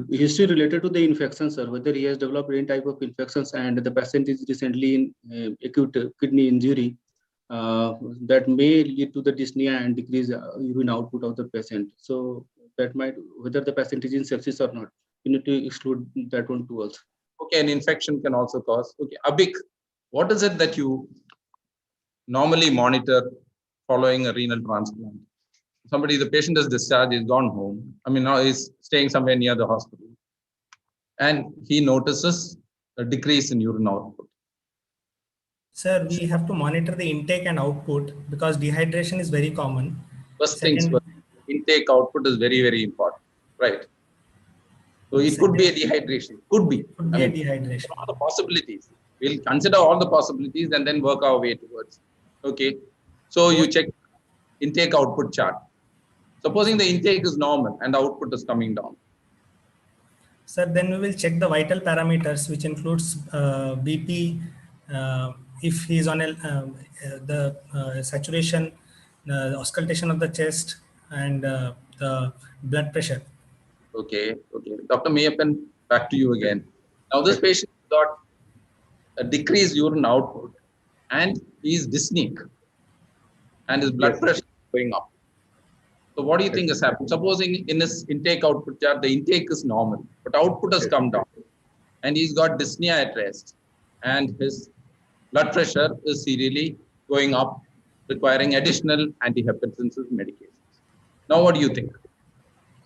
history related to the infection, sir, whether he has developed any type of infections and the patient is recently in acute kidney injury that may lead to the dyspnea and decrease urine output of the patient. So that might, whether the patient is in sepsis or not, we need to exclude that one too also. Okay, an infection can also cause. Okay, Abhik, what is it that you normally monitor following a renal transplant? Somebody, the patient is discharged, he's gone home. I mean, now he's staying somewhere near the hospital. And he notices a decrease in urine output. Sir, we have to monitor the intake and output because dehydration is very common. First things first, intake output is very, very important, right? So it could be a dehydration, could be. Could be a dehydration. All the possibilities. We'll consider all the possibilities and then work our way towards. Okay. So you check intake output chart. Supposing the intake is normal and the output is coming down. Sir, then we will check the vital parameters, which includes BP, if he is on the saturation, the auscultation of the chest, and the blood pressure. Okay, okay. Dr. Mayappan, back to you again. Now this patient got a decreased urine output and he is dyspneic and his blood pressure is going up. So what do you think has happened? Supposing in his intake output chart, the intake is normal, but output has come down and he's got dyspnea at rest and his blood pressure is serially going up, requiring additional antihypertensive medications. Now, what do you think?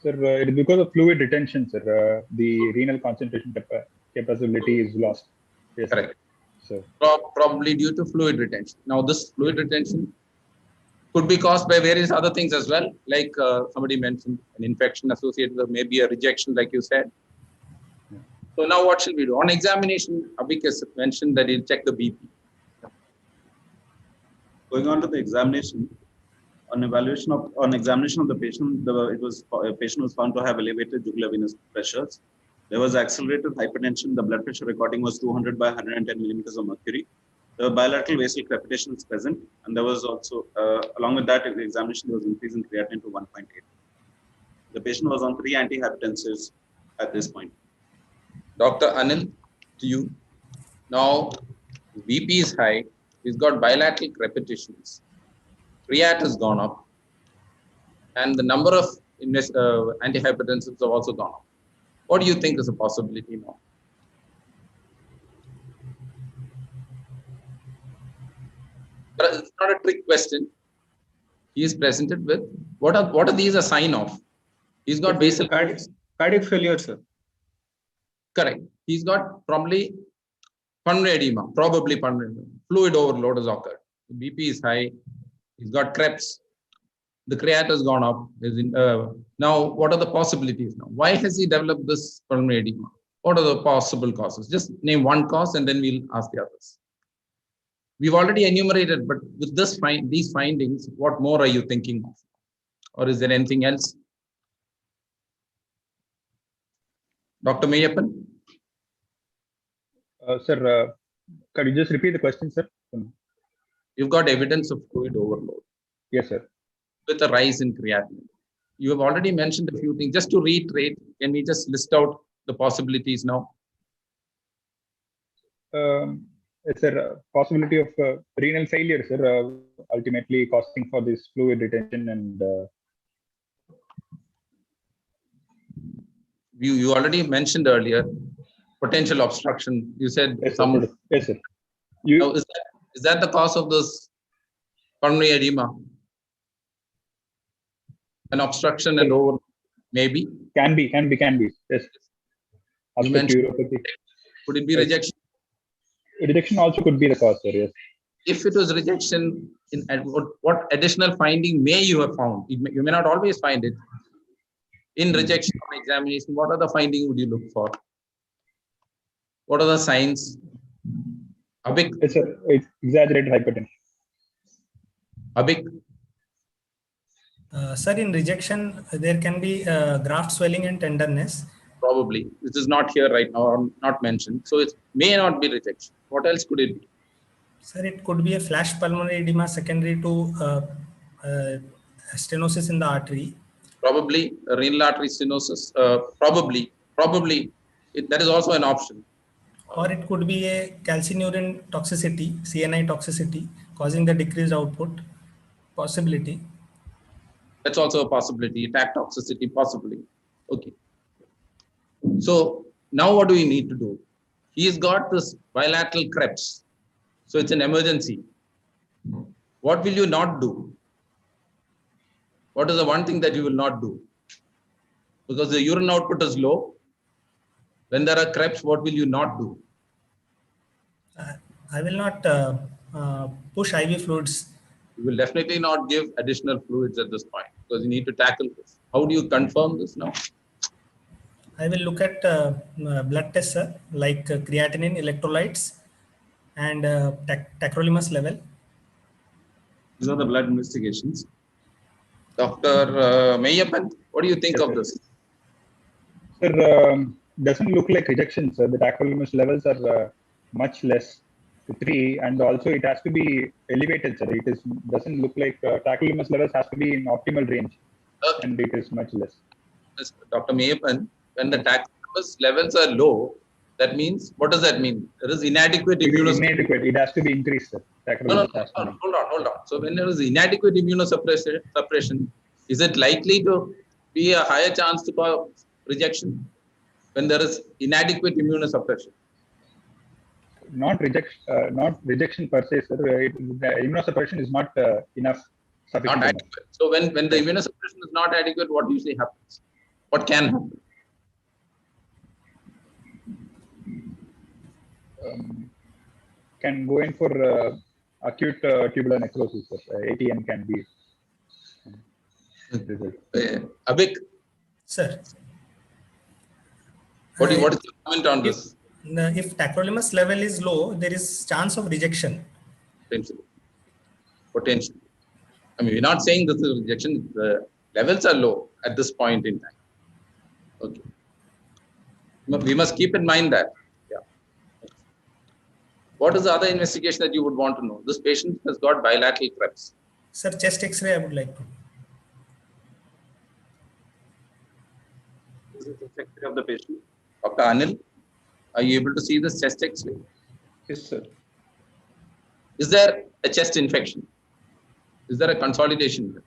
Sir, it is because of fluid retention, sir. The renal concentration capacity is lost. Yes, correct. So probably due to fluid retention. Now, this fluid retention could be caused by various other things as well, like somebody mentioned an infection associated with maybe a rejection, like you said. So now what shall we do? On examination, Abhik has mentioned that he'll check the BP. Going on to the examination, on examination of the patient, a patient was found to have elevated jugular venous pressures. There was accelerated hypertension. The blood pressure recording was 200 by 110 millimeters of mercury. The bilateral vesical crepitation is present, and there was also, along with that, in the examination, there was increase in creatinine to 1.8. The patient was on 3 antihypertensives at this point. Dr. Anil, to you. Now, BP is high. He's got bilateral crepitations. Creat has gone up, and the number of antihypertensives have also gone up. What do you think is a possibility now? But it's not a trick question. He is presented with what are these a sign of? He's got basal cardiac failure, sir. Correct. He's got probably pulmonary edema, probably pulmonary edema. Fluid overload has occurred. The BP is high. He's got creps. The creat has gone up. Now, what are the possibilities now? Why has he developed this pulmonary edema? What are the possible causes? Just name one cause and then we'll ask the others. We've already enumerated, but with these findings, what more are you thinking of? Or is there anything else? Dr. Mayappan? Sir, could you just repeat the question, sir? You've got evidence of fluid overload. Yes, sir. With a rise in creatinine. You have already mentioned a few things. Just to reiterate, can we just list out the possibilities now? It's a possibility of renal failure, sir, ultimately costing for this fluid retention and. You already mentioned earlier potential obstruction. You said yes, some. Sir. Yes, sir. Now, is that the cause of this pulmonary edema? An obstruction and over, maybe? Can be. Yes. You mentioned, could it be rejection? Rejection also could be the cause, sir. Yes. If it was rejection, what additional finding may you have found? You may not always find it. In rejection on examination, what other finding would you look for? What are the signs? Abik? Yes, sir. It's exaggerated hypertension. Abik? Sir, in rejection, there can be graft swelling and tenderness. Probably. This is not here right now, or not mentioned. So it may not be rejection. What else could it be? Sir, it could be a flash pulmonary edema secondary to stenosis in the artery. Probably renal artery stenosis. Probably. That is also an option. Or it could be a calcineurin toxicity, CNI toxicity, causing the decreased output. Possibility. That's also a possibility. Attack toxicity, possibly. Okay. So now what do we need to do? He's got this bilateral creps. So it's an emergency. What will you not do? What is the one thing that you will not do? Because the urine output is low. When there are creps, what will you not do? I will not push IV fluids. You will definitely not give additional fluids at this point because you need to tackle this. How do you confirm this now? I will look at blood tests, sir, like creatinine, electrolytes, and tacrolimus level. These are the blood investigations. Dr. Mayappan, what do you think of this? Sir, doesn't look like rejection, sir. The tacrolimus levels are much less, 3, and also it has to be elevated, sir. It doesn't look like tacrolimus levels has to be in optimal range, and it is much less. Dr. Mayappan, when the tacrolimus levels are low, that means, what does that mean? There is inadequate immunosuppression. Inadequate. It has to be increased, sir. No, hold on. So when there is inadequate immunosuppression, is it likely to be a higher chance to cause rejection when there is inadequate immunosuppression? Not rejection per se, sir. The immunosuppression is not enough. Not adequate. So when the immunosuppression is not adequate, what usually happens? What can happen? Can go in for acute tubular necrosis. ATN can be. Abik? Sir. What is the comment on this? If tacrolimus level is low, there is chance of rejection. Potentially. I mean, we're not saying this is rejection. The levels are low at this point in time. Okay. We must keep in mind that. Yeah. What is the other investigation that you would want to know? This patient has got bilateral Krebs. Sir, chest X-ray I would like to. This is the X-ray of the patient. Dr. Anil, are you able to see this chest X-ray? Yes, sir. Is there a chest infection? Is there a consolidation?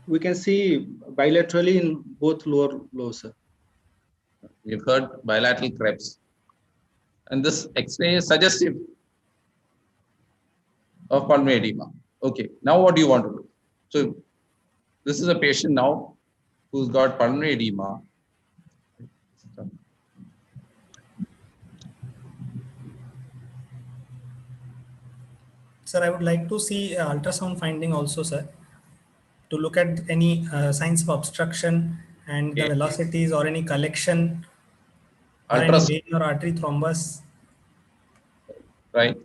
We can see bilaterally in both lower lobes, sir. We've heard bilateral Krebs. And this X-ray is suggestive of pulmonary edema. Okay, now what do you want to do? So this is a patient now who's got pulmonary edema. Sir, I would like to see ultrasound finding also, sir, to look at any signs of obstruction and the velocities or any collection or any vein or artery thrombus. Right.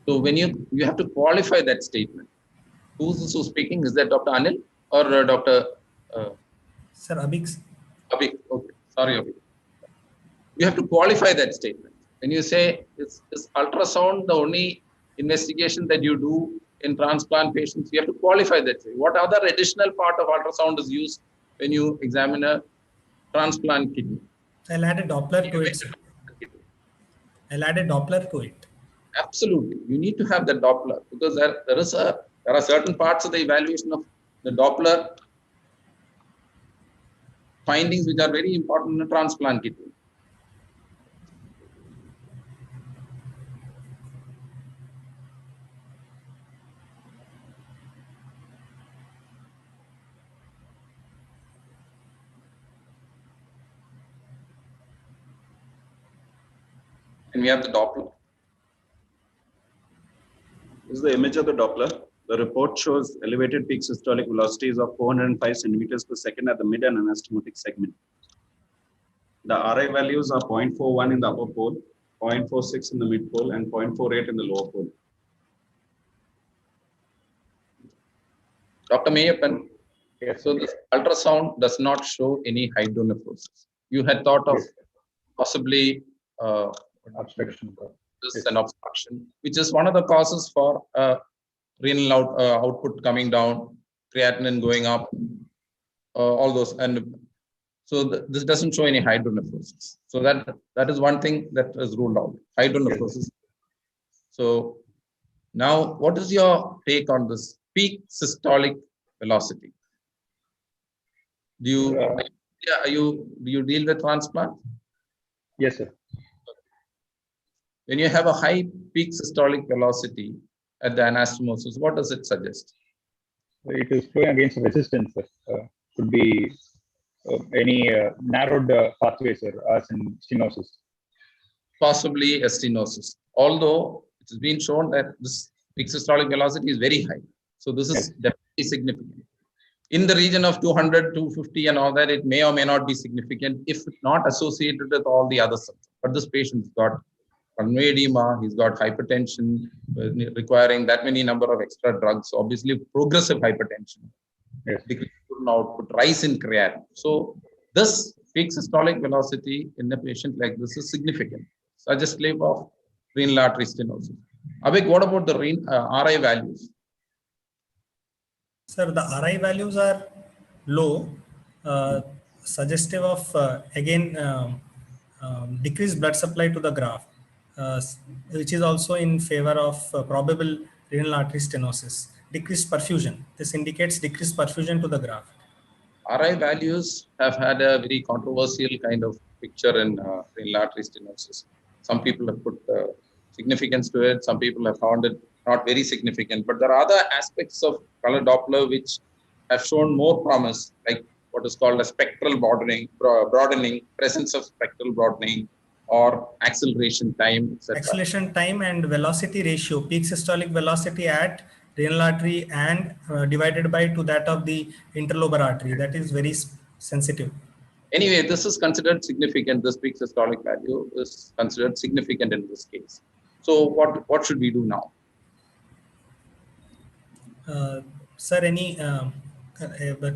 So when you have to qualify that statement. Who's speaking? Is that Dr. Anil or Dr. Sir, Abhik. Abhik. Okay. Sorry, Abhik. You have to qualify that statement. When you say is ultrasound the only investigation that you do in transplant patients, you have to qualify that. What other additional part of ultrasound is used when you examine a transplant kidney? I'll add a Doppler to it, sir. I'll add a Doppler to it. Absolutely. You need to have the Doppler because there are certain parts of the evaluation of the Doppler findings which are very important in a transplant kidney. And we have the Doppler. This is the image of the Doppler. The report shows elevated peak systolic velocities of 405 centimeters per second at the mid and anastomotic segment. The RI values are 0.41 in the upper pole, 0.46 in the mid pole, and 0.48 in the lower pole. Dr. Mayappan, so this ultrasound does not show any hydronephrosis. You had thought of possibly obstruction. This is an obstruction, which is one of the causes for renal output coming down, creatinine going up, all those. And so this doesn't show any hydronephrosis. So that is one thing that is ruled out, hydronephrosis. So now, what is your take on this peak systolic velocity? Do you deal with transplant? Yes, sir. When you have a high peak systolic velocity at the anastomosis, what does it suggest? It is going against resistance. Could be any narrowed pathways, as in stenosis. Possibly a stenosis. Although it has been shown that this peak systolic velocity is very high. So this is definitely significant. In the region of 200, 250 and all that, it may or may not be significant if not associated with all the other symptoms. But this patient's got pulmonary edema, he's got hypertension requiring that many number of extra drugs, obviously progressive hypertension, decreased urine output, rise in creatinine. So this peak systolic velocity in a patient like this is significant, suggestive of renal artery stenosis. Abhik, what about the RI values? Sir, the RI values are low, suggestive of again decreased blood supply to the graft, which is also in favor of probable renal artery stenosis. Decreased perfusion. This indicates decreased perfusion to the graft. RI values have had a very controversial kind of picture in renal artery stenosis. Some people have put significance to it. Some people have found it not very significant. But there are other aspects of color Doppler which have shown more promise, like what is called a spectral broadening, presence of spectral broadening, or acceleration time, etc. Acceleration time and velocity ratio, peak systolic velocity at renal artery and divided by to that of the interlobar artery. That is very sensitive. Anyway, this is considered significant. This peak systolic value is considered significant in this case. So what should we do now? Sir, any to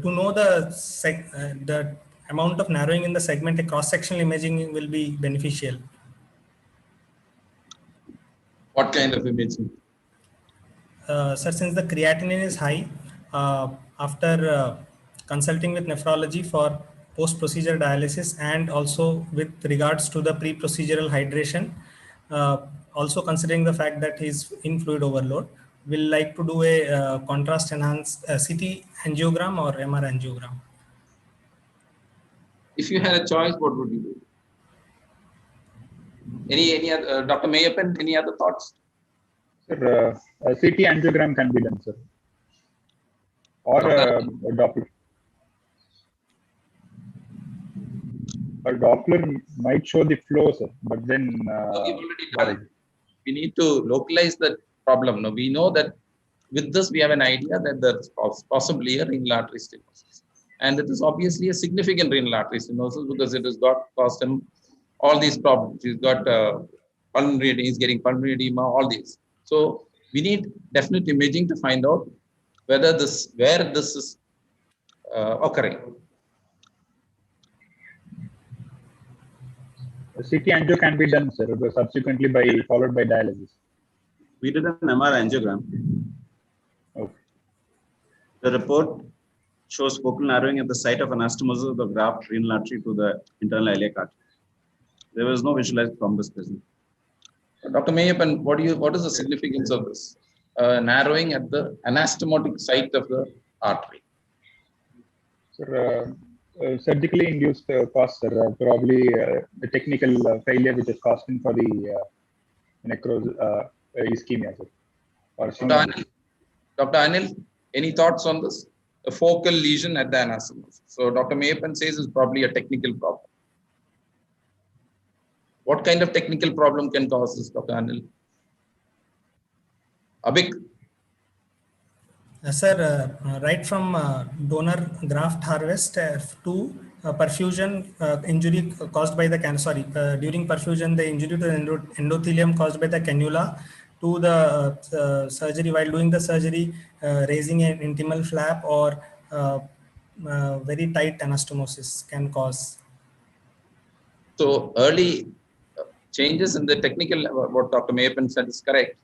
know the amount of narrowing in the segment, a cross-sectional imaging will be beneficial. What kind of imaging? Sir, since the creatinine is high, after consulting with nephrology for post-procedure dialysis and also with regards to the pre-procedural hydration, also considering the fact that he's in fluid overload, we'll like to do a contrast enhanced CT angiogram or MR angiogram. If you had a choice, what would you do? Any other, Dr. Mayappan, any other thoughts? Sir, a CT angiogram can be done, sir. Or a Doppler. A Doppler might show the flow, sir, but then we need to localize the problem. Now we know that with this we have an idea that there's possibly a renal artery stenosis, and it is obviously a significant renal artery stenosis because it has caused him all these problems. He's got pulmonary, he's getting pulmonary edema, all these. So we need definite imaging to find out where this is occurring. A CT angio can be done, sir, subsequently followed by dialysis. We did an MR angiogram. Okay. The report shows focal narrowing at the site of anastomosis of the graft renal artery to the internal iliac artery. There was no visualized thrombus present. Dr. Mayappan, what is the significance of this? Narrowing at the anastomotic site of the artery. Sir, surgically induced cause, sir, probably the technical failure which is costing for the necrosis, ischemia, sir. Or Dr. Anil, any thoughts on this? A focal lesion at the anastomosis. So Dr. Mayappan says it's probably a technical problem. What kind of technical problem can cause this, Dr. Anil? Abhik? Sir, right from donor graft harvest to perfusion injury caused by the during perfusion the injury to the endothelium caused by the cannula to the surgery, while doing the surgery raising an intimal flap or very tight anastomosis can cause. So early changes in the technical, what Dr. Mayappan said is correct.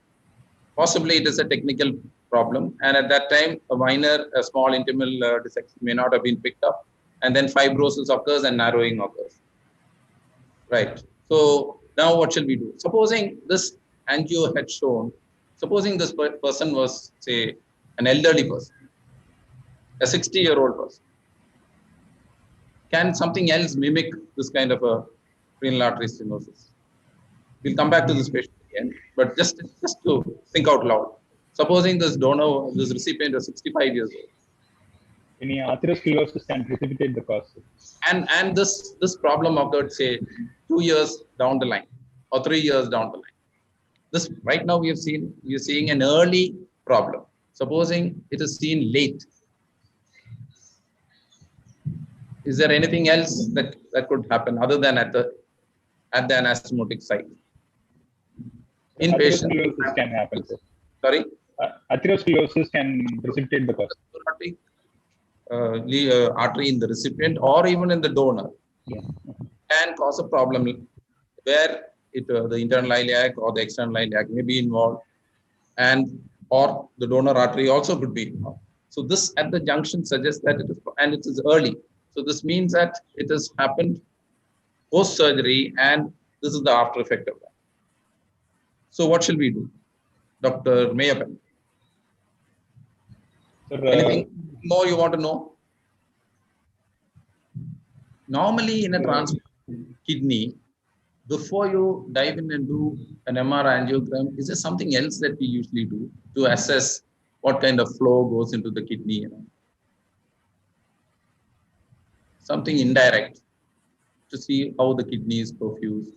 Possibly it is a technical problem, and at that time a small intimal dissection may not have been picked up, and then fibrosis occurs and narrowing occurs. Right. So now what shall we do? Supposing this angio had shown, supposing this person was, say, an elderly person, a 60-year-old person, can something else mimic this kind of a renal artery stenosis? We'll come back to this patient again, but just to think out loud. Supposing this recipient is 65 years old. Any atherosclerosis can precipitate the cause. And this problem occurred, say, 2 years down the line or 3 years down the line. This right now we are seeing an early problem. Supposing it is seen late. Is there anything else that could happen other than at the anastomotic site? In patients, atherosclerosis can happen, sir. Sorry? Atherosclerosis can precipitate the cause. Artery in the recipient or even in the donor can cause a problem where the internal iliac or the external iliac may be involved, or the donor artery also could be involved. So this at the junction suggests that it is early. So this means that it has happened post surgery, and this is the after effect of that. So what shall we do, Dr. Mayappan? Anything more you want to know? Normally in a transplant kidney, before you dive in and do an MR angiogram, is there something else that we usually do to assess what kind of flow goes into the kidney? Something indirect to see how the kidney is perfused.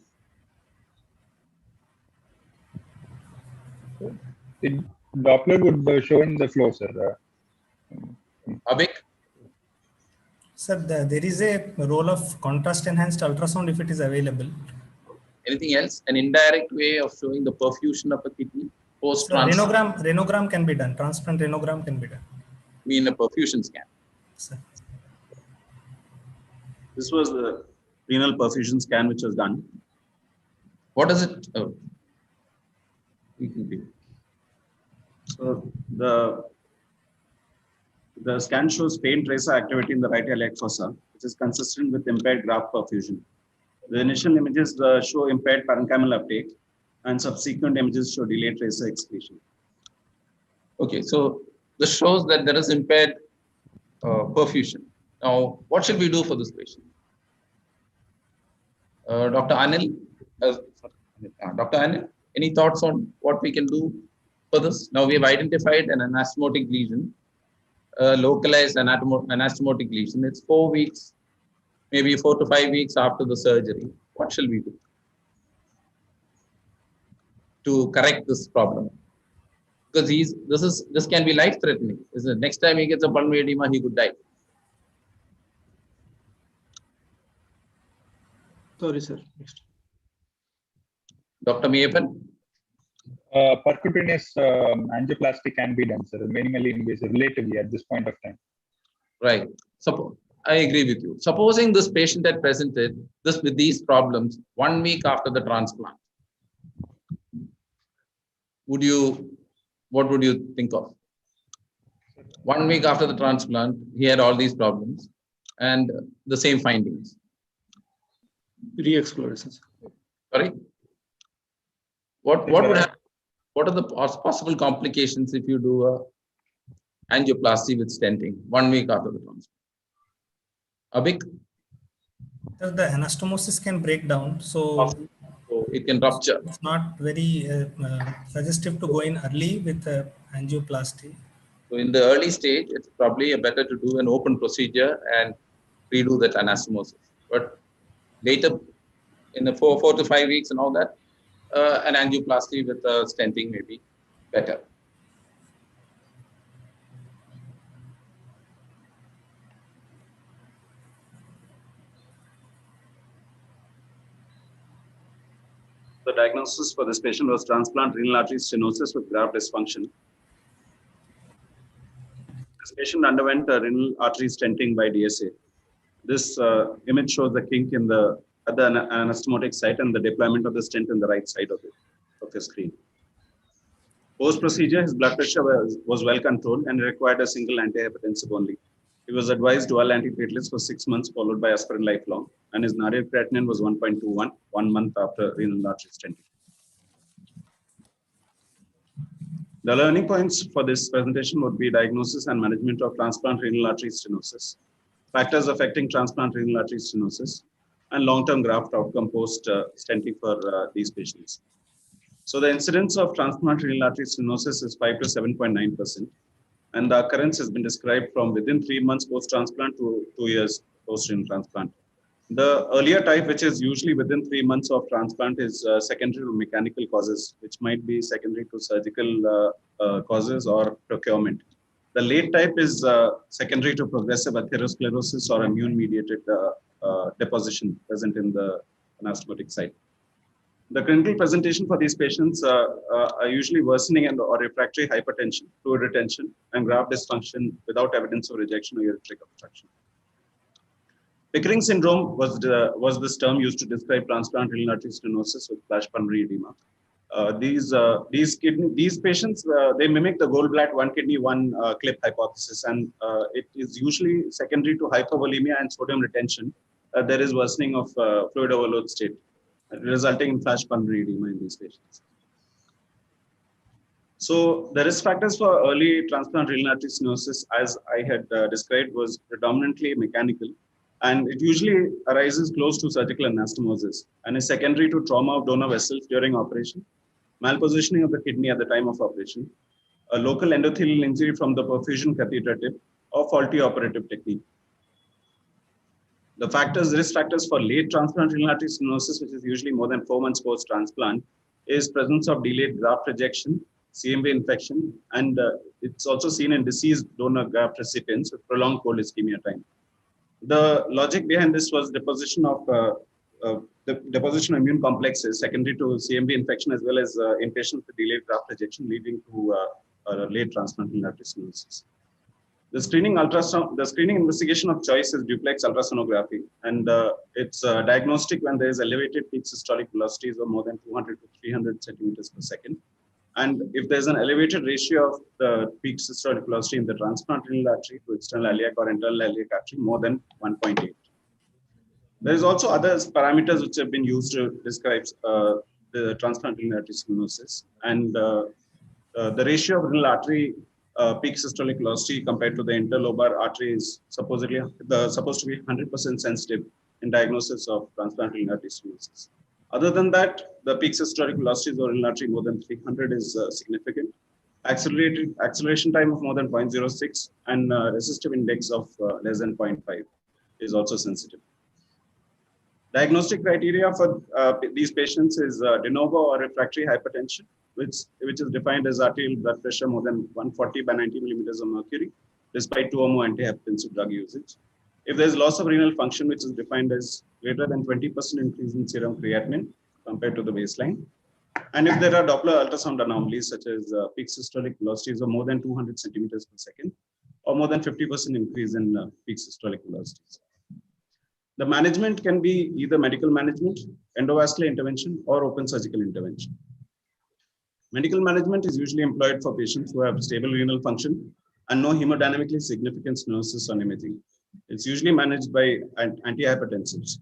The Doppler would show in the flow, sir. Abhik? Sir, there is a role of contrast enhanced ultrasound if it is available. Anything else? An indirect way of showing the perfusion of a kidney post-transplant? Renogram can be done. Transplant renogram can be done. I mean a perfusion scan. Sir. This was the renal perfusion scan which was done. What does it? So the scan shows faint tracer activity in the right iliac fossa, which is consistent with impaired graft perfusion. The initial images show impaired parenchymal uptake, and subsequent images show delayed tracer excretion. Okay, so this shows that there is impaired perfusion. Now, what should we do for this patient? Dr. Anil, Dr. Anil, any thoughts on what we can do for this? Now, we have identified an anastomotic lesion, localized anastomotic lesion. It's 4 weeks, maybe 4 to 5 weeks after the surgery. What shall we do to correct this problem? Because this can be life-threatening. Next time he gets a pulmonary edema, he could die. Sorry, sir. Next. Dr. Mayappan? Percutaneous angioplasty can be done, sir, minimally invasive, relatively at this point of time. Right. I agree with you. Supposing this patient had presented with these problems 1 week after the transplant, what would you think of? 1 week after the transplant, he had all these problems and the same findings. Re-explorations. Sorry? What would happen? What are the possible complications if you do a angioplasty with stenting 1 week after the transplant? Abhik? The anastomosis can break down, so it can rupture. It's not very suggestive to go in early with angioplasty. So in the early stage, it's probably better to do an open procedure and redo that anastomosis. But later, in the 4 to 5 weeks and all that, an angioplasty with stenting may be better. The diagnosis for this patient was transplant renal artery stenosis with graft dysfunction. This patient underwent a renal artery stenting by DSA. This image shows the kink at the anastomotic site and the deployment of the stent on the right side of the screen. Post-procedure, his blood pressure was well controlled and required a single antihypertensive only. He was advised dual antiplatelets for 6 months, followed by aspirin lifelong, and his nadir creatinine was 1.21, 1 month after renal artery stenting. The learning points for this presentation would be diagnosis and management of transplant renal artery stenosis, factors affecting transplant renal artery stenosis, and long-term graft outcome post-stenting for these patients. So the incidence of transplant renal artery stenosis is 5 to 7.9%. And the occurrence has been described from within 3 months post-transplant to 2 years post-renal transplant. The earlier type, which is usually within 3 months of transplant, is secondary to mechanical causes, which might be secondary to surgical causes or procurement. The late type is secondary to progressive atherosclerosis or immune-mediated deposition present in the anastomotic site. The clinical presentation for these patients are usually worsening or refractory hypertension, fluid retention, and graft dysfunction without evidence of rejection or ureteric obstruction. Pickering syndrome was this term used to describe transplant renal artery stenosis with flash pulmonary edema. These patients, they mimic the Goldblatt one kidney, one clip hypothesis, and it is usually secondary to hypovolemia and sodium retention. There is worsening of fluid overload state, resulting in flash pulmonary edema in these patients. So the risk factors for early transplant renal artery stenosis, as I had described, was predominantly mechanical, and it usually arises close to surgical anastomosis and is secondary to trauma of donor vessels during operation, malpositioning of the kidney at the time of operation, a local endothelial injury from the perfusion catheter tip, or faulty operative technique. The risk factors for late transplant renal artery stenosis, which is usually more than 4 months post-transplant, is presence of delayed graft rejection, CMV infection, and it's also seen in deceased donor graft recipients with prolonged cold ischemia time. The logic behind this was deposition of immune complexes secondary to CMV infection, as well as in patients with delayed graft rejection, leading to late transplant renal artery stenosis. The screening investigation of choice is duplex ultrasonography, and it's diagnostic when there is elevated peak systolic velocities of more than 200 to 300 centimeters per second. And if there's an elevated ratio of the peak systolic velocity in the transplant renal artery to external iliac or internal iliac artery more than 1.8. There is also other parameters which have been used to describe the transplant renal artery stenosis, and the ratio of renal artery peak systolic velocity compared to the interlobar artery is supposed to be 100% sensitive in diagnosis of transplant renal artery stenosis. Other than that, the peak systolic velocities of renal artery more than 300 is significant. Acceleration time of more than 0.06 and resistive index of less than 0.5 is also sensitive. Diagnostic criteria for these patients is de novo or refractory hypertension, which is defined as arterial blood pressure more than 140 by 90 millimeters of mercury, despite 2 or more antihypertensive drug usage. If there is loss of renal function, which is defined as greater than 20% increase in serum creatinine compared to the baseline, and if there are Doppler ultrasound anomalies such as peak systolic velocities of more than 200 centimeters per second, or more than 50% increase in peak systolic velocities. The management can be either medical management, endovascular intervention, or open surgical intervention. Medical management is usually employed for patients who have stable renal function and no hemodynamically significant stenosis on imaging. It's usually managed by antihypertensives.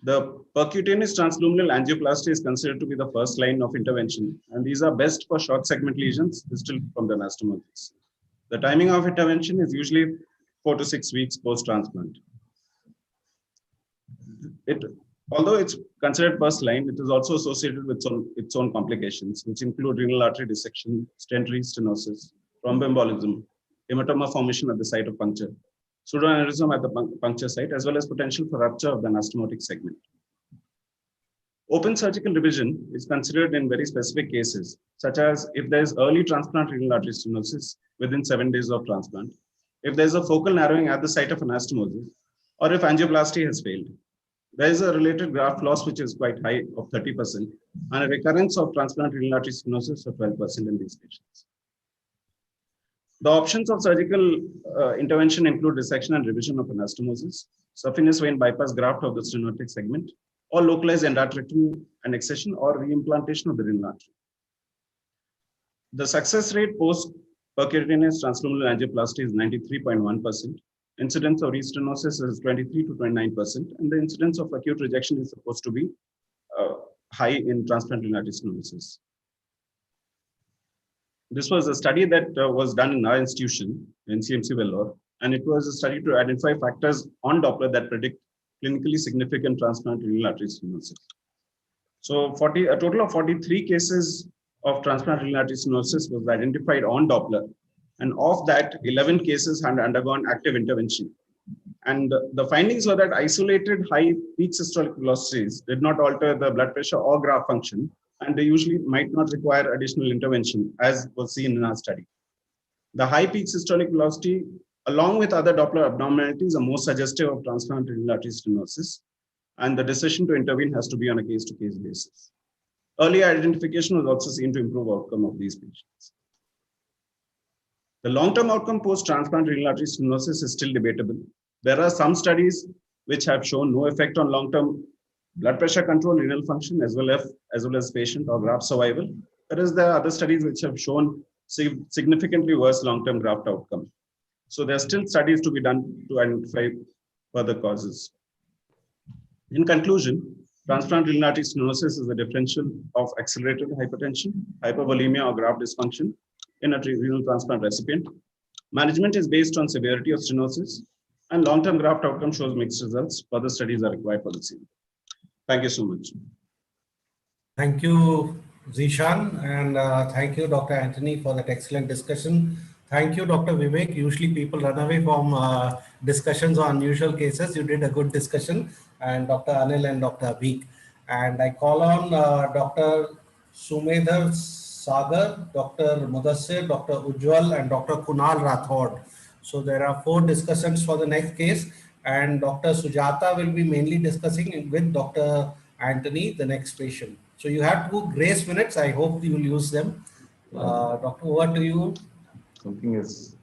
The percutaneous transluminal angioplasty is considered to be the first line of intervention, and these are best for short segment lesions distal from the anastomosis. The timing of intervention is usually 4 to 6 weeks post-transplant. Although it's considered first line, it is also associated with its own complications, which include renal artery dissection, stent restenosis, thromboembolism, hematoma formation at the site of puncture, pseudoaneurysm at the puncture site, as well as potential for rupture of the anastomotic segment. Open surgical revision is considered in very specific cases, such as if there is early transplant renal artery stenosis within 7 days of transplant, if there is a focal narrowing at the site of anastomosis, or if angioplasty has failed. There is a related graft loss which is quite high of 30% and a recurrence of transplant renal artery stenosis of 12% in these patients. The options of surgical intervention include resection and revision of anastomosis, saphenous vein bypass graft of the stenotic segment, or localized endarterectomy and excision or reimplantation of the renal artery. The success rate post percutaneous transluminal angioplasty is 93.1%. Incidence of restenosis is 23 to 29%, and the incidence of acute rejection is supposed to be high in transplant renal artery stenosis. This was a study that was done in our institution, in CMC Vellore, and it was a study to identify factors on Doppler that predict clinically significant transplant renal artery stenosis. So a total of 43 cases of transplant renal artery stenosis was identified on Doppler. And of that, 11 cases had undergone active intervention. And the findings were that isolated high peak systolic velocities did not alter the blood pressure or graft function, and they usually might not require additional intervention, as was seen in our study. The high peak systolic velocity, along with other Doppler abnormalities, are more suggestive of transplant renal artery stenosis, and the decision to intervene has to be on a case-to-case basis. Early identification was also seen to improve outcome of these patients. The long-term outcome post-transplant renal artery stenosis is still debatable. There are some studies which have shown no effect on long-term blood pressure control, renal function, as well as patient or graft survival. Whereas there are other studies which have shown significantly worse long-term graft outcome. So there are still studies to be done to identify further causes. In conclusion, transplant renal artery stenosis is a differential of accelerated hypertension, hypovolemia, or graft dysfunction in a renal transplant recipient. Management is based on severity of stenosis, and long-term graft outcome shows mixed results. Further studies are required for the same. Thank you so much. Thank you, Zishan, and thank you, Dr. Anthony, for that excellent discussion. Thank you, Dr. Vivek. Usually people run away from discussions on unusual cases. You did a good discussion, and Dr. Anil and Dr. Abhik. And I call on Dr. Sumedhar Sagar, Dr. Mudassir, Dr. Ujjwal, and Dr. Kunal Rathod. So there are 4 discussions for the next case, and Dr. Sujata will be mainly discussing with Dr. Anthony the next patient. So you have 2 grace minutes. I hope you will use them. Doctor, over to you. Something is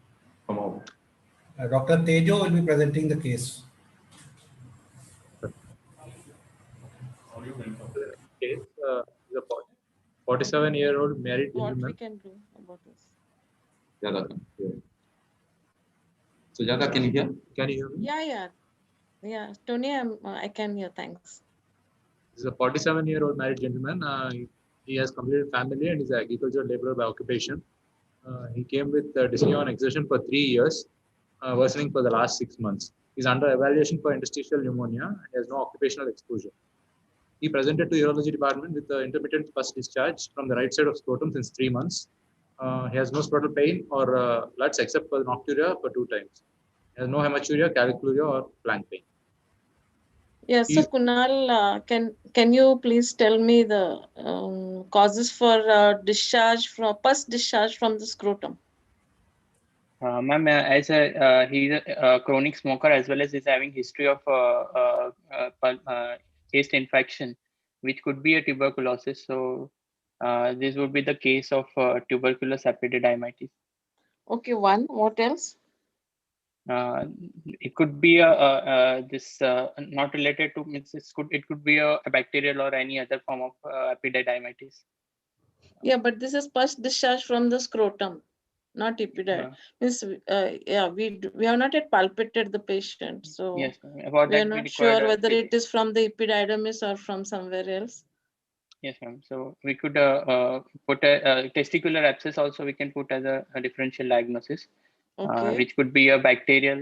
come over. Dr. Tejo will be presenting the case. Case is a 47-year-old married What we gentleman. can do about this? Sujata, can you hear? Can you hear me? Yeah. Tony, I can hear. Thanks. This is a 47-year-old married gentleman. He has completed family and is an agricultural laborer by occupation. He came with dyspnea on exertion for 3 years, worsening for the last 6 months. He's under evaluation for interstitial pneumonia and has no occupational exposure. He presented to urology department with intermittent pus discharge from the right side of scrotum since 3 months. He has no scrotal pain or bloods except for nocturia for 2 times. He has no hematuria, calicuria, or flank pain. Yeah, so Kunal, can you please tell me the causes for pus discharge from the scrotum? Ma'am, as he's a chronic smoker as well as he's having history of yeast infection, which could be a tuberculosis. So this would be the case of tuberculous epididymitis. Okay, one. What else? It could be this not related to it could be a bacterial or any other form of epididymitis. Yeah, but this is pus discharge from the scrotum, not epididymitis. Means, we have not yet palpated the patient, so Yes, about we are that we not require sure whether it is from the epididymis or from somewhere else. Yes, ma'am. So we could put a testicular abscess also we can put as a differential diagnosis, Okay. which could be a bacterial,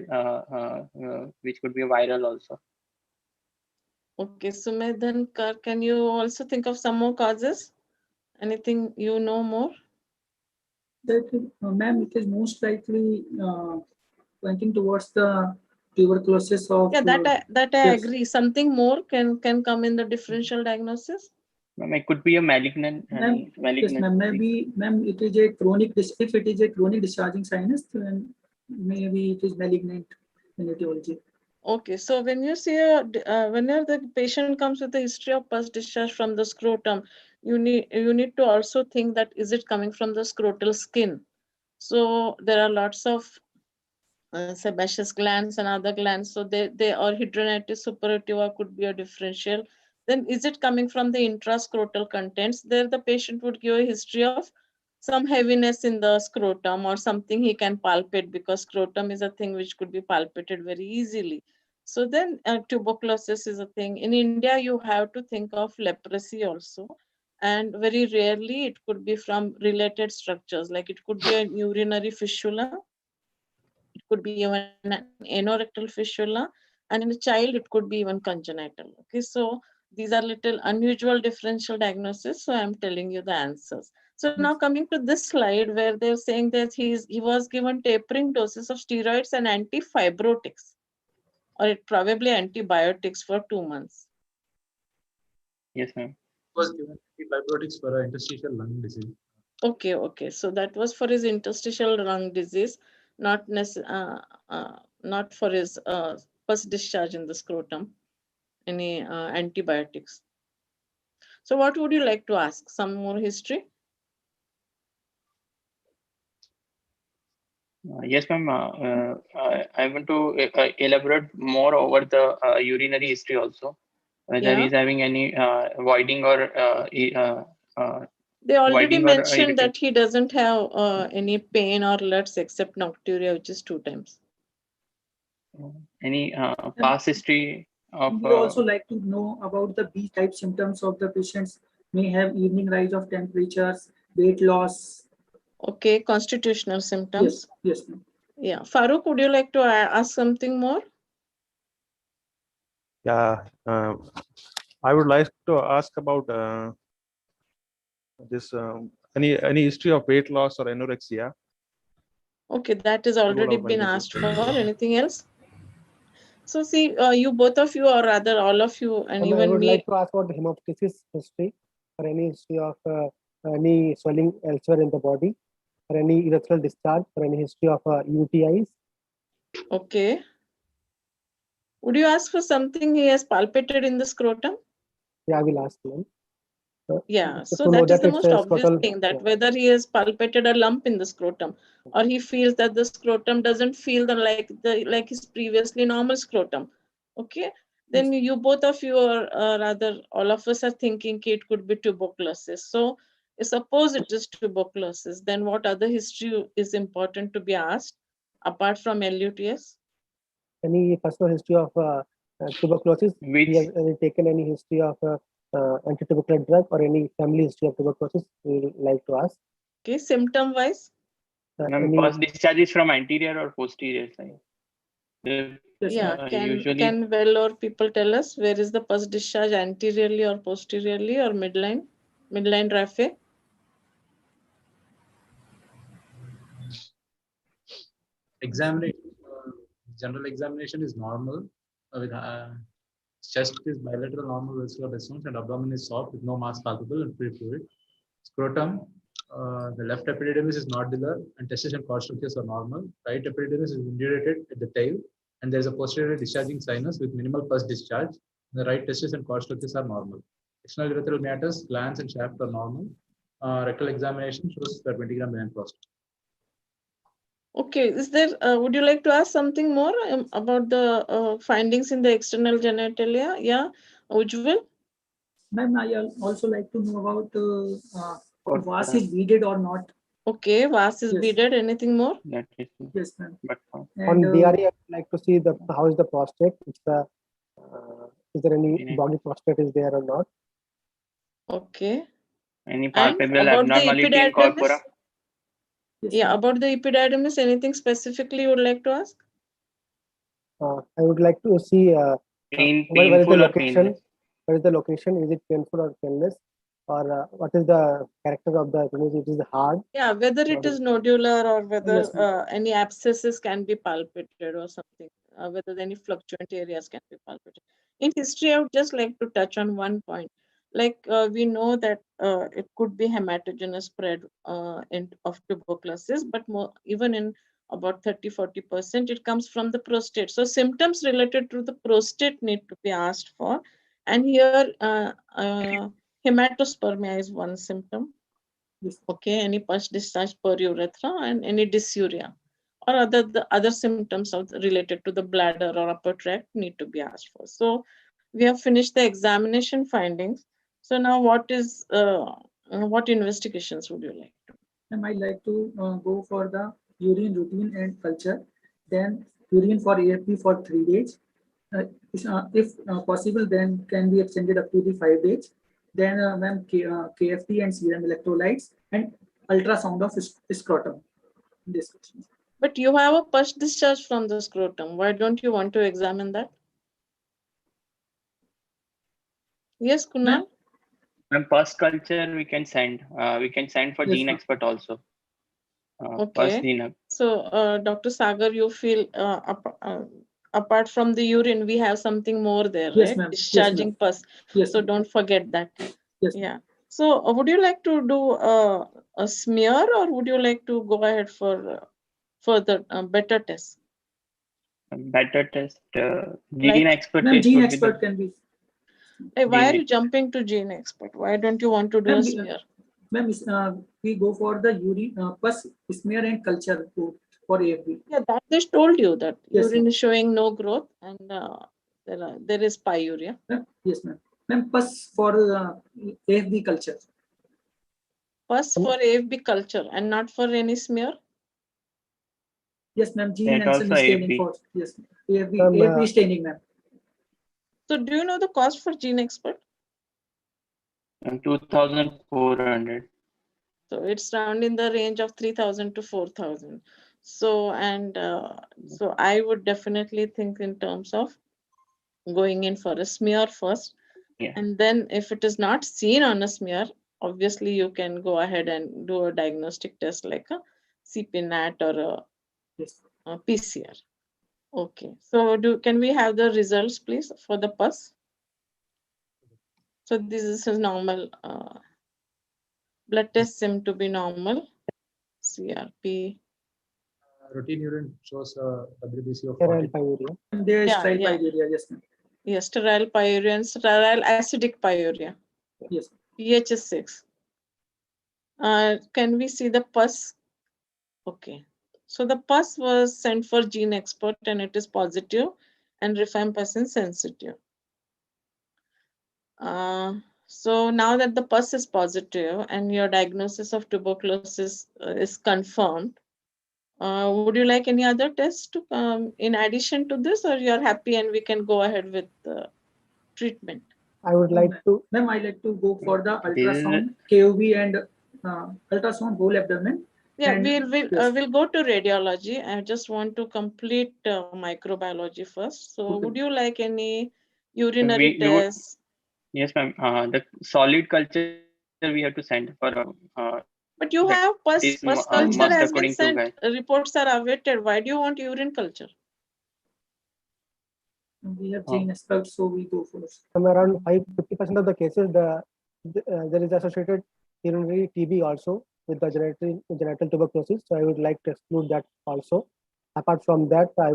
which could be a viral also. Okay, Sumedh, then can you also think of some more causes? Anything you know more? That, ma'am, it is most likely pointing towards the tuberculosis of. Yeah, that I yes. agree. Something more can come in the differential diagnosis. Ma'am, it could be a malignant. Ma'am, yes, ma'am. Maybe, ma'am, it is a chronic. If it is a chronic discharging sinus, then maybe it is malignant in etiology. Okay, so when you see whenever the patient comes with a history of pus discharge from the scrotum, you need to also think that is it coming from the scrotal skin. So there are lots of sebaceous glands and other glands. So they are hidradenitis suppurativa could be a differential. Then is it coming from the intrascrotal contents? There the patient would give a history of some heaviness in the scrotum or something he can palpate, because scrotum is a thing which could be palpated very easily. So then tuberculosis is a thing. In India, you have to think of leprosy also. And very rarely it could be from related structures, like it could be an urinary fistula, it could be even an anorectal fistula, and in a child it could be even congenital. Okay, so these are little unusual differential diagnosis, so I'm telling you the answers. So now coming to this slide where they're saying that he was given tapering doses of steroids and antifibrotics, or it probably antibiotics for 2 months. Yes, ma'am. Was given antibiotics for interstitial lung disease. Okay. So that was for his interstitial lung disease, not for his pus discharge in the scrotum, any antibiotics. So what would you like to ask? Some more history? Yes, ma'am. I want to elaborate more over the urinary history also. Whether he's having any voiding or they already voiding or mentioned that he doesn't have any pain or LUTs except nocturia, which is 2 times. Any past history of. We also like to know about the B-type symptoms of the patients. May have evening rise of temperatures, weight loss. Okay, constitutional symptoms. Yes, ma'am. Yeah, Farooq, would you like to ask something more? Yeah, I would like to ask about this any history of weight loss or anorexia. Okay, that has already been asked for. Anything else? So see, you both of you, or rather all of you, and even I would me. like to ask about the hemoptysis history, or any history of any swelling elsewhere in the body, or any urethral discharge, or any history of UTIs. Okay. Would you ask for something he has palpated in the scrotum? Yeah, I will ask them. Yeah, to so know that is that the it's most a obvious scrotal. thing, that whether he has palpated a lump in the scrotum, or he feels that the scrotum doesn't feel like his previously normal scrotum. Okay, then you both of you, or rather all of us, are thinking it could be tuberculosis. So suppose it is tuberculosis, then what other history is important to be asked apart from LUTS? Any personal history of tuberculosis? He has taken any history of anti-tubercular drug or any family history of tuberculosis? We would like to ask. Okay, symptom wise. First discharge is from anterior or posterior side? Yeah, Usually can well or people tell us where is the pus discharge, anteriorly or posteriorly or midline raphe? Examination, general examination is normal. With chest is bilateral normal vesicular response, and abdomen is soft with no mass palpable and free fluid. Scrotum, the left epididymis is nodular and testis and costroceus are normal. Right epididymis is indurated at the tail, and there is a posterior discharging sinus with minimal pus discharge. The right testis and costroceus are normal. External urethral meatus, glands and shaft are normal. Rectal examination shows the 20-gram benign prostate. Okay, is there, would you like to ask something more about the findings in the external genitalia? Yeah, Ujjwal? Ma'am, I also like to know about vas is beaded or not. Okay, vas is beaded. Anything more? Yes, ma'am. On DRE, I would like to see how is the prostate. It's is there any boggy prostate is there or not? Okay. Any And palpable about the abnormality in corpora? Yeah, about the epididymis, anything specifically you would like to ask? I would like to see where is the painful or location. painless? Where is the location? Is it painful or painless? Or what is the character of the penis? It is hard. Yeah, whether it is nodular or whether Yes, any abscesses can be palpated or something, whether any fluctuant areas can be palpated. In history, I would just like to touch on one point. Like we know that it could be hematogenous spread of tuberculosis, but even in about 30-40%, it comes from the prostate. So symptoms related to the prostate need to be asked for. And here, hematospermia is one symptom. Okay, any pus discharge per urethra and any dysuria or the other symptoms related to the bladder or upper tract need to be asked for. So we have finished the examination findings. So now what investigations would you like to? I like to go for the urine routine and culture, then urine for AFP for 3 days. If possible, then can be extended up to the 5 days. Then KFT and serum electrolytes and ultrasound of scrotum. But you have a pus discharge from the scrotum. Why don't you want to examine that? Yes, Kunal? When pus culture we can send. We can send for Yes, gene ma'am. expert also. Okay. So, Dr. Sagar, you feel apart from the urine, we have something more there, Yes, right? ma'am. Discharging Yes, pus. Yes, So don't forget that. Yes. Yeah. So would you like to do a smear, or would you like to go ahead for further better tests? Better test. Like- Gene expert Ma'am, test gene would be expert the can be. Hey, why are Gene you jumping to gene expert? Why don't you want to do a smear? Ma'am, we go for the urine pus smear and culture for AFB. Yeah, that they told you that Yes, urine is showing no growth and there is pyuria. Yes, ma'am. Ma'am, pus for AFB culture. Pus for AFB culture and not for any smear. Yes, ma'am. Gene That Nansen also staining AFB. for yes, AFB staining, ma'am. So do you know the cost for gene expert? 2,400. So it's around in the range of 3,000 to 4,000. So so I would definitely think in terms of going in for a smear first. Yeah. And then if it is not seen on a smear, obviously you can go ahead and do a diagnostic test like a CPNAT or a PCR. Okay. So can we have the results, please, for the pus? So this is a normal. Blood tests seem to be normal. CRP. Routine urine shows a WBC of Sterile 40. pyuria. There is Yeah, sterile yeah. pyuria, yes, ma'am. Yes, sterile pyuria and sterile acidic pyuria. Yes. pH is 6. Can we see the pus? Okay. So the pus was sent for gene expert and it is positive and rifampicin sensitive. So now that the pus is positive and your diagnosis of tuberculosis is confirmed, would you like any other test to, in addition to this, or you're happy and we can go ahead with the treatment? I would like to. Ma'am, I like to go for the ultrasound, KOV and ultrasound whole abdomen. Yeah, and we'll go to radiology. I just want to complete microbiology first. So would you like any urinary we would, tests? yes, ma'am. The solid culture we have to send for. But you that have pus is culture must has been according to sent. guide. Reports are awaited. Why do you want urine culture? we have gene expert, so we go for Somewhere around 50% of the cases, there is associated urinary TB also with the genital tuberculosis. So I would like to exclude that also. Apart from that, I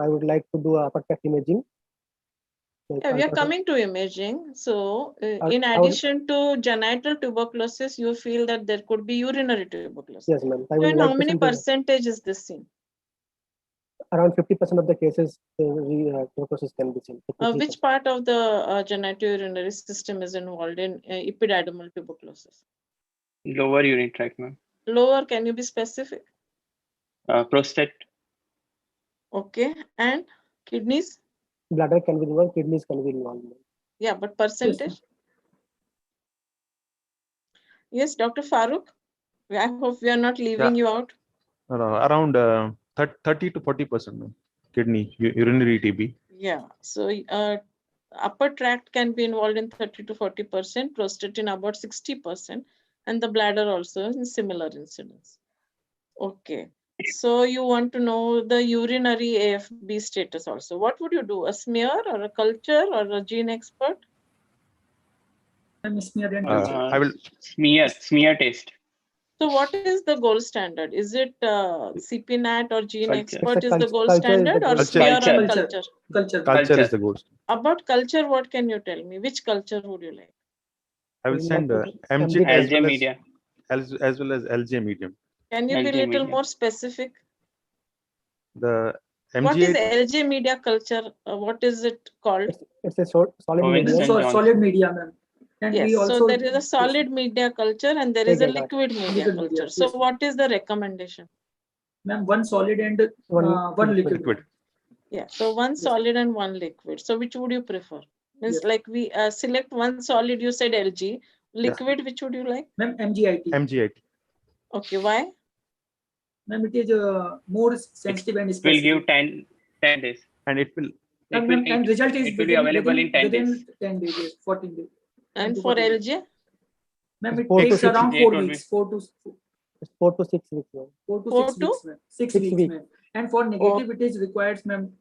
would like to do upper tract imaging. Yeah, we are coming to imaging. So in addition to genital tuberculosis, you feel that there could be urinary tuberculosis. Yes, ma'am. So in how many percentage is this seen? Around 50% of the cases, tuberculosis can be seen. Which part of the genitourinary system is involved in epididymal tuberculosis? Lower urinary tract, ma'am. Lower, can you be specific? Prostate. Okay, and kidneys? Bladder can be involved, kidneys can be involved. Yeah, but percentage? Yes, Dr. Farooq. I hope we are not leaving you out. Around 30 to 40% kidney urinary TB. Yeah, so upper tract can be involved in 30 to 40%, prostate in about 60%, and the bladder also in similar incidence. Okay, so you want to know the urinary AFB status also. What would you do? A smear or a culture or a gene expert? Smear and I will smear test. So what is the gold standard? Is it CPNAT or gene Culture. expert is the gold standard, or smear or culture? Culture is the gold. About culture, what can you tell me? Which culture would you like? I will send MG LJ media. as well as LJ medium. Can you be a little more specific? The What is MG8 LJ media culture? What is it called? It's a solid media. Solid media, ma'am. And Yes, we also so there is a solid media culture and there is a Exactly. liquid media Liquid culture. media, So yes. what is the recommendation? Ma'am, one solid and one liquid. Yeah, so one solid and one liquid. So which would you prefer? Means Yes. like we select one solid, you said LG. Liquid, which would you like? Ma'am, MGIT. MG8. Okay, why? Ma'am, it is more sensitive and Will specific. give 10 days. And it will And result is it will be available in 10 days. 10 days, yes, 14 days. And for LJ? Ma'am, it 4 to takes 6 around weeks. 4 It would weeks. be- 4 to 6 weeks. Ma'am. 4 to 4 6 to weeks, ma'am. 6 6 weeks, weeks. ma'am. And for negative, it is required, ma'am,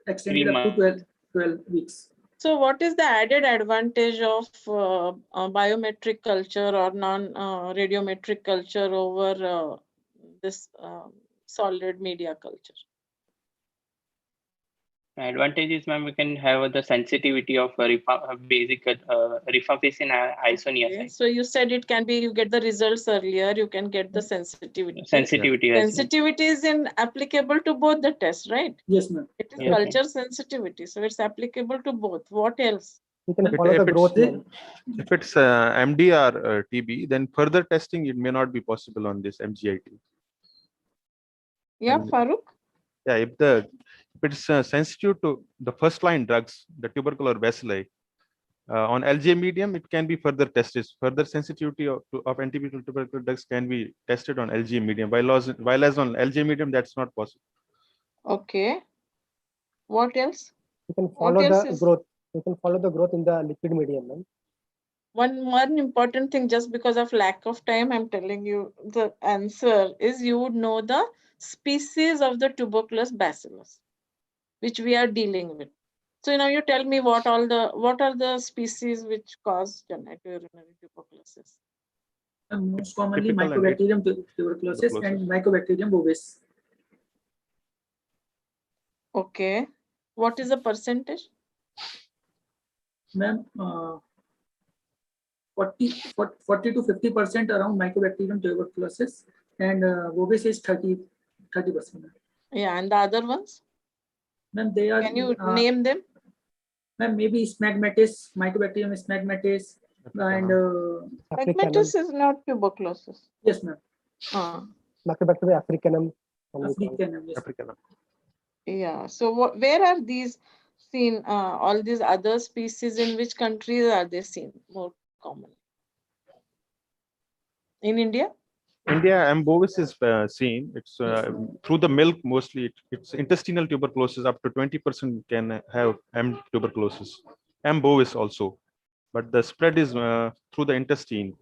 extended 3 up to 12 weeks. So what is the added advantage of biometric culture or non-radiometric culture over this solid media culture? Advantages, ma'am, we can have the sensitivity of basic rifampicin isoniazide. Okay. So you said it can be, you get the results earlier, you can get the sensitivity. Sensitivity as well. Sensitivity is applicable to both the tests, right? Yes, ma'am. It is Yes, ma'am. culture sensitivity, so it's applicable to both. What else? You can follow the growth. If it's MD or TB, then further testing it may not be possible on this MGIT. Yeah, And- Farooq? Yeah, if it's sensitive to the first line drugs, the tubercular bacilli, on LJ medium, it can be further tested. Further sensitivity of antiviral tubercular drugs can be tested on LJ medium. While as on LJ medium, that's not possible. Okay. What else? You can What follow else the is- growth. You can follow the growth in the liquid medium. Ma'am. One important thing, just because of lack of time, I'm telling you the answer is you would know the species of the tuberculous bacillus, which we are dealing with. So now you tell me what are the species which cause genitourinary tuberculosis? Most commonly Typical and Mycobacterium tuberculosis and Mycobacterium bovis. Okay. What is the percentage? Ma'am, 40 to 50% around Mycobacterium tuberculosis, and bovis is 30%. Yeah, and the other ones? Ma'am, they are. Can you name them? Ma'am, maybe Smegmatis, Mycobacterium Smegmatis, and Smegmatis is not tuberculosis. yes, ma'am. Mycobacterium africanum. Africanum, yes. Yeah. So where are these seen? All these other species, in which countries are they seen more common? In India? India, M. bovis is seen. It's through the milk mostly. It's intestinal tuberculosis. Up to 20% can have M. tuberculosis. M. bovis also, but the spread is through the intestine,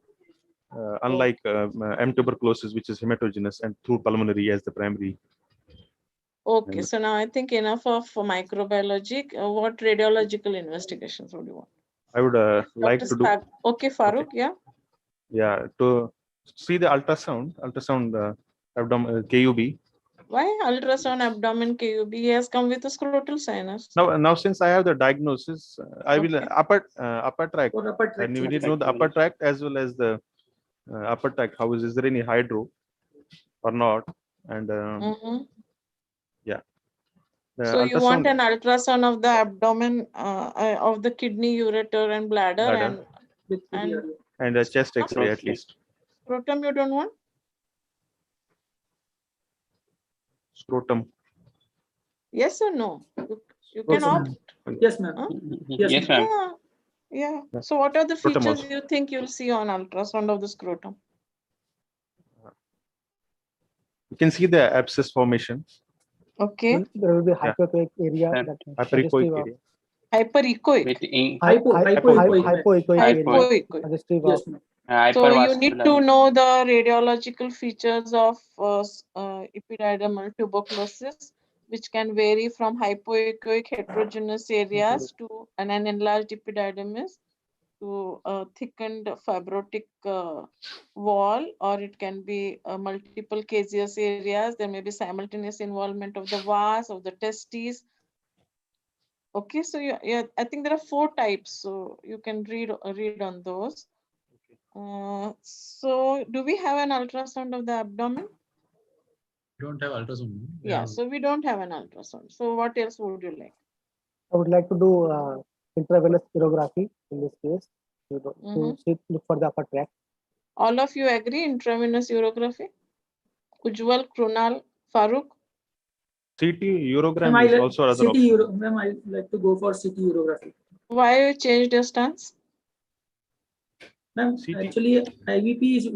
unlike M. tuberculosis, which is hematogenous and through pulmonary as the primary. Okay, so now I think enough of microbiology. What radiological investigations would you want? I would like to do. Okay, Farooq, yeah. Yeah, to see the ultrasound abdomen KUB. Why ultrasound abdomen KUB? He has come with a scrotal sinus. Now since I have the diagnosis, I will upper tract. And we need to know the upper tract as well as the upper tract. How is there any hydro or not? And yeah. So you want an ultrasound of the abdomen, of the kidney, ureter, and bladder, and a chest X-ray at least. Scrotum you don't want? Scrotum. Yes or no? You can opt. Yes, ma'am. Huh? Yes, ma'am. Yeah. So what are the Scrotum features also. you think you'll see on ultrasound of the scrotum? You can see the abscess formation. Okay. There will be hypoechoic area. Hyperechoic area. Hyperechoic. Hypoechoic area. Suggestive of. So you need to know the radiological features of epididymal tuberculosis, which can vary from hypoechoic heterogeneous areas to an enlarged epididymis to a thickened fibrotic wall, or it can be multiple caseous areas. There may be simultaneous involvement of the vas, of the testes. Okay, so I think there are 4 types, so you can read on those. So do we have an ultrasound of the abdomen? We don't have ultrasound. Yeah, so we don't have an ultrasound. So what else would you like? I would like to do intravenous urography in this case to look for the upper tract. All of you agree intravenous urography? Ujjwal, Krunal, Farooq? CT urogram is also another option. Ma'am, I like to go for CT urography. Why you changed your stance? Ma'am, actually, IVP is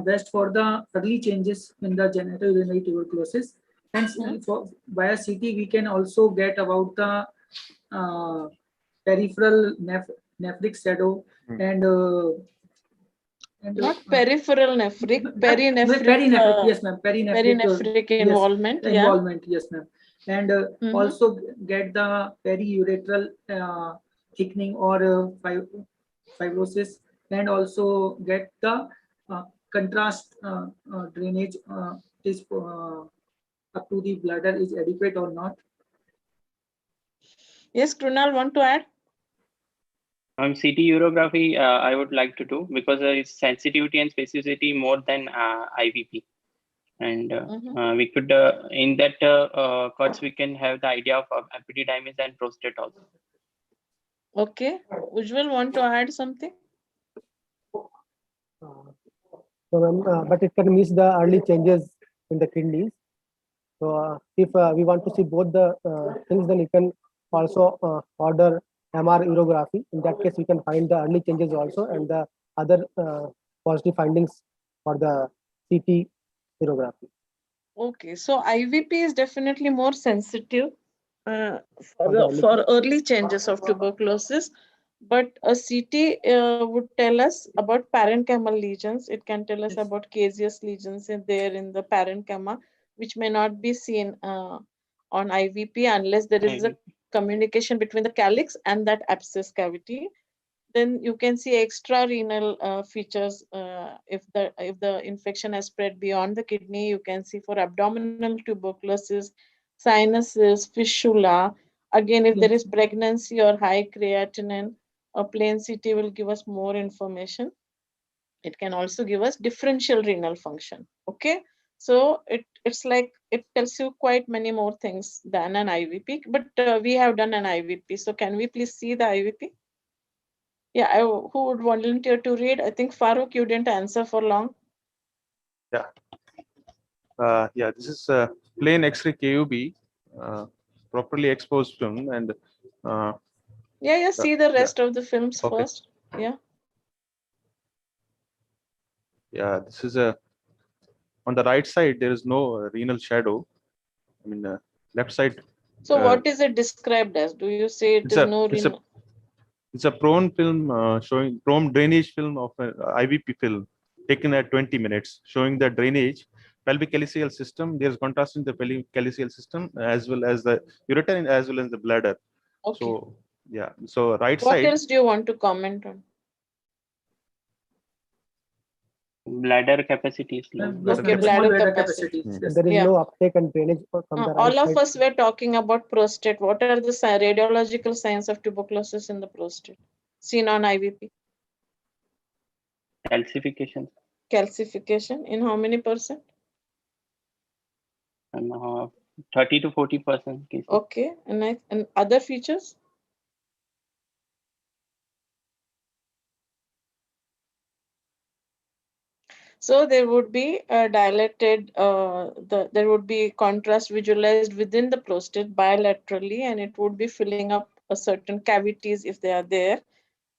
best for the early changes in the genitourinary tuberculosis. Hence, via CT, we can also get about the peripheral nephric shadow and not peripheral nephric, perinephric. Yes, ma'am. Perinephric involvement. Yes, involvement. Yes, ma'am. And also get the periuretral thickening or fibrosis, and also get the contrast drainage is up to the bladder is adequate or not. Yes, Krunal, want to add? CT urography, I would like to do because there is sensitivity and specificity more than IVP. And we could, in that cuts, we can have the idea of epididymis and prostate also. Okay. Ujjwal, want to add something? But it can miss the early changes in the kidneys. So if we want to see both the things, then you can also order MR urography. In that case, we can find the early changes also and the other positive findings for the CT urography. Okay, so IVP is definitely more sensitive for early changes of tuberculosis, but a CT would tell us about parenchymal lesions. It can tell us about caseous lesions there in the parenchyma, which may not be seen on IVP unless there is a communication between the calyx and that abscess cavity. Then you can see extrarenal features. If the infection has spread beyond the kidney, you can see for abdominal tuberculosis, sinuses, fistula. Again, if there is pregnancy or high creatinine, A plain CT will give us more information. It can also give us differential renal function. Okay, so it's like it tells you quite many more things than an IVP, but we have done an IVP. So can we please see the IVP? Yeah, who would volunteer to read? I think Farooq, you didn't answer for long. Yeah. Yeah, this is a plain X-ray KUB, properly exposed film, and Yeah, see the rest of the films okay. first. Yeah. Yeah, this is a on the right side. There is no renal shadow. I mean, left side. So what is it described as? Do you say it is no renal? It's a prone film showing prone drainage film of IVP film taken at 20 minutes, showing the drainage, pelvic calyceal system. There's contrast in the pelvic calyceal system as well as the ureter and as well as the bladder. Okay. So yeah, so right What side. else do you want to comment on? Bladder capacity is low. Okay, bladder capacity. There is Yeah. no uptake and drainage from the right All of side. us were talking about prostate. What are the radiological signs of tuberculosis in the prostate seen on IVP? Calcification. Calcification in how many percent? And 30 to 40% cases. Okay, and other features? So there would be a dilated, there would be contrast visualized within the prostate bilaterally, and it would be filling up a certain cavities if they are there,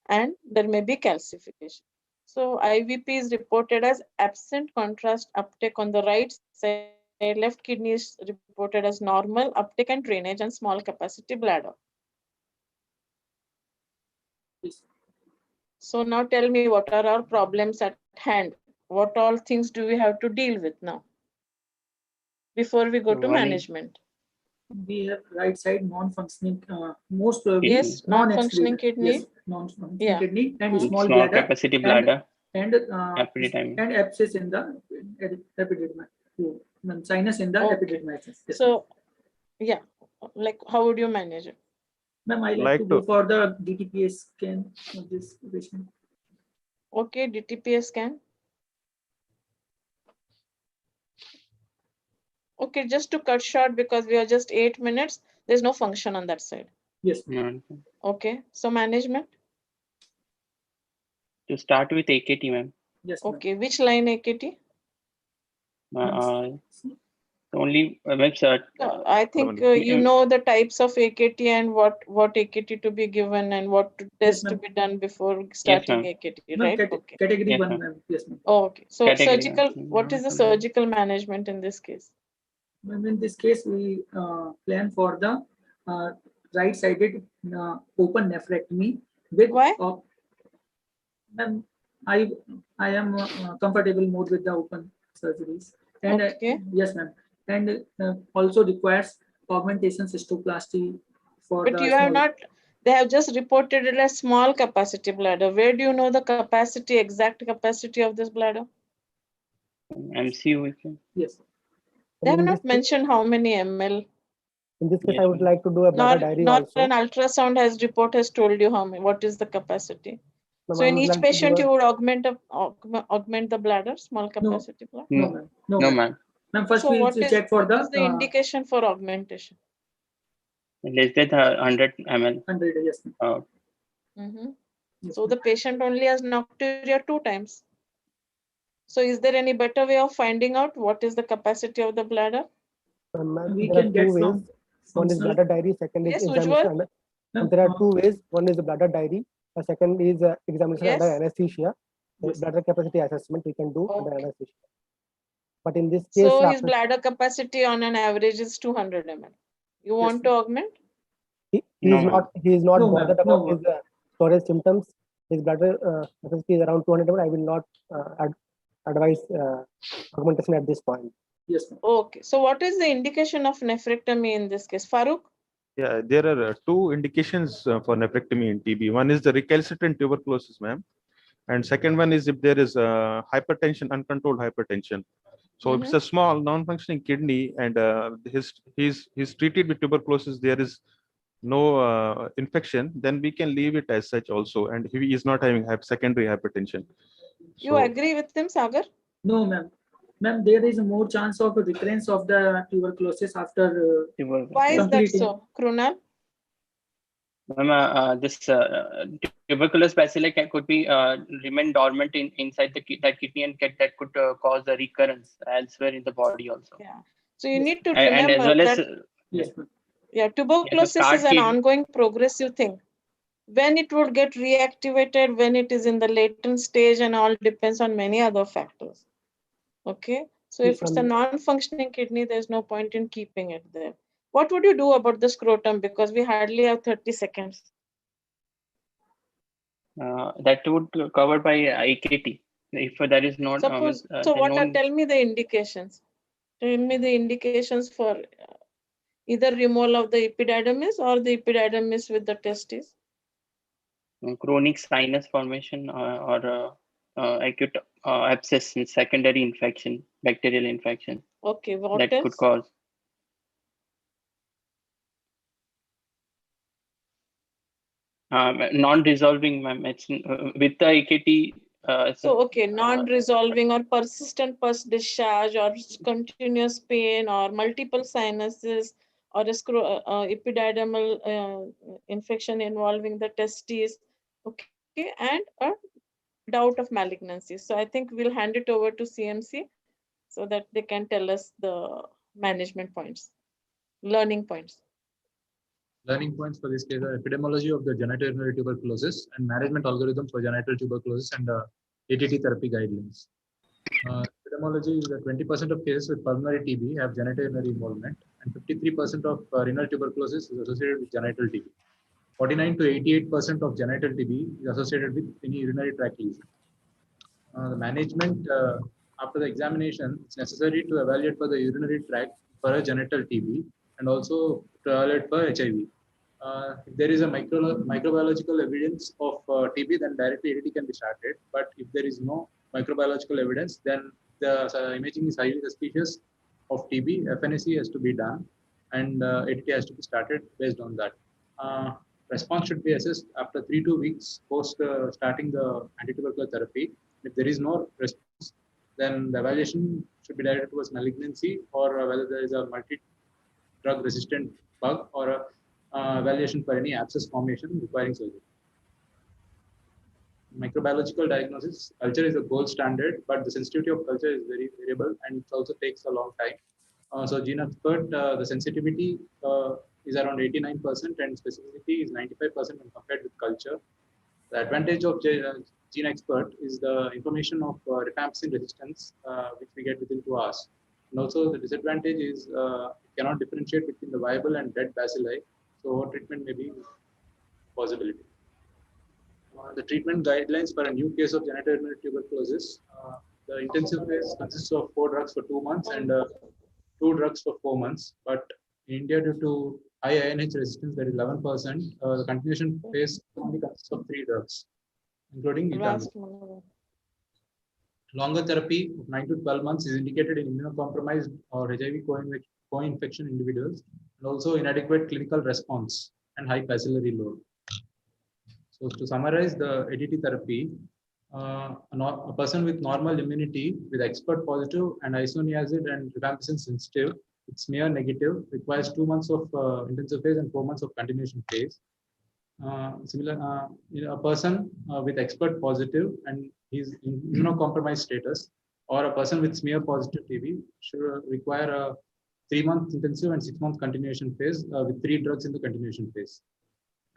and there may be calcification. So IVP is reported as absent contrast uptake on the right side, left kidney is reported as normal uptake and drainage and small capacity bladder. So now tell me, what are our problems at hand? What all things do we have to deal with now before we go to management? We have right side non-functioning, most probably yes, non-functioning kidney. Yes, non-functioning kidney and small bladder, capacity bladder. and abscess in the epididymis, sinus in the epididymis. Yes, so, yeah, like how would you manage it? Ma'am, I like to go for the DTPS scan of this patient. Okay, DTPS scan. Okay, just to cut short because we are just 8 minutes, there's no function on that side. Yes. Okay, so management? To start with AKT, ma'am. Yes. Okay, which line AKT? Only I think you know the types of AKT and what AKT to be given and what test to be done before starting AKT, right? Okay. Category 1, ma'am. Yes, ma'am. Oh, okay. So Category surgical, what is the surgical management in this case? In this case, we plan for the right-sided open nephrectomy with. Why? Ma'am, I am comfortable more with the open surgeries, and yes, ma'am, and also requires augmentation cystoplasty for. But you have not. They have just reported it as small capacity bladder. Where do you know the capacity, exact capacity of this bladder? MCU. Yes. They have not mentioned how many ml. In this case, I would like to do a bladder diary also. An ultrasound has told you how many. What is the capacity? No, so in each patient, you would augment the bladder, small capacity bladder. No, ma'am. Ma'am, first we check for the indication for augmentation. Less than 100 ml. 100, yes. So the patient only has nocturia 2 times. So is there any better way of finding out what is the capacity of the bladder? We can get 2 ways. One is bladder diary, second is examination. There are 2 ways. One is the bladder diary. The second is examination under anesthesia. Bladder capacity assessment we can do under anesthesia. But in this case, so his bladder capacity on an average is 200 ml. You want to augment? He is not bothered about his storage symptoms. His bladder capacity is around 200 ml. I will not advise augmentation at this point. Yes. Okay. So what is the indication of nephrectomy in this case, Farooq? Yeah, there are 2 indications for nephrectomy in TB. One is the recalcitrant tuberculosis, ma'am, and second one is if there is hypertension, uncontrolled hypertension. So if it's a small non-functioning kidney and he's treated with tuberculosis, there is no infection, then we can leave it as such also. And if he is not having secondary hypertension. You agree with him, Sagar? No, ma'am. Ma'am, there is more chance of recurrence of the tuberculosis after Why is that completing. so, Krunal? This tuberculous bacilli could be remain dormant inside that kidney and that could cause a recurrence elsewhere in the body also. Yeah. So you need to And as remember well as that tuberculosis is an ongoing progressive thing. When it would get reactivated, when it is in the latent stage, and all depends on many other factors. Okay. So if it's a non-functioning kidney, there's no point in keeping it there. What would you do about the scrotum? Because we hardly have 30 seconds. that would be covered by AKT. If there is not, Suppose, so what are, tell me the indications. Tell me the indications for either removal of the epididymis or the epididymis with the testes. Chronic sinus formation or acute abscess in secondary infection, bacterial infection. Okay, what that else? Could cause non-resolving, ma'am. It's with the AKT. So okay, non-resolving or persistent pus discharge or continuous pain or multiple sinuses or a epididymal infection involving the testes. Okay, and a doubt of malignancy. So I think we'll hand it over to CMC so that they can tell us the management points, learning points. Learning points for this case are epidemiology of the genitourinary tuberculosis and management algorithm for genital tuberculosis and ATT therapy guidelines. Epidemiology is that 20% of cases with pulmonary TB have genitourinary involvement and 53% of renal tuberculosis is associated with genital TB. 49 to 88% of genital TB is associated with any urinary tract lesion. The management after the examination, it's necessary to evaluate for the urinary tract for a genital TB and also to evaluate for HIV. If there is a microbiological evidence of TB, then directly ATT can be started. But if there is no microbiological evidence, then the imaging is highly suspicious of TB. FNAC has to be done, and ATT has to be started based on that. Response should be assessed after 3 to 2 weeks post starting the antitubercular therapy. If there is no response, then the evaluation should be directed towards malignancy or whether there is a multi-drug resistant bug or a evaluation for any abscess formation requiring surgery. Microbiological diagnosis, culture is a gold standard, but the sensitivity of culture is very variable and it also takes a long time. So Gene Expert, the sensitivity is around 89% and specificity is 95% when compared with culture. The advantage of Gene Expert is the information of rifampicin resistance, which we get within 2 hours. And also the disadvantage is it cannot differentiate between the viable and dead bacilli. So treatment may be a possibility. The treatment guidelines for a new case of genitourinary tuberculosis. The intensive phase consists of 4 drugs for 2 months and 2 drugs for 4 months. But in India, due to high INH resistance, that is 11%, the continuation phase only consists of 3 drugs, including etamic. Longer therapy of 9 to 12 months is indicated in immunocompromised or HIV co-infection individuals, and also inadequate clinical response and high bacillary load. So to summarize the ATT therapy, a person with normal immunity with expert positive and isoniazid and rifampicin sensitive with smear negative requires 2 months of intensive phase and 4 months of continuation phase. A person with expert positive and his immunocompromised status, or a person with smear positive TB should require a 3-month intensive and 6-month continuation phase with 3 drugs in the continuation phase.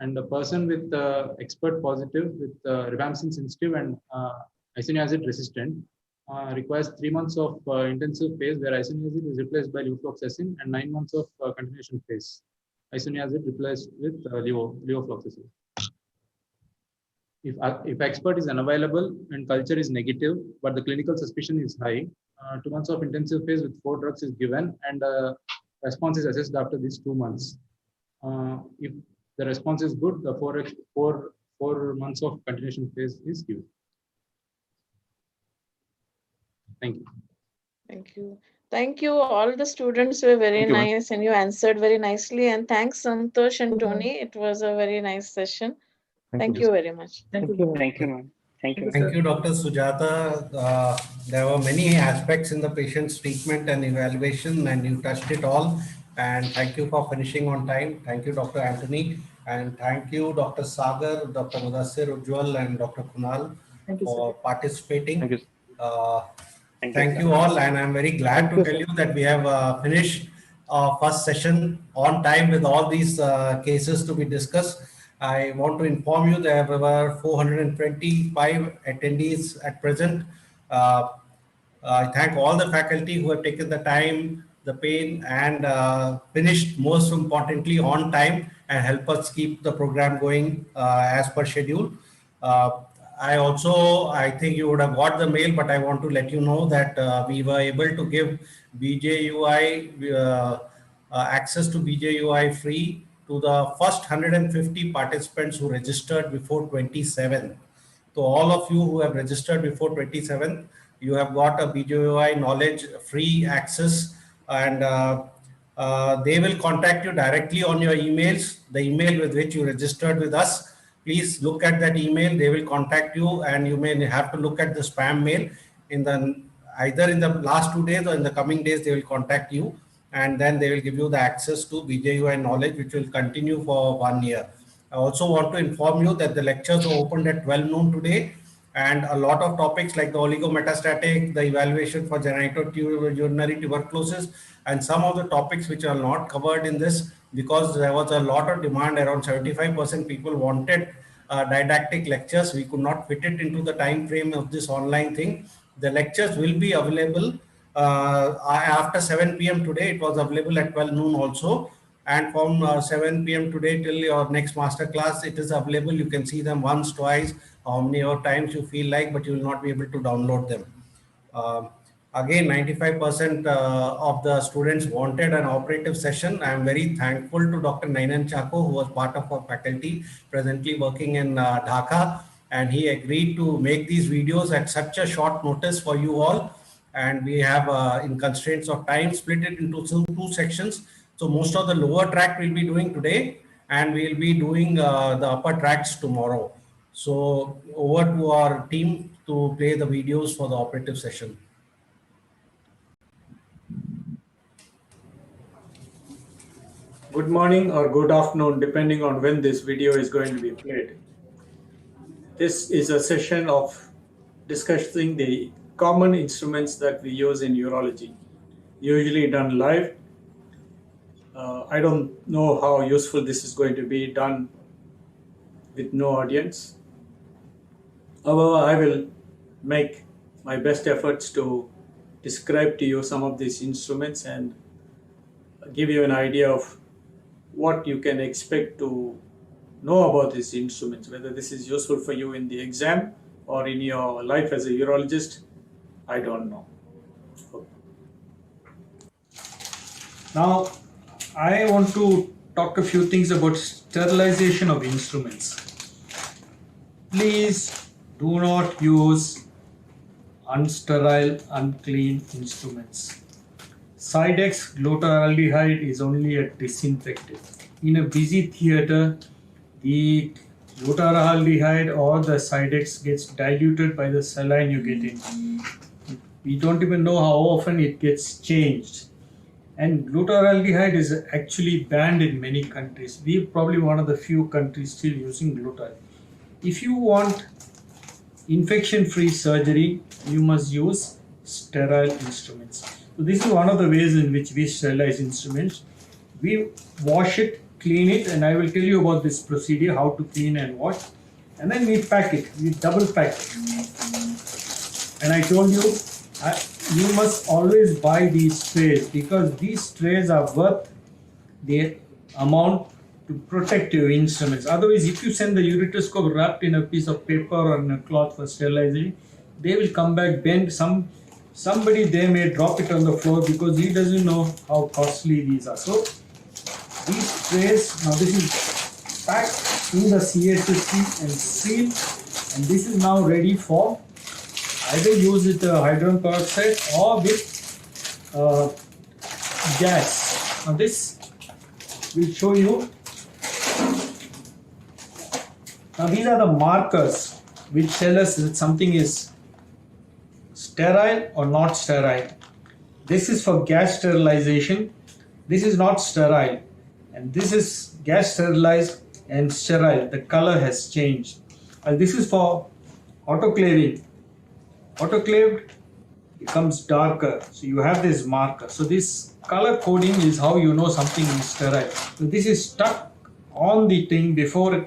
And a person with expert positive with rifampicin sensitive and isoniazid resistant requires 3 months of intensive phase where isoniazid is replaced by levofloxacin and 9 months of continuation phase. Isoniazid replaced with levofloxacin. If expert is unavailable and culture is negative, but the clinical suspicion is high, 2 months of intensive phase with 4 drugs is given and response is assessed after these 2 months. If the response is good, the 4 months of continuation phase is given. Thank you. Thank you. Thank you. All the students were very Thank you, ma'am. nice and you answered very nicely. And thanks, Santosh and Tony. It was a very nice session. Thank you very much. Thank you. Thank you, ma'am. Thank you. Thank you, Dr. Sujata. There were many aspects in the patient's treatment and evaluation, and you touched it all. And thank you for finishing on time. Thank you, Dr. Anthony. And thank you, Dr. Sagar, Dr. Mudassir Ujjwal, and Dr. Kunal Thank you, for sir. participating. Thank you. Thank you all. And I'm very glad to tell you that we have finished our first session on time with all these cases to be discussed. I want to inform you there were 425 attendees at present. I thank all the faculty who have taken the time, the pain, and finished most importantly on time and help us keep the program going as per schedule. I think you would have got the mail, but I want to let you know that we were able to give BJUI access to BJUI free to the first 150 participants who registered before 27. So all of you who have registered before 27, you have got a BJUI knowledge free access, and they will contact you directly on your emails, the email with which you registered with us. Please look at that email. They will contact you, and you may have to look at the spam mail either in the last 2 days or in the coming days. They will contact you, and then they will give you the access to BJUI knowledge, which will continue for 1 year. I also want to inform you that the lectures are opened at 12 noon today, and a lot of topics like the oligometastatic, the evaluation for genitourinary tuberculosis, and some of the topics which are not covered in this, because there was a lot of demand. Around 75% people wanted didactic lectures. We could not fit it into the time frame of this online thing. The lectures will be available after 7 p.m. today. It was available at 12 noon also. And from 7 p.m. today till your next master class, it is available. You can see them once, twice, how many times you feel like, but you will not be able to download them. Again, 95% of the students wanted an operative session. I am very thankful to Dr. Nainan Chako, who was part of our faculty, presently working in Dhaka, and he agreed to make these videos at such a short notice for you all. And we have, in constraints of time, split it into two sections. So most of the lower track we'll be doing today, and we'll be doing the upper tracks tomorrow. So over to our team to play the videos for the operative session. Good morning or good afternoon, depending on when this video is going to be played. This is a session of discussing the common instruments that we use in urology, usually done live. I don't know how useful this is going to be done with no audience. However, I will make my best efforts to describe to you some of these instruments and give you an idea of what you can expect to know about these instruments, whether this is useful for you in the exam or in your life as a urologist, I don't know. Now, I want to talk a few things about sterilization of instruments. Please do not use unsterile, unclean instruments. Sidex glutaraldehyde is only a disinfectant. In a busy theater, the glutaraldehyde or the Sidex gets diluted by the saline you get in. We don't even know how often it gets changed. And glutaraldehyde is actually banned in many countries. We're probably one of the few countries still using glutar. If you want infection-free surgery, you must use sterile instruments. So this is one of the ways in which we sterilize instruments. We wash it, clean it, and I will tell you about this procedure, how to clean and wash. And then we pack it, we double pack it. And I told you, you must always buy these trays because these trays are worth the amount to protect your instruments. Otherwise, if you send the ureteroscope wrapped in a piece of paper or in a cloth for sterilizing, they will come back bent. Somebody there may drop it on the floor because he doesn't know how costly these are. So these trays, now this is packed in the CHSC and sealed, and this is now ready for either use with hydrogen peroxide or with gas. Now this will show you. Now these are the markers which tell us that something is sterile or not sterile. This is for gas sterilization. This is not sterile. And this is gas sterilized and sterile. The color has changed. This is for autoclaving. Autoclaved becomes darker. So you have this marker. So this color coding is how you know something is sterile. So this is stuck on the thing before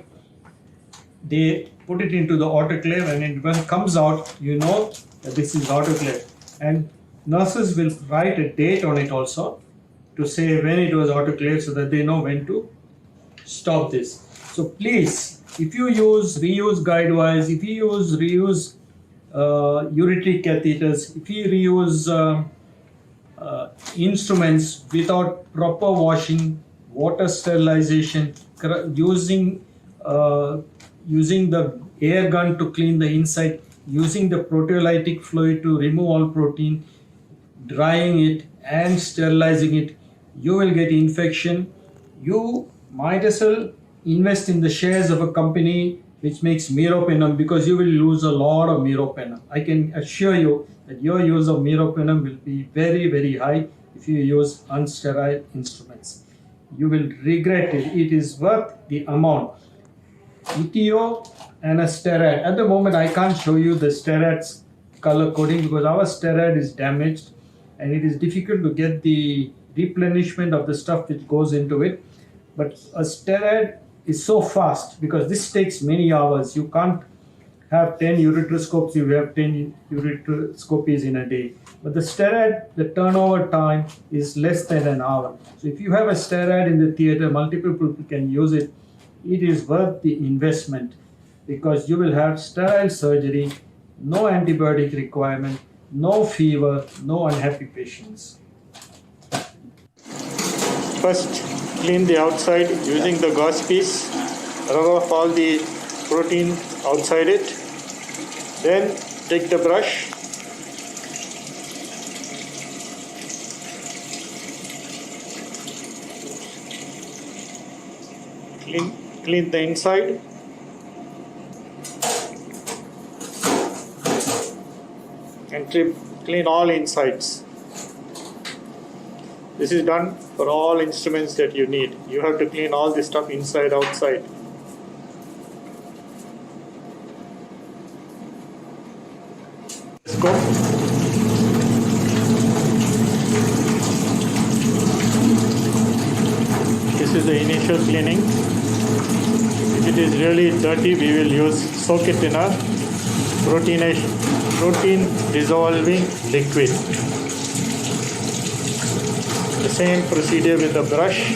they put it into the autoclave, and when it comes out, you know that this is autoclave. And nurses will write a date on it also to say when it was autoclaved so that they know when to stop this. So please, if you use reuse guide wires, if you reuse ureteric catheters, if you reuse instruments without proper washing, water sterilization, using the air gun to clean the inside, using the proteolytic fluid to remove all protein, drying it and sterilizing it, you will get infection. You might as well invest in the shares of a company which makes meropenem, because you will lose a lot of meropenem. I can assure you that your use of meropenem will be very, very high if you use unsterile instruments. You will regret it. It is worth the amount. ETO and a sterad. At the moment, I can't show you the sterad's color coding because our sterad is damaged and it is difficult to get the replenishment of the stuff which goes into it. But a sterad is so fast because this takes many hours. You can't have 10 ureteroscopes, you have 10 ureteroscopies in a day. But the sterad, the turnover time is less than an hour. So if you have a sterad in the theater, multiple people can use it. It is worth the investment because you will have sterile surgery, no antibiotic requirement, no fever, no unhappy patients. First, clean the outside using the gauze piece, rub off all the protein outside it. Then take the brush, clean the inside. And clean all insides. This is done for all instruments that you need. You have to clean all this stuff inside, outside. Scope. This is the initial cleaning. If it is really dirty, we will soak it in a protein dissolving liquid. The same procedure with the brush.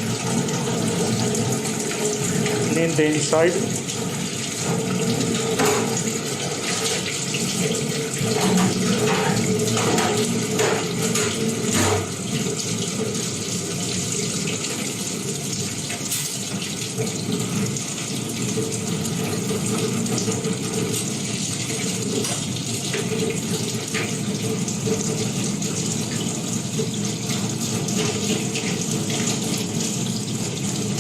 Clean the inside.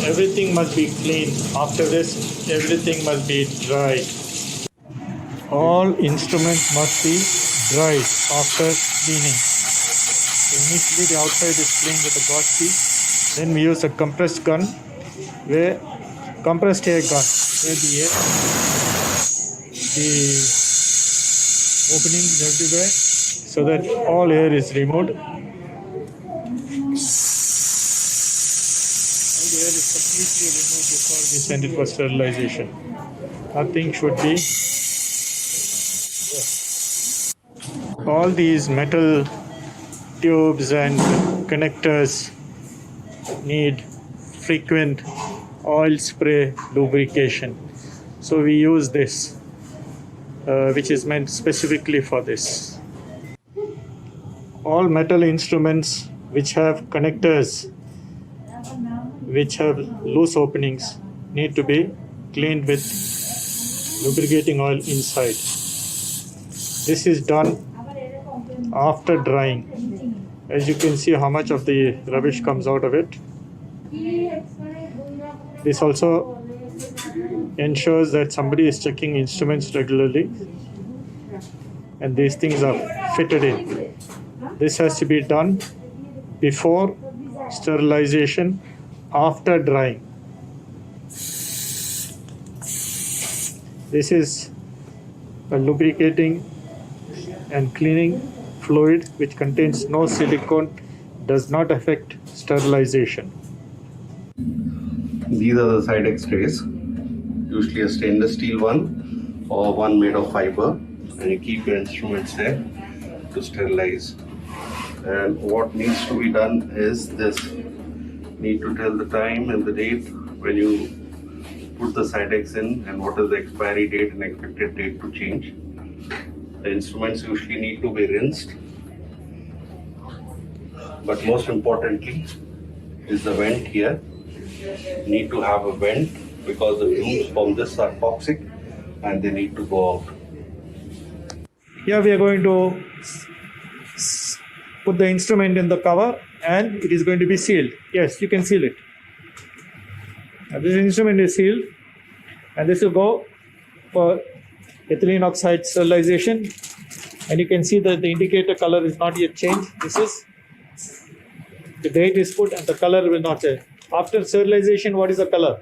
Everything must be clean. After this, everything must be dried. All instruments must be dried after cleaning. So initially, the outside is cleaned with a gauze piece. Then we use a compressed gun, compressed air gun, where the openings everywhere, so that all air is removed. Completely removed before we send it for sterilization. Nothing should be. All these metal tubes and connectors need frequent oil spray lubrication. So we use this, which is meant specifically for this. All metal instruments which have connectors which have loose openings need to be cleaned with lubricating oil inside. This is done after drying. As you can see how much of the rubbish comes out of it. This also ensures that somebody is checking instruments regularly and these things are fitted in. This has to be done before sterilization, after drying. This is a lubricating and cleaning fluid which contains no silicone, does not affect sterilization. These are the side X-rays, usually a stainless steel one or one made of fiber, and you keep your instruments there to sterilize. And what needs to be done is this: need to tell the time and the date when you put the side X in and what is the expiry date and expected date to change. The instruments usually need to be rinsed, but most importantly is the vent here. Need to have a vent because the fumes from this are toxic and they need to go out. Here we are going to put the instrument in the cover and it is going to be sealed. Yes, you can seal it. Now this instrument is sealed and this will go for ethylene oxide sterilization, and you can see that the indicator color is not yet changed. This is the date is put and the color will not change. After sterilization, what is the color?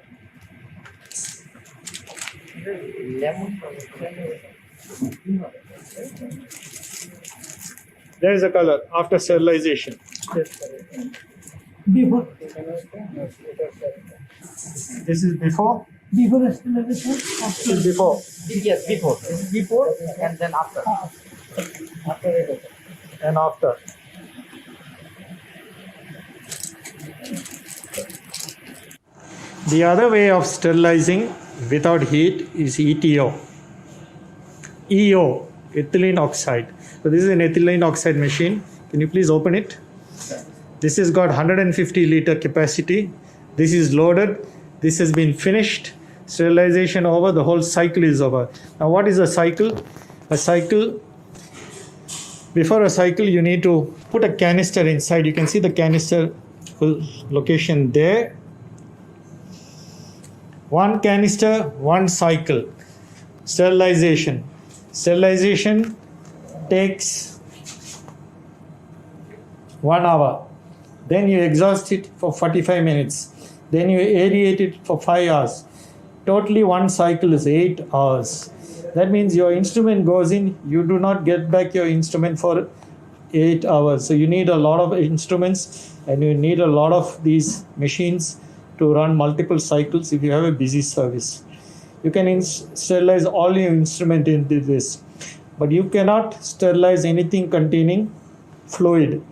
There is a color after sterilization. Before. This is before. Before sterilization. This is before. Yes, before. This is before and then after. After it. And after. The other way of sterilizing without heat is ETO. EO, ethylene oxide. So this is an ethylene oxide machine. Can you please open it? This has got 150 liter capacity. This is loaded. This has been finished. Sterilization over. The whole cycle is over. Now what is a cycle? A cycle, before a cycle you need to put a canister inside. You can see the canister location there. One canister, one cycle. Sterilization. Sterilization takes 1 hour. Then you exhaust it for 45 minutes. Then you aerate it for 5 hours. Totally one cycle is 8 hours. That means your instrument goes in, you do not get back your instrument for 8 hours. So you need a lot of instruments and you need a lot of these machines to run multiple cycles if you have a busy service. You can sterilize all your instrument into this, but you cannot sterilize anything containing fluid.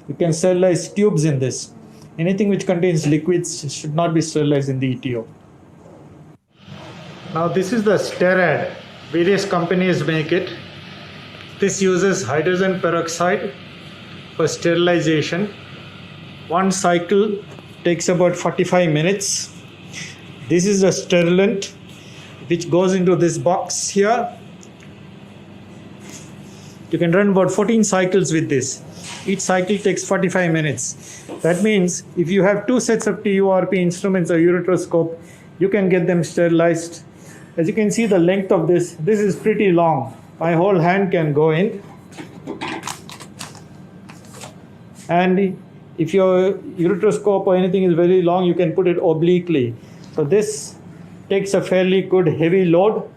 You can sterilize tubes in this. Anything which contains liquids should not be sterilized in the ETO. Now this is the Sterad. Various companies make it. This uses hydrogen peroxide for sterilization. One cycle takes about 45 minutes. This is the sterilant which goes into this box here. You can run about 14 cycles with this. Each cycle takes 45 minutes. That means if you have 2 sets of TURP instruments or ureteroscope, you can get them sterilized. As you can see, the length of this is pretty long. My whole hand can go in. And if your ureteroscope or anything is very long, you can put it obliquely. So this takes a fairly good heavy load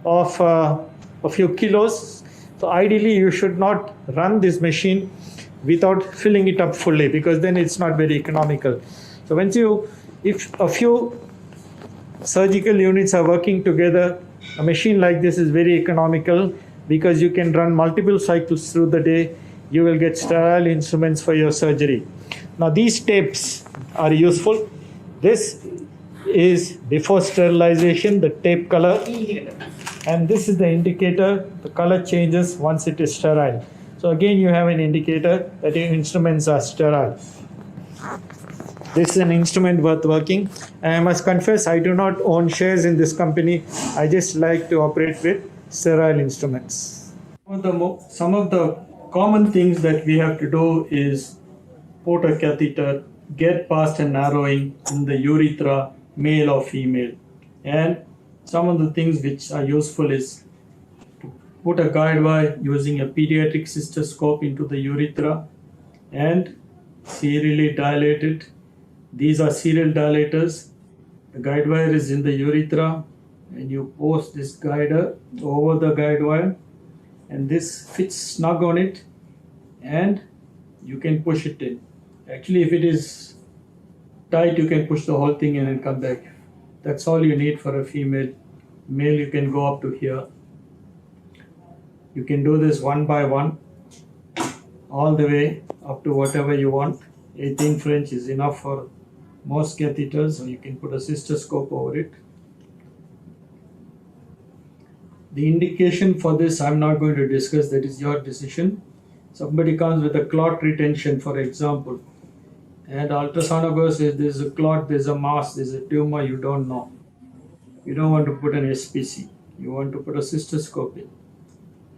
of a few kilos. So ideally, you should not run this machine without filling it up fully, because then it's not very economical. So if a few surgical units are working together, a machine like this is very economical because you can run multiple cycles through the day. You will get sterile instruments for your surgery. Now these tapes are useful. This is before sterilization, the tape color, and this is the indicator. The color changes once it is sterile. So again, you have an indicator that your instruments are sterile. This is an instrument worth working. And I must confess, I do not own shares in this company. I just like to operate with sterile instruments. Some of the common things that we have to do is put a catheter, get past a narrowing in the urethra, male or female. And some of the things which are useful is to put a guide wire using a pediatric cystoscope into the urethra and serially dilate it. These are serial dilators. The guide wire is in the urethra and you post this guider over the guide wire and this fits snug on it and you can push it in. Actually, if it is tight, you can push the whole thing in and come back. That's all you need for a female. Male, you can go up to here. You can do this one by one, all the way up to whatever you want. 18 French is enough for most catheters, so you can put a cystoscope over it. The indication for this, I'm not going to discuss, that is your decision. Somebody comes with a clot retention, for example, and ultrasonographer says there's a clot, there's a mass, there's a tumor, you don't know. You don't want to put an SPC, you want to put a cystoscope in.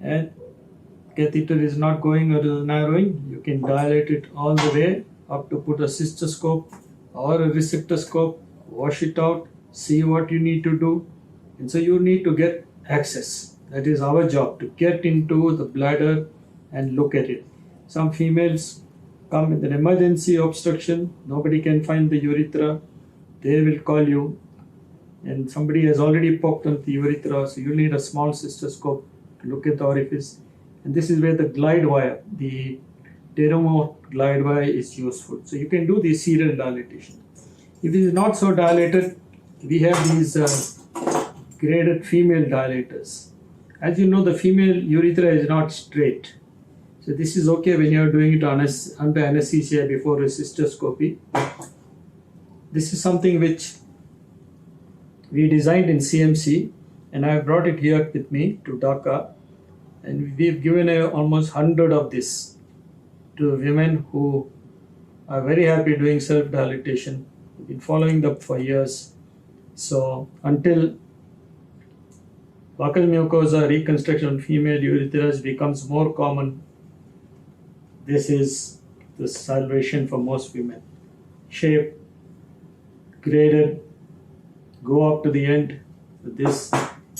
And catheter is not going or is narrowing, you can dilate it all the way up to put a cystoscope or a resectoscope, wash it out, see what you need to do. And so you need to get access. That is our job, to get into the bladder and look at it. Some females come with an emergency obstruction, nobody can find the urethra, they will call you and somebody has already poked on the urethra, so you need a small cystoscope to look at the orifice. And this is where the glide wire, the Terumo glide wire is useful. So you can do the serial dilatation. If it is not so dilated, we have these graded female dilators. As you know, the female urethra is not straight. So this is okay when you are doing it under anesthesia before a cystoscopy. This is something which we designed in CMC and I have brought it here with me to Dhaka. And we've given almost 100 of this to women who are very happy doing self-dilatation. We've been following them for years. So until buccal mucosa reconstruction on female urethras becomes more common, this is the salvation for most women. Shape, graded, go up to the end. This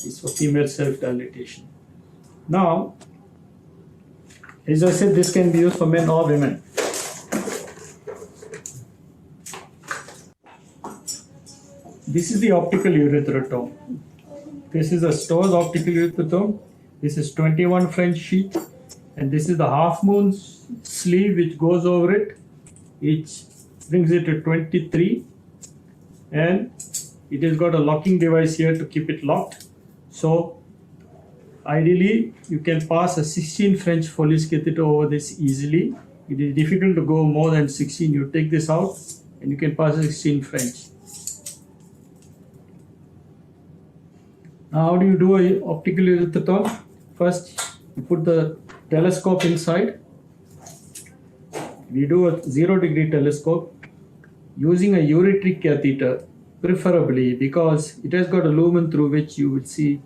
is for female self-dilatation. Now, as I said, this can be used for men or women. This is the optical urethrotome. This is a Stowe's optical urethrotome. This is 21 French sheath, and this is the half moon sleeve which goes over it. It brings it to 23, and it has got a locking device here to keep it locked. So ideally, you can pass a 16 French Foley's catheter over this easily. It is difficult to go more than 16. You take this out and you can pass a 16 French. Now, how do you do an optical urethrotome? First, you put the telescope inside. We do a 0-degree telescope using a ureteric catheter, preferably because it has got a lumen through which you will see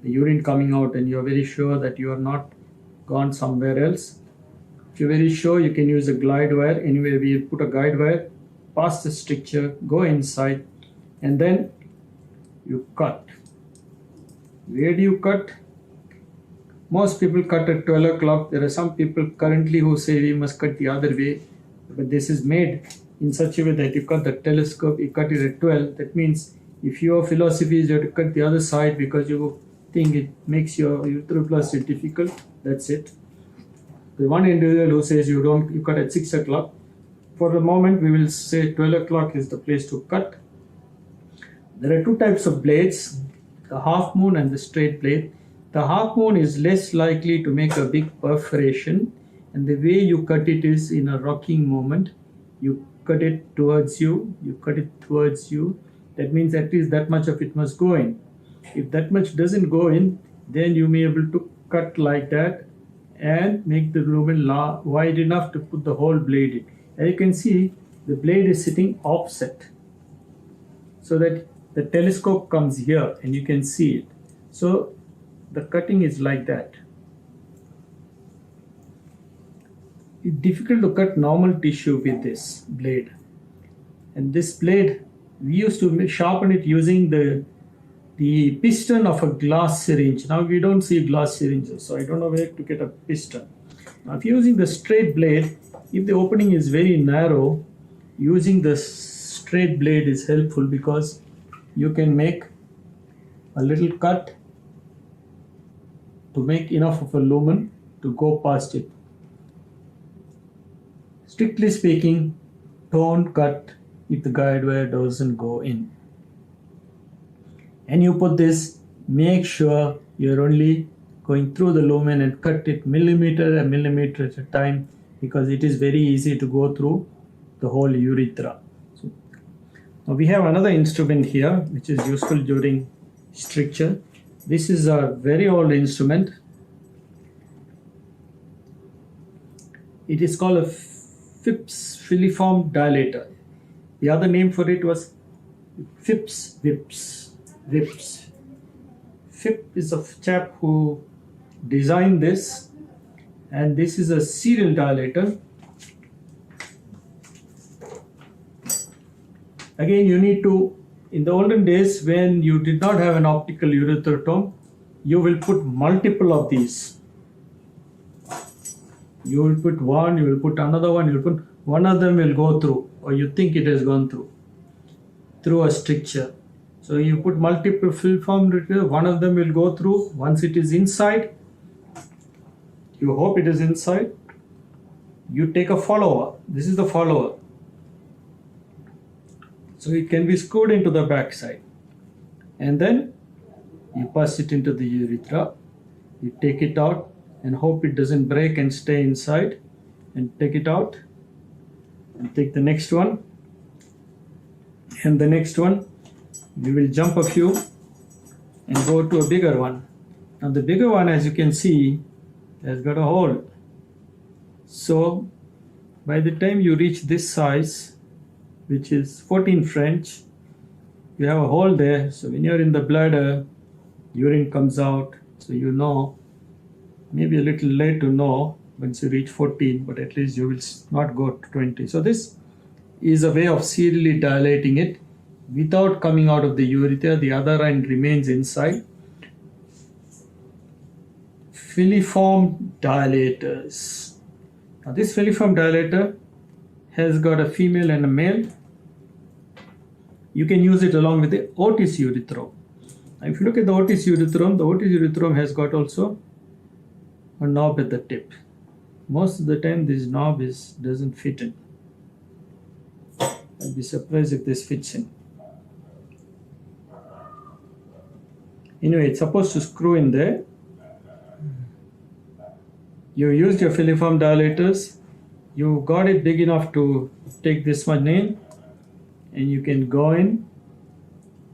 the urine coming out and you are very sure that you are not gone somewhere else. If you're very sure, you can use a glide wire. Anyway, we put a guide wire, pass the stricture, go inside, and then you cut. Where do you cut? Most people cut at 12 o'clock. There are some people currently who say we must cut the other way, but this is made in such a way that you cut the telescope, you cut it at 12. That means if your philosophy is you have to cut the other side because you think it makes your uteroplasty difficult, that's it. The one individual who says you cut at 6 o'clock, for the moment we will say 12 o'clock is the place to cut. There are two types of blades, the half moon and the straight blade. The half moon is less likely to make a big perforation, and the way you cut it is in a rocking movement. You cut it towards you, you cut it towards you. That means at least that much of it must go in. If that much doesn't go in, then you may be able to cut like that and make the lumen wide enough to put the whole blade in. As you can see, the blade is sitting offset so that the telescope comes here and you can see it. So the cutting is like that. it's difficult to cut normal tissue with this blade. And this blade, we used to sharpen it using the piston of a glass syringe. Now we don't see glass syringes, so I don't know where to get a piston. Now if you're using the straight blade, if the opening is very narrow, using the straight blade is helpful because you can make a little cut to make enough of a lumen to go past it. Strictly speaking, don't cut if the guide wire doesn't go in. And you put this, make sure you're only going through the lumen and cut it millimeter and millimeter at a time, because it is very easy to go through the whole urethra. So, now we have another instrument here which is useful during stricture. This is a very old instrument. It is called a Phipps filiform dilator. The other name for it was Phipps Whips. Phipps is a chap who designed this, and this is a serial dilator. Again, you need to, in the olden days when you did not have an optical urethrotome, you will put multiple of these. You will put one, you will put another one, you will put one of them will go through, or you think it has gone through a stricture. So you put multiple filiform, one of them will go through. Once it is inside, you hope it is inside, you take a follower. This is the follower. So it can be screwed into the back side. And then you pass it into the urethra. You take it out and hope it doesn't break and stay inside. And take it out. And take the next one. And the next one. We will jump a few and go to a bigger one. Now the bigger one, as you can see, has got a hole. So by the time you reach this size, which is 14 French, you have a hole there. So when you're in the bladder, urine comes out. So you know, maybe a little late to know once you reach 14, but at least you will not go to 20. So this is a way of serially dilating it. Without coming out of the urethra, the other end remains inside. Filiform dilators. Now this filiform dilator has got a female and a male. You can use it along with the Otis urethrum. Now if you look at the Otis urethrum has got also a knob at the tip. Most of the time this knob doesn't fit in. I'd be surprised if this fits in. Anyway, it's supposed to screw in there. You used your filiform dilators. You got it big enough to take this one in, and you can go in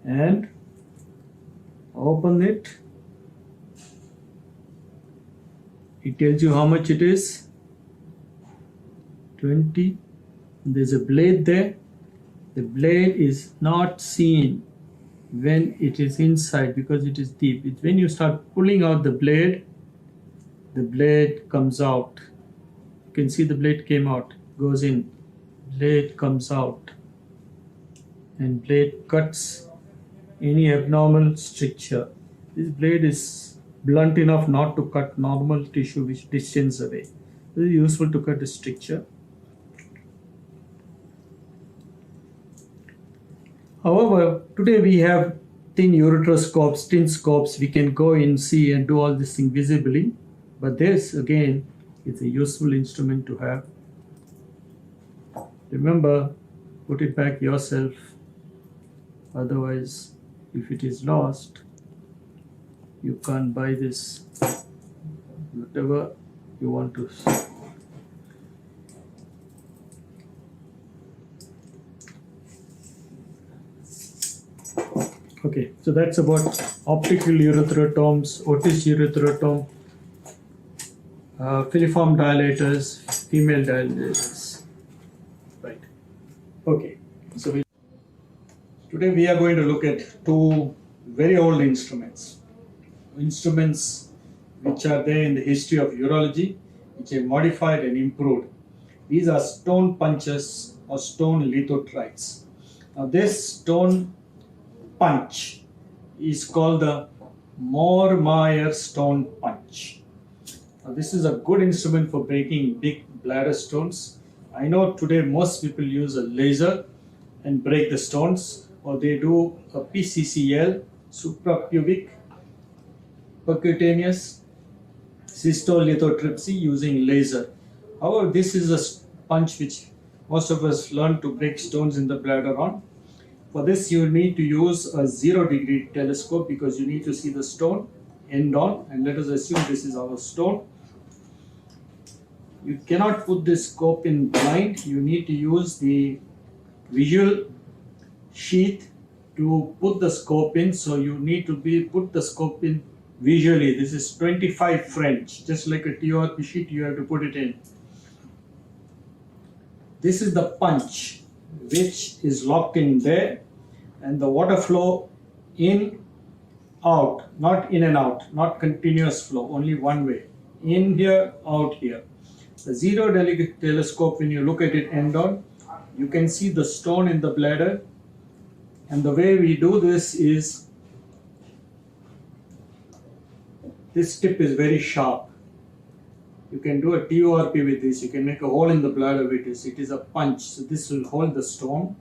and open it. It tells you how much it is. 20. There's a blade there. The blade is not seen when it is inside because it is deep. It's when you start pulling out the blade comes out. You can see the blade came out, goes in, blade comes out, and blade cuts any abnormal stricture. This blade is blunt enough not to cut normal tissue which distance away. This is useful to cut a stricture. However, today we have thin ureteroscopes, thin scopes. We can go in, see, and do all this thing visibly. But this, again, is a useful instrument to have. Remember, put it back yourself. Otherwise, if it is lost, you can't buy this. Whatever you want to. Okay, so that's about optical ureterotomes, Otis uretherotome, filiform dilators, female dilators. Right. Okay, so today we are going to look at two very old instruments which are there in the history of urology, which are modified and improved. These are stone punches or stone lithotrites. Now this stone punch is called the Mohr-Meyer stone punch. Now this is a good instrument for breaking big bladder stones. I know today most people use a laser and break the stones, or they do a PCCL, suprapubic percutaneous cystolithotripsy using laser. However, this is a punch which most of us learn to break stones in the bladder on. For this, you need to use a 0-degree telescope because you need to see the stone end on, and let us assume this is our stone. You cannot put this scope in blind. You need to use the visual sheath to put the scope in. So you need to put the scope in visually. This is 25 French, just like a TORP sheet, you have to put it in. This is the punch which is locked in there, and the water flow in, out, not in and out, not continuous flow, only one way, in here, out here. The 0-degree telescope, when you look at it end on, you can see the stone in the bladder, and the way we do this is, this tip is very sharp. You can do a TORP with this. You can make a hole in the bladder with this. It is a punch. So this will hold the stone.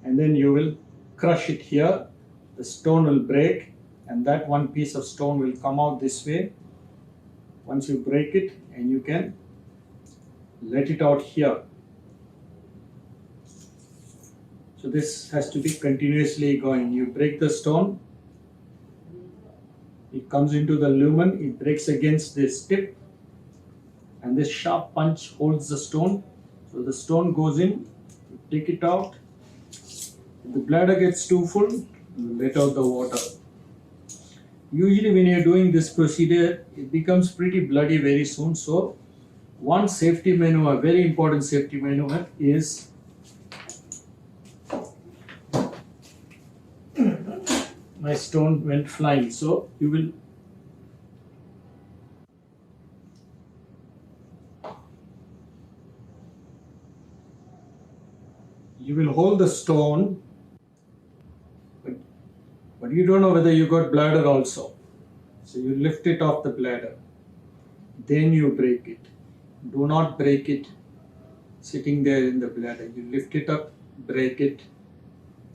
And then you will crush it here. The stone will break, and that one piece of stone will come out this way. Once you break it, and you can let it out here. So this has to be continuously going. You break the stone. It comes into the lumen, it breaks against this tip, and this sharp punch holds the stone. So the stone goes in, you take it out. If the bladder gets too full, you let out the water. Usually when you're doing this procedure, it becomes pretty bloody very soon. So one safety maneuver, very important safety maneuver is my stone went flying. So you will hold the stone, but you don't know whether you got bladder also. So you lift it off the bladder, then you break it. Do not break it sitting there in the bladder. You lift it up, break it,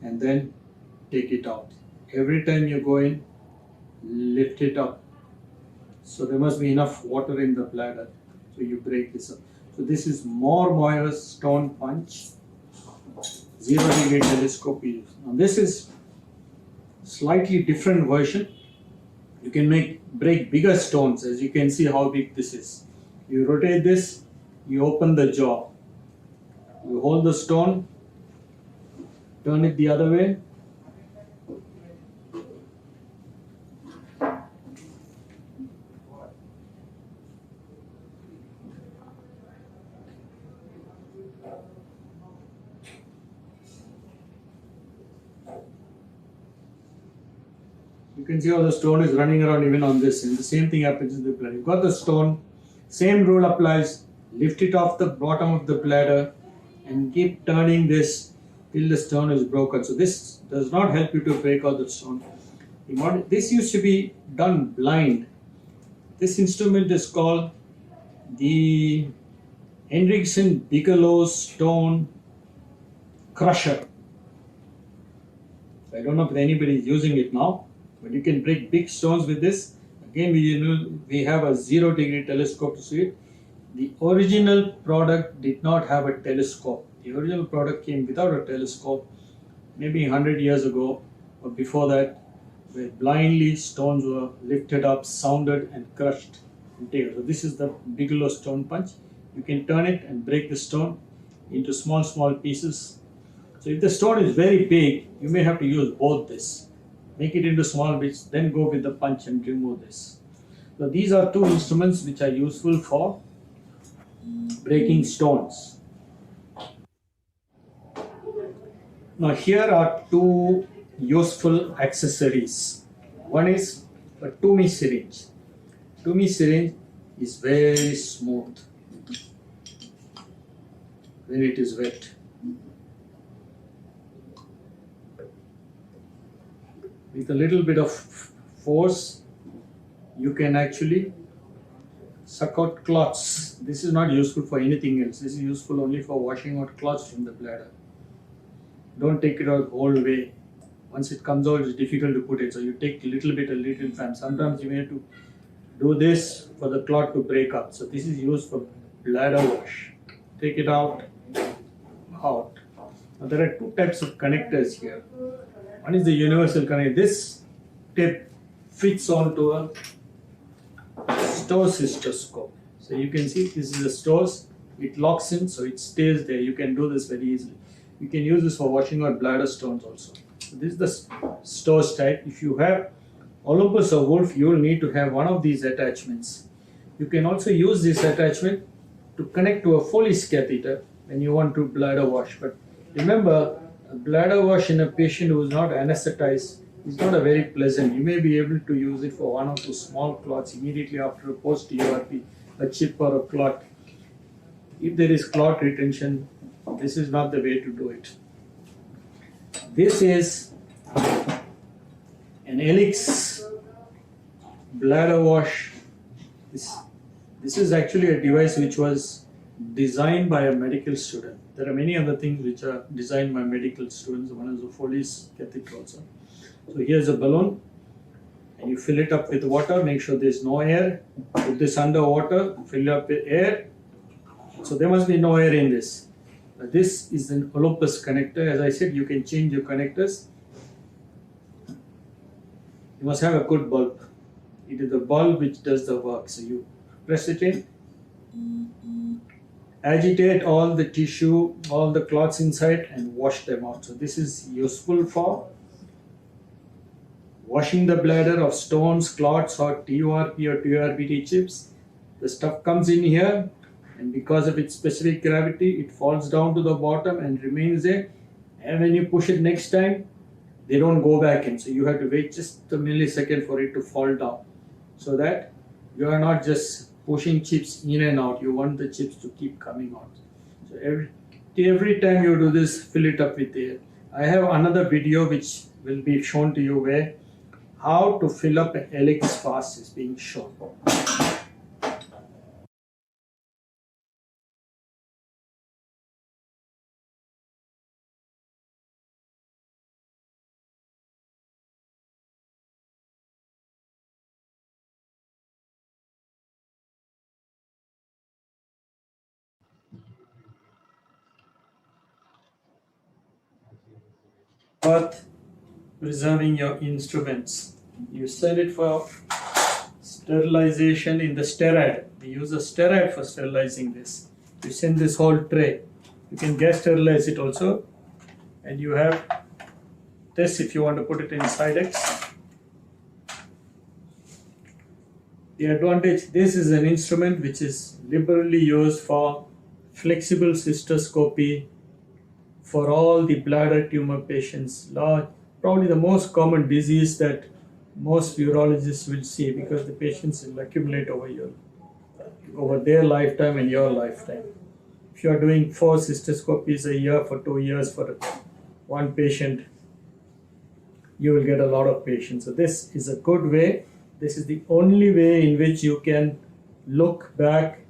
and then take it out. Every time you go in, lift it up. So there must be enough water in the bladder. So you break this up. So this is Mohr-Meyer stone punch, 0-degree telescope use. Now this is slightly different version. You can break bigger stones, as you can see how big this is. You rotate this, you open the jaw. You hold the stone, turn it the other way. You can see how the stone is running around even on this, and the same thing happens in the bladder. You've got the stone, same rule applies, lift it off the bottom of the bladder and keep turning this till the stone is broken. So this does not help you to break out the stone. This used to be done blind. This instrument is called the Hendrickson-Bigelow stone crusher. I don't know if anybody is using it now, but you can break big stones with this. Again, we have a 0-degree telescope to see it. The original product did not have a telescope. The original product came without a telescope, maybe 100 years ago, or before that, where blindly stones were lifted up, sounded, and crushed. So this is the Bigelow stone punch. You can turn it and break the stone into small, small pieces. So if the stone is very big, you may have to use both this. Make it into small bits, then go with the punch and remove this. So these are two instruments which are useful for breaking stones. Now here are two useful accessories. One is a Toomey syringe. Toomey syringe is very smooth when it is wet. With a little bit of force, you can actually suck out clots. This is not useful for anything else. This is useful only for washing out clots from the bladder. Don't take it out all the way. Once it comes out, it's difficult to put it. So you take a little time. Sometimes you may have to do this for the clot to break up. So this is used for bladder wash. Take it out. Now there are two types of connectors here. One is the universal connector. This tip fits onto a Stowe cystoscope. So you can see this is a Stowe's. It locks in, so it stays there. You can do this very easily. You can use this for washing out bladder stones also. So this is the Stowe's type. If you have Olympus or Wolf, you will need to have one of these attachments. You can also use this attachment to connect to a Foley's catheter when you want to bladder wash. But remember, a bladder wash in a patient who is not anesthetized is not a very pleasant. You may be able to use it for one or two small clots immediately after a post-URP, a chip or a clot. If there is clot retention, this is not the way to do it. This is an Helix bladder wash. This is actually a device which was designed by a medical student. There are many other things which are designed by medical students. One is the Foley's catheter also. So here's a balloon, and you fill it up with water. Make sure there's no air. Put this under water, fill it up with air. So there must be no air in this. This is an Olympus connector. As I said, you can change your connectors. You must have a good bulb. It is the bulb which does the work. So you press it in, agitate all the tissue, all the clots inside, and wash them out. So this is useful for washing the bladder of stones, clots, or TURP or TURBT chips. The stuff comes in here, and because of its specific gravity, it falls down to the bottom and remains there. And when you push it next time, they don't go back in. So you have to wait just a millisecond for it to fall down, so that you are not just pushing chips in and out. You want the chips to keep coming out. So every time you do this, fill it up with air. I have another video which will be shown to you where how to fill up an Helix fast is being shown. But preserving your instruments. You send it for sterilization in the sterad. We use a sterad for sterilizing this. You send this whole tray. You can gas sterilize it also. And you have this if you want to put it in Sidex. The advantage, this is an instrument which is liberally used for flexible cystoscopy for all the bladder tumor patients. Probably the most common disease that most urologists will see, because the patients will accumulate over their lifetime and your lifetime. If you are doing 4 cystoscopies a year for 2 years for one patient, you will get a lot of patients. So this is a good way. This is the only way in which you can look back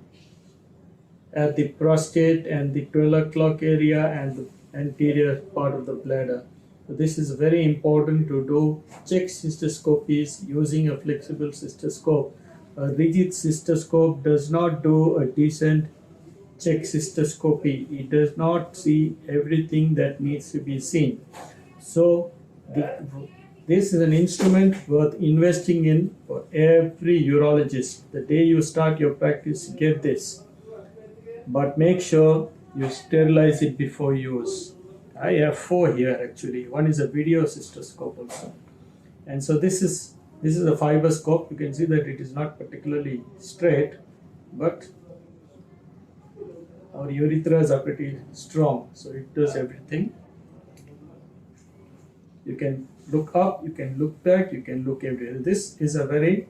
at the prostate and the 12 o'clock area and the anterior part of the bladder. So this is very important to do check cystoscopies using a flexible cystoscope. A rigid cystoscope does not do a decent check cystoscopy. It does not see everything that needs to be seen. So this is an instrument worth investing in for every urologist. The day you start your practice, get this. But make sure you sterilize it before use. I have 4 here actually. One is a video cystoscope also. And so this is a fiber scope. You can see that it is not particularly straight, but our urethras are pretty strong. So it does everything. You can look up, you can look back, you can look everywhere. This is a very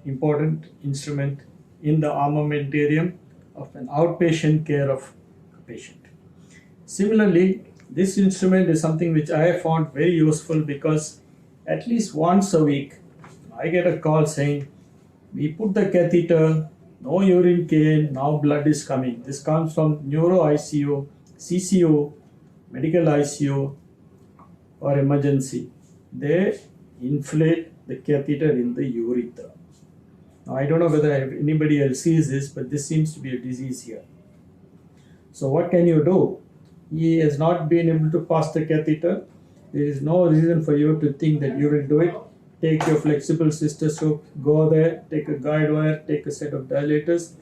important instrument in the armamentarium of an outpatient care of a patient. Similarly, this instrument is something which I have found very useful because at least once a week, I get a call saying, we put the catheter, no urine came, now blood is coming. This comes from neuro ICU, CCO, medical ICU, or emergency. They inflate the catheter in the urethra. Now, I don't know whether anybody else sees this, but this seems to be a disease here. So what can you do? He has not been able to pass the catheter. There is no reason for you to think that you will do it. Take your flexible cystoscope, go there, take a guide wire, take a set of dilators,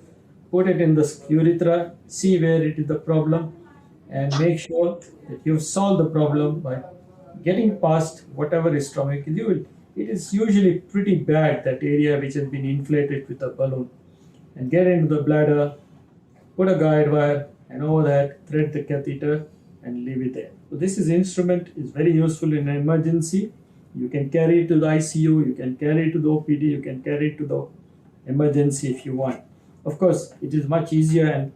put it in the urethra, see where it is the problem, and make sure that you've solved the problem by getting past whatever is stomach. It is usually pretty bad, that area which has been inflated with a balloon, and get into the bladder, put a guide wire, and over that thread the catheter and leave it there. So this instrument is very useful in an emergency. You can carry it to the ICU, you can carry it to the OPD, you can carry it to the emergency if you want. Of course, it is much easier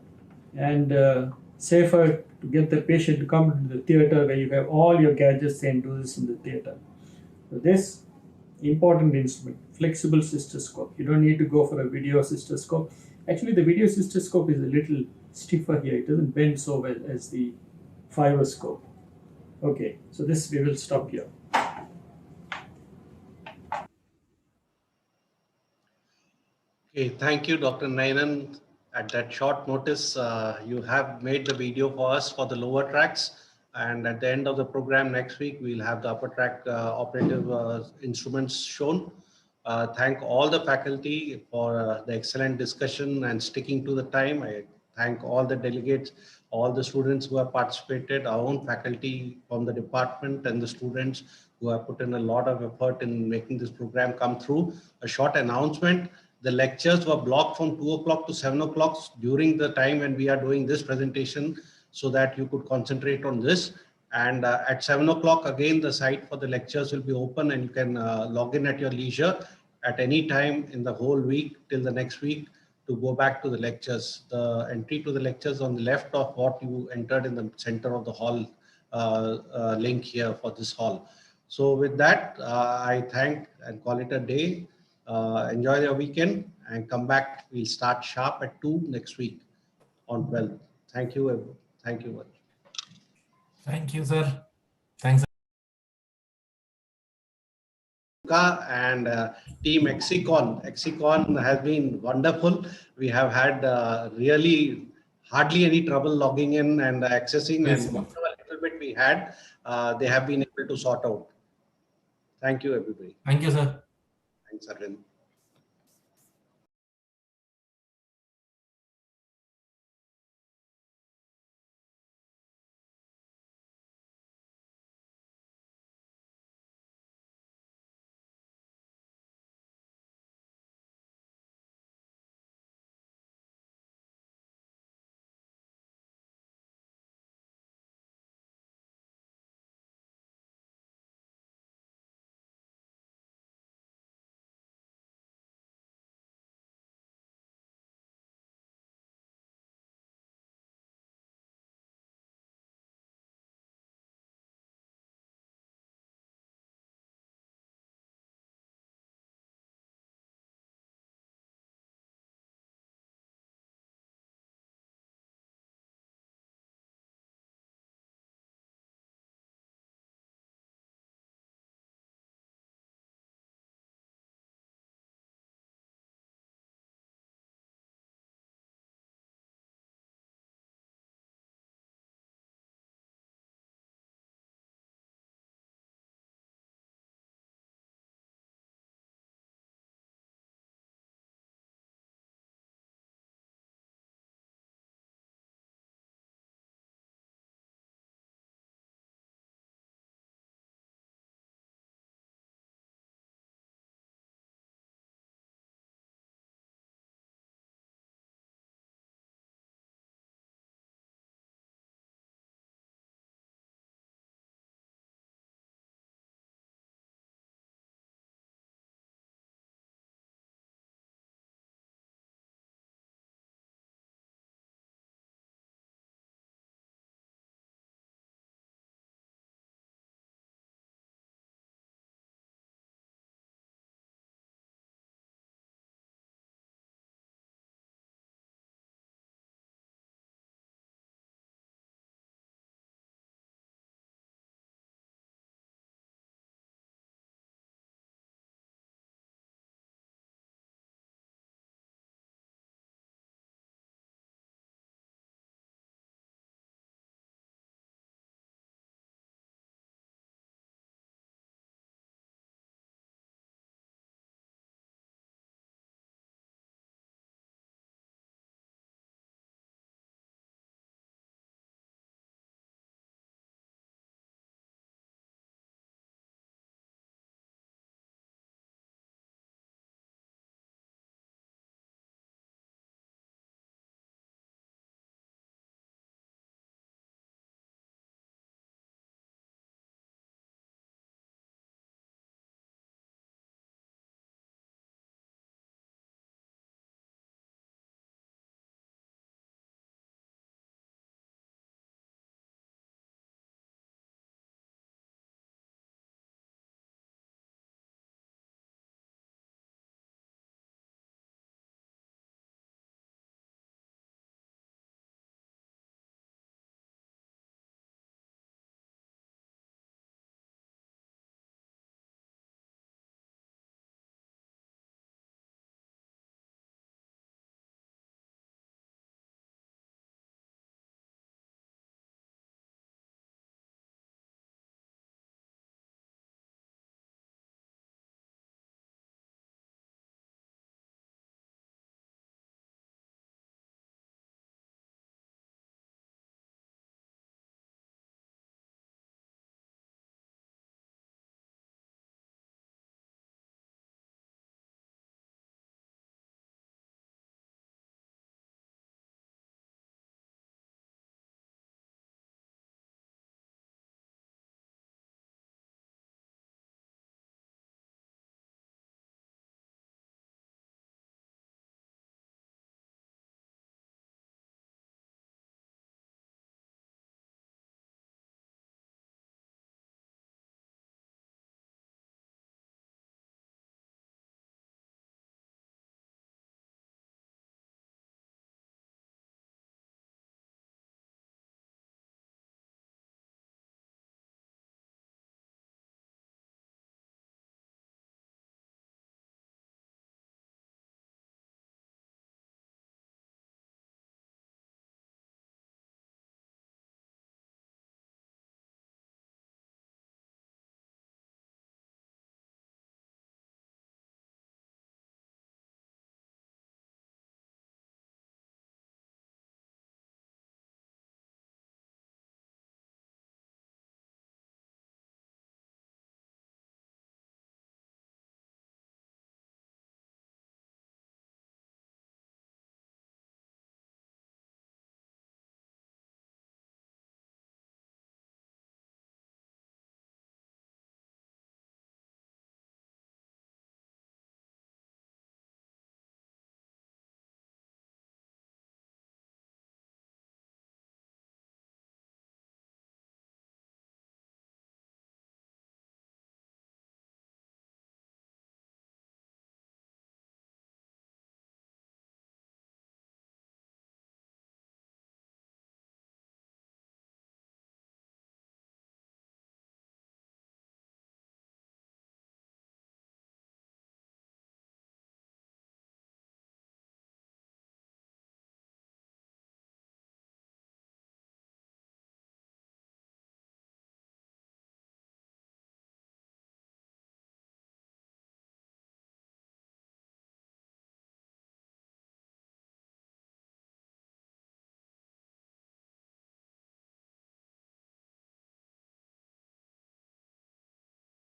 and safer to get the patient to come to the theater where you have all your gadgets and do this in the theater. So this important instrument, flexible cystoscope. You don't need to go for a video cystoscope. Actually, the video cystoscope is a little stiffer here. It doesn't bend so well as the fiber scope. Okay, so this we will stop here. Okay, thank you, Dr. Nainan. At that short notice, you have made the video for us for the lower tracks. And at the end of the program next week, we'll have the upper track operative instruments shown. Thank all the faculty for the excellent discussion and sticking to the time. I thank all the delegates, all the students who have participated, our own faculty from the department and the students who have put in a lot of effort in making this program come through. A short announcement. The lectures were blocked from 2 o'clock to 7 o'clock during the time when we are doing this presentation so that you could concentrate on this. And at 7 o'clock, again, the site for the lectures will be open and you can log in at your leisure at any time in the whole week till the next week to go back to the lectures. The entry to the lectures on the left of what you entered in the center of the hall link here for this hall. So with that, I thank and call it a day. Enjoy your weekend and come back. We'll start sharp at 2 next week on 12th. Thank you, everyone. Thank you. Thank you, sir. Thanks. And team Exicon has been wonderful. We have had really hardly any trouble logging in and accessing, and whatever little bit we had, they have been able to sort out. Thank you, everybody. Thank you, sir. Thanks, Arvind.